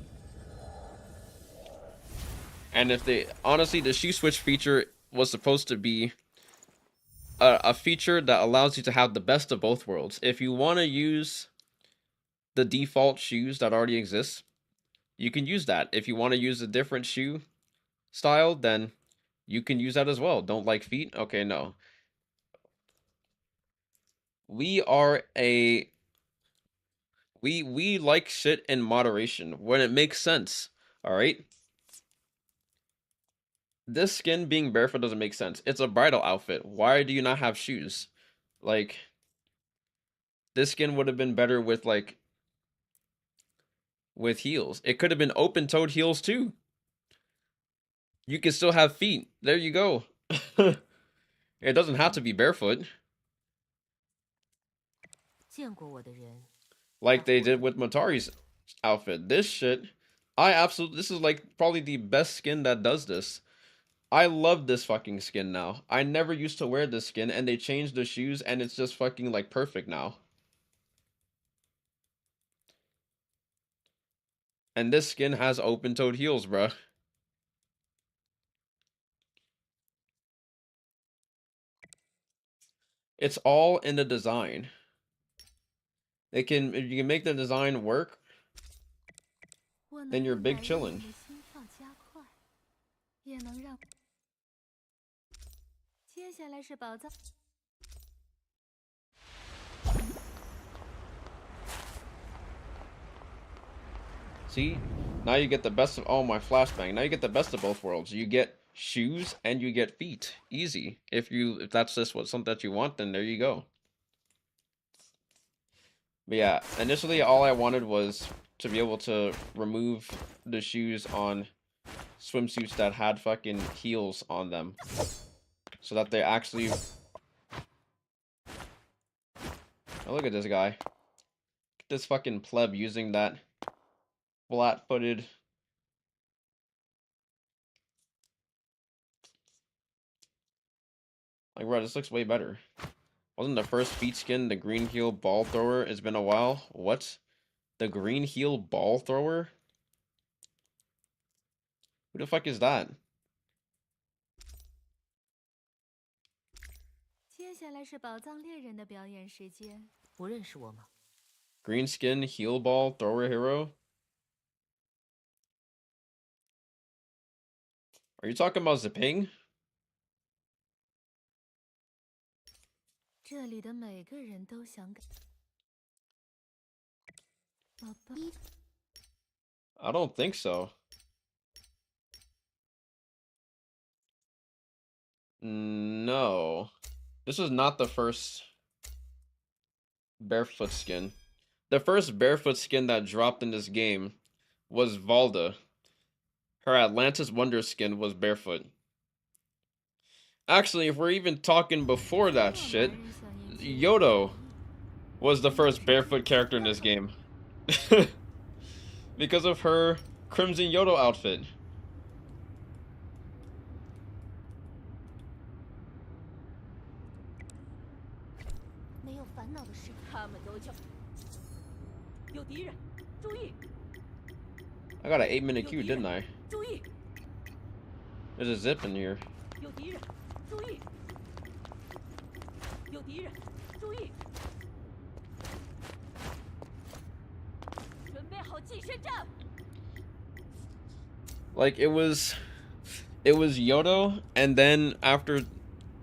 And if they, honestly, the shoe switch feature was supposed to be a feature that allows you to have the best of both worlds. If you want to use the default shoes that already exist, you can use that. If you want to use a different shoe style, then you can use that as well. Don't like feet? Okay, no. We are a we like shit in moderation when it makes sense. All right? This skin being barefoot doesn't make sense. It's a bridal outfit. Why do you not have shoes? Like, this skin would have been better with like with heels. It could have been open-toed heels too. You can still have feet. There you go. It doesn't have to be barefoot. Like they did with Matari's outfit. This shit, this is like probably the best skin that does this. I love this fucking skin now. I never used to wear this skin, and they changed the shoes, and it's just fucking like perfect now. And this skin has open-toed heels, bruh. It's all in the design. If you can make the design work, then you're big chillin'. See? Now you get the best of, oh my flashbang. Now you get the best of both worlds. You get shoes and you get feet. Easy. If that's just something that you want, then there you go. But yeah, initially all I wanted was to be able to remove the shoes on swimsuits that had fucking heels on them, so that they actually. Oh, look at this guy. This fucking pleb using that flat-footed. Like, bro, this looks way better. Wasn't the first feet skin the green heel ball thrower? It's been a while. What? The green heel ball thrower? Who the fuck is that? 接下来是宝藏猎人的表演时间。不认识我吗？ Green skin heel ball thrower hero? Are you talking about Zipping? 这里的每个人都想给宝宝。 I don't think so. No. This is not the first barefoot skin. The first barefoot skin that dropped in this game was Valda. Her Atlantis Wonder skin was barefoot. Actually, if we're even talking before that shit, Yodo was the first barefoot character in this game. Because of her Crimson Yodo outfit. 没有烦恼的事，他们都叫有敌人，注意！ I got an 8-minute queue, didn't I? 注意！ There's a zip in here. 有敌人，注意！有敌人，注意！准备好近身战！ Like it was Yodo, and then after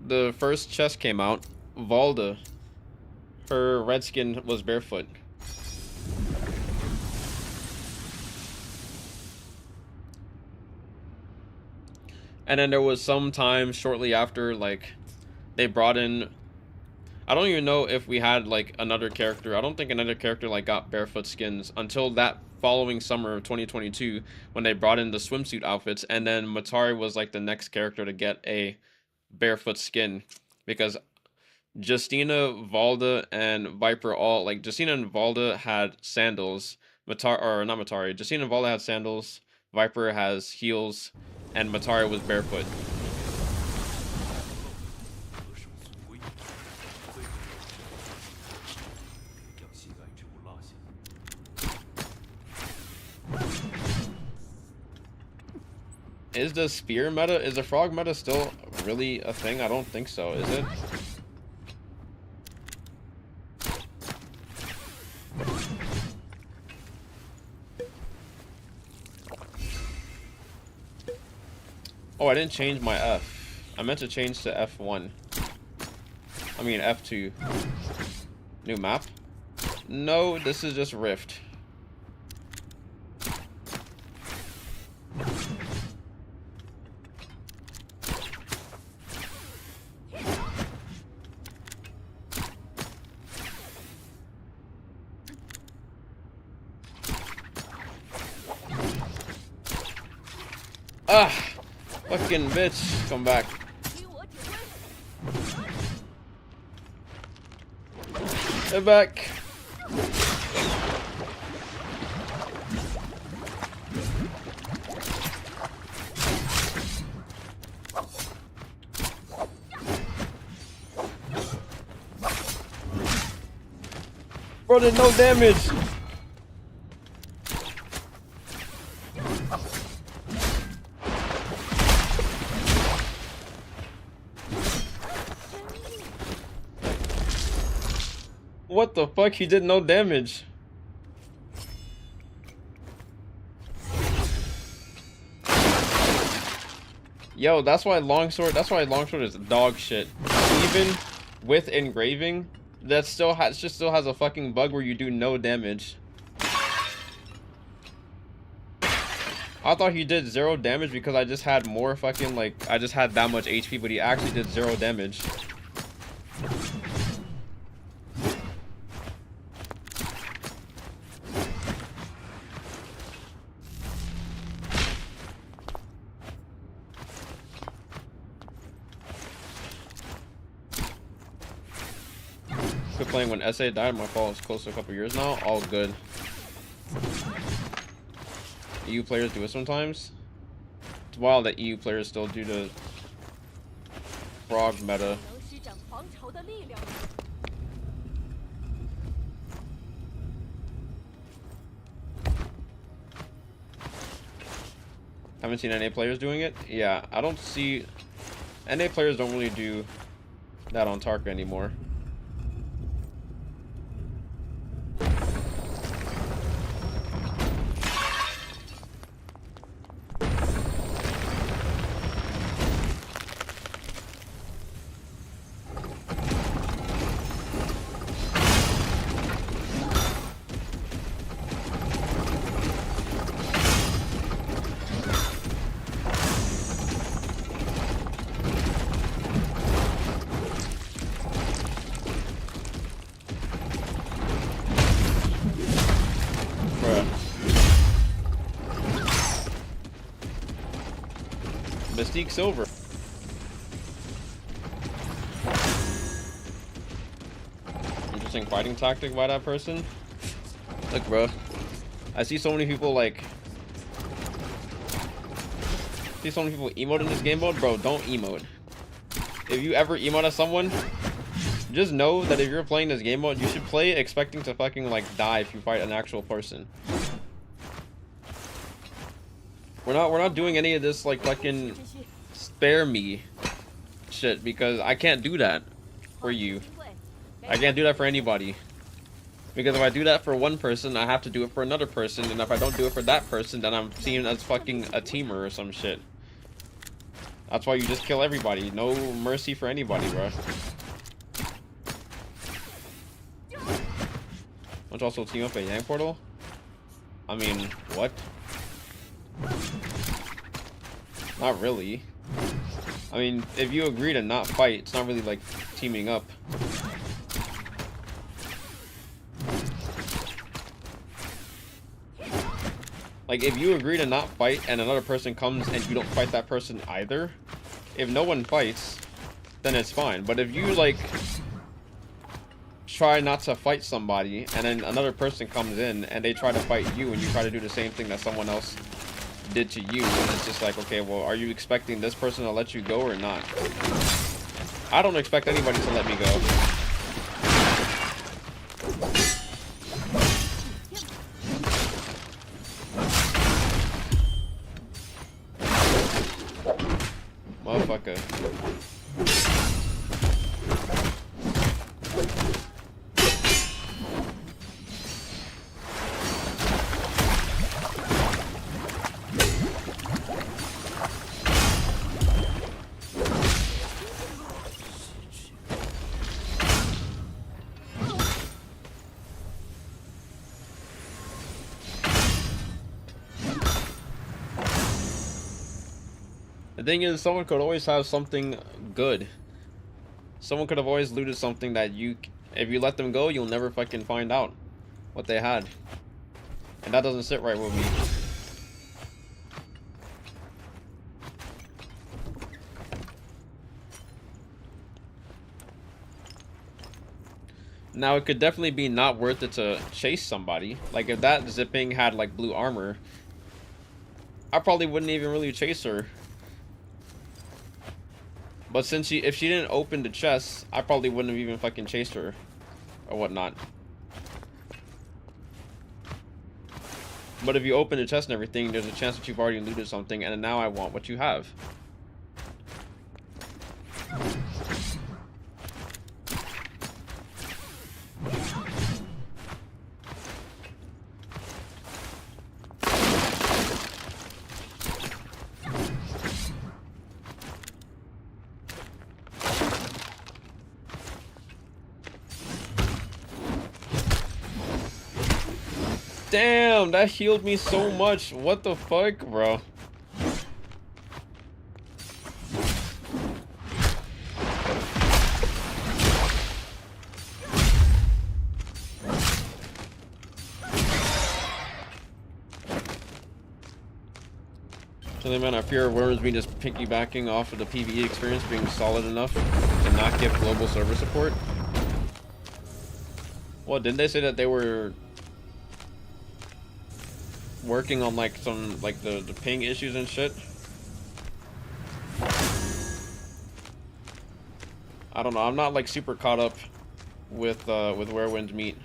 the first chest came out, Valda, her red skin was barefoot. And then there was some time shortly after, like, they brought in, I don't even know if we had like another character. I don't think another character like got barefoot skins until that following summer of 2022 when they brought in the swimsuit outfits, and then Matari was like the next character to get a barefoot skin, because Justina, Valda, and Viper all, like, Justina and Valda had sandals. Justina and Valda had sandals, Viper has heels, and Matari was barefoot. Is the spear meta, is the frog meta still really a thing? I don't think so, is it? Oh, I didn't change my F. I meant to change to F1. I mean F2. New map? No, this is just Rift. Ah! Fucking bitch, come back. Get back. Bro, did no damage. What the fuck? He did no damage. Yo, that's why longsword is dog shit. Even with engraving, that still has a fucking bug where you do no damage. I thought he did 0 damage because I just had more fucking, like, I just had that much HP, but he actually did 0 damage. Quit playing when SA died. My fault. It's close to a couple years now. All good. EU players do it sometimes. It's wild that EU players still do the frog meta. 能施展皇朝的力量。 Haven't seen NA players doing it. Yeah, I don't see. NA players don't really do that on Tarka anymore. Mystique Silver. Interesting fighting tactic by that person. Look, bro. I see so many people like. See so many people emote in this game mode, bro. Don't emote. If you ever emote at someone, just know that if you're playing this game mode, you should play expecting to fucking like die if you fight an actual person. We're not doing any of this like fucking spare me shit because I can't do that for you. I can't do that for anybody. Because if I do that for one person, I have to do it for another person, and if I don't do it for that person, then I'm seen as fucking a teamer or some shit. That's why you just kill everybody. No mercy for anybody, bro. Don't you also team up at Yang Portal? I mean, what? Not really. I mean, if you agree to not fight, it's not really like teaming up. Like, if you agree to not fight and another person comes and you don't fight that person either, if no one fights, then it's fine. But if you, like, try not to fight somebody and then another person comes in and they try to fight you and you try to do the same thing that someone else did to you, and it's just like, okay, well, are you expecting this person to let you go or not? I don't expect anybody to let me go. Motherfucker. The thing is, someone could always have something good. Someone could have always looted something that you, if you let them go, you'll never fucking find out what they had. And that doesn't sit right with me. Now, it could definitely be not worth it to chase somebody. Like, if that zipping had, like, blue armor, I probably wouldn't even really chase her. But since if she didn't open the chest, I probably wouldn't have even fucking chased her or whatnot. But if you open the chest and everything, there's a chance that you've already looted something, and now I want what you have. Damn! Damn, that healed me so much. What the fuck, bro? So man, I fear Worms being just piggybacking off of the PvE experience being solid enough to not give global server support. Well, didn't they say that they were working on like some like the ping issues and shit? I don't know. I'm not like super caught up with where winds meet.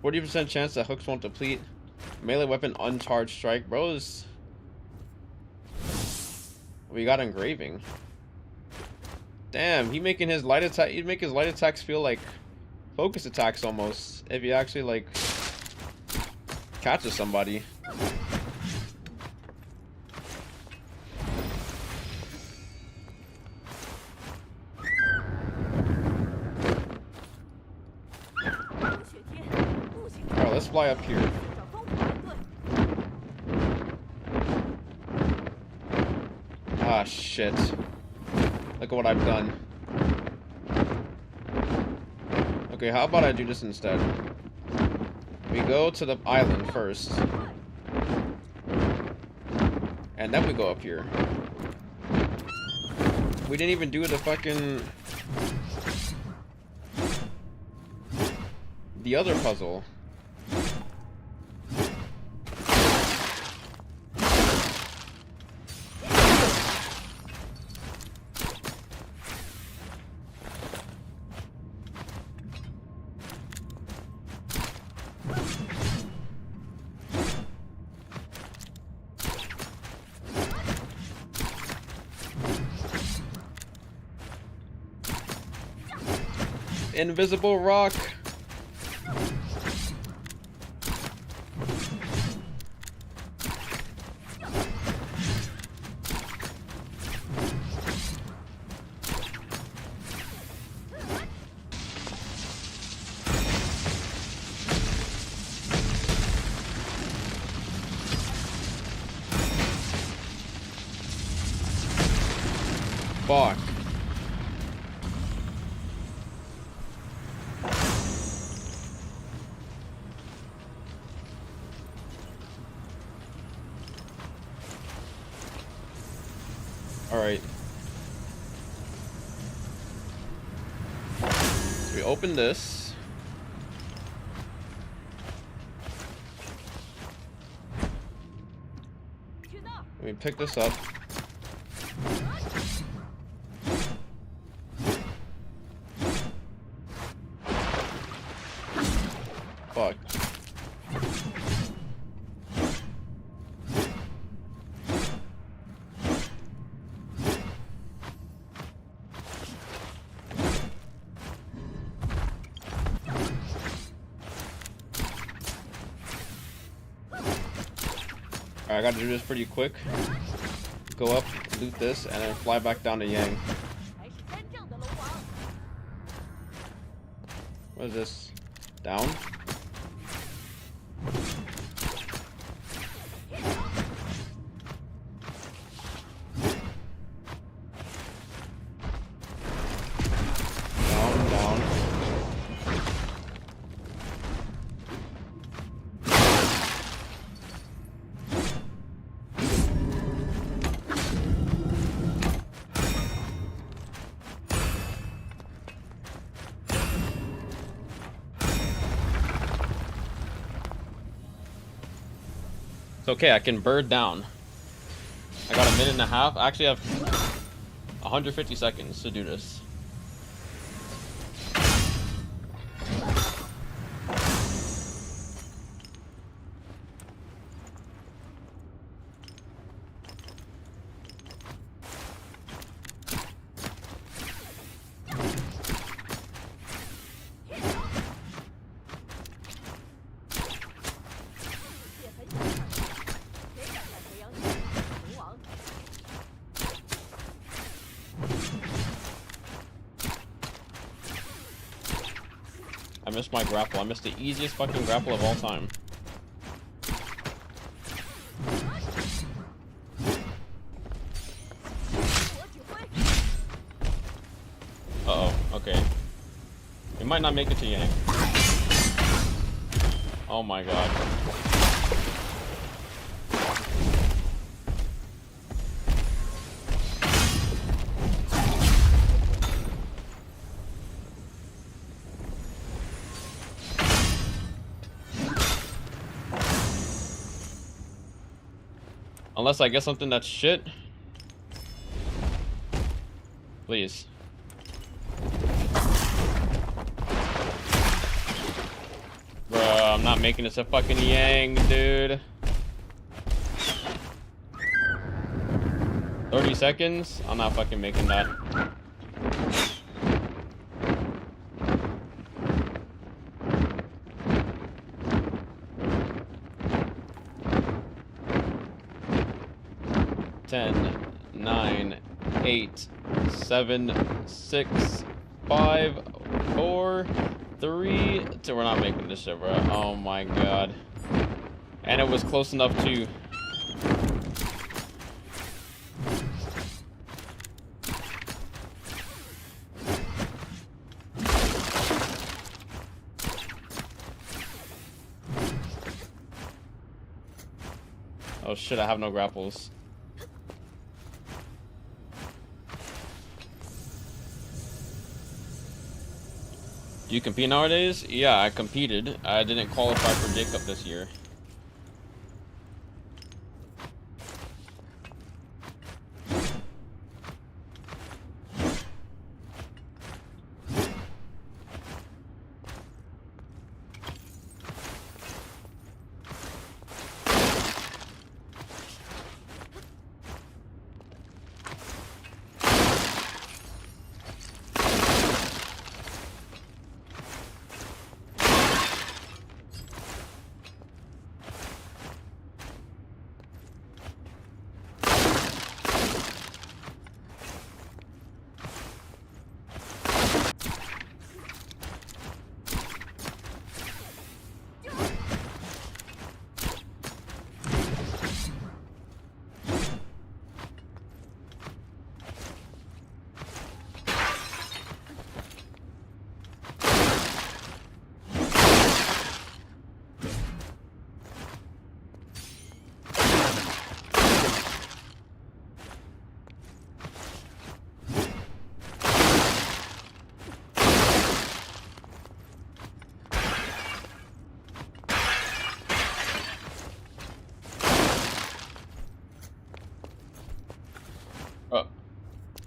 %40 chance that hooks won't deplete. Melee weapon uncharged strike. Bros. We got engraving. Damn, he making his light attack. He'd make his light attacks feel like focus attacks almost. If he actually like catches somebody. Alright, let's fly up here. Ah, shit. Look at what I've done. Okay, how about I do this instead? We go to the island first. And then we go up here. We didn't even do the fucking... the other puzzle. Invisible rock. Fuck. Alright. So we open this. Let me pick this up. Fuck. Alright, I gotta do this pretty quick. Go up, loot this, and then fly back down to Yang. What is this? Down? Down, down. It's okay, I can bird down. I got a minute and a half. I actually have 150 seconds to do this. missed my grapple. I missed the easiest fucking grapple of all time. Uh-oh, okay. We might not make it to Yang. Oh my god. Unless I get something that's shit. Please. Bruh, I'm not making this a fucking Yang, dude. 30 seconds? I'm not fucking making that. Ten, 9, 8, 7, 6, 5, 4, 3, 2. We're not making this shit, bro. Oh my god. And it was close enough to. Oh shit, I have no grapples. Do you compete nowadays? Yeah, I competed. I didn't qualify for J-Cup this year.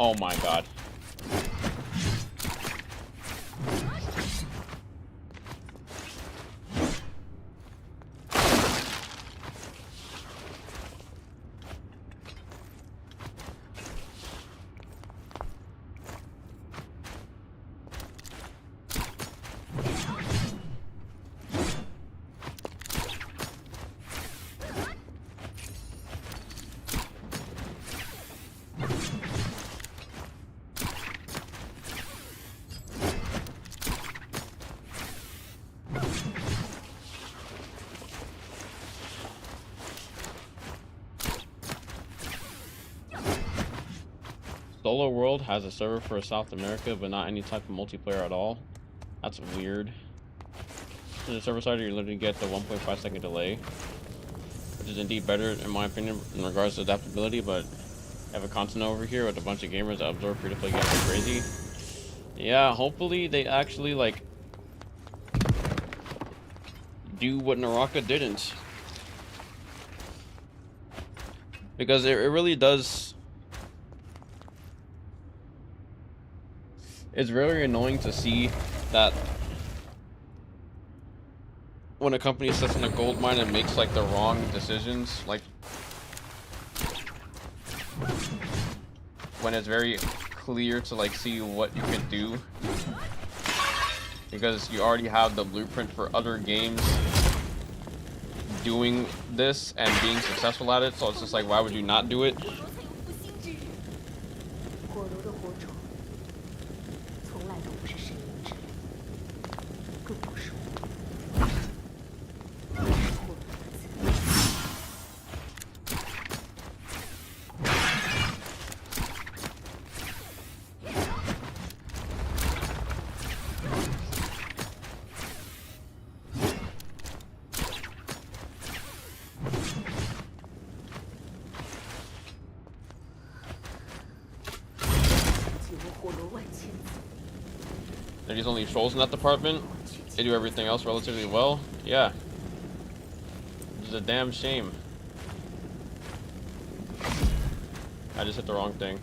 Oh my god. Solo World has a server for South America, but not any type of multiplayer at all. That's weird. In the server side, you literally get the 1.5 second delay, which is indeed better in my opinion in regards to adaptability, but I have a continent over here with a bunch of gamers that absorb free-to-play games like crazy. Yeah, hopefully they actually like do what Naraka didn't. Because it really does. It's very annoying to see that when a company sits in a gold mine and makes like the wrong decisions, like when it's very clear to like see what you can do, because you already have the blueprint for other games doing this and being successful at it, so it's just like, why would you not do it? 火炉的火种从来都不是神明之力，更不是 he's only trolls in that department. They do everything else relatively well. Yeah. Which is a damn shame. I just hit the wrong thing.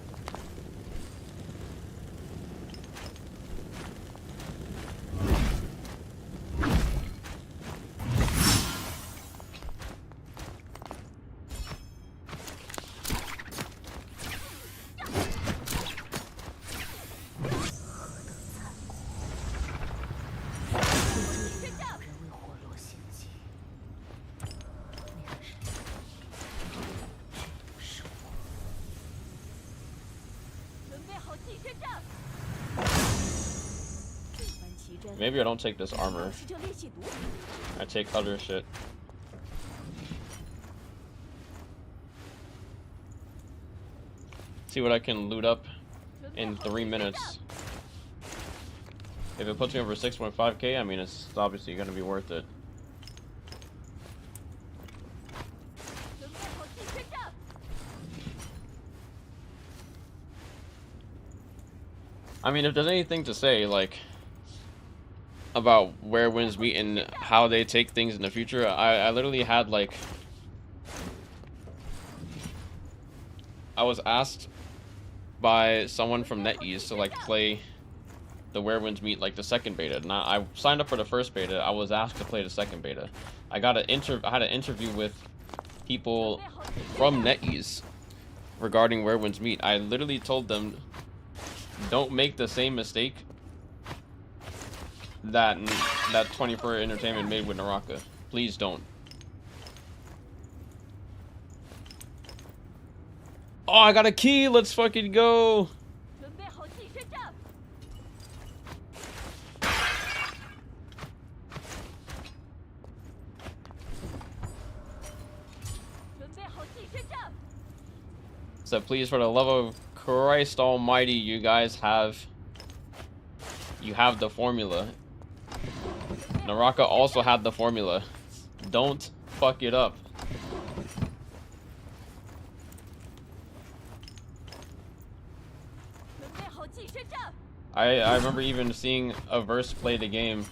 Maybe I don't take this armor. I take other shit. See what I can loot up in 3 minutes. If it puts me over 6.5k, I mean, it's obviously going to be worth it. I mean, if there's anything to say, like, about where winds meet and how they take things in the future, I literally had, like, I was asked by someone from NetEase to, like, play the Where Winds Meet, like, the second beta. Now, I signed up for the first beta. I was asked to play the second beta. I had an interview with people from NetEase regarding Where Winds Meet. I literally told them, don't make the same mistake that 24 Entertainment made with Naraka. Please don't. Oh, I got a key. Let's fucking go. So please, for the love of Christ Almighty, you guys have the formula. Naraka also had the formula. Don't fuck it up. I remember even seeing a verse play the game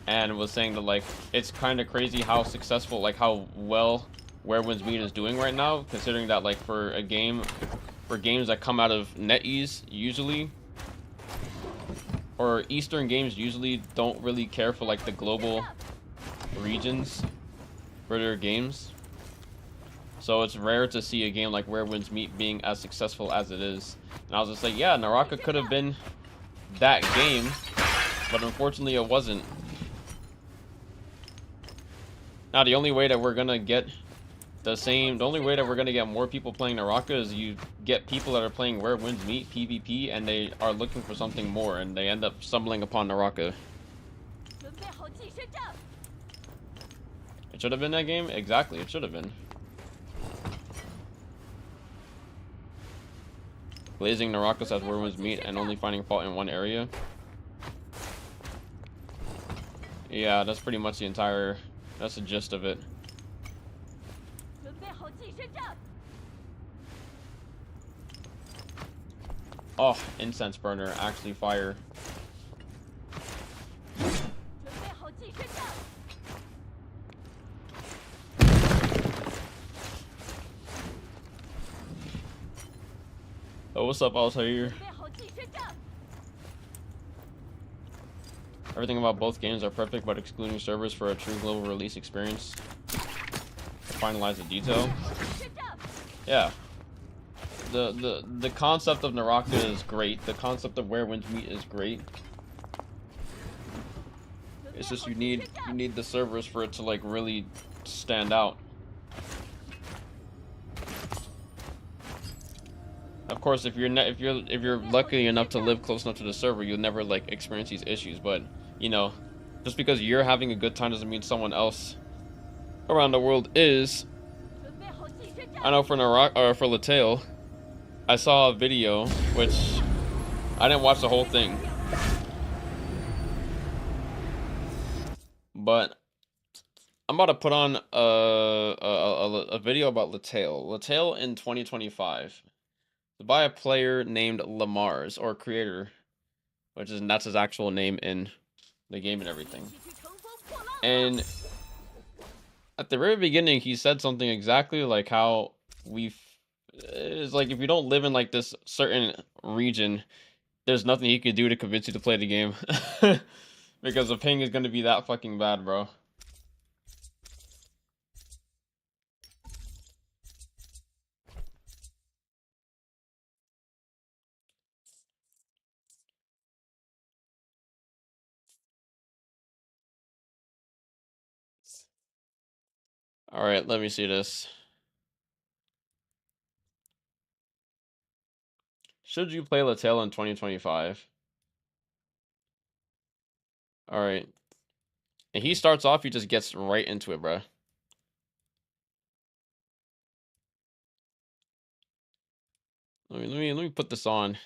and was saying that, like, it's kind of crazy how successful, like, how well Where Winds Meet is doing right now, considering that, like, for games that come out of NetEase usually, or Eastern games usually don't really care for, like, the global regions for their games. So it's rare to see a game like Where Winds Meet being as successful as it is. And I was just like, yeah, Naraka could have been that game, but unfortunately it wasn't. Now the only way that we're gonna get more people playing Naraka is you get people that are playing Where Winds Meet PvP and they are looking for something more and they end up stumbling upon Naraka. It should have been that game? Exactly, it should have been. Blazing Naraka says Where Winds Meet and only finding fault in one area. Yeah, that's pretty much that's the gist of it. Oh, incense burner, actually fire. Oh, what's up, Altair? Everything about both games are perfect, but excluding servers for a true global release experience. Finalize the detail. Yeah. The concept of Naraka is great. The concept of Where Winds Meet is great. It's just you need the servers for it to, like, really stand out. Of course, if you're lucky enough to live close enough to the server, you'll never, like, experience these issues. But, you know, just because you're having a good time doesn't mean someone else around the world is. I know for Naraka or for Latale, I saw a video which I didn't watch the whole thing, but I'm about to put on a video about Latale. Latale in 2025. By a player named Lamar's, or creator. that's his actual name in the game and everything. And at the very beginning, he said something exactly like how it's like if you don't live in like this certain region, there's nothing he could do to convince you to play the game. Because the ping is gonna be that fucking bad, bro. Alright, let me see this. Should you play Latel in 2025? Alright. And he starts off, he just gets right into it, bro. Let me put this on.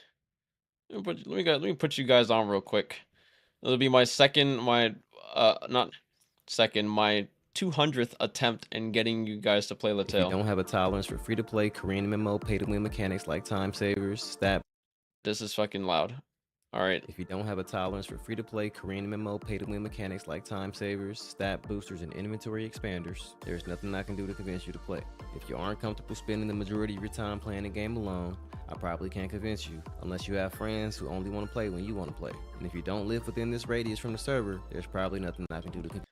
Let me put you guys on real quick. It'll be my not second, my 200th attempt in getting you guys to play If you Latel. don't have a tolerance for free-to-play Korean MMO pay-to-win mechanics like time savers, stat. This is fucking loud. Alright. If you don't have a tolerance for free-to-play Korean MMO pay-to-win mechanics like time savers, stat boosters, and inventory expanders, there's nothing I can do to convince you to play. If you aren't comfortable spending the majority of your time playing the game alone, I probably can't convince you, unless you have friends who only want to play when you want to play. And if you don't live within this radius from the server, there's probably nothing I can do to convince you.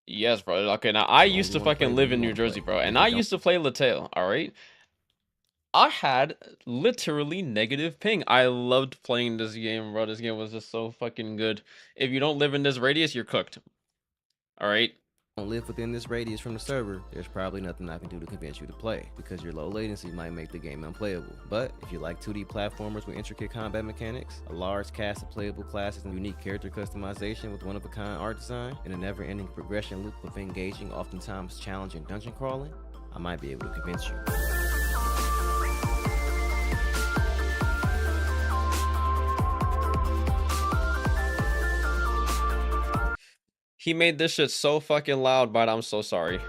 Yes, bro. Okay, now I You used to only wanna play fucking when live you in New wanna Jersey, play. bro. And And if I you don't used to play Latel, alright? I had literally negative ping. I loved playing this game, bro. This game was just so fucking good. If you don't live in this radius, you're cooked. Alright? don't live within this radius from the server, there's probably nothing I can do to convince you to play, because your low latency might make the game unplayable. But if you like 2D platformers with intricate combat mechanics, a large cast of playable classes and unique character customization with one-of-a-kind art design, and a never-ending progression loop of engaging, oftentimes challenging dungeon crawling, I might be able to convince you. He made this shit so fucking loud, but I'm so sorry.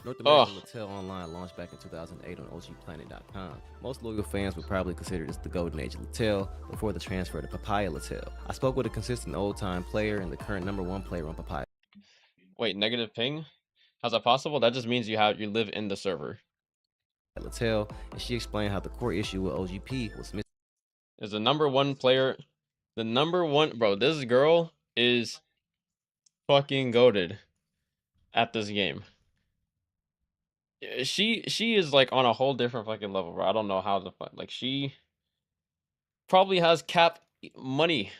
North American Latel Online launched back in 2008 on OgPlanet.com. Most loyal fans would probably consider this the golden age of Latel before the transfer to Papaya Latel. I spoke with a consistent old-time player and the current #1 player on Papaya. Wait, negative ping? How's that possible? That just means you live in the server. Latel, and she explained how the core issue with OGP was missing. Is the #1 player, the #1, bro? This girl is fucking goated at this game. She is like on a whole different fucking level, bro. I don't know how the fuck, like, she probably has cap money.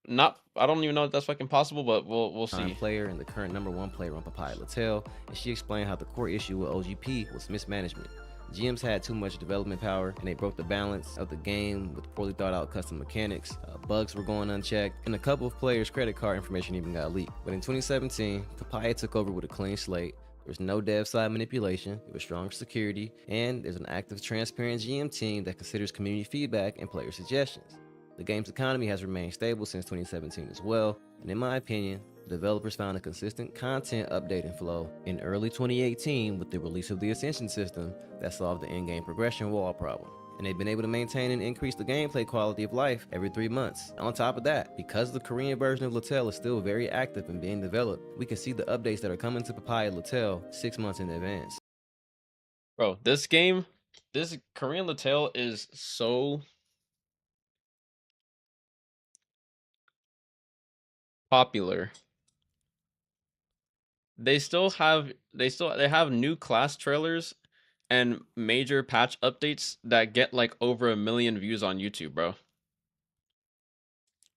Not, I don't even know if that's fucking possible, but we'll see. Player and the current #1 player on Papaya Latel, and she explained how the core issue with OGP was mismanagement. GMs had too much development power, and they broke the balance of the game with poorly thought out custom mechanics. Bugs were going unchecked, and a couple of players' credit card information even got leaked. But in 2017, Papaya took over with a clean slate. There was no dev side manipulation, it was strong security, and there's an active, transparent GM team that considers community feedback and player suggestions. The game's economy has remained stable since 2017 as well, and in my opinion, developers found a consistent content updating flow in early 2018 with the release of the Ascension system that solved the in-game progression wall problem. And they've been able to maintain and increase the gameplay quality of life every 3 months. On top of that, because the Korean version of Latel is still very active and being developed, we can see the updates that are coming to Papaya Latel 6 months in advance. Bro, this Korean Latel is so popular. They have new class trailers and major patch updates that get like over 1 million views on YouTube, bro.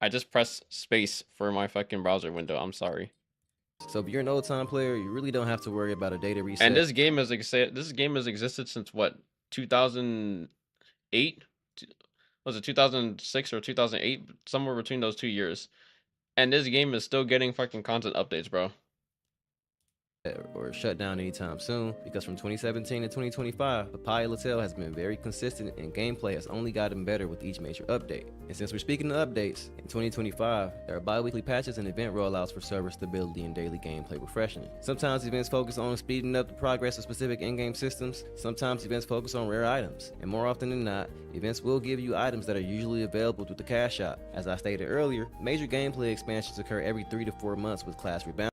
I just pressed space for my fucking browser window. I'm sorry. So if you're an old time player, you really don't have to worry about a data reset. And this game has existed since what, 2008? Was it 2006 or 2008? Somewhere between those 2 years. And this game is still getting fucking content updates, bro. or shut down anytime soon, because from 2017 to 2025, Papaya Latel has been very consistent and gameplay has only gotten better with each major update. And since we're speaking of updates, in 2025, there are bi-weekly patches and event rollouts for server stability and daily gameplay refreshing. Sometimes events focus on speeding up the progress of specific in-game systems, sometimes events focus on rare items, and more often than not, events will give you items that are usually available through the cash shop. As I stated earlier, major gameplay expansions occur every 3 to 4 months with class rebound.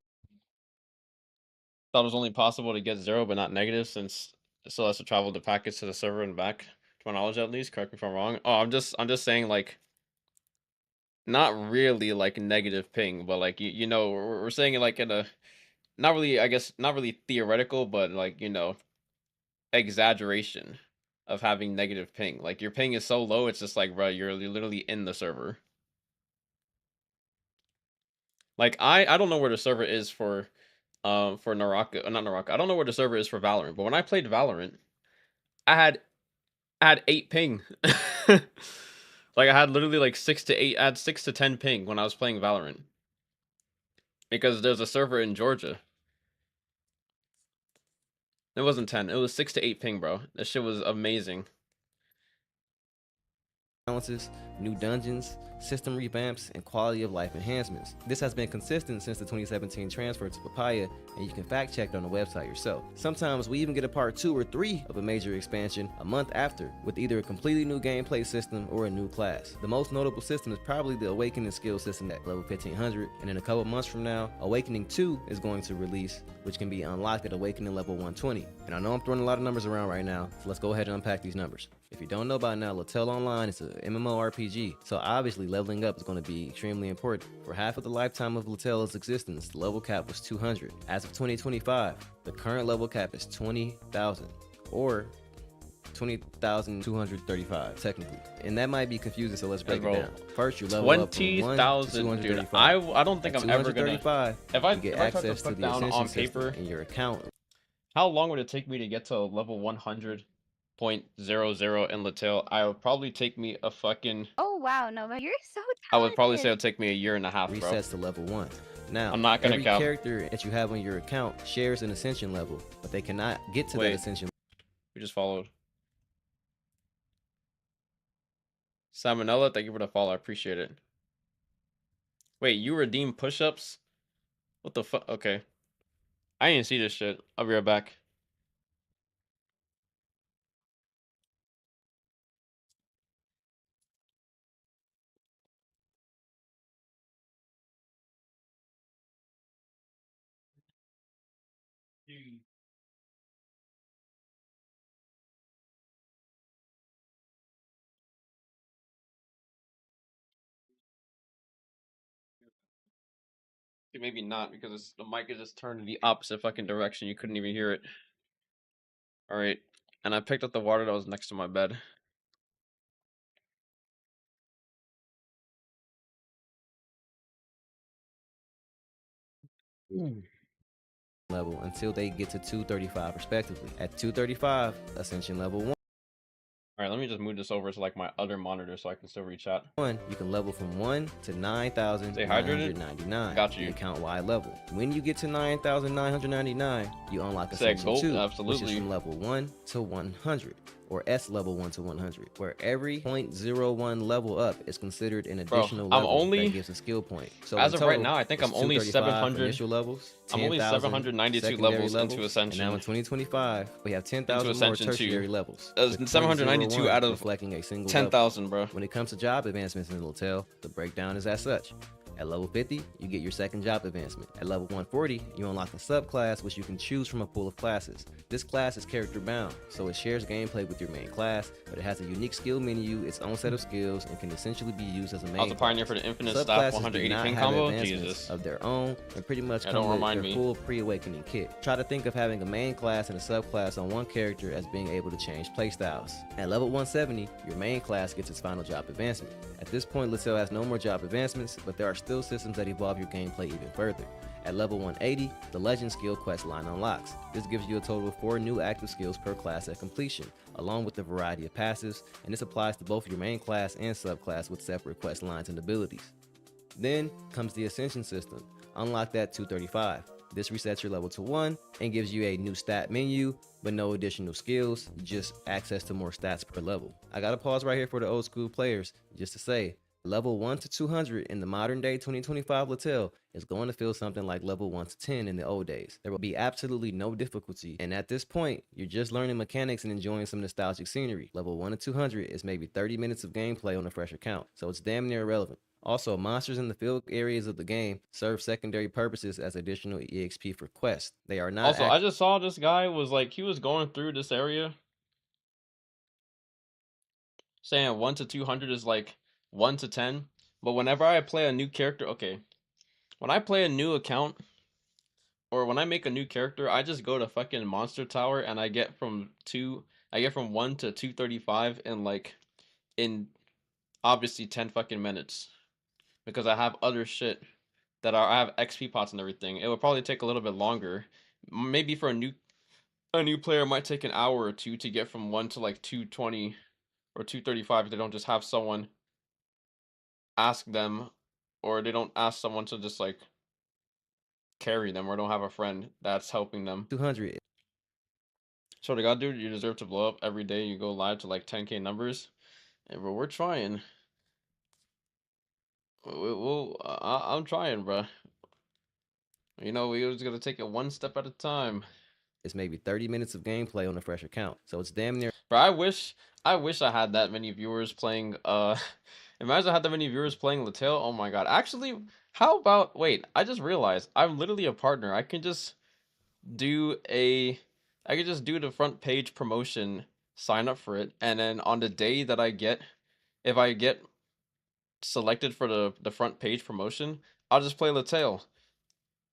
Thought it was only possible to get 0 but not negative, since it still has to travel the packets to the server and back. To my knowledge, at least. Correct me if I'm wrong. Oh, I'm just saying, like, not really like negative ping, but like you know, we're saying it like in a not really, I guess, not really theoretical, but like, you know, exaggeration of having negative ping. Like your ping is so low, it's just like, bro, you're literally in the server. Like I don't know where the server is for Naraka, not Naraka. I don't know where the server is for Valorant, but when I played Valorant, I had 8 ping. Like I had literally like 6 to 8, I had 6 to 10 ping when I was playing Valorant. Because there's a server in Georgia. It wasn't 10, it was 6 to 8 ping, bro. That shit was amazing. Balances, new dungeons, system revamps, and quality of life enhancements. This has been consistent since the 2017 transfer to Papaya, and you can fact check it on the website yourself. Sometimes we even get a part 2 or 3 of a major expansion a month after, with either a completely new gameplay system or a new class. The most notable system is probably the Awakening skill system at level 1500, and in a couple months from now, Awakening 2 is going to release, which can be unlocked at Awakening level 120. And I know I'm throwing a lot of numbers around right now, so let's go ahead and unpack these numbers. If you don't know by now, Latel Online is a MMORPG, so obviously leveling up is going to be extremely important. For half of the lifetime of Latel's existence, the level cap was 200. As of 2025, the current level cap is 20,000, or 20,235 technically, and that might be confusing, so let's break it down. First, you level up from 1 to 20,000, dude. 235. I don't think At I'm ever gonna. 235, If I you get try to access to put the down Ascension on system paper, in your account. how long would it take me to get to level 100.00 in Latel? I would probably take me a fucking. Oh wow, Nova, you're so I would probably say talented. it'll take me a year and a half, bro. Resets to level 1. Now, I'm not gonna every cap. character that you have on your account shares an Ascension level, but they cannot get to Wait. that Ascension. We just followed. Salmonella, thank you for the follow. I appreciate it. Wait, you redeem push-ups? What the fuck? Okay. I didn't see this shit. I'll be right back. Maybe not, because the mic is just turned in the opposite fucking direction. You couldn't even hear it. Alright. And I picked up the water that was next to my bed. Level until they get to 235 respectively. At 235, Ascension level 1. Alright, let me just move this over to like my other monitor so I can still reach out. You can level from 1 to 9,999. Got you. The account-wide level. When you get to 9,999, you unlock Say Ascension gold? 2, Absolutely. which is from level 1 to 100. Or S level 1 to 100, where every 0.01 level up is considered an additional level that gives a skill point. So as of right now, I think I'm only 700 initial levels. I'm only 792 levels into Ascension. And now in 2025, we have 10,000 more tertiary levels. 792 out of reflecting a single 10,000, bro. When it comes to job advancements in Latel, the breakdown is as such. At level 50, you get your second job advancement. At level 140, you unlock a subclass which you can choose from a pool of classes. This class is character bound, so it shares gameplay with your main class, but it has a unique skill menu, its own set of skills, and can essentially be used as a main I was a pioneer for the infinite staff 180 ping combo. Jesus. Of their own, and pretty much Yeah, come with their full pre-awakening kit. Try to think of having a main class and a subclass on one character as being able to change playstyles. At level 170, your main class gets its final job advancement. At this point, Latel has no more job advancements, but there are still systems that evolve your gameplay even further. At level 180, the Legend skill quest line unlocks. This gives you a total of 4 new active skills per class at completion, along with a variety of passives, and this applies to both your main class and subclass with separate quest lines and abilities. Then comes the Ascension system. Unlock that 235. This resets your level to 1 and gives you a new stat menu, but no additional skills, just access to more stats per level. I gotta pause right here for the old school players just to say, level 1 to 200 in the modern day 2025 Latel is going to feel something like level 1 to 10 in the old days. There will be absolutely no difficulty, and at this point, you're just learning mechanics and enjoying some nostalgic scenery. Level 1 to 200 is maybe 30 minutes of gameplay on a fresh account, so it's damn near irrelevant. Also, monsters in the field areas of the game serve secondary purposes as additional EXP for quests. They are not Also, I just saw this guy was like, he was going through this area saying 1 to 200 is like 1 to 10. But whenever I play a new character, okay, when I play a new account or when I make a new character, I just go to fucking Monster Tower and I get from 1 to 235 in obviously 10 fucking minutes because I have other shit I have XP pots and everything. It would probably take a little bit longer. Maybe for a new player, it might take an hour or two to get from 1 to like 220 or 235 if they don't just have someone ask them, or they don't ask someone to just like carry them, or don't have a friend that's helping them. 200. So to God, dude, you deserve to blow up every day. You go live to like 10K numbers, and bro, we're trying. I'm trying, bro. You know, we just gotta take it one step at a time. It's maybe 30 minutes of gameplay on a fresh account, so it's damn near. Bro, I wish I had that many viewers playing. Imagine I had that many viewers playing Latil. Oh my god. Actually, how about wait? I just realized I'm literally a partner. Do a, I can just do the front page promotion, sign up for it, and then on the day that if I get selected for the front page promotion, I'll just play Latil,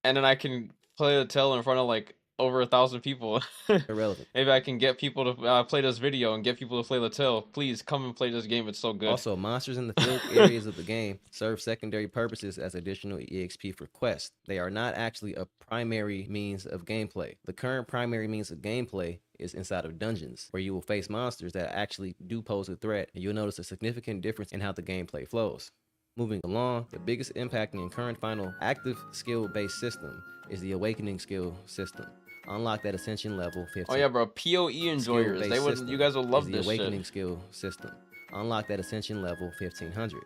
and then I can play Latil in front of like over 1,000 people. Irrelevant. Maybe I can get people to play this video and get people to play Latil. Please come and play this game. It's so good. Also, monsters in the field areas of the game serve secondary purposes as additional EXP for quests. They are not actually a primary means of gameplay. The current primary means of gameplay is inside of dungeons, where you will face monsters that actually do pose a threat, and you'll notice a significant difference in how the gameplay flows. Moving along, the biggest impact in current final active skill-based system is the awakening skill system. Unlock that ascension level 15. Oh yeah, bro. PoE enjoyers. You guys will love the this awakening shit. skill system. Unlock that ascension level 1500.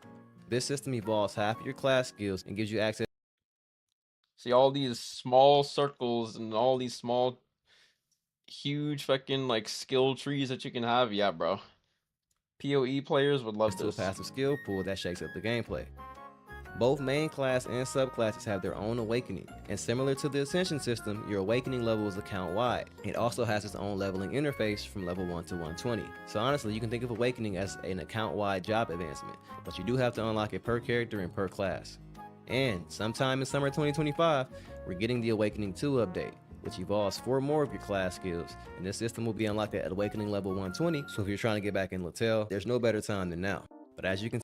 This system evolves half your class skills and gives you access. See all these small circles and all these small, huge fucking like skill trees that you can have. Yeah, bro. PoE players would love to this. A passive skill pool that shakes up the gameplay. Both main class and subclasses have their own awakening, and similar to the Ascension system, your awakening level is account-wide. It also has its own leveling interface from level 1 to 120. So honestly, you can think of awakening as an account-wide job advancement, but you do have to unlock it per character and per class. And sometime in summer 2025, we're getting the Awakening 2 update, which evolves 4 more of your class skills, and this system will be unlocked at awakening level 120, so if you're trying to get back in Latel, there's no better time than now. But as you can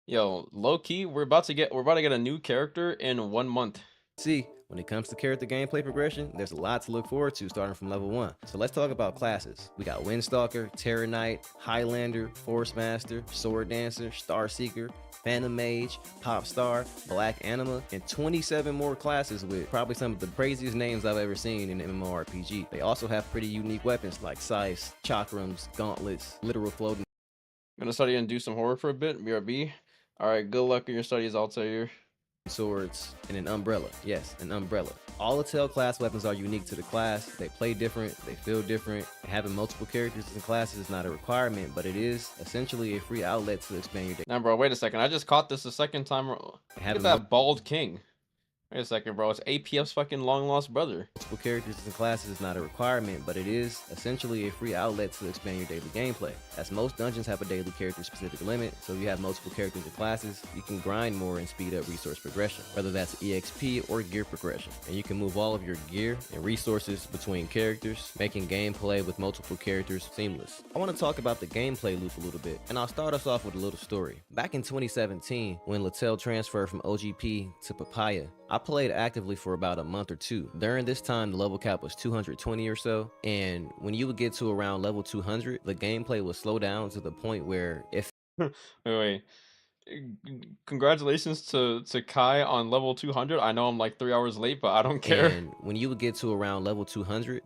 Yo, low key, we're about to get a new character in 1 month. See, when it comes to character gameplay progression, there's a lot to look forward to starting from level 1. So let's talk about classes. We got Windstalker, Terror Knight, Highlander, Force Master, Sword Dancer, Star Seeker, Phantom Mage, Pop Star, Black Anima, and 27 more classes with probably some of the craziest names I've ever seen in an MMORPG. They also have pretty unique weapons like scythes, chakrams, gauntlets, literal floating. I'm gonna study and do some horror for a bit. BRB. Alright, good luck in your studies, Altair. Swords, and an umbrella. Yes, an umbrella. All the tail class weapons are unique to the class. They play different, they feel different. Having multiple characters and classes is not a requirement, but it is essentially a free outlet to expand your day. Now, bro, wait a second. I just caught this the second time. Look at that bald king. Wait a second, bro. It's APF's fucking long lost brother. Multiple characters and classes is not a requirement, but it is essentially a free outlet to expand your daily gameplay. As most dungeons have a daily character specific limit, so if you have multiple characters and classes, you can grind more and speed up resource progression, whether that's EXP or gear progression. And you can move all of your gear and resources between characters, making gameplay with multiple characters seamless. I want to talk about the gameplay loop a little bit, and I'll start us off with a little story. Back in 2017, when Latel transferred from OGP to Papaya, I played actively for about a month or two. During this time, the level cap was 220 or so, and when you would get to around level 200, the gameplay would slow down to the point where if wait. Congratulations to Kai on level 200. I know I'm like 3 hours late, but I don't care. And when you would get to around level 200,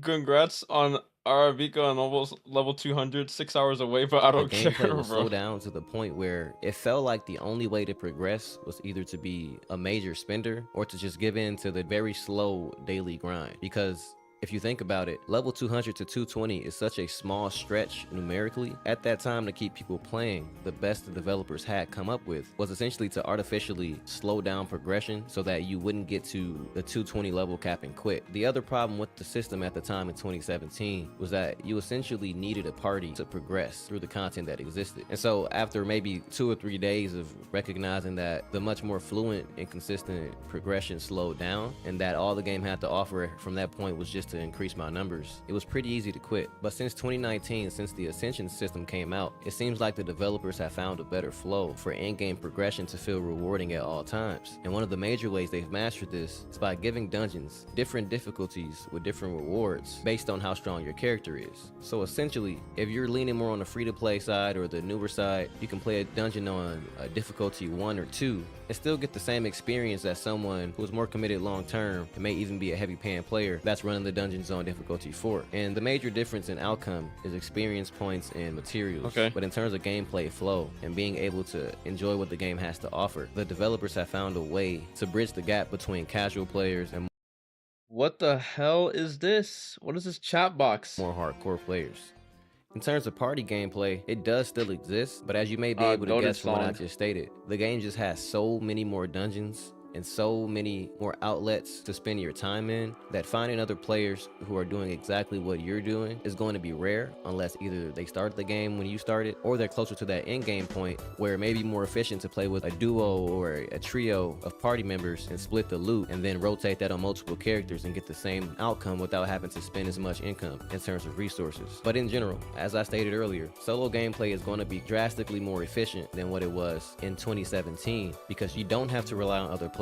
Congrats on Arabica on almost level 200, 6 hours away, but I the don't care, gameplay will bro. slow down to the point where it felt like the only way to progress was either to be a major spender or to just give in to the very slow daily grind. Because if you think about it, level 200 to 220 is such a small stretch numerically. At that time, to keep people playing, the best the developers had come up with was essentially to artificially slow down progression so that you wouldn't get to the 220 level cap and quit. The other problem with the system at the time in 2017 was that you essentially needed a party to progress through the content that existed. And so after maybe 2 or 3 days of recognizing that the much more fluent and consistent progression slowed down and that all the game had to offer from that point was just to increase my numbers, it was pretty easy to quit. But since 2019, since the Ascension system came out, it seems like the developers have found a better flow for in-game progression to feel rewarding at all times. And one of the major ways they've mastered this is by giving dungeons different difficulties with different rewards based on how strong your character is. So essentially, if you're leaning more on the free-to-play side or the newer side, you can play a dungeon on a difficulty 1 or 2 and still get the same experience as someone who's more committed long term and may even be a heavy paying player that's running the dungeons on difficulty 4. And the major difference in outcome is experience points and materials. Okay. But in terms of gameplay flow and being able to enjoy what the game has to offer, the developers have found a way to bridge the gap between casual players and What the hell is this? What is this chat box? more hardcore players. In terms of party gameplay, it does still exist, but as you may be able to Goated guess from what I song. just stated, the game just has so many more dungeons and so many more outlets to spend your time in that finding other players who are doing exactly what you're doing is going to be rare unless either they start the game when you started or they're closer to that end game point where it may be more efficient to play with a duo or a trio of party members and split the loot and then rotate that on multiple characters and get the same outcome without having to spend as much income in terms of resources. But in general, as I stated earlier, solo gameplay is going to be drastically more efficient than what it was in 2017 because you don't have to rely on other players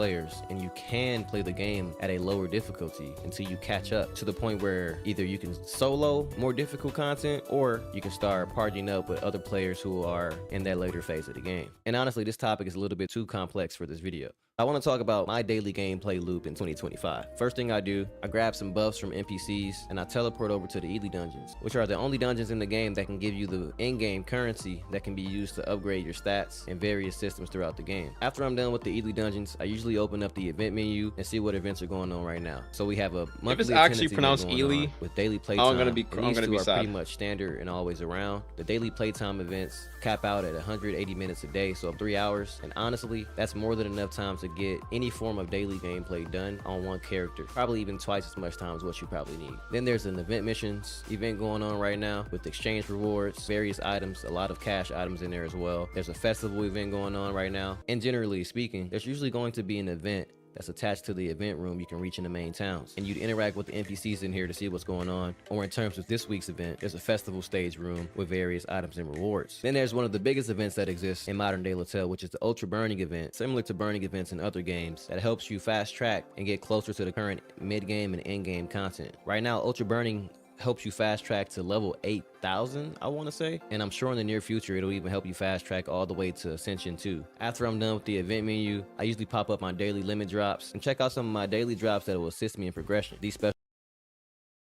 and you can play the game at a lower difficulty until you catch up to the point where either you can solo more difficult content or you can start partying up with other players who are in that later phase of the game. And honestly, this topic is a little bit too complex for this video. I want to talk about my daily gameplay loop in 2025. First thing I do, I grab some buffs from NPCs and I teleport over to the Ely dungeons, which are the only dungeons in the game that can give you the in-game currency that can be used to upgrade your stats in various systems throughout the game. After I'm done with the Ely dungeons, I usually open up the event menu and see what events are going on right now. So we have a monthly If it's actually attendance event pronounced going Ely, on with daily playtime. I'm gonna be and these two are sad. pretty much standard and always around. The daily playtime events cap out at 180 minutes a day, so 3 hours. And honestly, that's more than enough time to get any form of daily gameplay done on one character, probably even twice as much time as what you probably need. Then there's an event missions event going on right now with exchange rewards, various items, a lot of cash items in there as well. There's a festival event going on right now, and generally speaking, there's usually going to be an event that's attached to the event room you can reach in the main towns. And you'd interact with the NPCs in here to see what's going on. Or in terms of this week's event, there's a festival stage room with various items and rewards. Then there's one of the biggest events that exists in modern day Littell, which is the Ultra Burning event, similar to burning events in other games, that helps you fast track and get closer to the current mid-game and end-game content. Right now, Ultra Burning helps you fast track to level 8,000, I want to say, and I'm sure in the near future it'll even help you fast track all the way to Ascension 2. After I'm done with the event menu, I usually pop up my daily limit drops and check out some of my daily drops that will assist me in progression. These special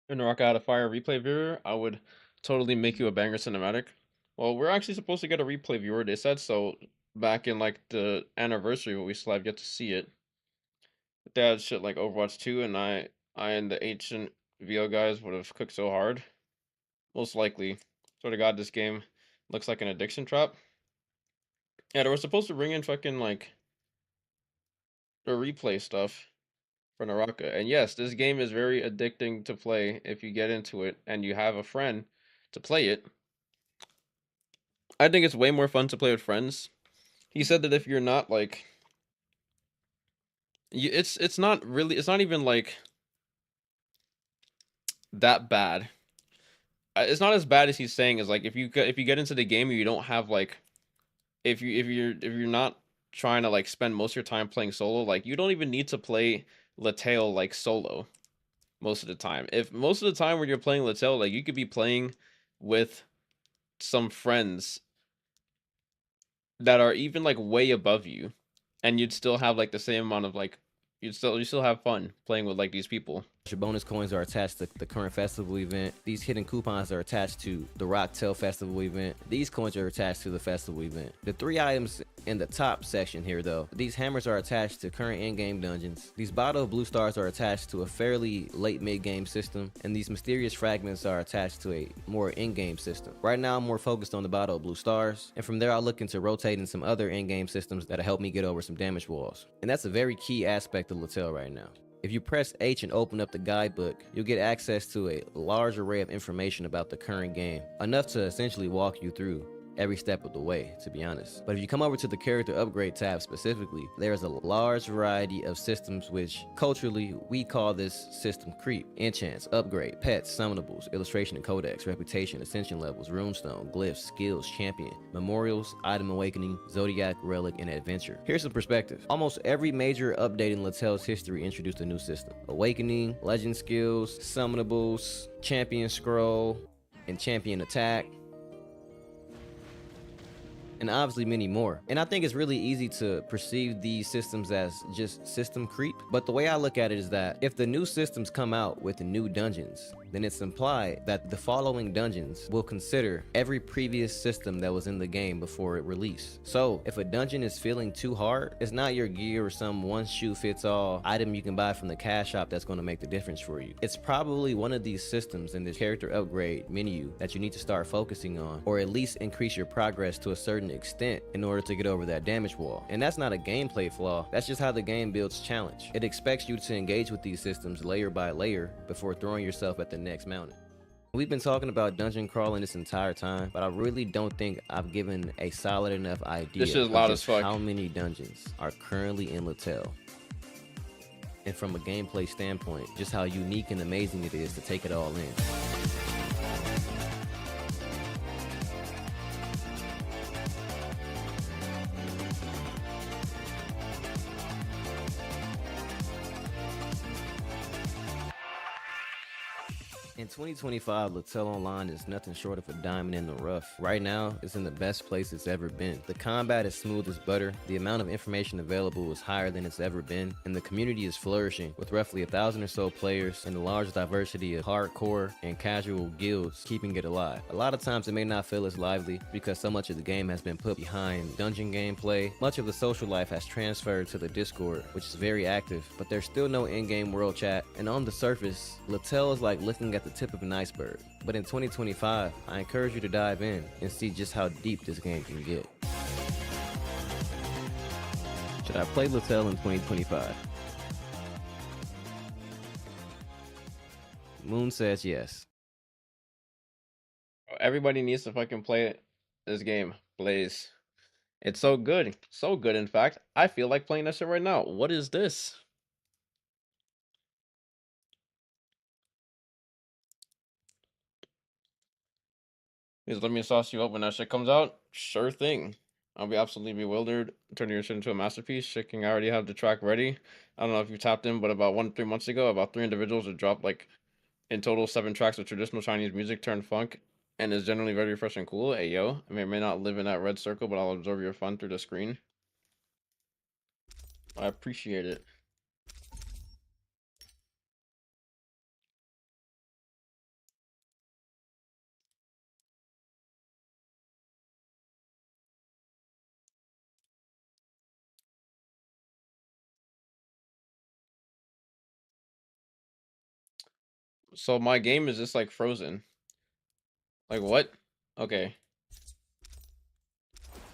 If Naraka had a fire replay viewer, I would totally make you a banger cinematic. Well, we're actually supposed to get a replay viewer, they said, so back in like the anniversary, but we still have yet to see it. But they had shit like Overwatch 2, and I and the ancient VO guys would have cooked so hard. Most likely. Swear to God, this game looks like an addiction trap. Yeah, they were supposed to bring in fucking like the replay stuff for Naraka. And yes, this game is very addicting to play if you get into it and you have a friend to play it. I think it's way more fun to play with friends. He said that if you're not like it's not really, it's not even like that bad. It's not as bad as he's saying. Is like if you get into the game and you don't have like if you're not trying to like spend most of your time playing solo, like you don't even need to play Lattale like solo most of the time. If most of the time when you're playing Lattale, like you could be playing with some friends that are even like way above you, and you'd still have like the same amount of like you still have fun playing with like these people. Your bonus coins are attached to the current festival event. These hidden coupons are attached to the Rocktail festival event. These coins are attached to the festival event. The 3 items in the top section here though, these hammers are attached to current in-game dungeons. These bottle of blue stars are attached to a fairly late mid-game system, and these mysterious fragments are attached to a more in-game system. Right now I'm more focused on the bottle of blue stars, and from there I'll look into rotating some other in-game systems that'll help me get over some damage walls. And that's a very key aspect of Latel right now. If you press H and open up the guidebook, you'll get access to a large array of information about the current game, enough to essentially walk you through every step of the way, to be honest. But if you come over to the character upgrade tab specifically, there's a large variety of systems which culturally we call this system creep. Enchants, upgrade, pets, summonables, illustration and codex, reputation, ascension levels, runestone, glyphs, skills, champion, memorials, item awakening, zodiac, relic, and adventure. Here's some perspective. Almost every major update in Latel's history introduced a new system. Awakening, legend skills, summonables, champion scroll, and champion attack, and obviously many more. And I think it's really easy to perceive these systems as just system creep, but the way I look at it is that if the new systems come out with new dungeons, then it's implied that the following dungeons will consider every previous system that was in the game before it released. So if a dungeon is feeling too hard, it's not your gear or some one shoe fits all item you can buy from the cash shop that's going to make the difference for you. It's probably one of these systems in this character upgrade menu that you need to start focusing on, or at least increase your progress to a certain extent in order to get over that damage wall. And that's not a gameplay flaw, that's just how the game builds challenge. It expects you to engage with these systems layer by layer before throwing yourself at the next mountain. We've been talking about dungeon crawling this entire time, but I really don't think I've given a solid enough idea This is of loud as just fuck. how many dungeons are currently in Latel. And from a gameplay standpoint, just how unique and amazing it is to take it all in. In 2025, Latel Online is nothing short of a diamond in the rough. Right now, it's in the best place it's ever been. The combat is smooth as butter, the amount of information available is higher than it's ever been, and the community is flourishing, with roughly 1,000 or so players and a large diversity of hardcore and casual guilds keeping it alive. A lot of times it may not feel as lively because so much of the game has been put behind dungeon gameplay. Much of the social life has transferred to the Discord, which is very active, but there's still no in-game world chat, and on the surface, Latel is like looking at the tip of an iceberg. But in 2025, I encourage you to dive in and see just how deep this game can get. Should I play Latel in 2025? Moon says yes. Everybody needs to fucking play this game, Blaze. It's so good. So good, in fact. I feel like playing that shit right now. What is this? Please let me sauce you up when that shit comes out. Sure thing. I'll be absolutely bewildered, turning your shit into a masterpiece. Shit, I already have the track ready. I don't know if you tapped in, but about 3 months ago, about 3 individuals had dropped like in total 7 tracks of traditional Chinese music turned funk, and is generally very fresh and cool. Hey yo, I may not live in that red circle, but I'll observe your fun through the screen. I appreciate it. So my game is just like frozen. Like what? Okay.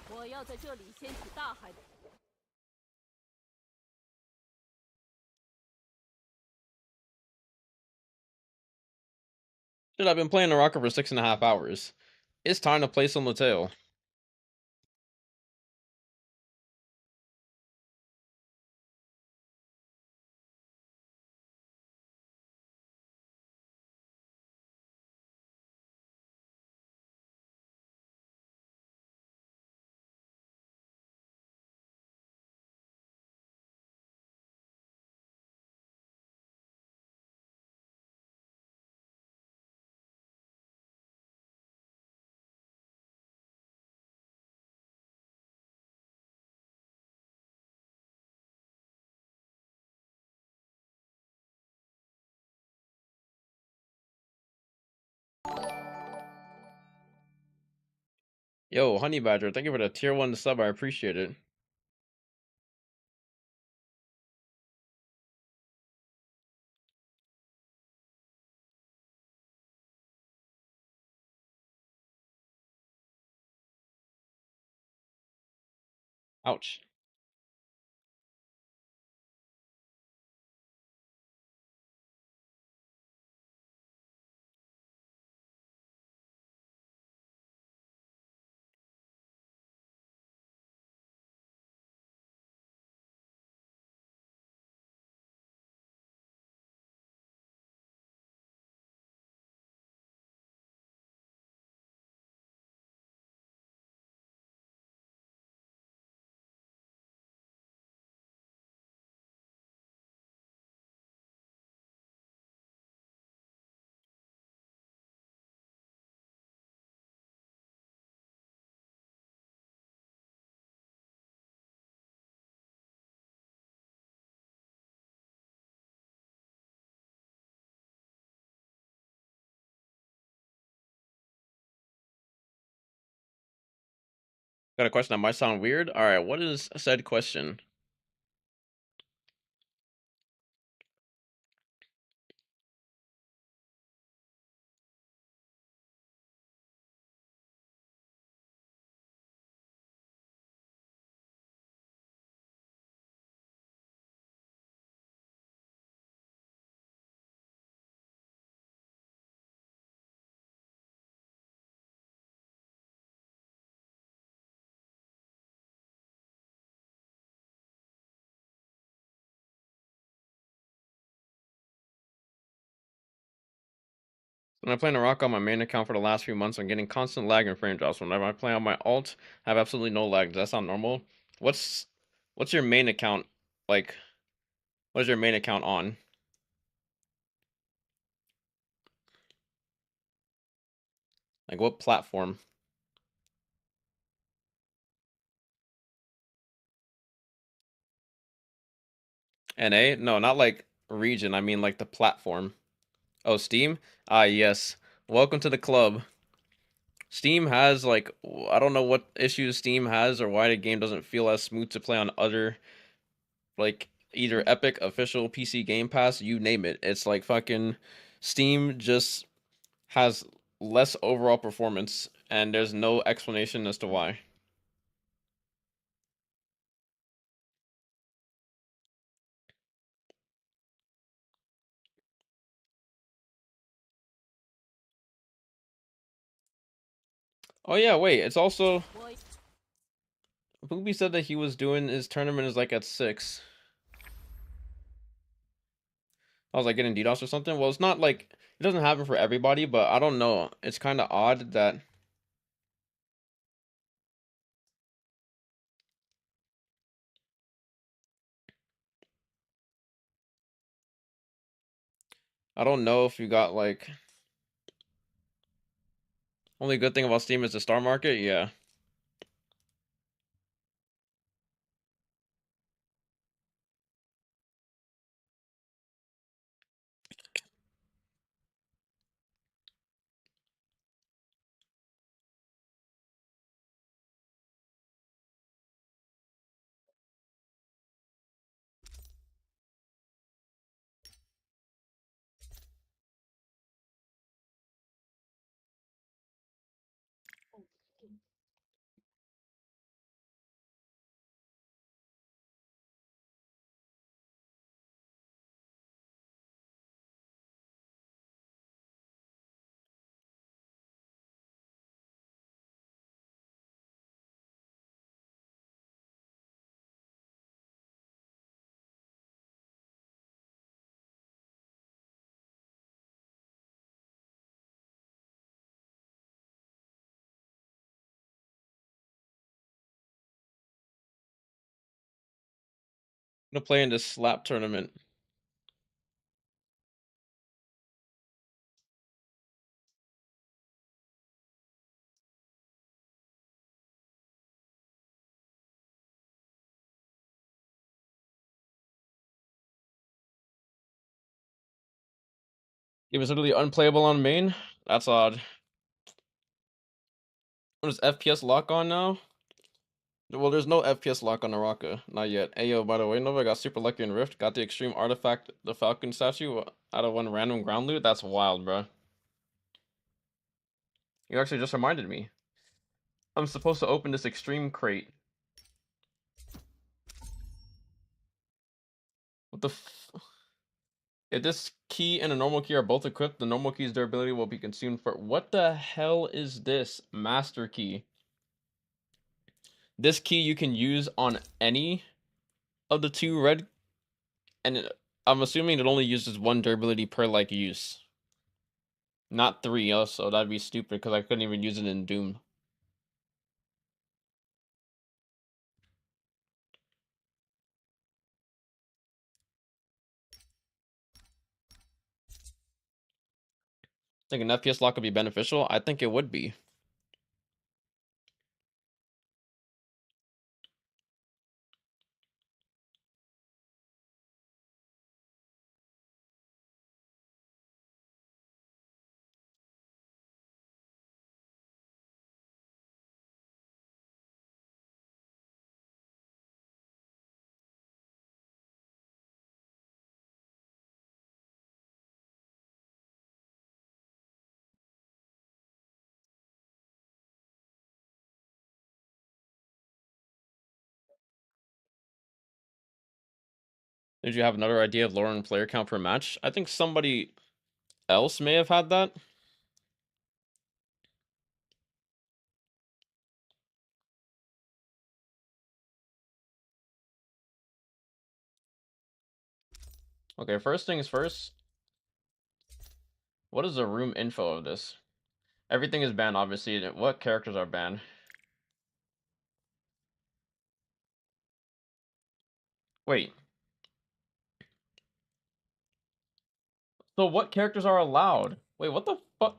我要在这里掀起大海。 Dude, I've been playing the rocker for 6.5 hours. It's time to play some Latel. Yo, Honey Badger, thank you for the tier 1 sub. I appreciate it. Ouch. Got a question that might sound weird. All right, what is said question? When I play in a rock on my main account for the last few months, I'm getting constant lag and frame drops. Whenever I play on my alt, I have absolutely no lag. Does that sound normal? What's what's your main account like? What is your main account on? Like what platform? NA? No, not like region. I mean like the platform. Oh, Steam? Ah, yes. Welcome to the club. Steam has like I don't know what issues Steam has or why the game doesn't feel as smooth to play on other like either Epic official PC Game Pass, you name it. It's like fucking Steam just has less overall performance and there's no explanation as to why. Oh yeah, wait, it's also Booby said that he was doing his tournament is like at 6. I was like getting DDoS or something. Well, it's not like it doesn't happen for everybody, but I don't know. It's kind of odd that I don't know if you got like only good thing about Steam is the star market. Yeah. I'm gonna play in this slap tournament. It was literally unplayable on main. That's odd. What is FPS lock on now? Well, there's no FPS lock on Naraka. Not yet. Hey, yo, by the way, Nova got super lucky in Rift. Got the extreme artifact, the Falcon statue, out of one random ground loot. That's wild, bro. You actually just reminded me. I'm supposed to open this extreme crate. What the f... If this key and a normal key are both equipped, the normal key's durability will be consumed for... What the hell is this? Master key. This key you can use on any of the two red... I'm assuming it only uses one durability per, like, use. Not three, also. That'd be stupid, because I couldn't even use it in Doom. Think an FPS lock would be beneficial? I think it would be. Did you have another idea of lowering player count per match? I think somebody else may have had that. Okay, first things first. What is the room info of this? Everything is banned, obviously. What characters are banned? Wait. So what characters are allowed? Wait, what the fuck?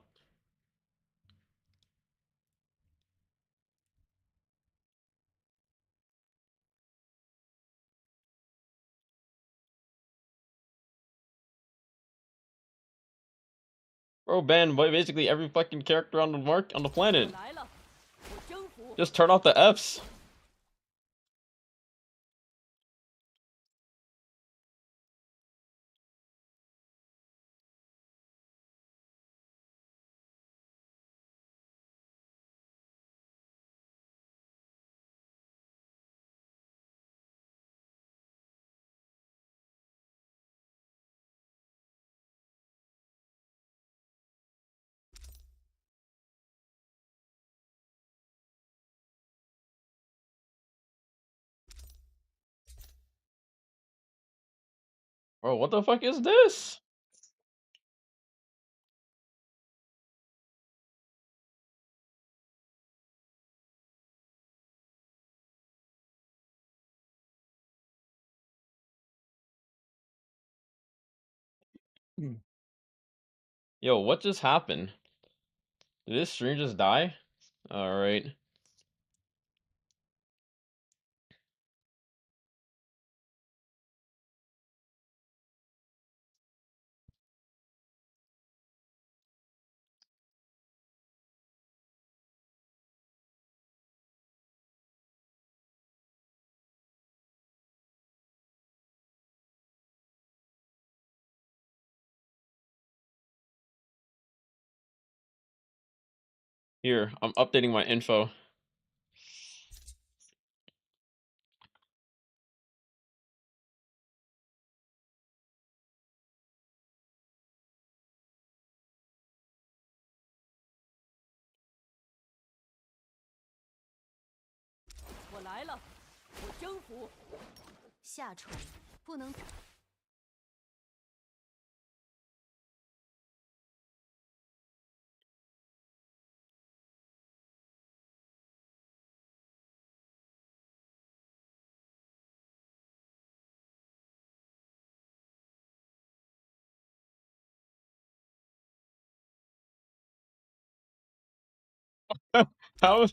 Bro, ban basically every fucking character on the planet. Just turn off the Fs. Bro, what the fuck is this? Yo, what just happened? Did this stream just die? Alright. Here, I'm updating my info. How?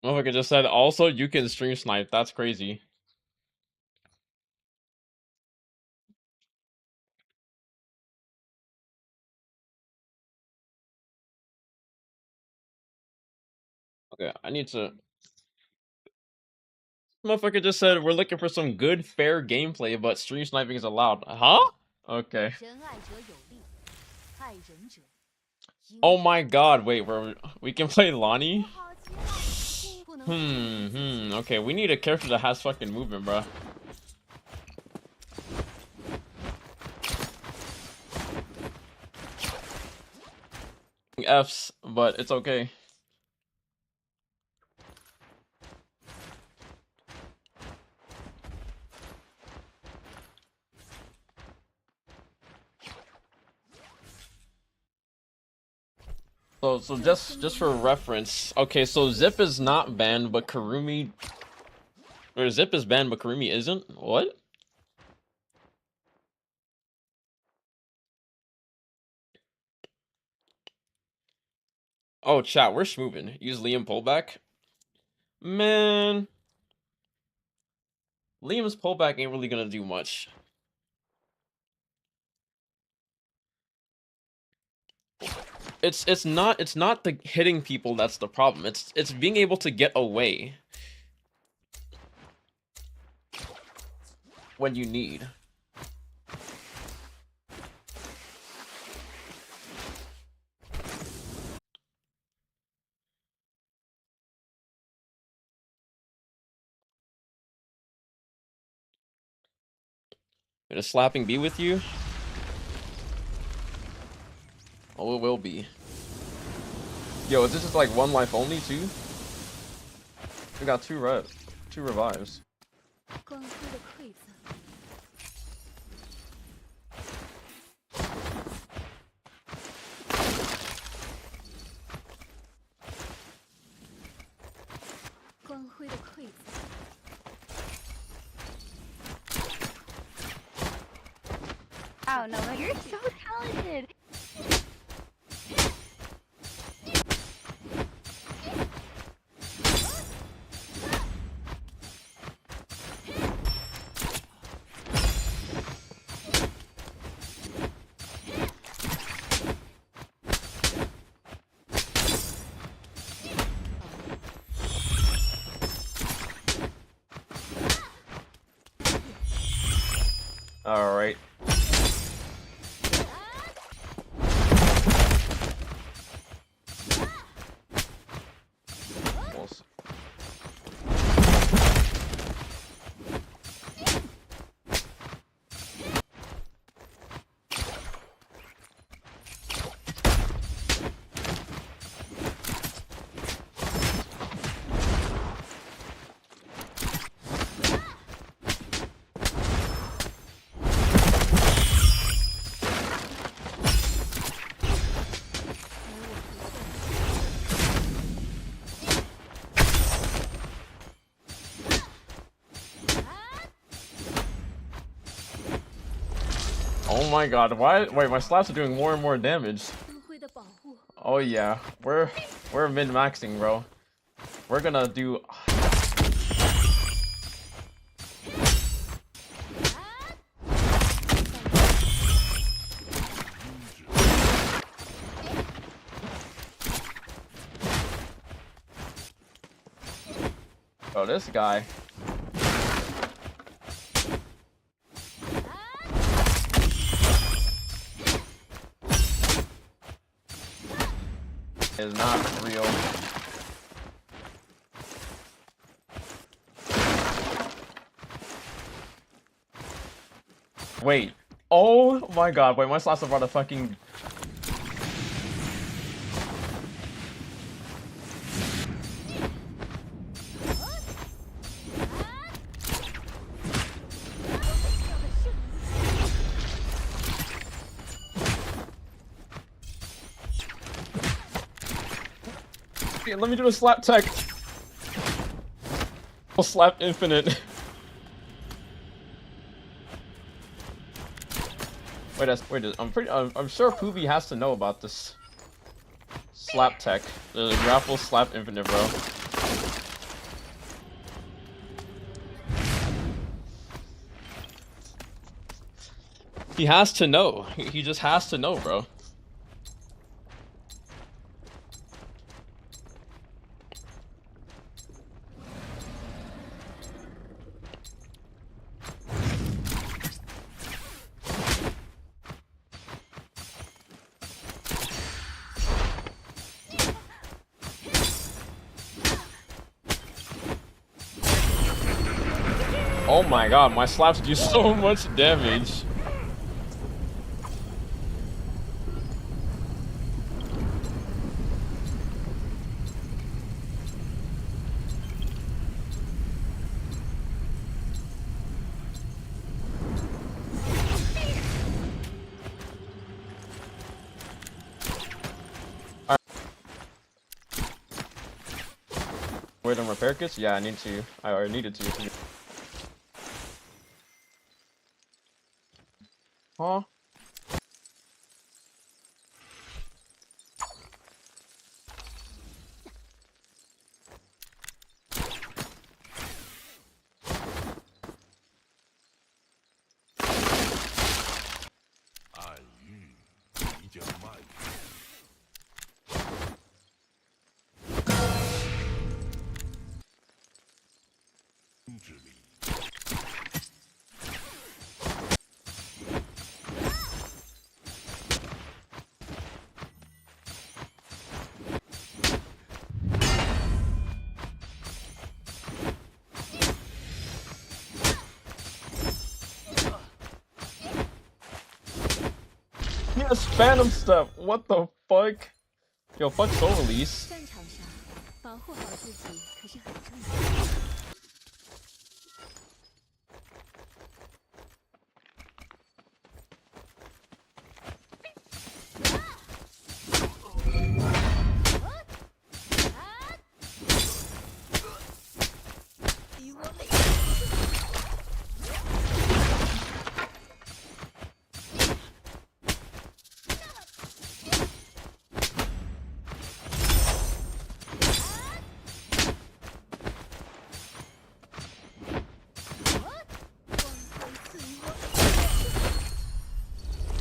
Motherfucker just said also you can stream snipe. That's crazy. Okay, I need to. Motherfucker just said we're looking for some good, fair gameplay, but stream sniping is allowed. Huh? Okay. 仁爱者有力，害人者因 Oh 我 my god, wait, we can play Lonnie? 不好接纳，不能 Okay, we need a character that has fucking movement, bro. F's, but it's okay. So just for reference, okay, so Zip is not banned, but Karumi, or Zip is banned, but Karumi isn't. What? Oh, chat, we're schmoving. Use Liam pullback. Man, Liam's pullback ain't really gonna do much. It's not the hitting people that's the problem. It's being able to get away when you need. Would a slapping be with you? Oh, it will be. Yo, is this just like one life only too? We got two revives. 光辉的馈赠。光辉的馈赠。 Wow, Nova, you're so talented. All right. Oh my god, why? Wait, my slaps are doing more and more damage. Oh yeah, we're min-maxing, bro. We're gonna do... Oh, this guy. Is not real. Wait. Oh my god, wait, my slaps about a fucking... Okay, let me do a slap tech. I'll slap infinite. I'm sure Poobie has to know about this slap tech. The grapple slap infinite, bro. He has to know. He just has to know, bro. Oh my god, my slaps do so much damage. Wait on repair kits? Yeah, I need to. I already needed to. Huh? Yes, Phantom Step. What the fuck? Yo, fuck Soul Release. 战场上保护好自己可是很重要。以我为荣。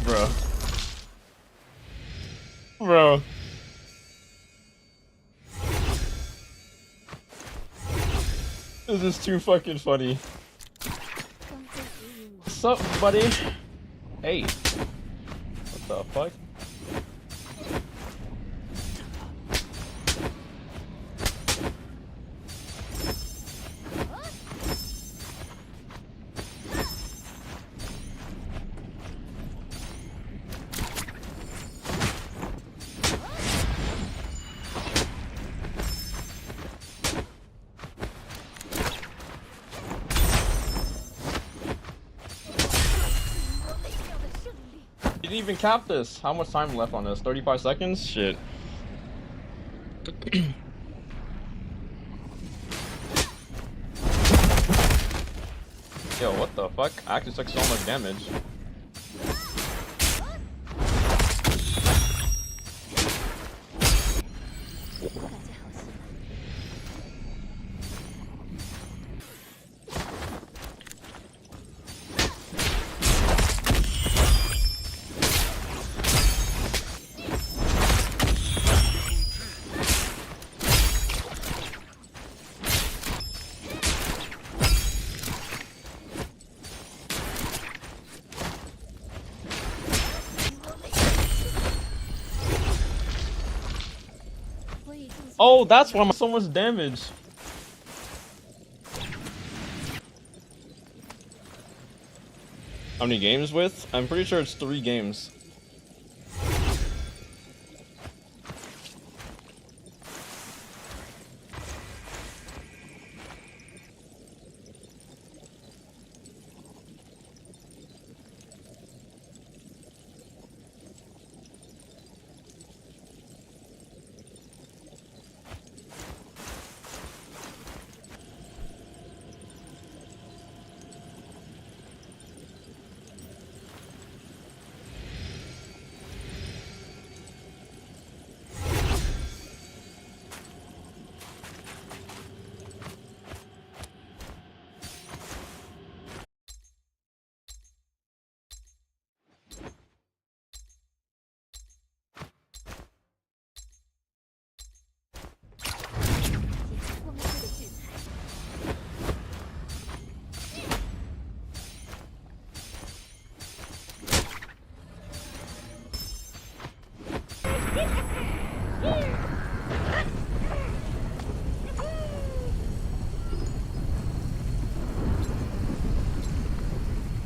Bro. Bro. This is too fucking funny. What's up, buddy? Hey. What the fuck? You didn't even cap this. How much time left on this? 35 seconds? Shit. Yo, what the fuck? I actually took so much damage. Oh, that's why I'm so much damage. How many games with? I'm pretty sure it's 3 games.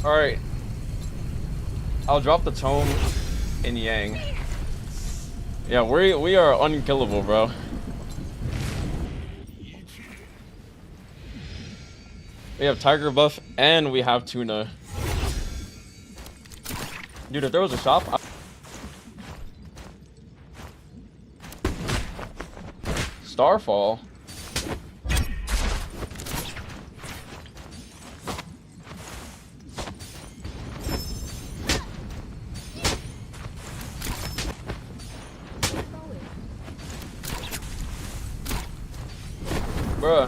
All right, I'll drop the tome in Yang. Yeah, we are unkillable, bro. We have Tiger buff and we have Tuna. Dude, if there was a shop, Starfall. Bruh.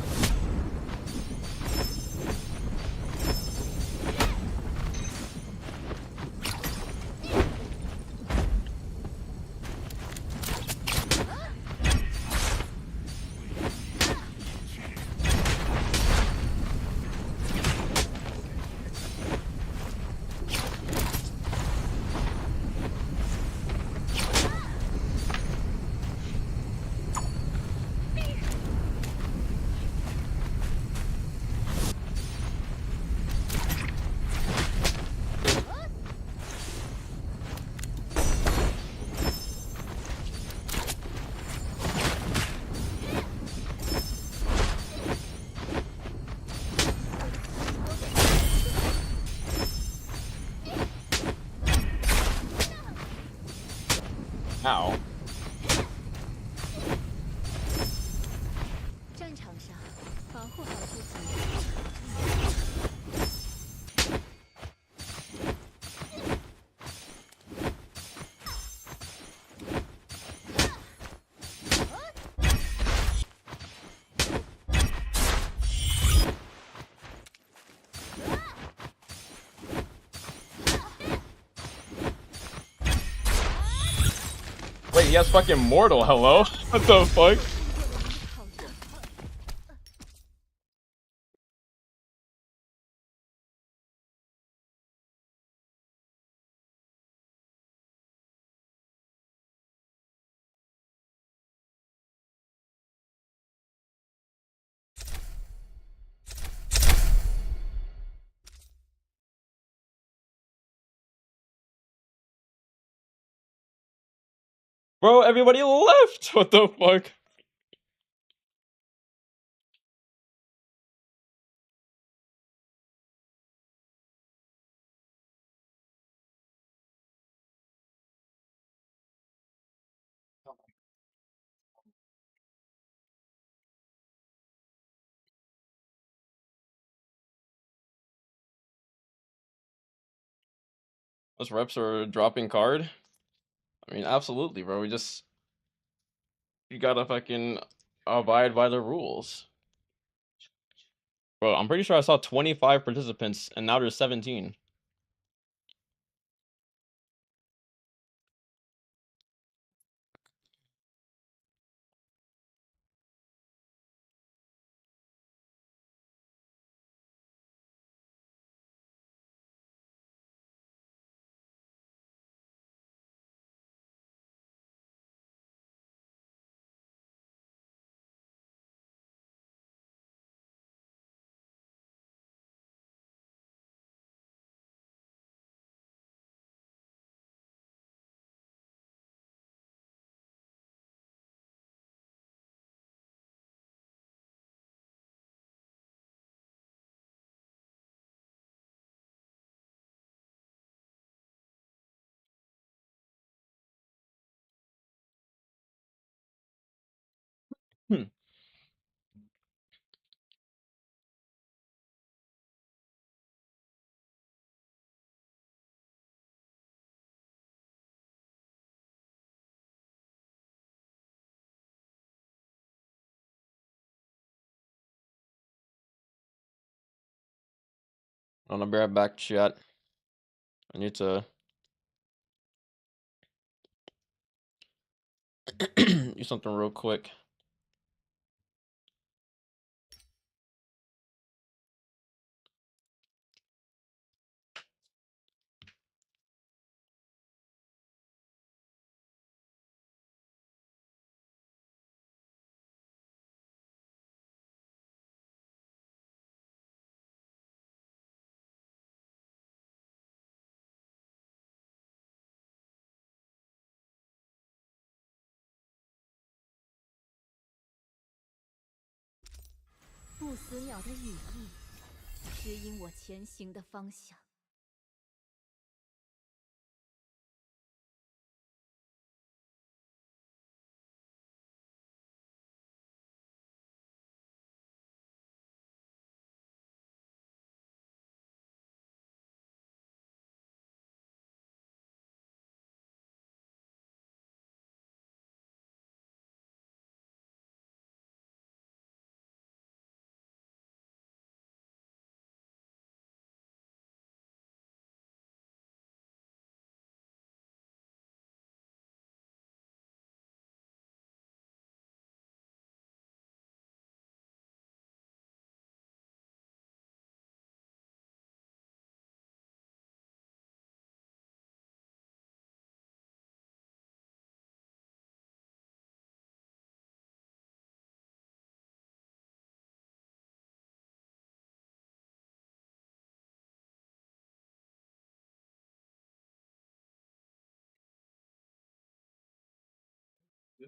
Ow. 战场上保护好自己。Wait, he has fucking mortal, hello? What the fuck? Bro, everybody left! What the fuck? Those reps are dropping card? I mean, absolutely, bro. You gotta fucking abide by the rules. Bro, I'm pretty sure I saw 25 participants and now there's 17. Hmm. I'm gonna be right back, chat. I need to do something real quick. 不死鸟的羽翼，指引我前行的方向。Yeah.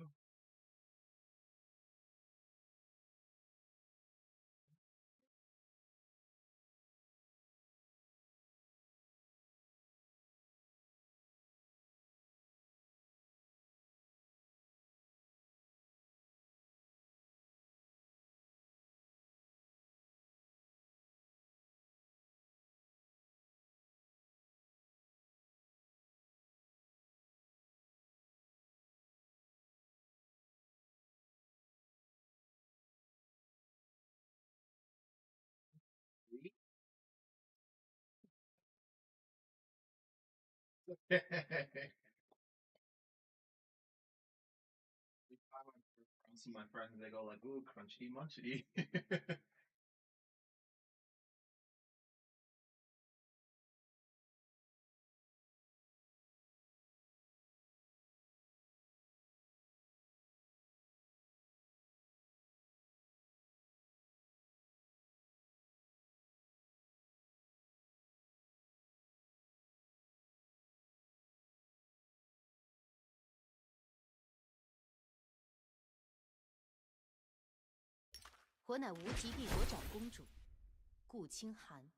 Every time I see my friends, they go like, "Ooh, crunchy munchy."我乃无极帝国长公主，顾清寒。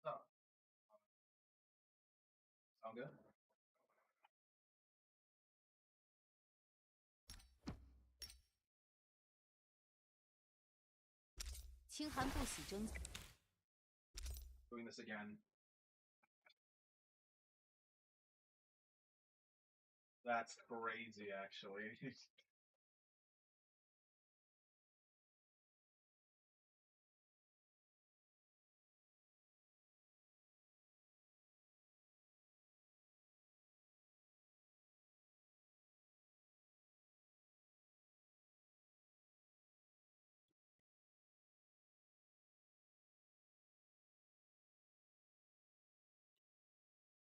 What's up? Sound good? 清寒不喜争。Doing this again. That's crazy, actually.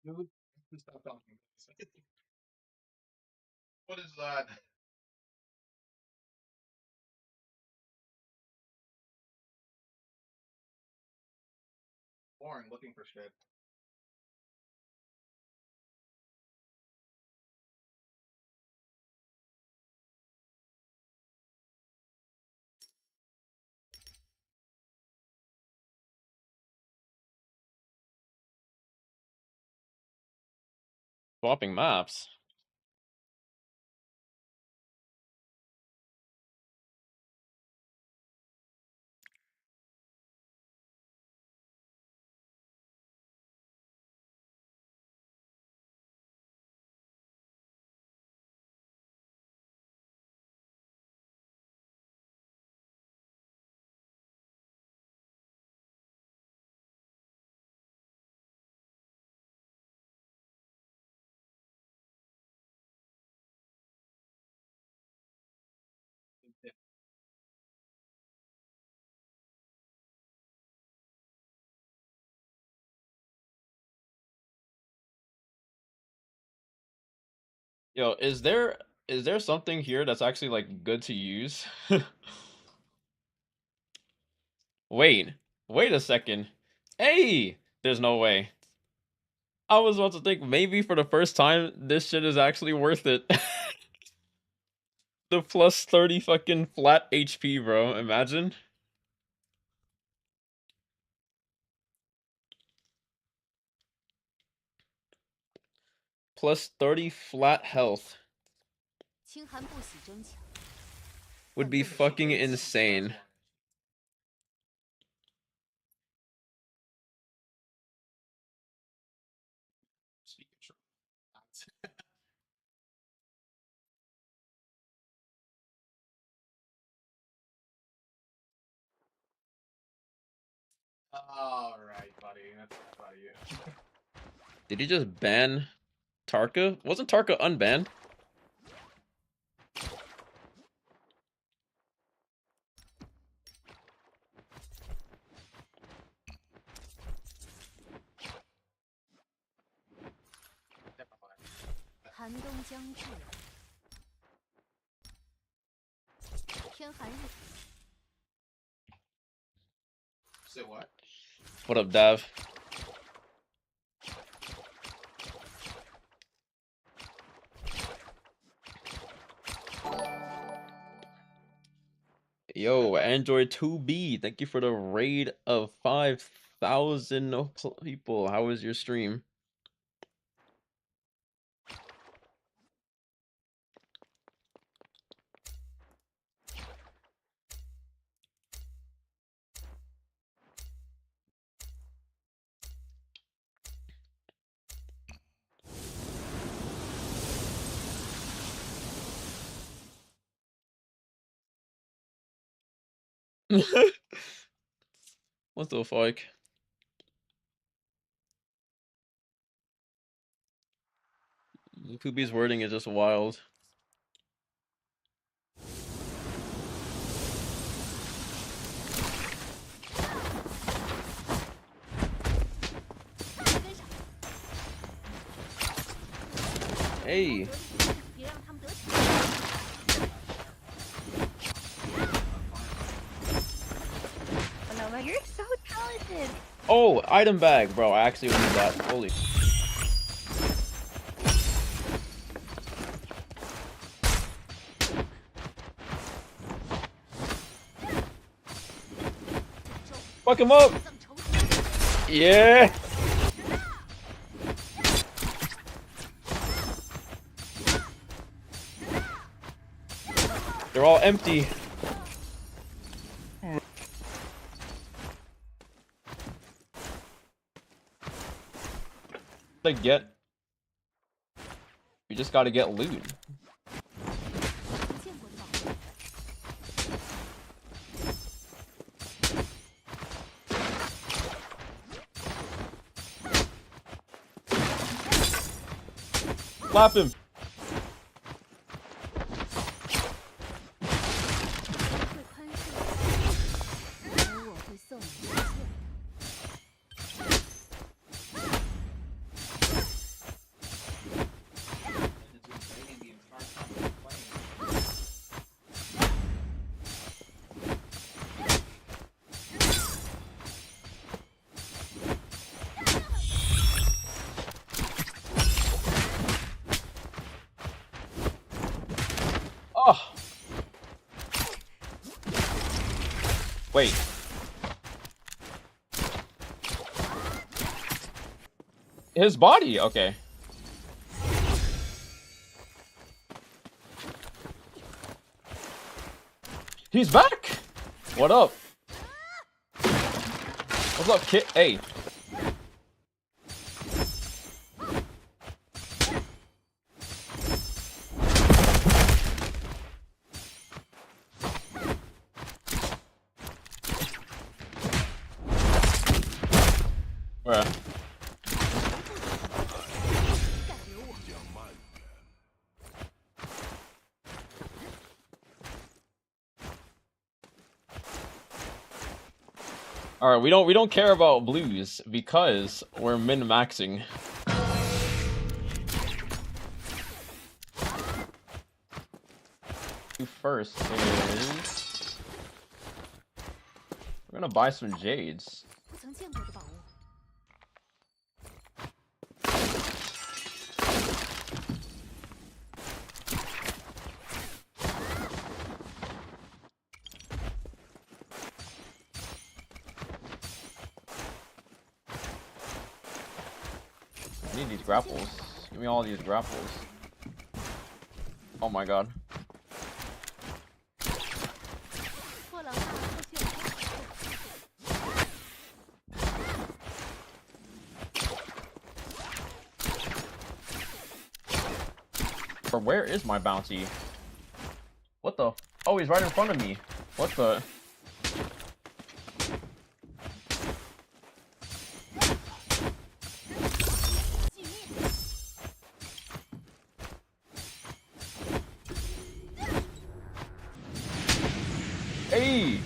Dude, stop talking. What is that? Boring looking for shit. Swapping maps. Yo, is there something here that's actually like good to use? Wait, wait a second. Hey, there's no way. I was about to think maybe for the first time this shit is actually worth it. The plus 30 fucking flat HP, bro. Imagine. Plus 30 flat health 清寒不喜争抢， would be fucking insane. Speak of truth. All right, buddy. That's enough out of you. Did he just ban Tarka? Wasn't Tarka unbanned? Never mind. 寒冬将至，天寒日。 Say what? What up, Dav? Yo, Android 2B, thank you for the raid of 5,000 people. How was your stream? What the fuck? Poopy's wording is just wild. Hey. 别让他们得逞。 Oh, Nova, you're so talented. Oh, item bag, bro. I actually need that. Holy. Fuck him up. Yeah. They're all empty. To get, you just gotta get loot. Slap him. 会宽恕你，而我会送你一切。 It's been raining the entire time we're playing. Oh. Wait. His body, okay. He's back! What up? What's up, kid? Hey. Bruh. Alright, we don't care about blues because we're min-maxing. First is we're gonna buy some jades. 不曾见过的宝物。I need these grapples. Give me all these grapples. Oh my god. 破狼大后续有攻。 Or where is my bounty? What the? Oh, he's right in front of me. What the? Hey!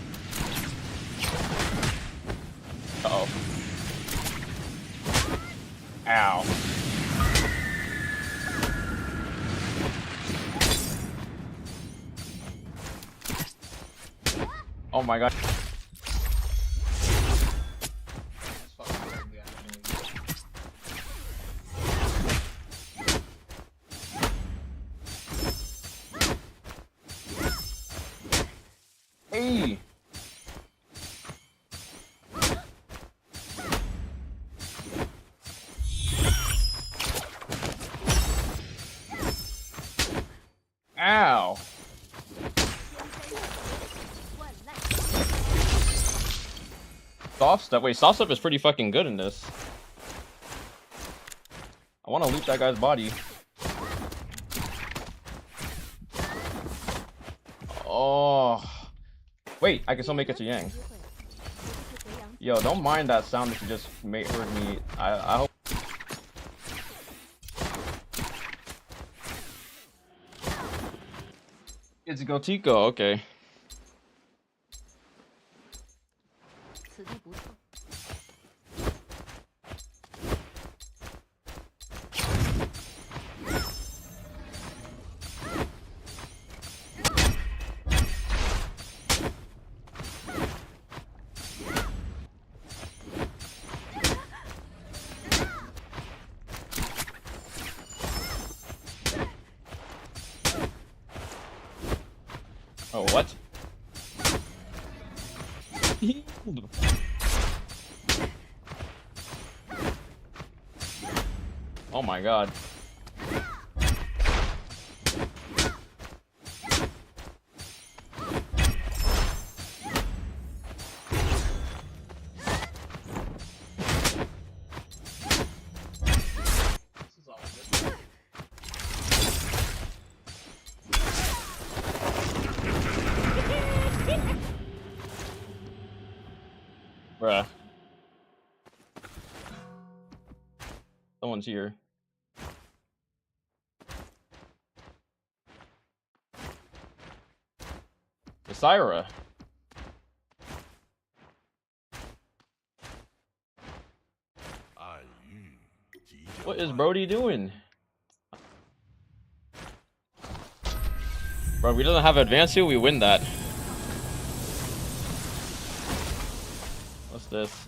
Uh-oh. Ow. Oh my god. It's fucking ugly, actually. Hey! Ow! Soft step. Wait, soft step is pretty fucking good in this. I want to loot that guy's body. Oh. Wait, I can still make it to Yang. Yo, don't mind that sound that you just heard me. I hope. It's Gotico, okay. 此地不错。 Oh, what? Oh my god. This is all good. Bruh. Someone's here. The Syra. What is Brody doing? Bro, we doesn't have advance here, we win that. What's this?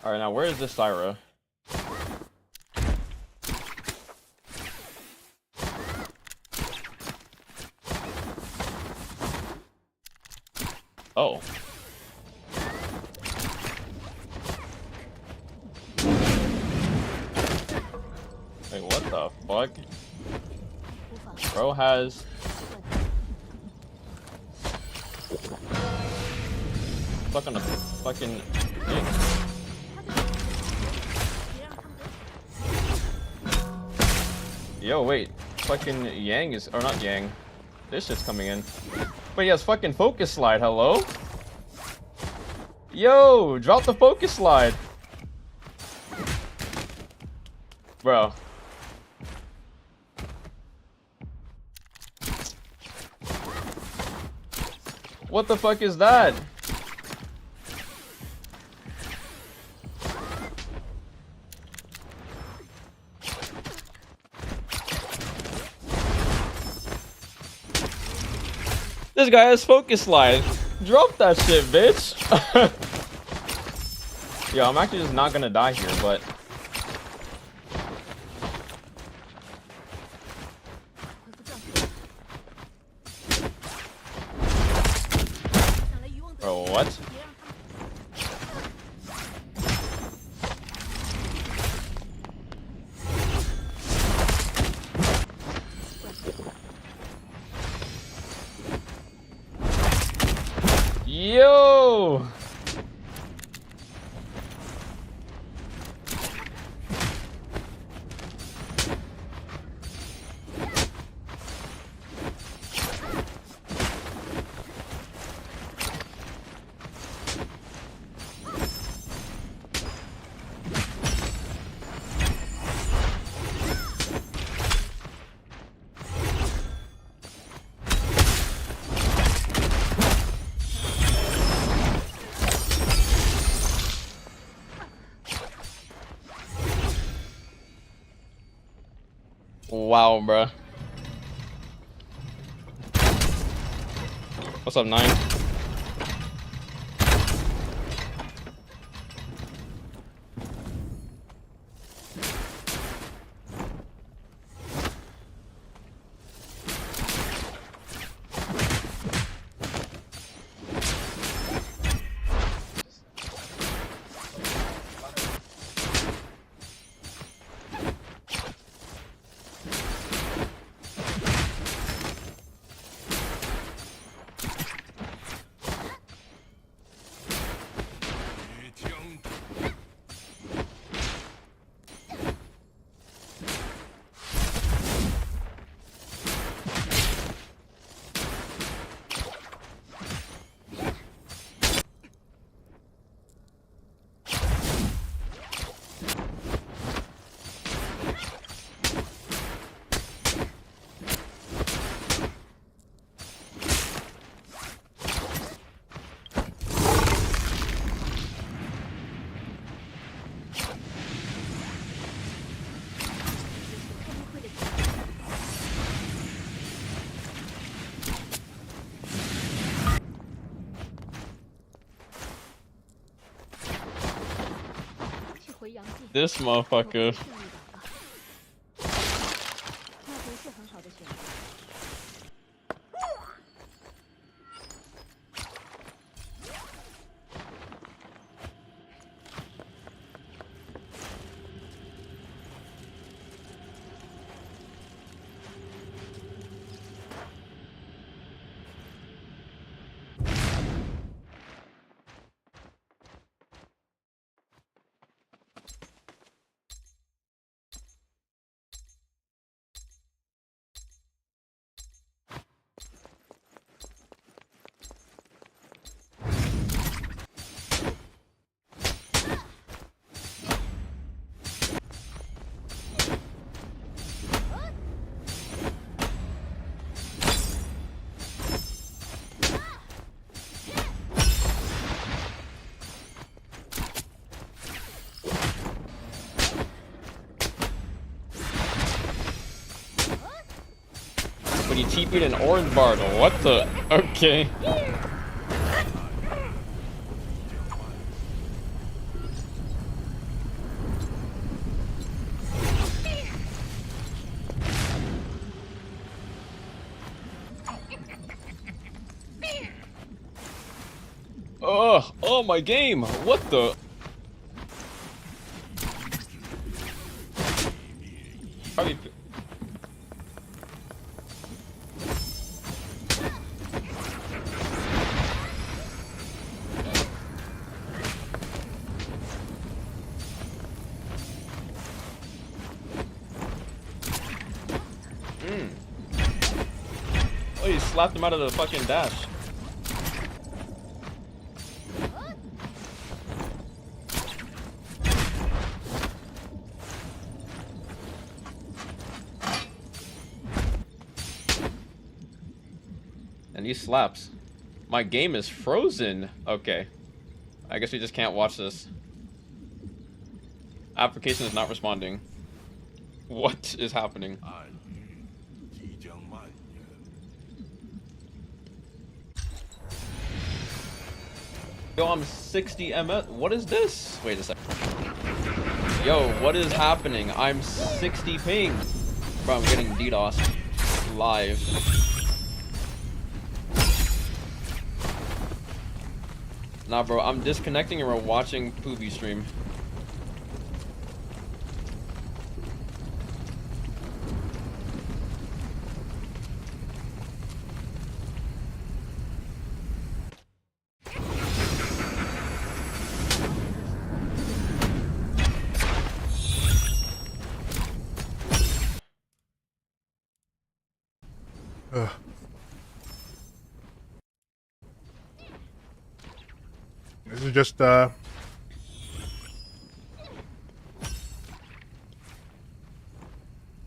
Alright, now where is this Syra? Oh. Wait, what the fuck? Bro has... Stuck on a fucking thing. Yo, wait. Fucking Yang is... Or not Yang. This shit's coming in. But he has fucking focus slide, hello? Yo, drop the focus slide. Bro. What the fuck is that? This guy has focus slide. Drop that shit, bitch. Yo, I'm actually just not gonna die here, but bro, what? Yo! Wow, bruh. What's up, 9? This motherfucker. But he TP'd an orange bartle. What the? Okay. Oh my game. What the? Probably. Oh, he slapped him out of the fucking dash. And he slaps. My game is frozen. Okay. I guess we just can't watch this. Application is not responding. What is happening? Yo, I'm 60 MS. What is this? Wait a second. Yo, what is happening? I'm 60 ping. Bro, I'm getting DDoS live. Nah, bro, I'm disconnecting and we're watching Poopy stream. Ugh. This is just this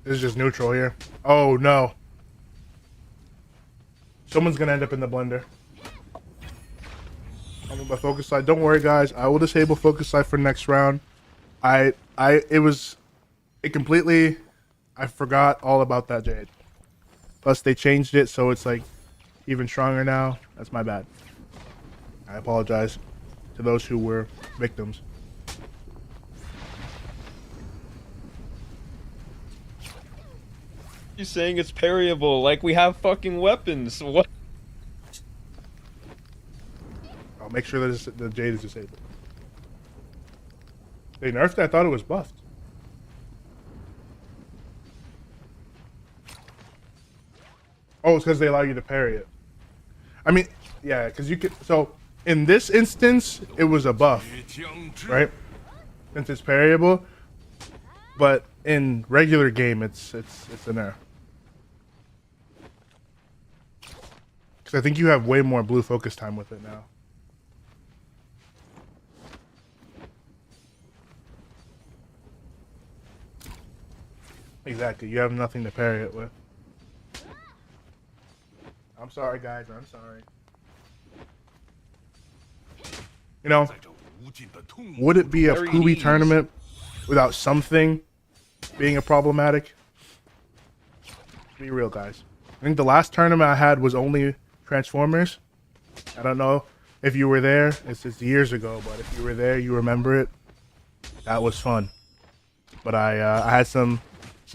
is just neutral here. Oh no. Someone's gonna end up in the blender. I'm on my focus side. Don't worry guys, I will disable focus side for next round. I completely I forgot all about that Jade. Plus they changed it so it's like even stronger now. That's my bad. I apologize to those who were victims. You're saying it's parryable, like we have fucking weapons. What? I'll make sure that the Jade is disabled. They nerfed it? I thought it was buffed. Oh, it's because they allow you to parry it. I mean, yeah, because you could. So in this instance, it was a buff, right? Since it's parryable. But in regular game, it's a nerf. Because I think you have way more blue focus time with it now. Exactly, you have nothing to parry it with. I'm sorry, guys. I'm sorry. You know, would it be a Kubi tournament without something being a problematic? Be real, guys. I think the last tournament I had was only Transformers. I don't know if you were there. It's years ago, but if you were there, you remember it. That was fun. But I had some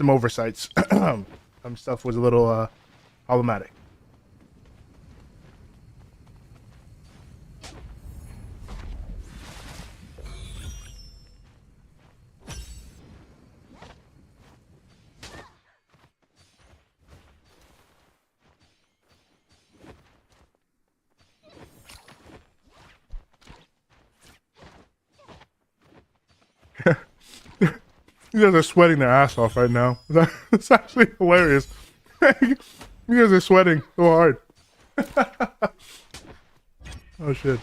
oversights. Some stuff was a little problematic. You guys are sweating their ass off right now. It's actually hilarious. You guys are sweating so hard. Oh shit.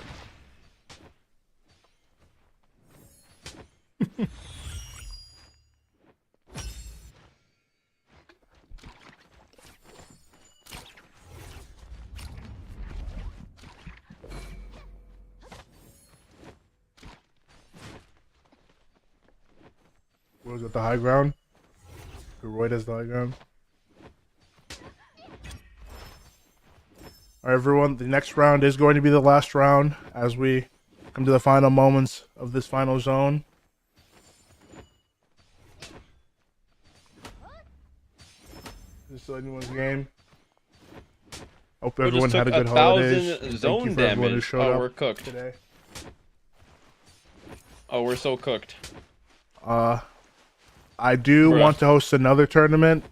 What was it, the high ground? Roy does the high ground. Alright everyone, the next round is going to be the last round as we come to the final moments of this final zone. This is anyone's game. Hope everyone had a good holidays. Zone damage. Oh, we're cooked today. Oh, we're so cooked. I do want to host another tournament,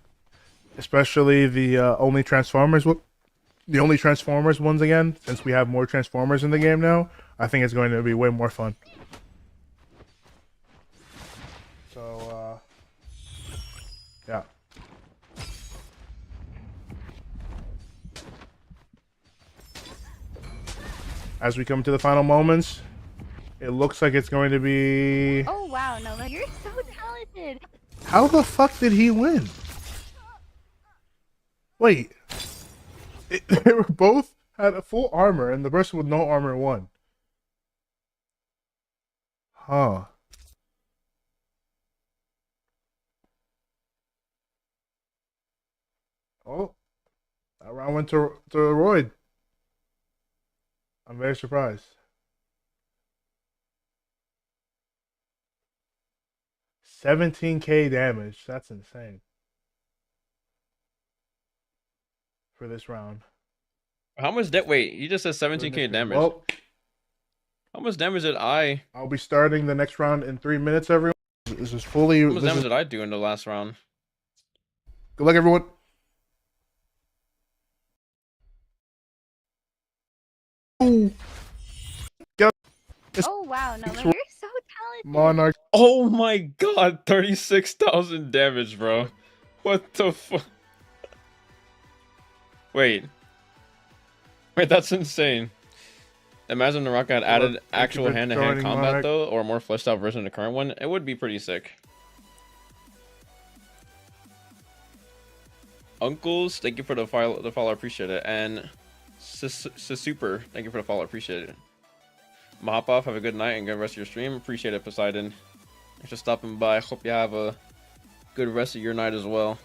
especially the only Transformers ones again, since we have more Transformers in the game now. I think it's going to be way more fun. So, yeah. As we come to the final moments, it looks like it's going to be... Oh wow, Nova, you're so talented. How the fuck did he win? Wait. They were both had a full armor, and the person with no armor won. Huh. Oh. That round went to Royd. I'm very surprised. 17k damage. That's insane. For this round. How much wait, you just said 17k damage. Well, how much damage did I? I'll be starting the next round in 3 minutes, everyone. This is fully. How much damage did I do in the last round? Good luck, everyone. Ooh. Oh wow, Nova, you're so talented. Monarch. Oh my god, 36,000 damage, bro. What the fuck? Wait, that's insane. Imagine the Rocket had added actual hand-to-hand combat, Monarch. though, or a more fleshed out version of the current one. It would be pretty sick. Uncles, thank you for the follow, appreciate it. And Super, thank you for the follow, appreciate it. I'm gonna hop off, have a good night and good rest of your stream. Appreciate it, Poseidon. Thanks for stopping by. Hope you have a good rest of your night as well.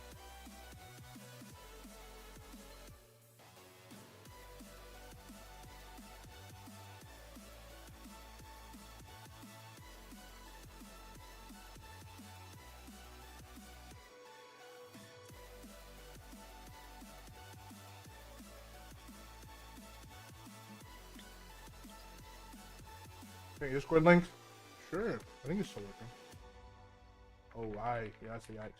Okay, Discord link? Sure. I think it's still working. Oh, right. Yeah, that's the yikes.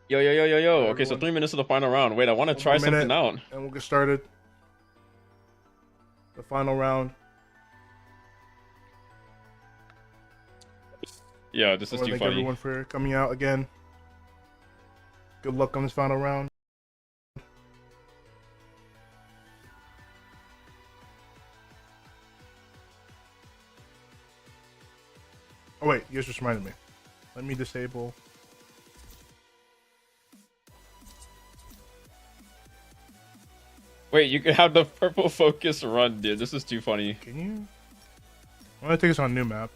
Yo. Okay, so 3 minutes to the final round. Wait, I want to try something out. And we'll get started. The final round. Yeah, this is too Thank funny. everyone for coming out again. Good luck on this final round. Oh wait, you just reminded me. Let me disable. Wait, you can have the purple focus run, dude. This is too funny. Can you? I'm gonna take us on a new map.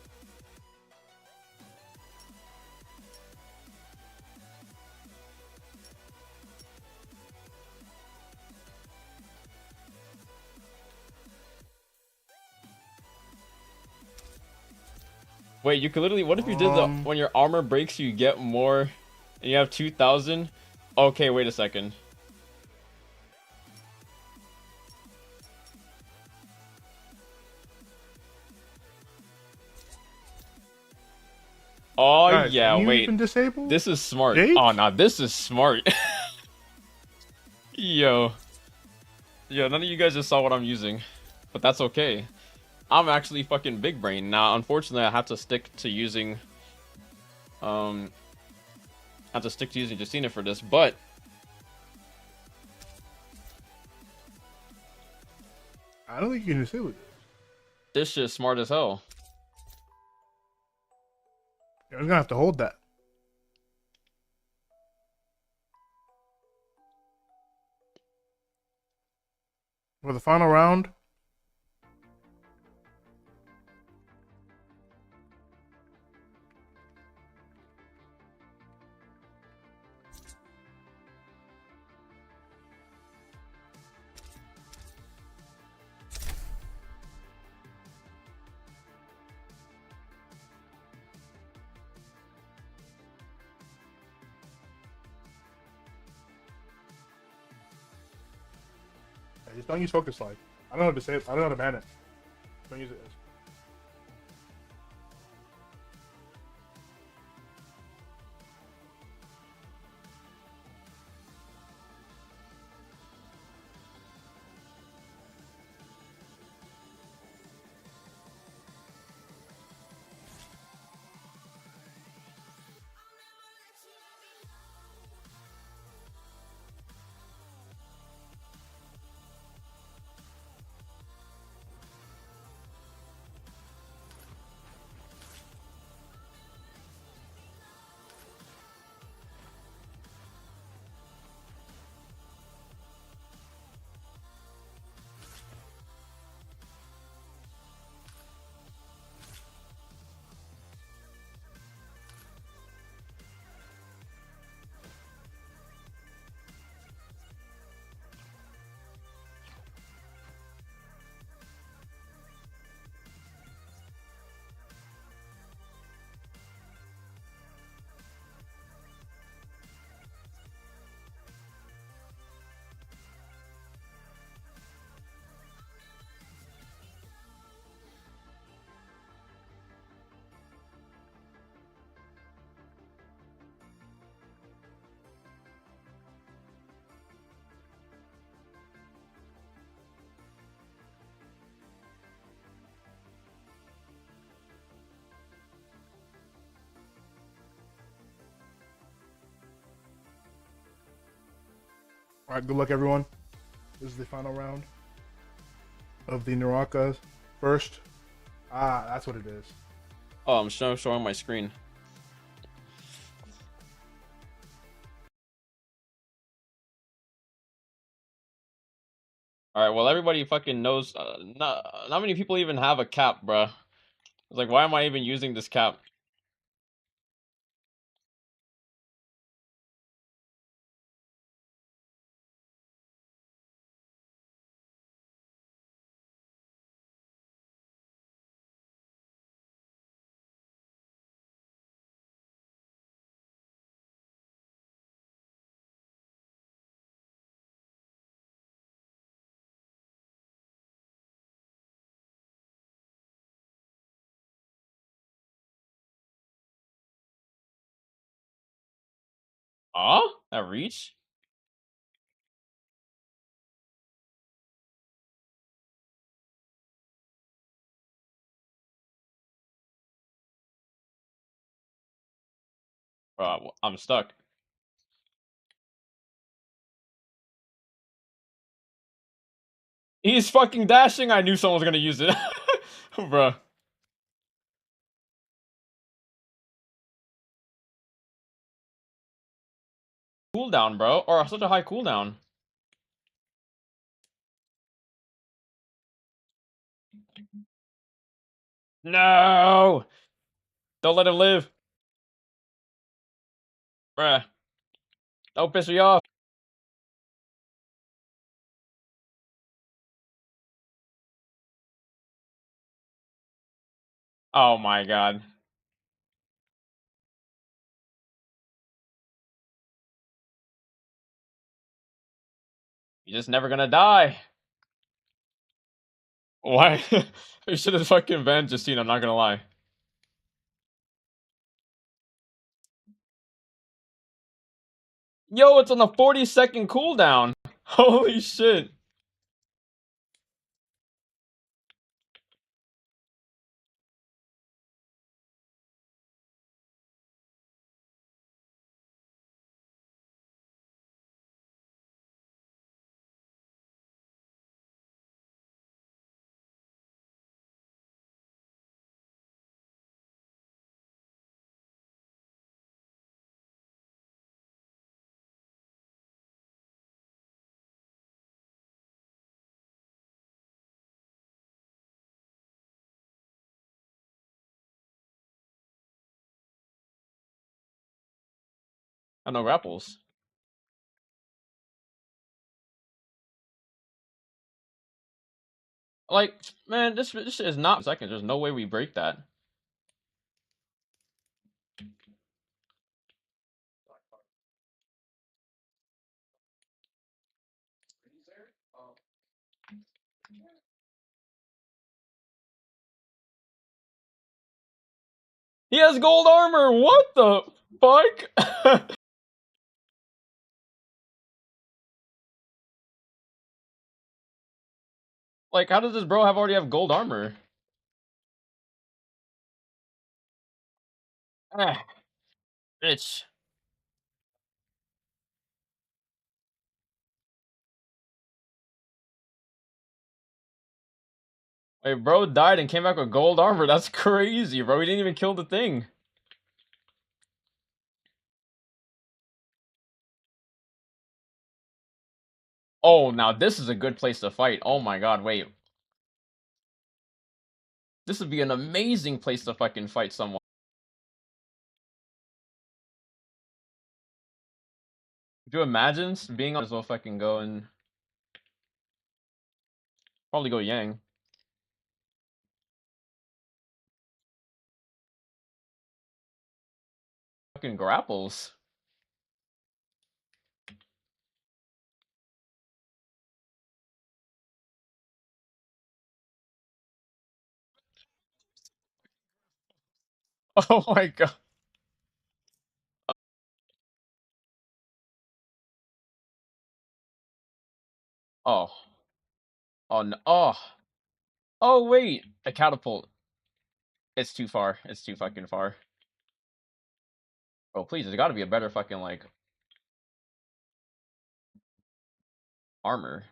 Wait, you could literally. What if you did the when your armor breaks, you get more, and you have 2,000? Okay, wait a second. Oh Guys, yeah, can you wait. even disable? This is smart. Jade? Oh no, this is smart. Yo, none of you guys just saw what I'm using, but that's okay. I'm actually fucking big brain now. Unfortunately, I have to stick to using Justina for this, but I don't think you can disable it. This shit's smart as hell. You're gonna have to hold that. For the final round. Just don't use focus slide. I don't know how to say it. I don't know how to ban it. Don't use it. All right, good luck, everyone. This is the final round of the Naraka first. Ah, that's what it is. Oh, I'm showing my screen. All right, well, everybody fucking knows. Not many people even have a cap, bruh. It's like, why am I even using this cap? That reach? Bro, I'm stuck. He's fucking dashing. I knew someone was gonna use it, bro. Cooldown, bro, or such a high cooldown. No, don't let him live, bruh. Don't piss me off. Oh my god. You're just never gonna die. Why? We should have fucking banned Justine, I'm not gonna lie. Yo, it's on the 40-second cooldown. Holy shit. I know grapples. Like, man, this shit is not second. There's no way we break that. He has gold armor. What the fuck? Like, how does this bro already have gold armor? Ah, bitch. Wait, bro died and came back with gold armor. That's crazy, bro. He didn't even kill the thing. Oh, now this is a good place to fight. Oh my god, wait. This would be an amazing place to fucking fight someone. Could you imagine being on as well fucking go and probably go Yang. Fucking grapples. Oh my god. Oh. Oh no. Oh. Oh wait. A catapult. It's too far. It's too fucking far. Oh please, there's gotta be a better fucking like Armor.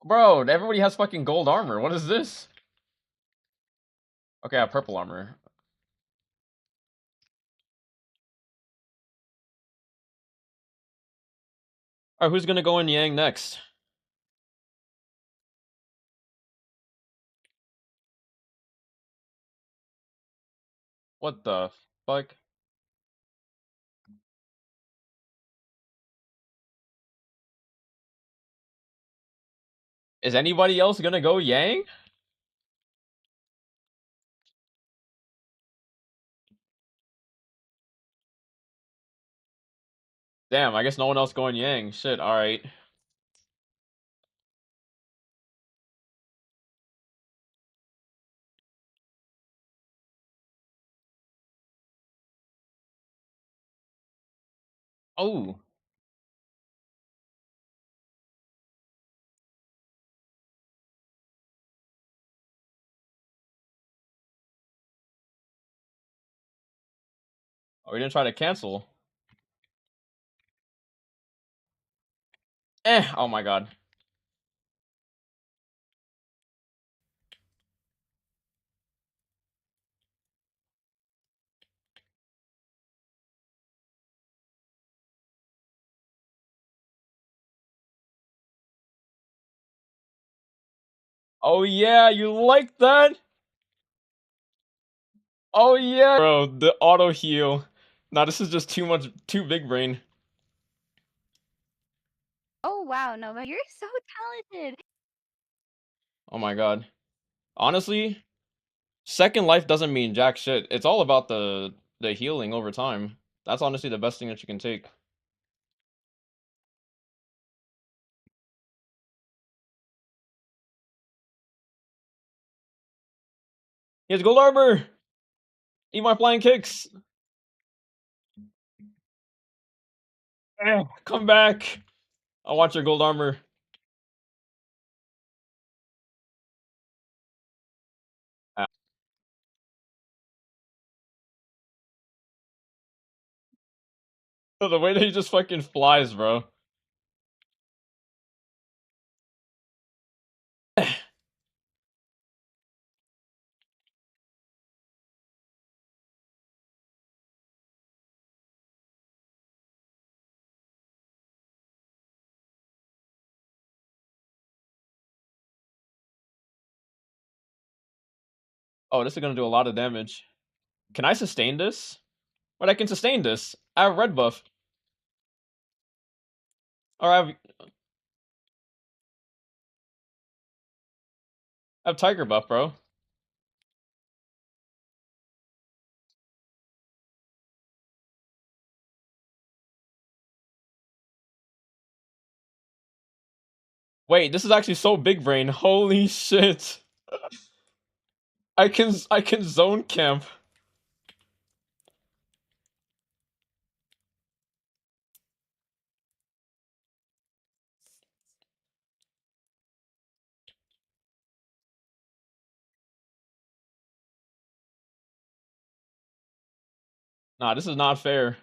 Bro, everybody has fucking gold armor. What is this? Okay, I have purple armor. Alright, who's gonna go in Yang next? What the fuck? Is anybody else gonna go Yang? Damn, I guess no one else going Yang. Shit, alright. Oh. Oh, we didn't try to cancel. Oh my god. Oh yeah, you like that? Oh yeah! Bro, the auto heal. Nah, this is just too much, too big brain. Oh wow, Nova, you're so talented. Oh my god. Honestly, second life doesn't mean jack shit. It's all about the healing over time. That's honestly the best thing that you can take. He has gold armor! Eat my flying kicks! Come back! I want your gold armor. Ah. The way that he just fucking flies, bro. Oh, this is gonna do a lot of damage. Can I sustain this? But I can sustain this. I have red buff. Or I have tiger buff, bro. Wait, this is actually so big brain. Holy shit. I can zone camp. Nah, this is not fair.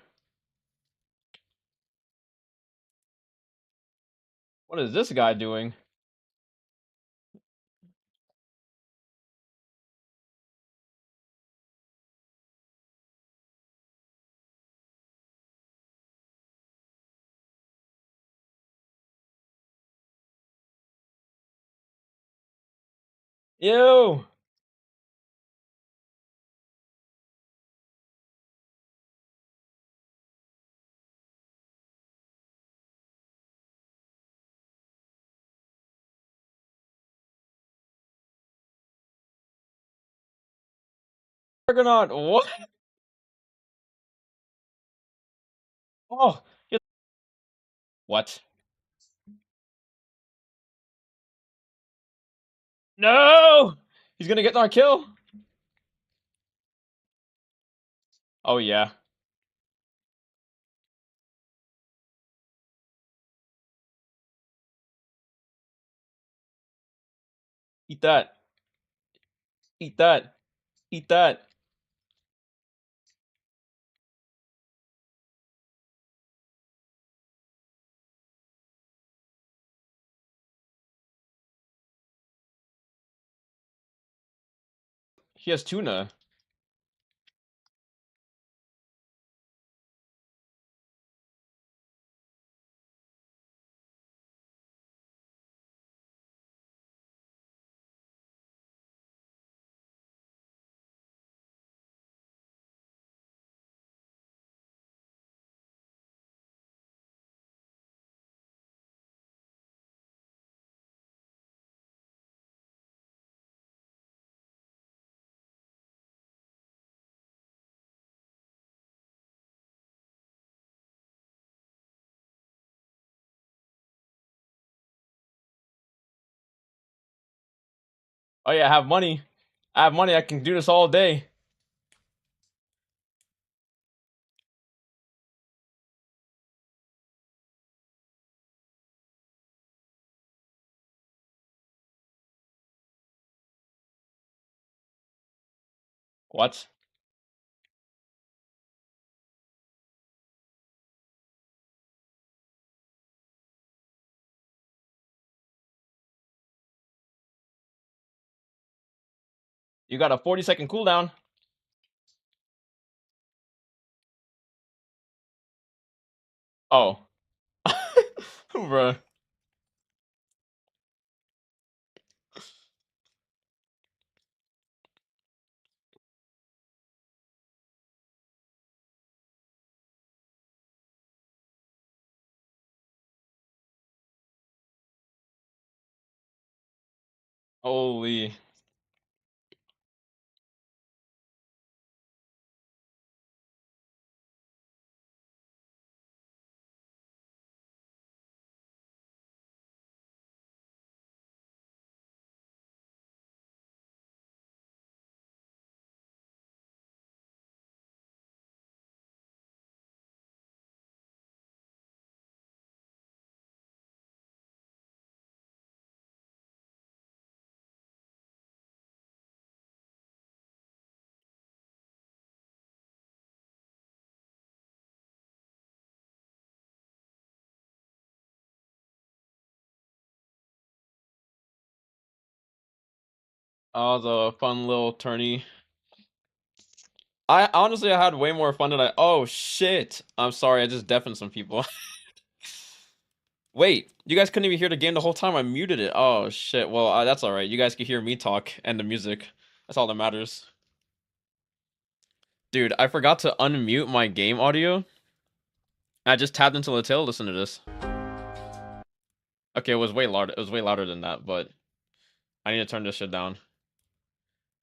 What is this guy doing? Ew! Argonaut, what? Oh, what? No! He's gonna get our kill? Oh yeah. Eat that. Eat that. Eat that. He has tuna. Oh yeah, I have money. I have money. I can do this all day. What? You got a 40-second cooldown. Oh. Bruh. Holy. Oh, the fun little tourney. I honestly I had way more fun than I. Oh shit! I'm sorry, I just deafened some people. Wait, you guys couldn't even hear the game the whole time. I muted it. Oh shit. Well, that's all right. You guys could hear me talk and the music. That's all that matters. Dude, I forgot to unmute my game audio. I just tapped into the tail. Listen to this. Okay, it was way louder. It was way louder than that, but I need to turn this shit down.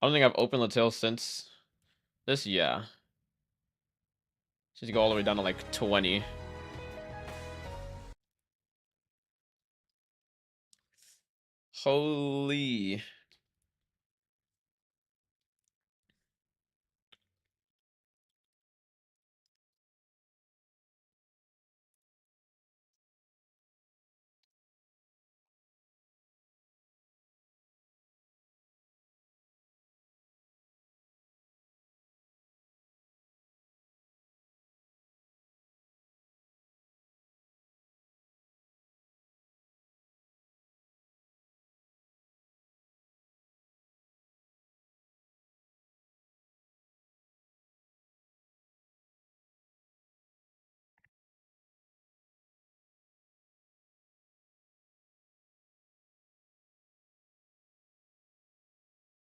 I don't think I've opened the tail since this. Yeah, just go all the way down to like 20. Holy.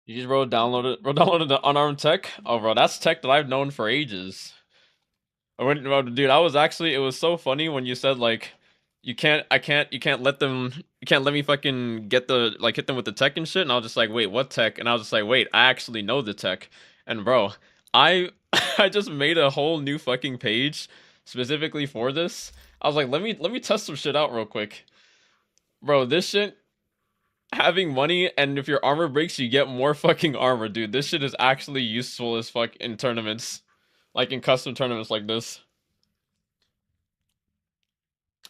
You just downloaded the unarmed tech? Oh, bro, that's tech that I've known for ages. Dude, I was actually, it was so funny when you said like, you can't let them, you can't let me fucking get the, like hit them with the tech and shit. And I was just like, wait, what tech? And I was just like, wait, I actually know the tech. And bro, I, I just made a whole new fucking page specifically for this. I was like, let me test some shit out real quick. Bro, this shit, having money and if your armor breaks, you get more fucking armor, dude. This shit is actually useful as fuck in tournaments. Like in custom tournaments like this.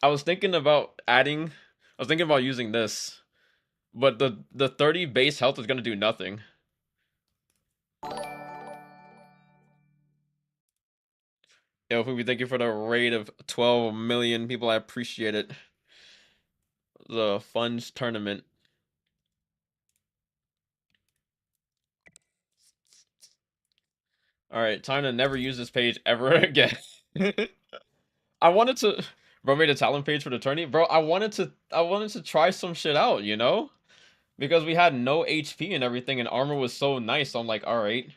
I was thinking about adding, I was thinking about using this, but the 30 base health is gonna do nothing. Yo, Fubi, thank you for the raid of 12 million people. I appreciate it. The funds tournament. All right, time to never use this page ever again. I wanted to, bro, made a talent page for the tourney, bro. I wanted to try some shit out, you know, because we had no HP and everything, and armor was so nice. So I'm like, all right,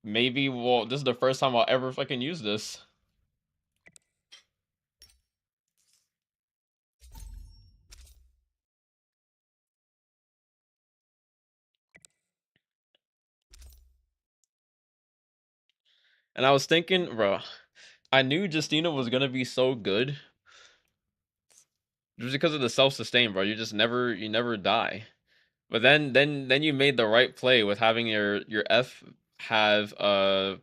maybe. Well, this is the first time I'll ever fucking use this. And I was thinking, bro, I knew Justina was gonna be so good just because of the self-sustain, bro. You never die. But then you made the right play with having your F have a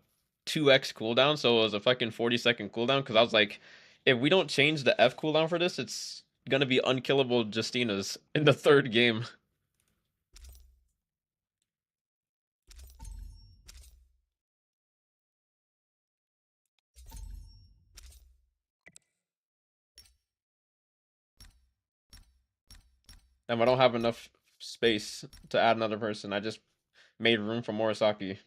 2x cooldown, so it was a fucking 40-second cooldown. Because I was like, if we don't change the F cooldown for this, it's gonna be unkillable Justinas in the third game. And I don't have enough space to add another person. I just made room for Morisaki.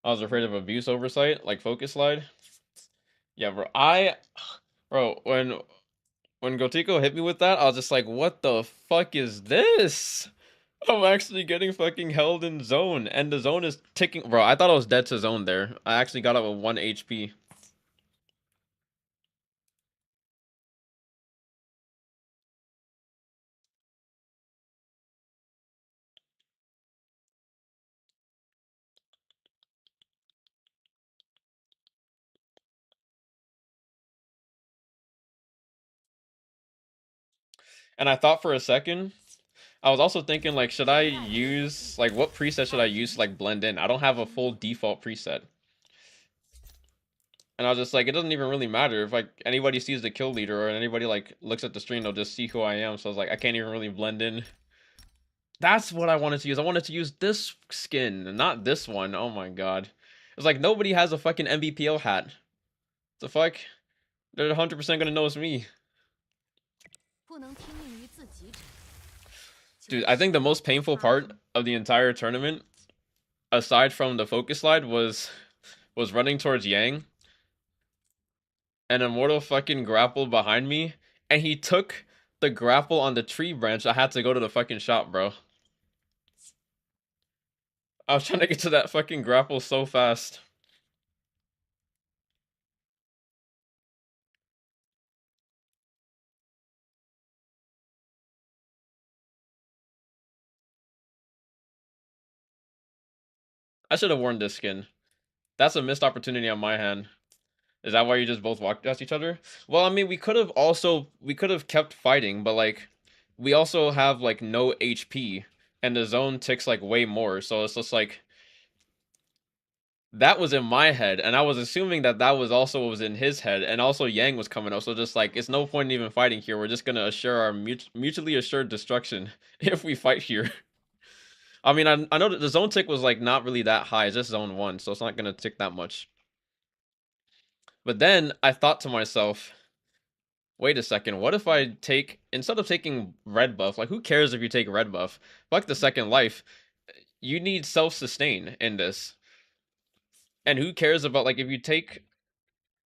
I was afraid of abuse oversight, like focus slide. Yeah, bro. Bro, when Gotico hit me with that, I was just like, what the fuck is this? I'm actually getting fucking held in zone, and the zone is ticking. Bro, I thought I was dead to zone there. I actually got up with 1 HP. And I thought for a second, I was also thinking, like, should I use, like, what preset should I use to, like, blend in? I don't have a full default preset. And I was just like, it doesn't even really matter if, like, anybody sees the kill leader or anybody, like, looks at the stream, they'll just see who I am. So I was like, I can't even really blend in. That's what I wanted to use. I wanted to use this skin, not this one. Oh my god. It's like nobody has a fucking MVPL hat. The fuck? They're 100% gonna know it's me. Dude, I think the most painful part of the entire tournament, aside from the focus slide, was running towards Yang. And Immortal fucking grappled behind me. And he took the grapple on the tree branch. I had to go to the fucking shop, bro. I was trying to get to that fucking grapple so fast. I should have worn this skin. That's a missed opportunity on my hand. Is that why you just both walked past each other? Well, I mean, we could have kept fighting, but like we also have like no HP and the zone ticks like way more. So it's just like that was in my head, and I was assuming that that was also what was in his head, and also Yang was coming up. So just like it's no point in even fighting here. We're just gonna assure our mutually assured destruction if we fight here. I mean, I know that the zone tick was like not really that high. It's just zone 1, so it's not gonna tick that much. But then I thought to myself, wait a second, what if I take, instead of taking red buff, like who cares if you take red buff? Fuck the second life. You need self-sustain in this. And who cares about, like, if you take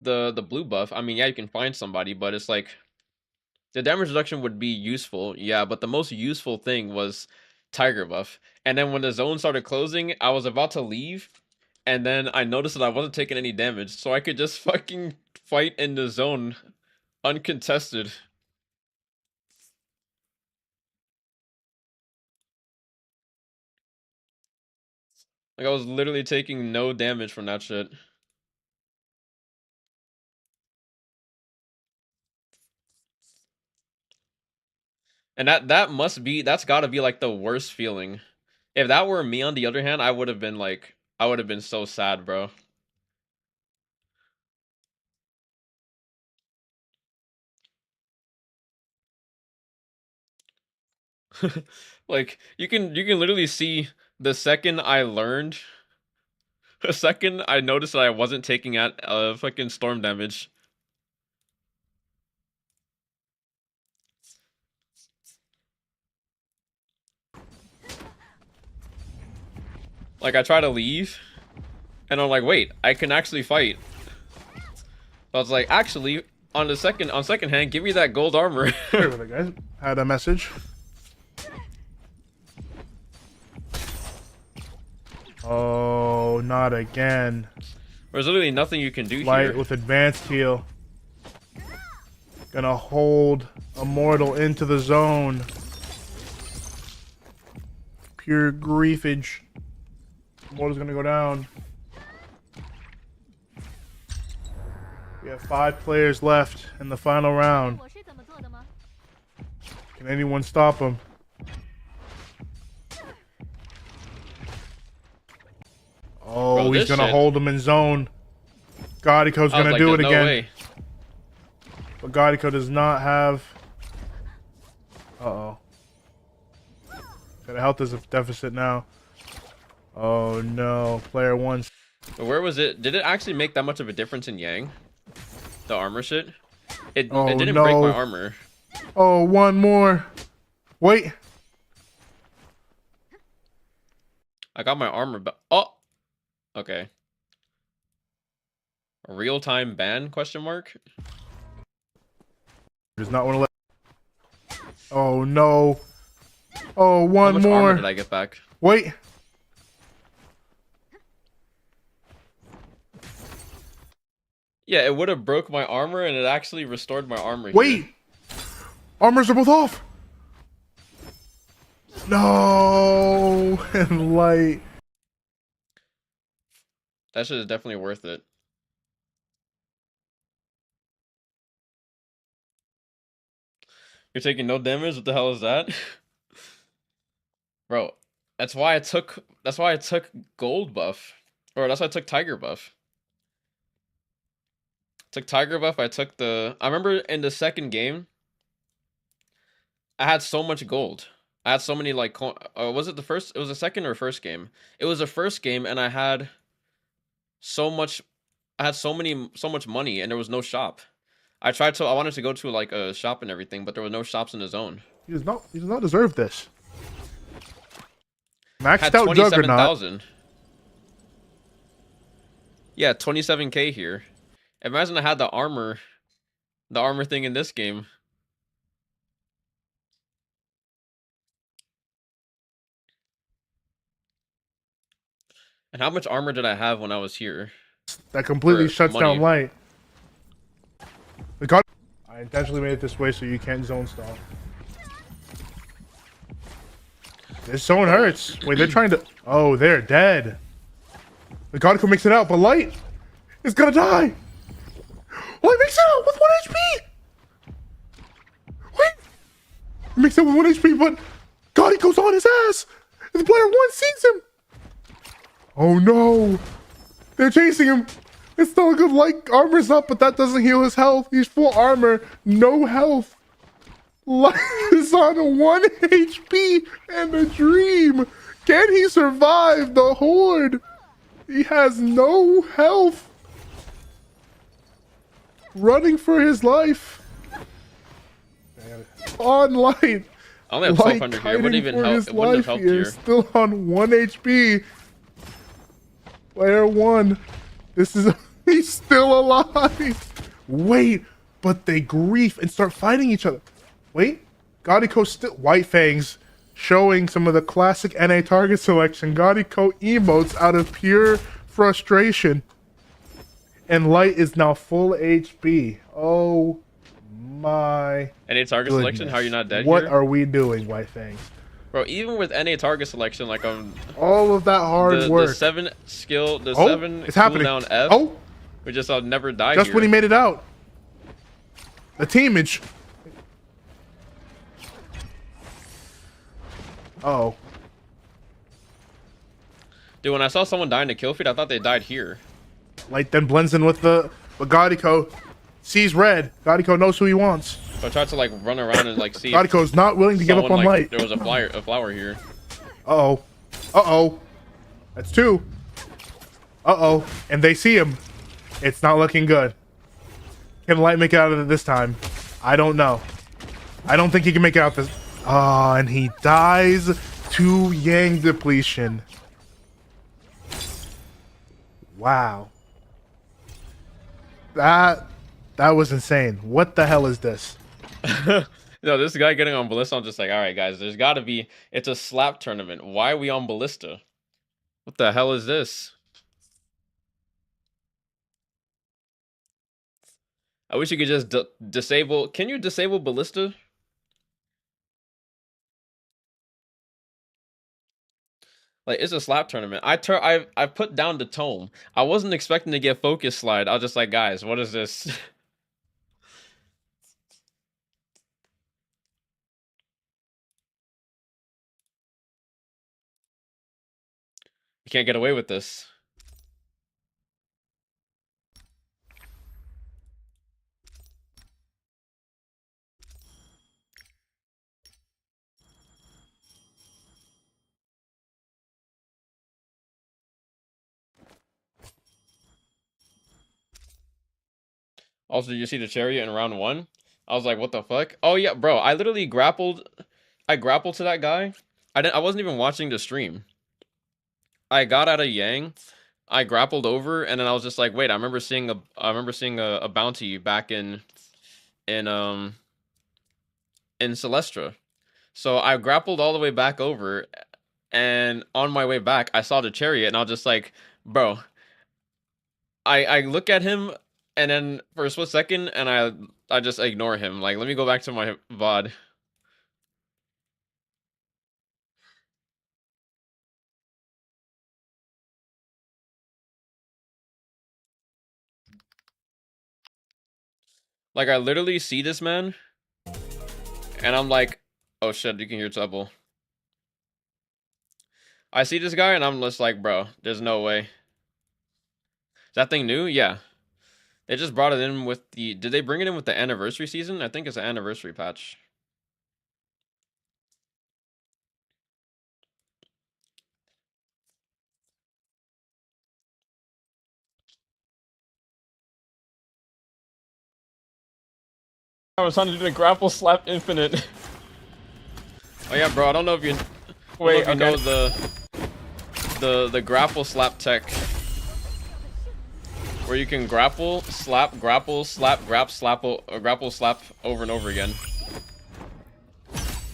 the blue buff, I mean, yeah, you can find somebody, but it's like the damage reduction would be useful, yeah, but the most useful thing was tiger buff. And then when the zone started closing, I was about to leave, and then I noticed that I wasn't taking any damage, so I could just fucking fight in the zone uncontested. Like, I was literally taking no damage from that shit. And that's gotta be like the worst feeling. If that were me on the other hand, I would have been so sad, bro. Like you can literally see the second I learned, the second I noticed that I wasn't taking out fucking storm damage. Like I try to leave, and I'm like, wait, I can actually fight. So I was like, actually, on second hand, give me that gold armor. Wait a minute, guys. Had a message. Oh, not again. There's literally nothing you can do Light here. with advanced heal. Gonna hold Immortal into the zone. Pure griefage. Immortal's gonna go down. We have 5 players left in the final round. 我是怎么做的吗？ Can anyone stop him? Oh, Bro, he's this gonna shit- hold him in zone. Godiko's I was gonna like, do it there's no again. way. But Godiko does not have... Uh-oh. Got a health deficit now. Oh no, player 1. But where was it? Did it actually make that much of a difference in Yang? The armor shit? It Oh, didn't break no. my armor. Oh, one more. Wait. I got my armor back. Oh! Okay. A real-time ban, question mark? Does not want to let... Oh no. Oh, How one much more. armor did I get back? Wait. Yeah, it would have broke my armor and it actually restored my armor here. Wait. Armors are both off. No. And light. That shit is definitely worth it. You're taking no damage? What the hell is that? Bro, that's why I took gold buff. Or that's why I took tiger buff. Took tiger buff, I remember in the second game, I had so much gold. I had so many like was it the first? It was the second or first game. It was the first game, and I had so much. I had so much money, and there was no shop. I wanted to go to like a shop and everything, but there were no shops in the zone. He does not deserve this. Maxed Had out 27,000. Juggernaut. Yeah, 27k here. Imagine I had the armor thing in this game. And how much armor did I have when I was here? That completely For shuts money. down light. The God, I intentionally made it this way so you can't zone stall. This zone hurts. Wait, they're trying to... Oh, they're dead. The Godco makes it out, but light is gonna die. Light makes it out with 1 HP. Wait. He makes it with 1 HP, but God, he goes on his ass. And the player 1 sees him. Oh no. They're chasing him. It's still good. Light armor's up, but that doesn't heal his health. He's full armor, no health. Light is on 1 HP and a dream. Can he survive the horde? He has no health. Running for his life. On light. I only have 1200 here. It wouldn't even help. It wouldn't have helped here. Still on 1 HP. Player 1. This is... He's still alive. Wait. But they grief and start fighting each other. Wait. Godiko still... White Fangs. Showing some of the classic NA target selection. Godiko emotes out of pure frustration. And Light is now full HP. Oh my... NA target selection? How are you not dead What here? are we doing, White Fangs? Bro, even with NA target selection, like all of that hard work. The 7 skill, the Oh, 7 it's happening. cooldown F. Oh, We just never die just here. when he made it out. The teamage. Oh. Dude, when I saw someone die in the kill feed, I thought they died here. Light then blends in with the... But Godiko sees red. Godiko knows who he wants. So I tried to like run around and like see. Godiko's not willing to give up on like, Light. There was a flower here. Uh-oh. Uh-oh. That's 2. Uh-oh. And they see him. It's not looking good. Can Light make it out of it this time? I don't know. I don't think he can make it out this... Ah, and he dies to Yang depletion. Wow. That was insane. What the hell is this? No, this guy getting on Ballista, I'm just like, all right, guys, there's got to be. It's a slap tournament. Why are we on Ballista? What the hell is this? I wish you could just disable. Can you disable Ballista? Like, it's a slap tournament. I put down the tome. I wasn't expecting to get focus slide. I was just like, guys, what is this? You can't get away with this. Also, did you see the chariot in round 1? I was like, what the fuck? Oh yeah, bro, I literally grappled. I grappled to that guy. I wasn't even watching the stream. I got out of Yang. I grappled over, and then I was just like, wait, I remember seeing a bounty back in Celestra. So I grappled all the way back over, and on my way back, I saw the chariot, and I was just like, bro. I look at him, and then for a split second, and I just ignore him. Like, let me go back to my VOD. Like, I literally see this man, and I'm like, oh shit, you can hear trouble. I see this guy, and I'm just like, bro, there's no way. Is that thing new? Yeah. They just brought it in with the... Did they bring it in with the anniversary season? I think it's an anniversary patch. I was trying to do the grapple slap infinite. Oh yeah, bro, I don't know if you... Wait, okay. You know the grapple slap tech. Where you can grapple, slap, grapple, slap, grapple, slap over and over again.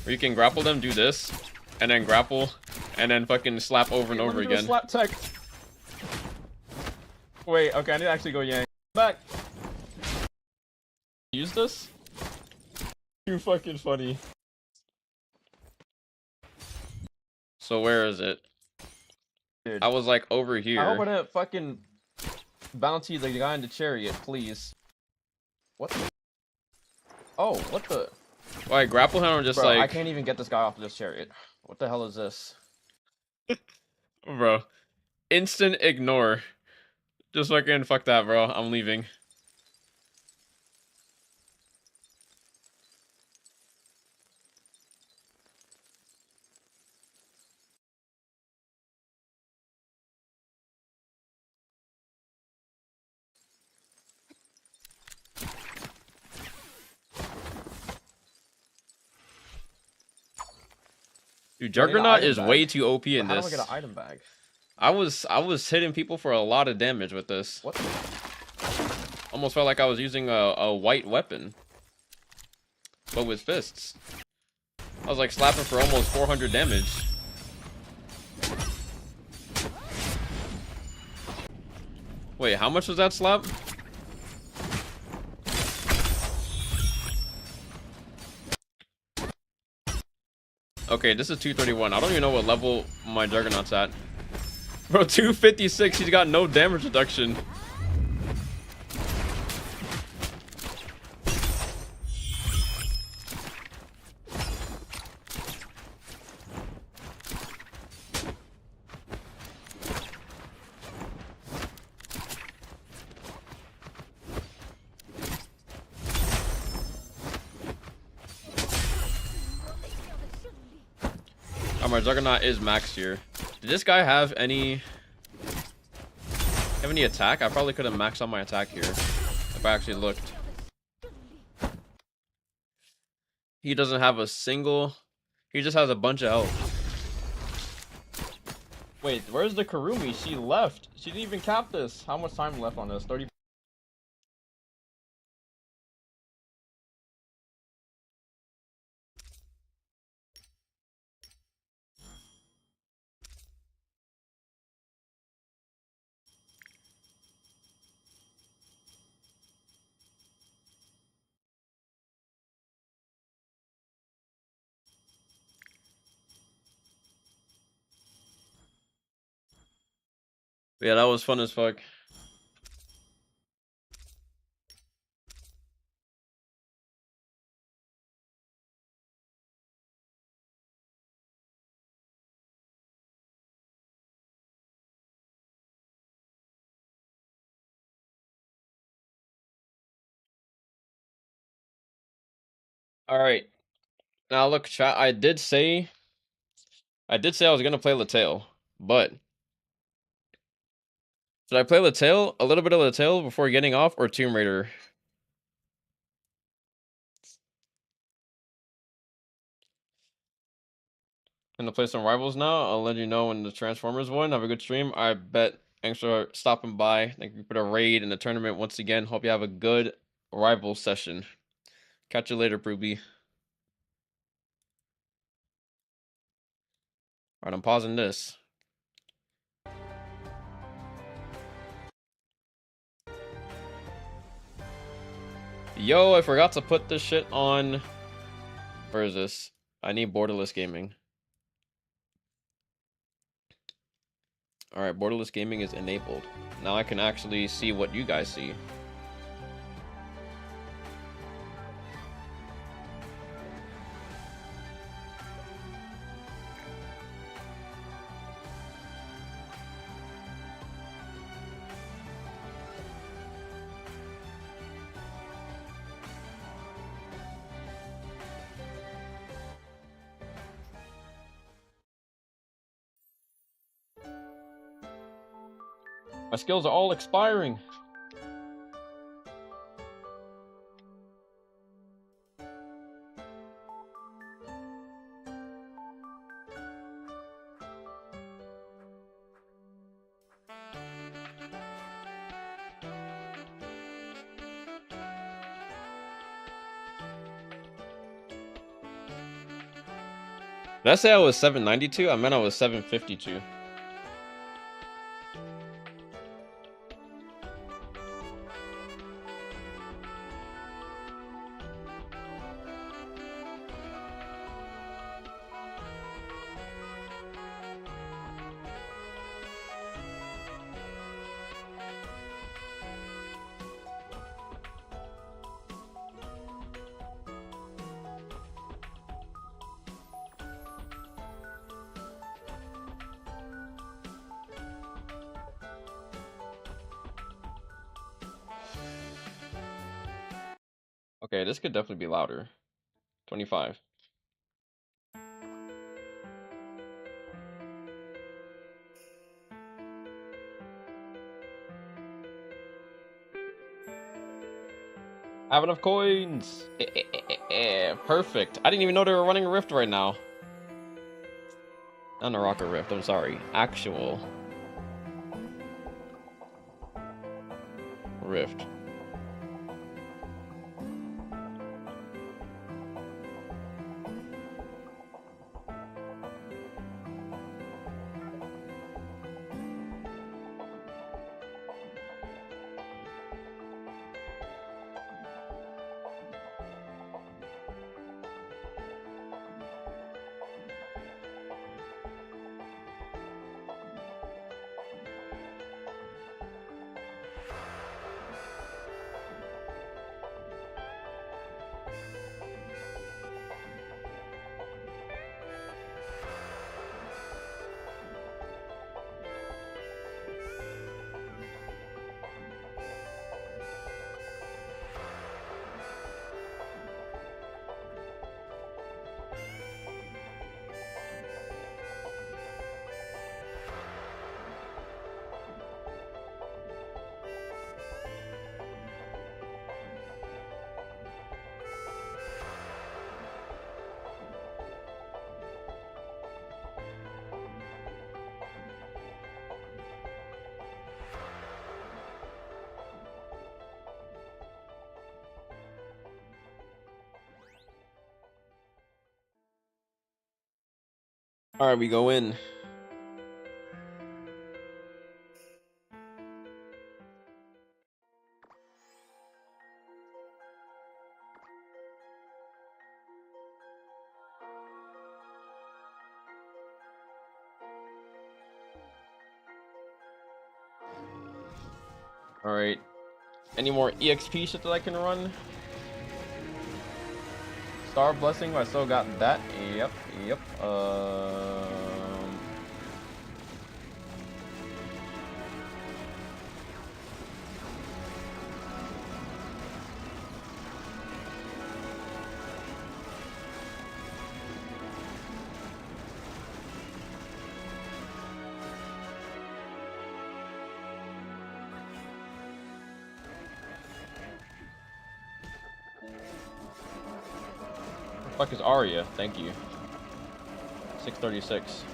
Where you can grapple them, do this, and then grapple, and then fucking slap over and over again. Slap tech. Wait, okay, I need to actually go Yang. Back. Use this? Too fucking funny. So where is it? Dude, I was like over here. I hope I didn't fucking bounty the guy in the chariot, please. What the? Oh, what the? Well, I grapple him or just like... I can't even get this guy off of this chariot. What the hell is this? Bro. Instant ignore. Just fucking fuck that, bro. I'm leaving. Dude, Juggernaut is way too OP in this. How do I get an item bag? I was hitting people for a lot of damage with this. What? Almost felt like I was using a white weapon, but with fists. I was like slapping for almost 400 damage. Wait, how much was that slap? Okay, this is 231. I don't even know what level my Juggernaut's at. Bro, 256. He's got no damage reduction. My Juggernaut is maxed here. Did this guy have any attack? I probably could have maxed out my attack here if I actually looked. He doesn't have a single... He just has a bunch of health. Wait, where's the Karumi? She left. She didn't even cap this. How much time left on this? 30. Yeah, that was fun as fuck. All right. Now look, chat. I did say I was gonna play Latel, but should I play Latel, a little bit of Latel before getting off, or Tomb Raider? Gonna play some Rivals now. I'll let you know when the Transformers won. Have a good stream. I bet. Thanks for stopping by. Thank you for the raid and the tournament once again. Hope you have a good Rivals session. Catch you later, Pruby. Alright, I'm pausing this. Yo, I forgot to put this shit on. Where is this? I need borderless gaming. Alright, borderless gaming is enabled. Now I can actually see what you guys see. My skills are all expiring. Did I say I was 792? I meant I was 752. Okay, this could definitely be louder. 25. I have enough coins. Perfect. I didn't even know they were running a rift right now. Not a rocket rift, I'm sorry. Actual rift. All right, we go in. All right. Any more EXP shit that I can run? Star Blessing, I still got that. Yep, yep. Fuck is Arya? Thank you. 636.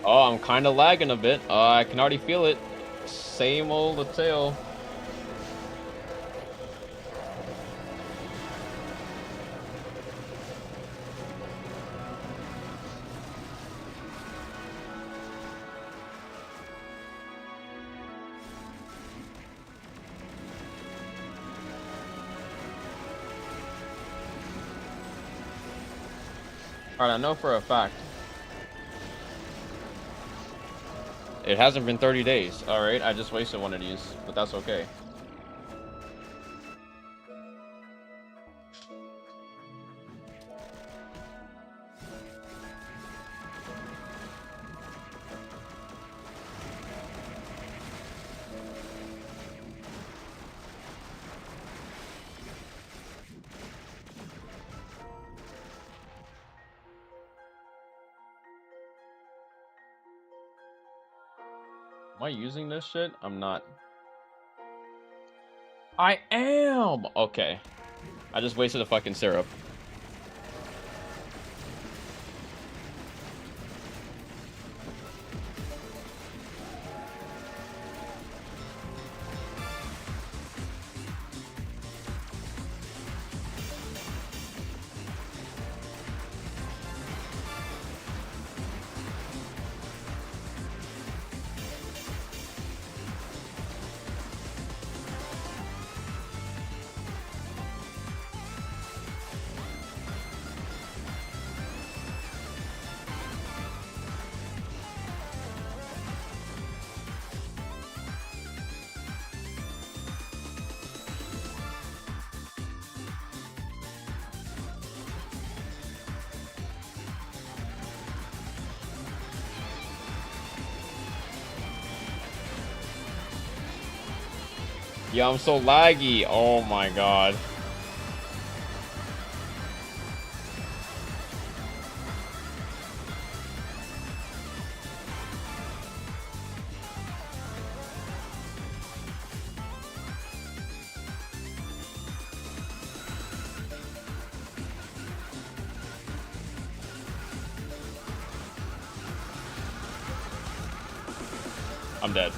Oh, I'm kind of lagging a bit. I can already feel it. Same old tail. Alright, I know for a fact. It hasn't been 30 days. Alright, I just wasted one of these, but that's okay. Am I using this shit? I'm not. I am! Okay. I just wasted a fucking syrup. Yeah, I'm so laggy. Oh my god. I'm dead.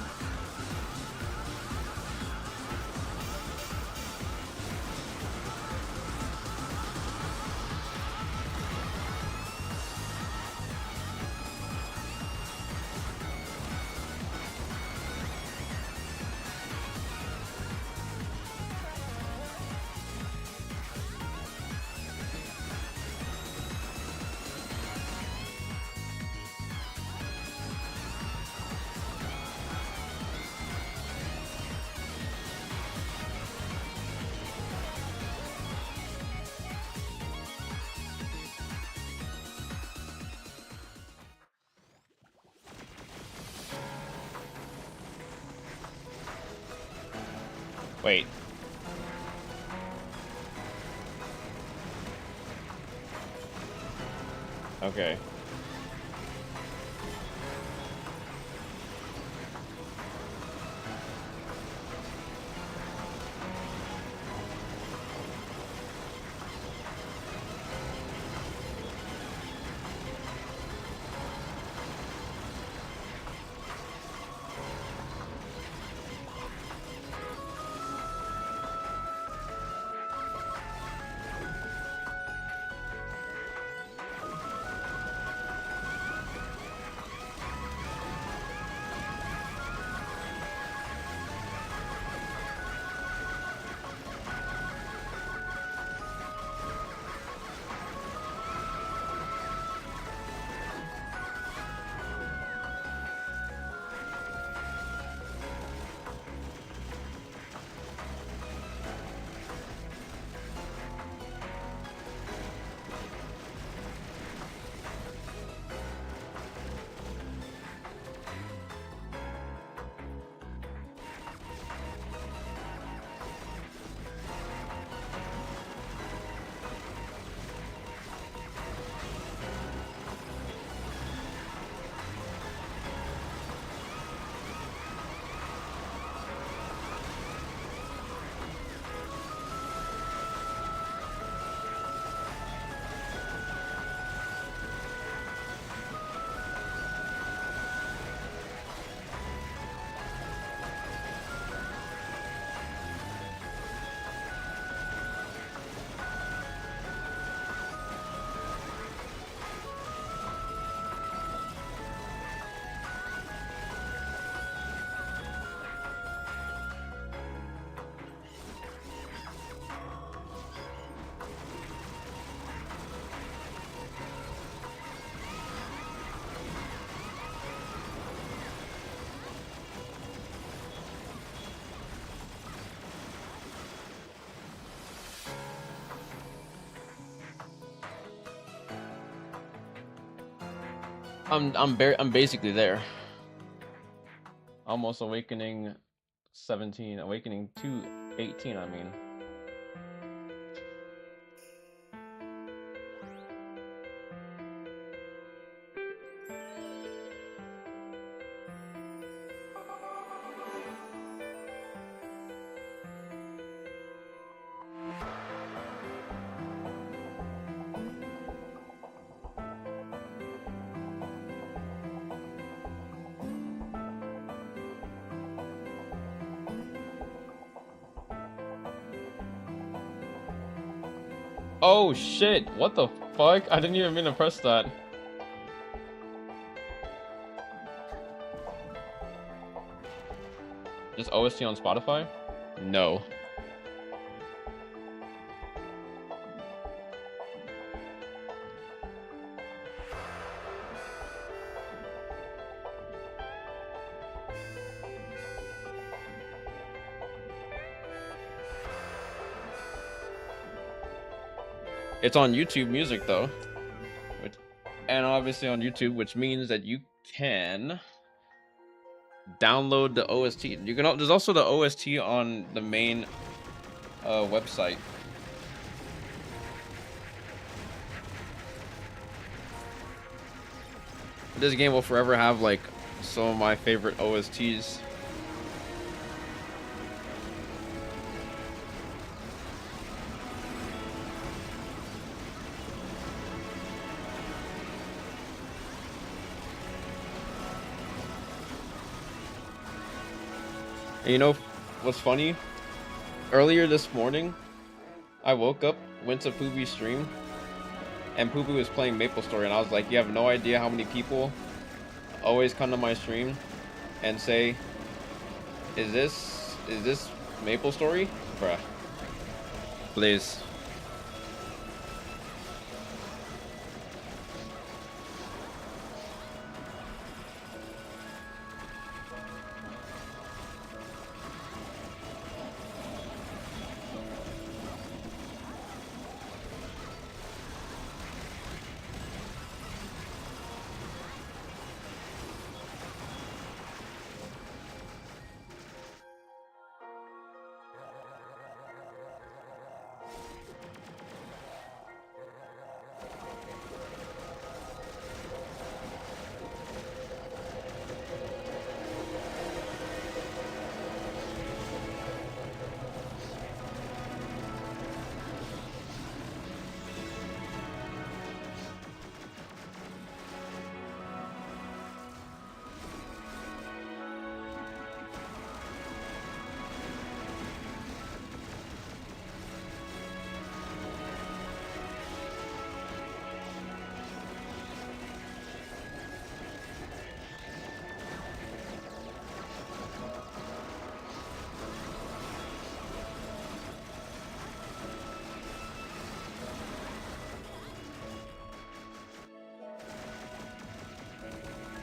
Wait. Okay. I'm basically there. Almost awakening 17, awakening to 18, I mean. Oh shit, what the fuck? I didn't even mean to press that. Just OST on Spotify? No. It's on YouTube Music though. And obviously on YouTube, which means that you can download the OST. You can. There's also the OST on the main website. This game will forever have like some of my favorite OSTs. And you know what's funny? Earlier this morning, I woke up, went to Pooby's stream, and Pooby was playing MapleStory, and I was like, you have no idea how many people always come to my stream and say, is this MapleStory? Bruh. Please.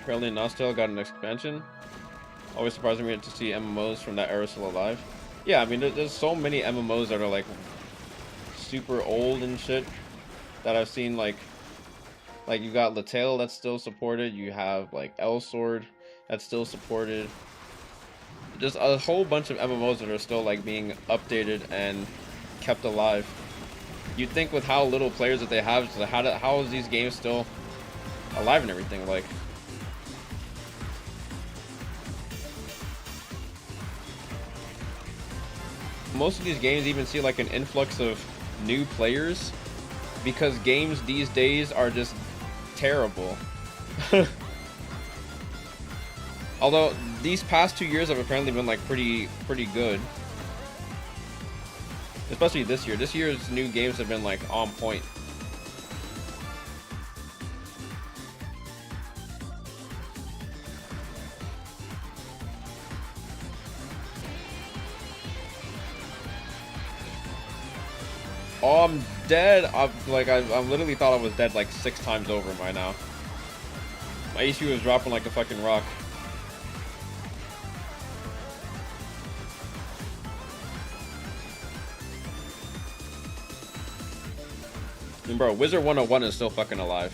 Apparently, Nostale got an expansion. Always surprising me to see MMOs from that era still alive. Yeah, I mean, there's so many MMOs that are like super old and shit that I've seen. Like you got Latel that's still supported. You have like L Sword that's still supported. Just a whole bunch of MMOs that are still like being updated and kept alive. You'd think with how little players that they have, so how is these games still alive and everything? Like, most of these games even see like an influx of new players because games these days are just terrible. Although these past 2 years have apparently been like pretty good. Especially this year. This year's new games have been like on point. Oh, I'm dead. I literally thought I was dead like 6 times over by now. My HP was dropping like a fucking rock. And bro, Wizard 101 is still fucking alive.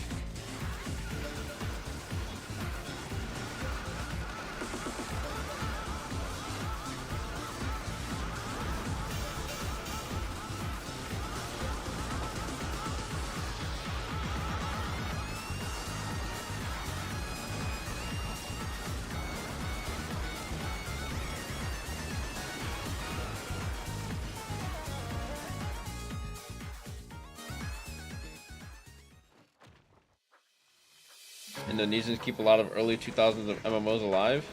Indonesians keep a lot of early 2000s of MMOs alive.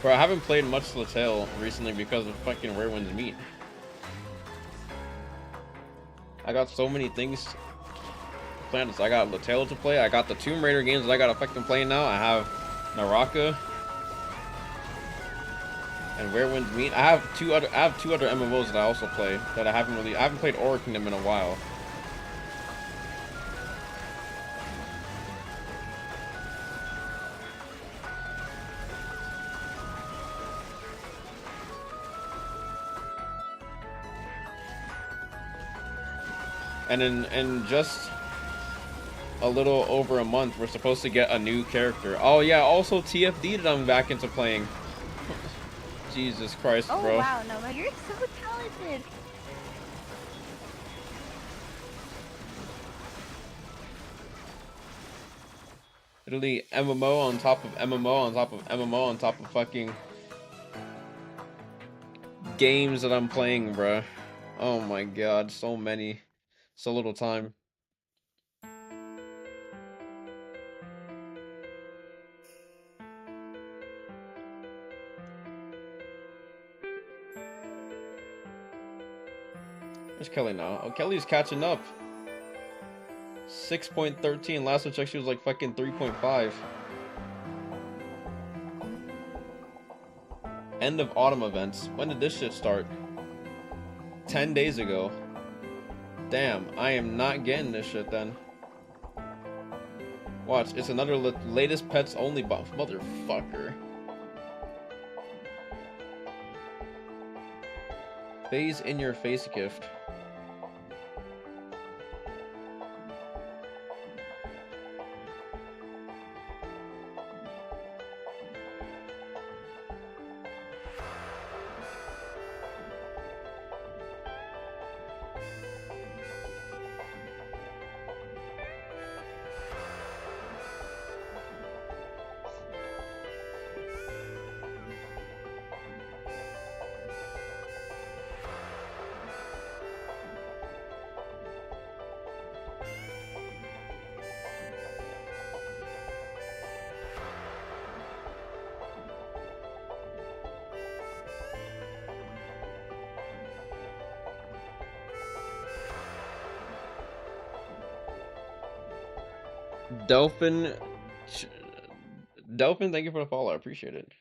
Bro, I haven't played much Latel recently because of fucking Where Winds Meet. I got so many things planned. I got Latel to play. I got the Tomb Raider games that I gotta fucking play now. I have Naraka and Where Winds Meet. I have two other MMOs that I also play that I haven't played Aura Kingdom in a while. And in just a little over a month, we're supposed to get a new character. Oh yeah, also TFD that I'm back into playing. Jesus Christ, Oh, bro. wow, Nova, you're so talented. Literally MMO on top of MMO on top of MMO on top of fucking games that I'm playing, bro. Oh my god, so many. So little time. Where's Kelly now? Oh, Kelly's catching up. 6.13. Last I checked, she was like fucking 3.5. End of autumn events. When did this shit start? 10 days ago. Damn, I am not getting this shit then. Watch, it's another latest pets only buff. Motherfucker. Phase in your face gift. Delphin, Delphin, thank you for the follow. I appreciate it.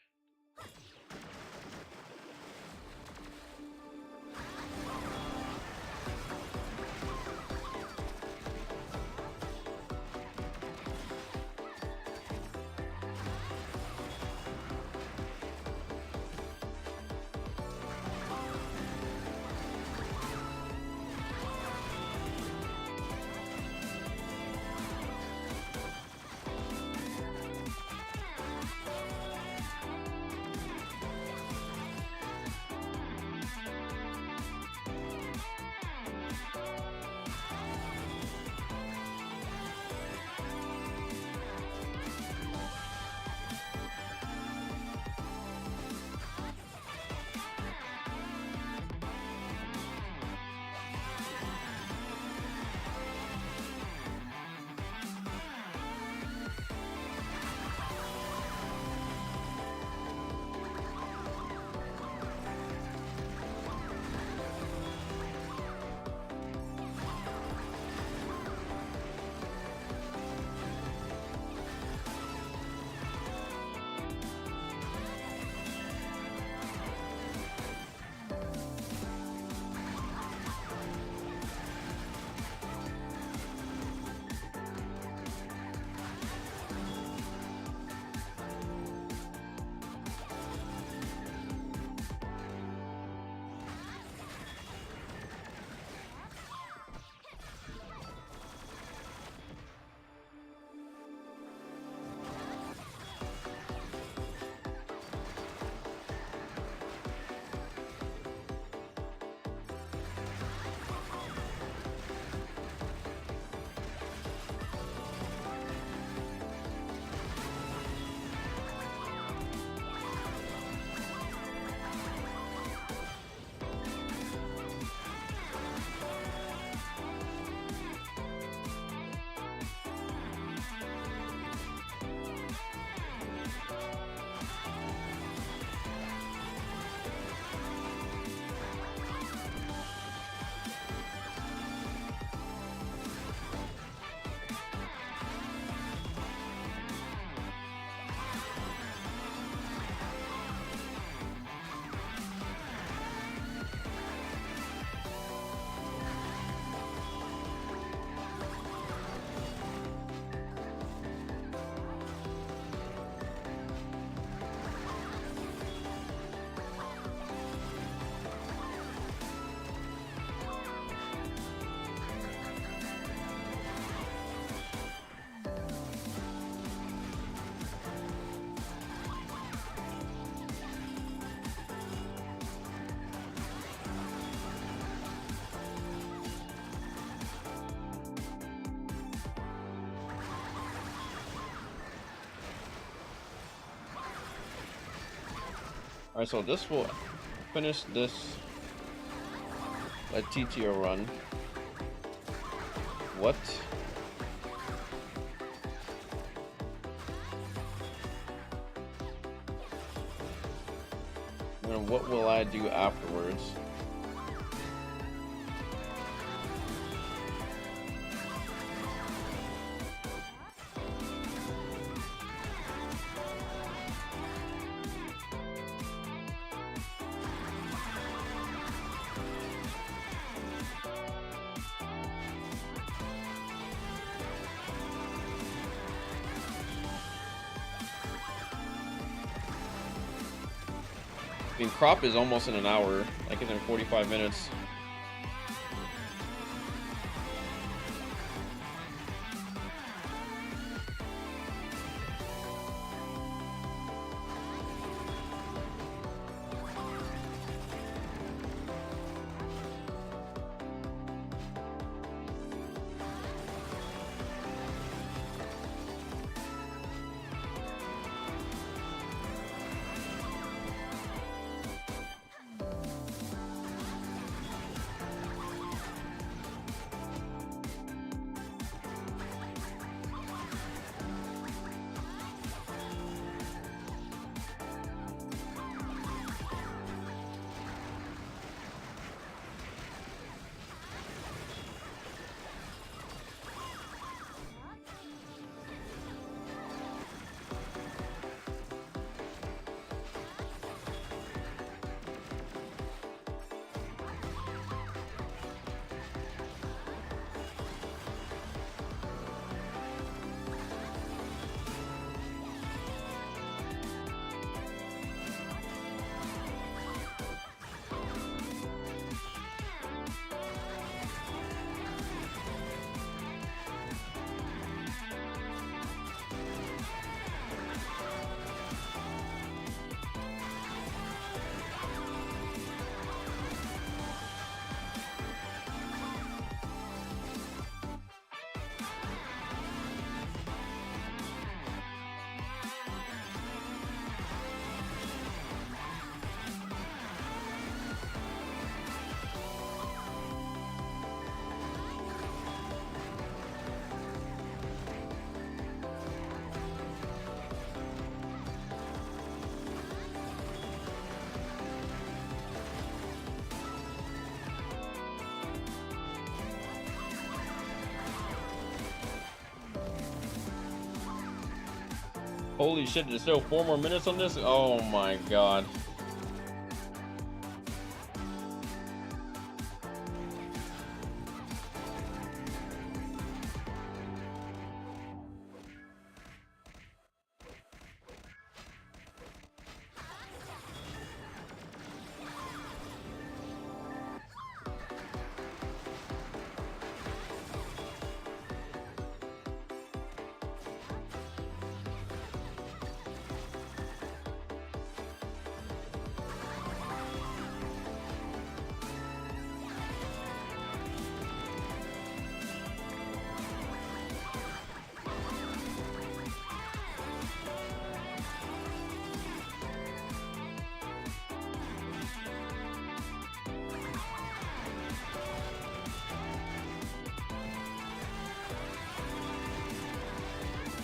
Alright, so this will finish this TTO run. What? And what will I do afterwards? I mean, crop is almost in an hour, like it's in 45 minutes. Holy shit, there's still 4 more minutes on this? Oh my god.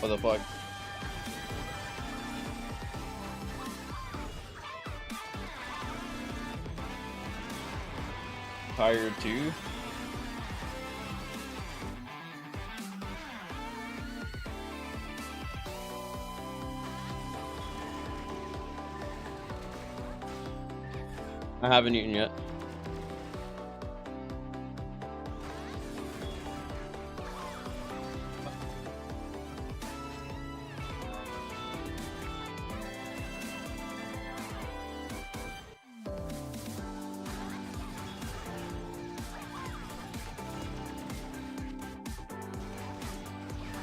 What the fuck? Tired too? I haven't eaten yet.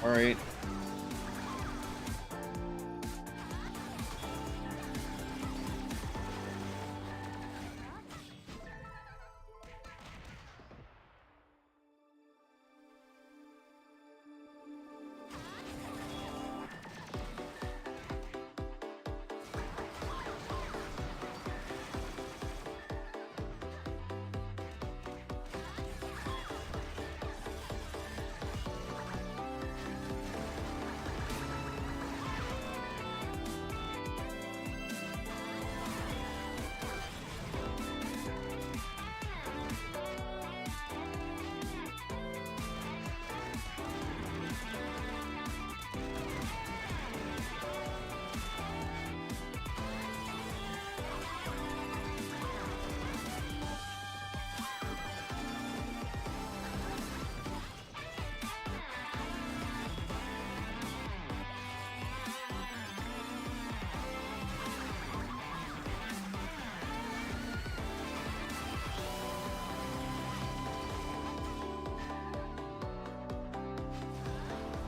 All right.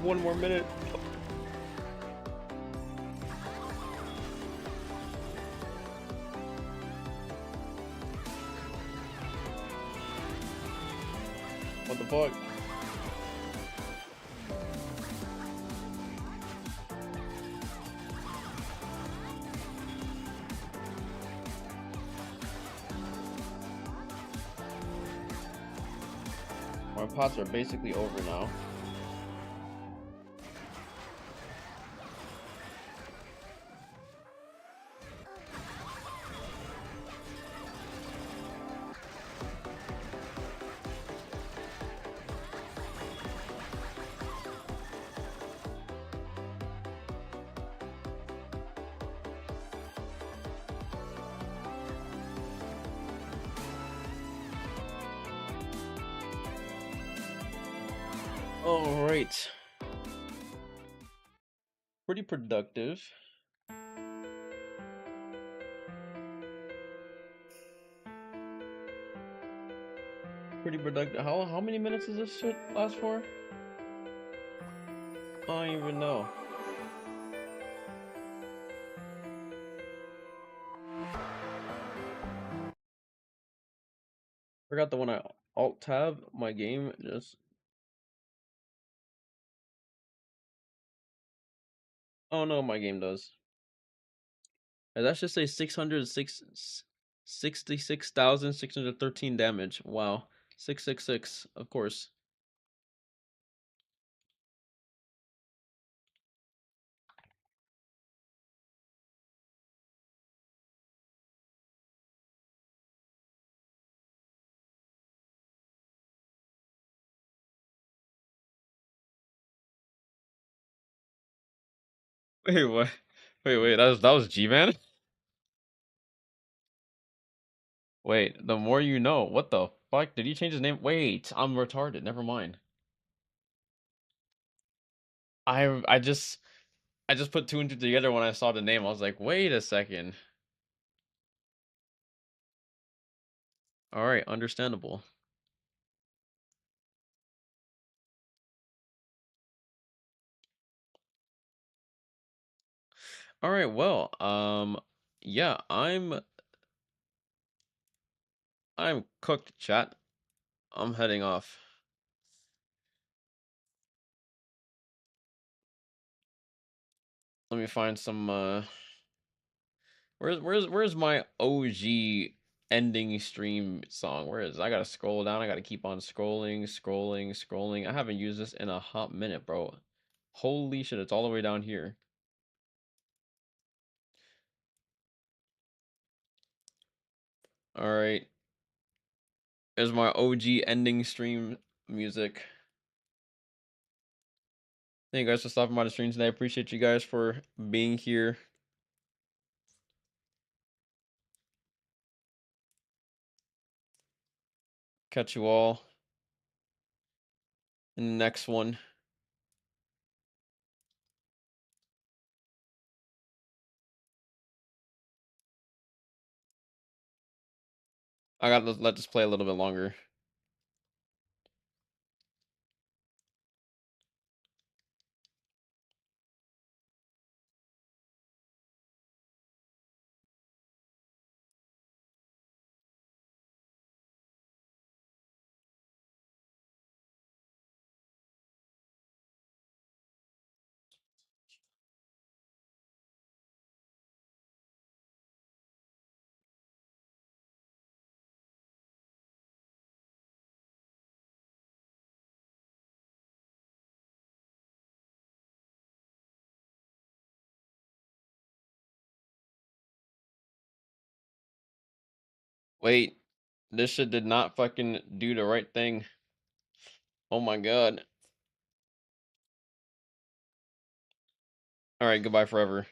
One more minute. What the fuck? My pots are basically over now. All right. Pretty productive. Pretty productive. How many minutes does this shit last for? I don't even know. Forgot the one I alt tab my game just. Oh no, my game does. That should say 66,613 damage. Wow. 666, of course. Wait, what? Wait, that was G-Man? Wait, the more you know. What the fuck? Did he change his name? Wait, I'm retarded. Never mind. I just put two and two together when I saw the name. I was like, wait a second. All right, understandable. All right, well, yeah, I'm cooked, chat. I'm heading off. Let me find some where's my OG ending stream song? Where is it? I gotta scroll down. I gotta keep on scrolling. I haven't used this in a hot minute, bro. Holy shit, it's all the way down here. All right. There's my OG ending stream music. Thank you guys for stopping by the stream today. I appreciate you guys for being here. Catch you all in the next one. I gotta let this play a little bit longer. Wait, this shit did not fucking do the right thing. Oh my god. All right, goodbye forever.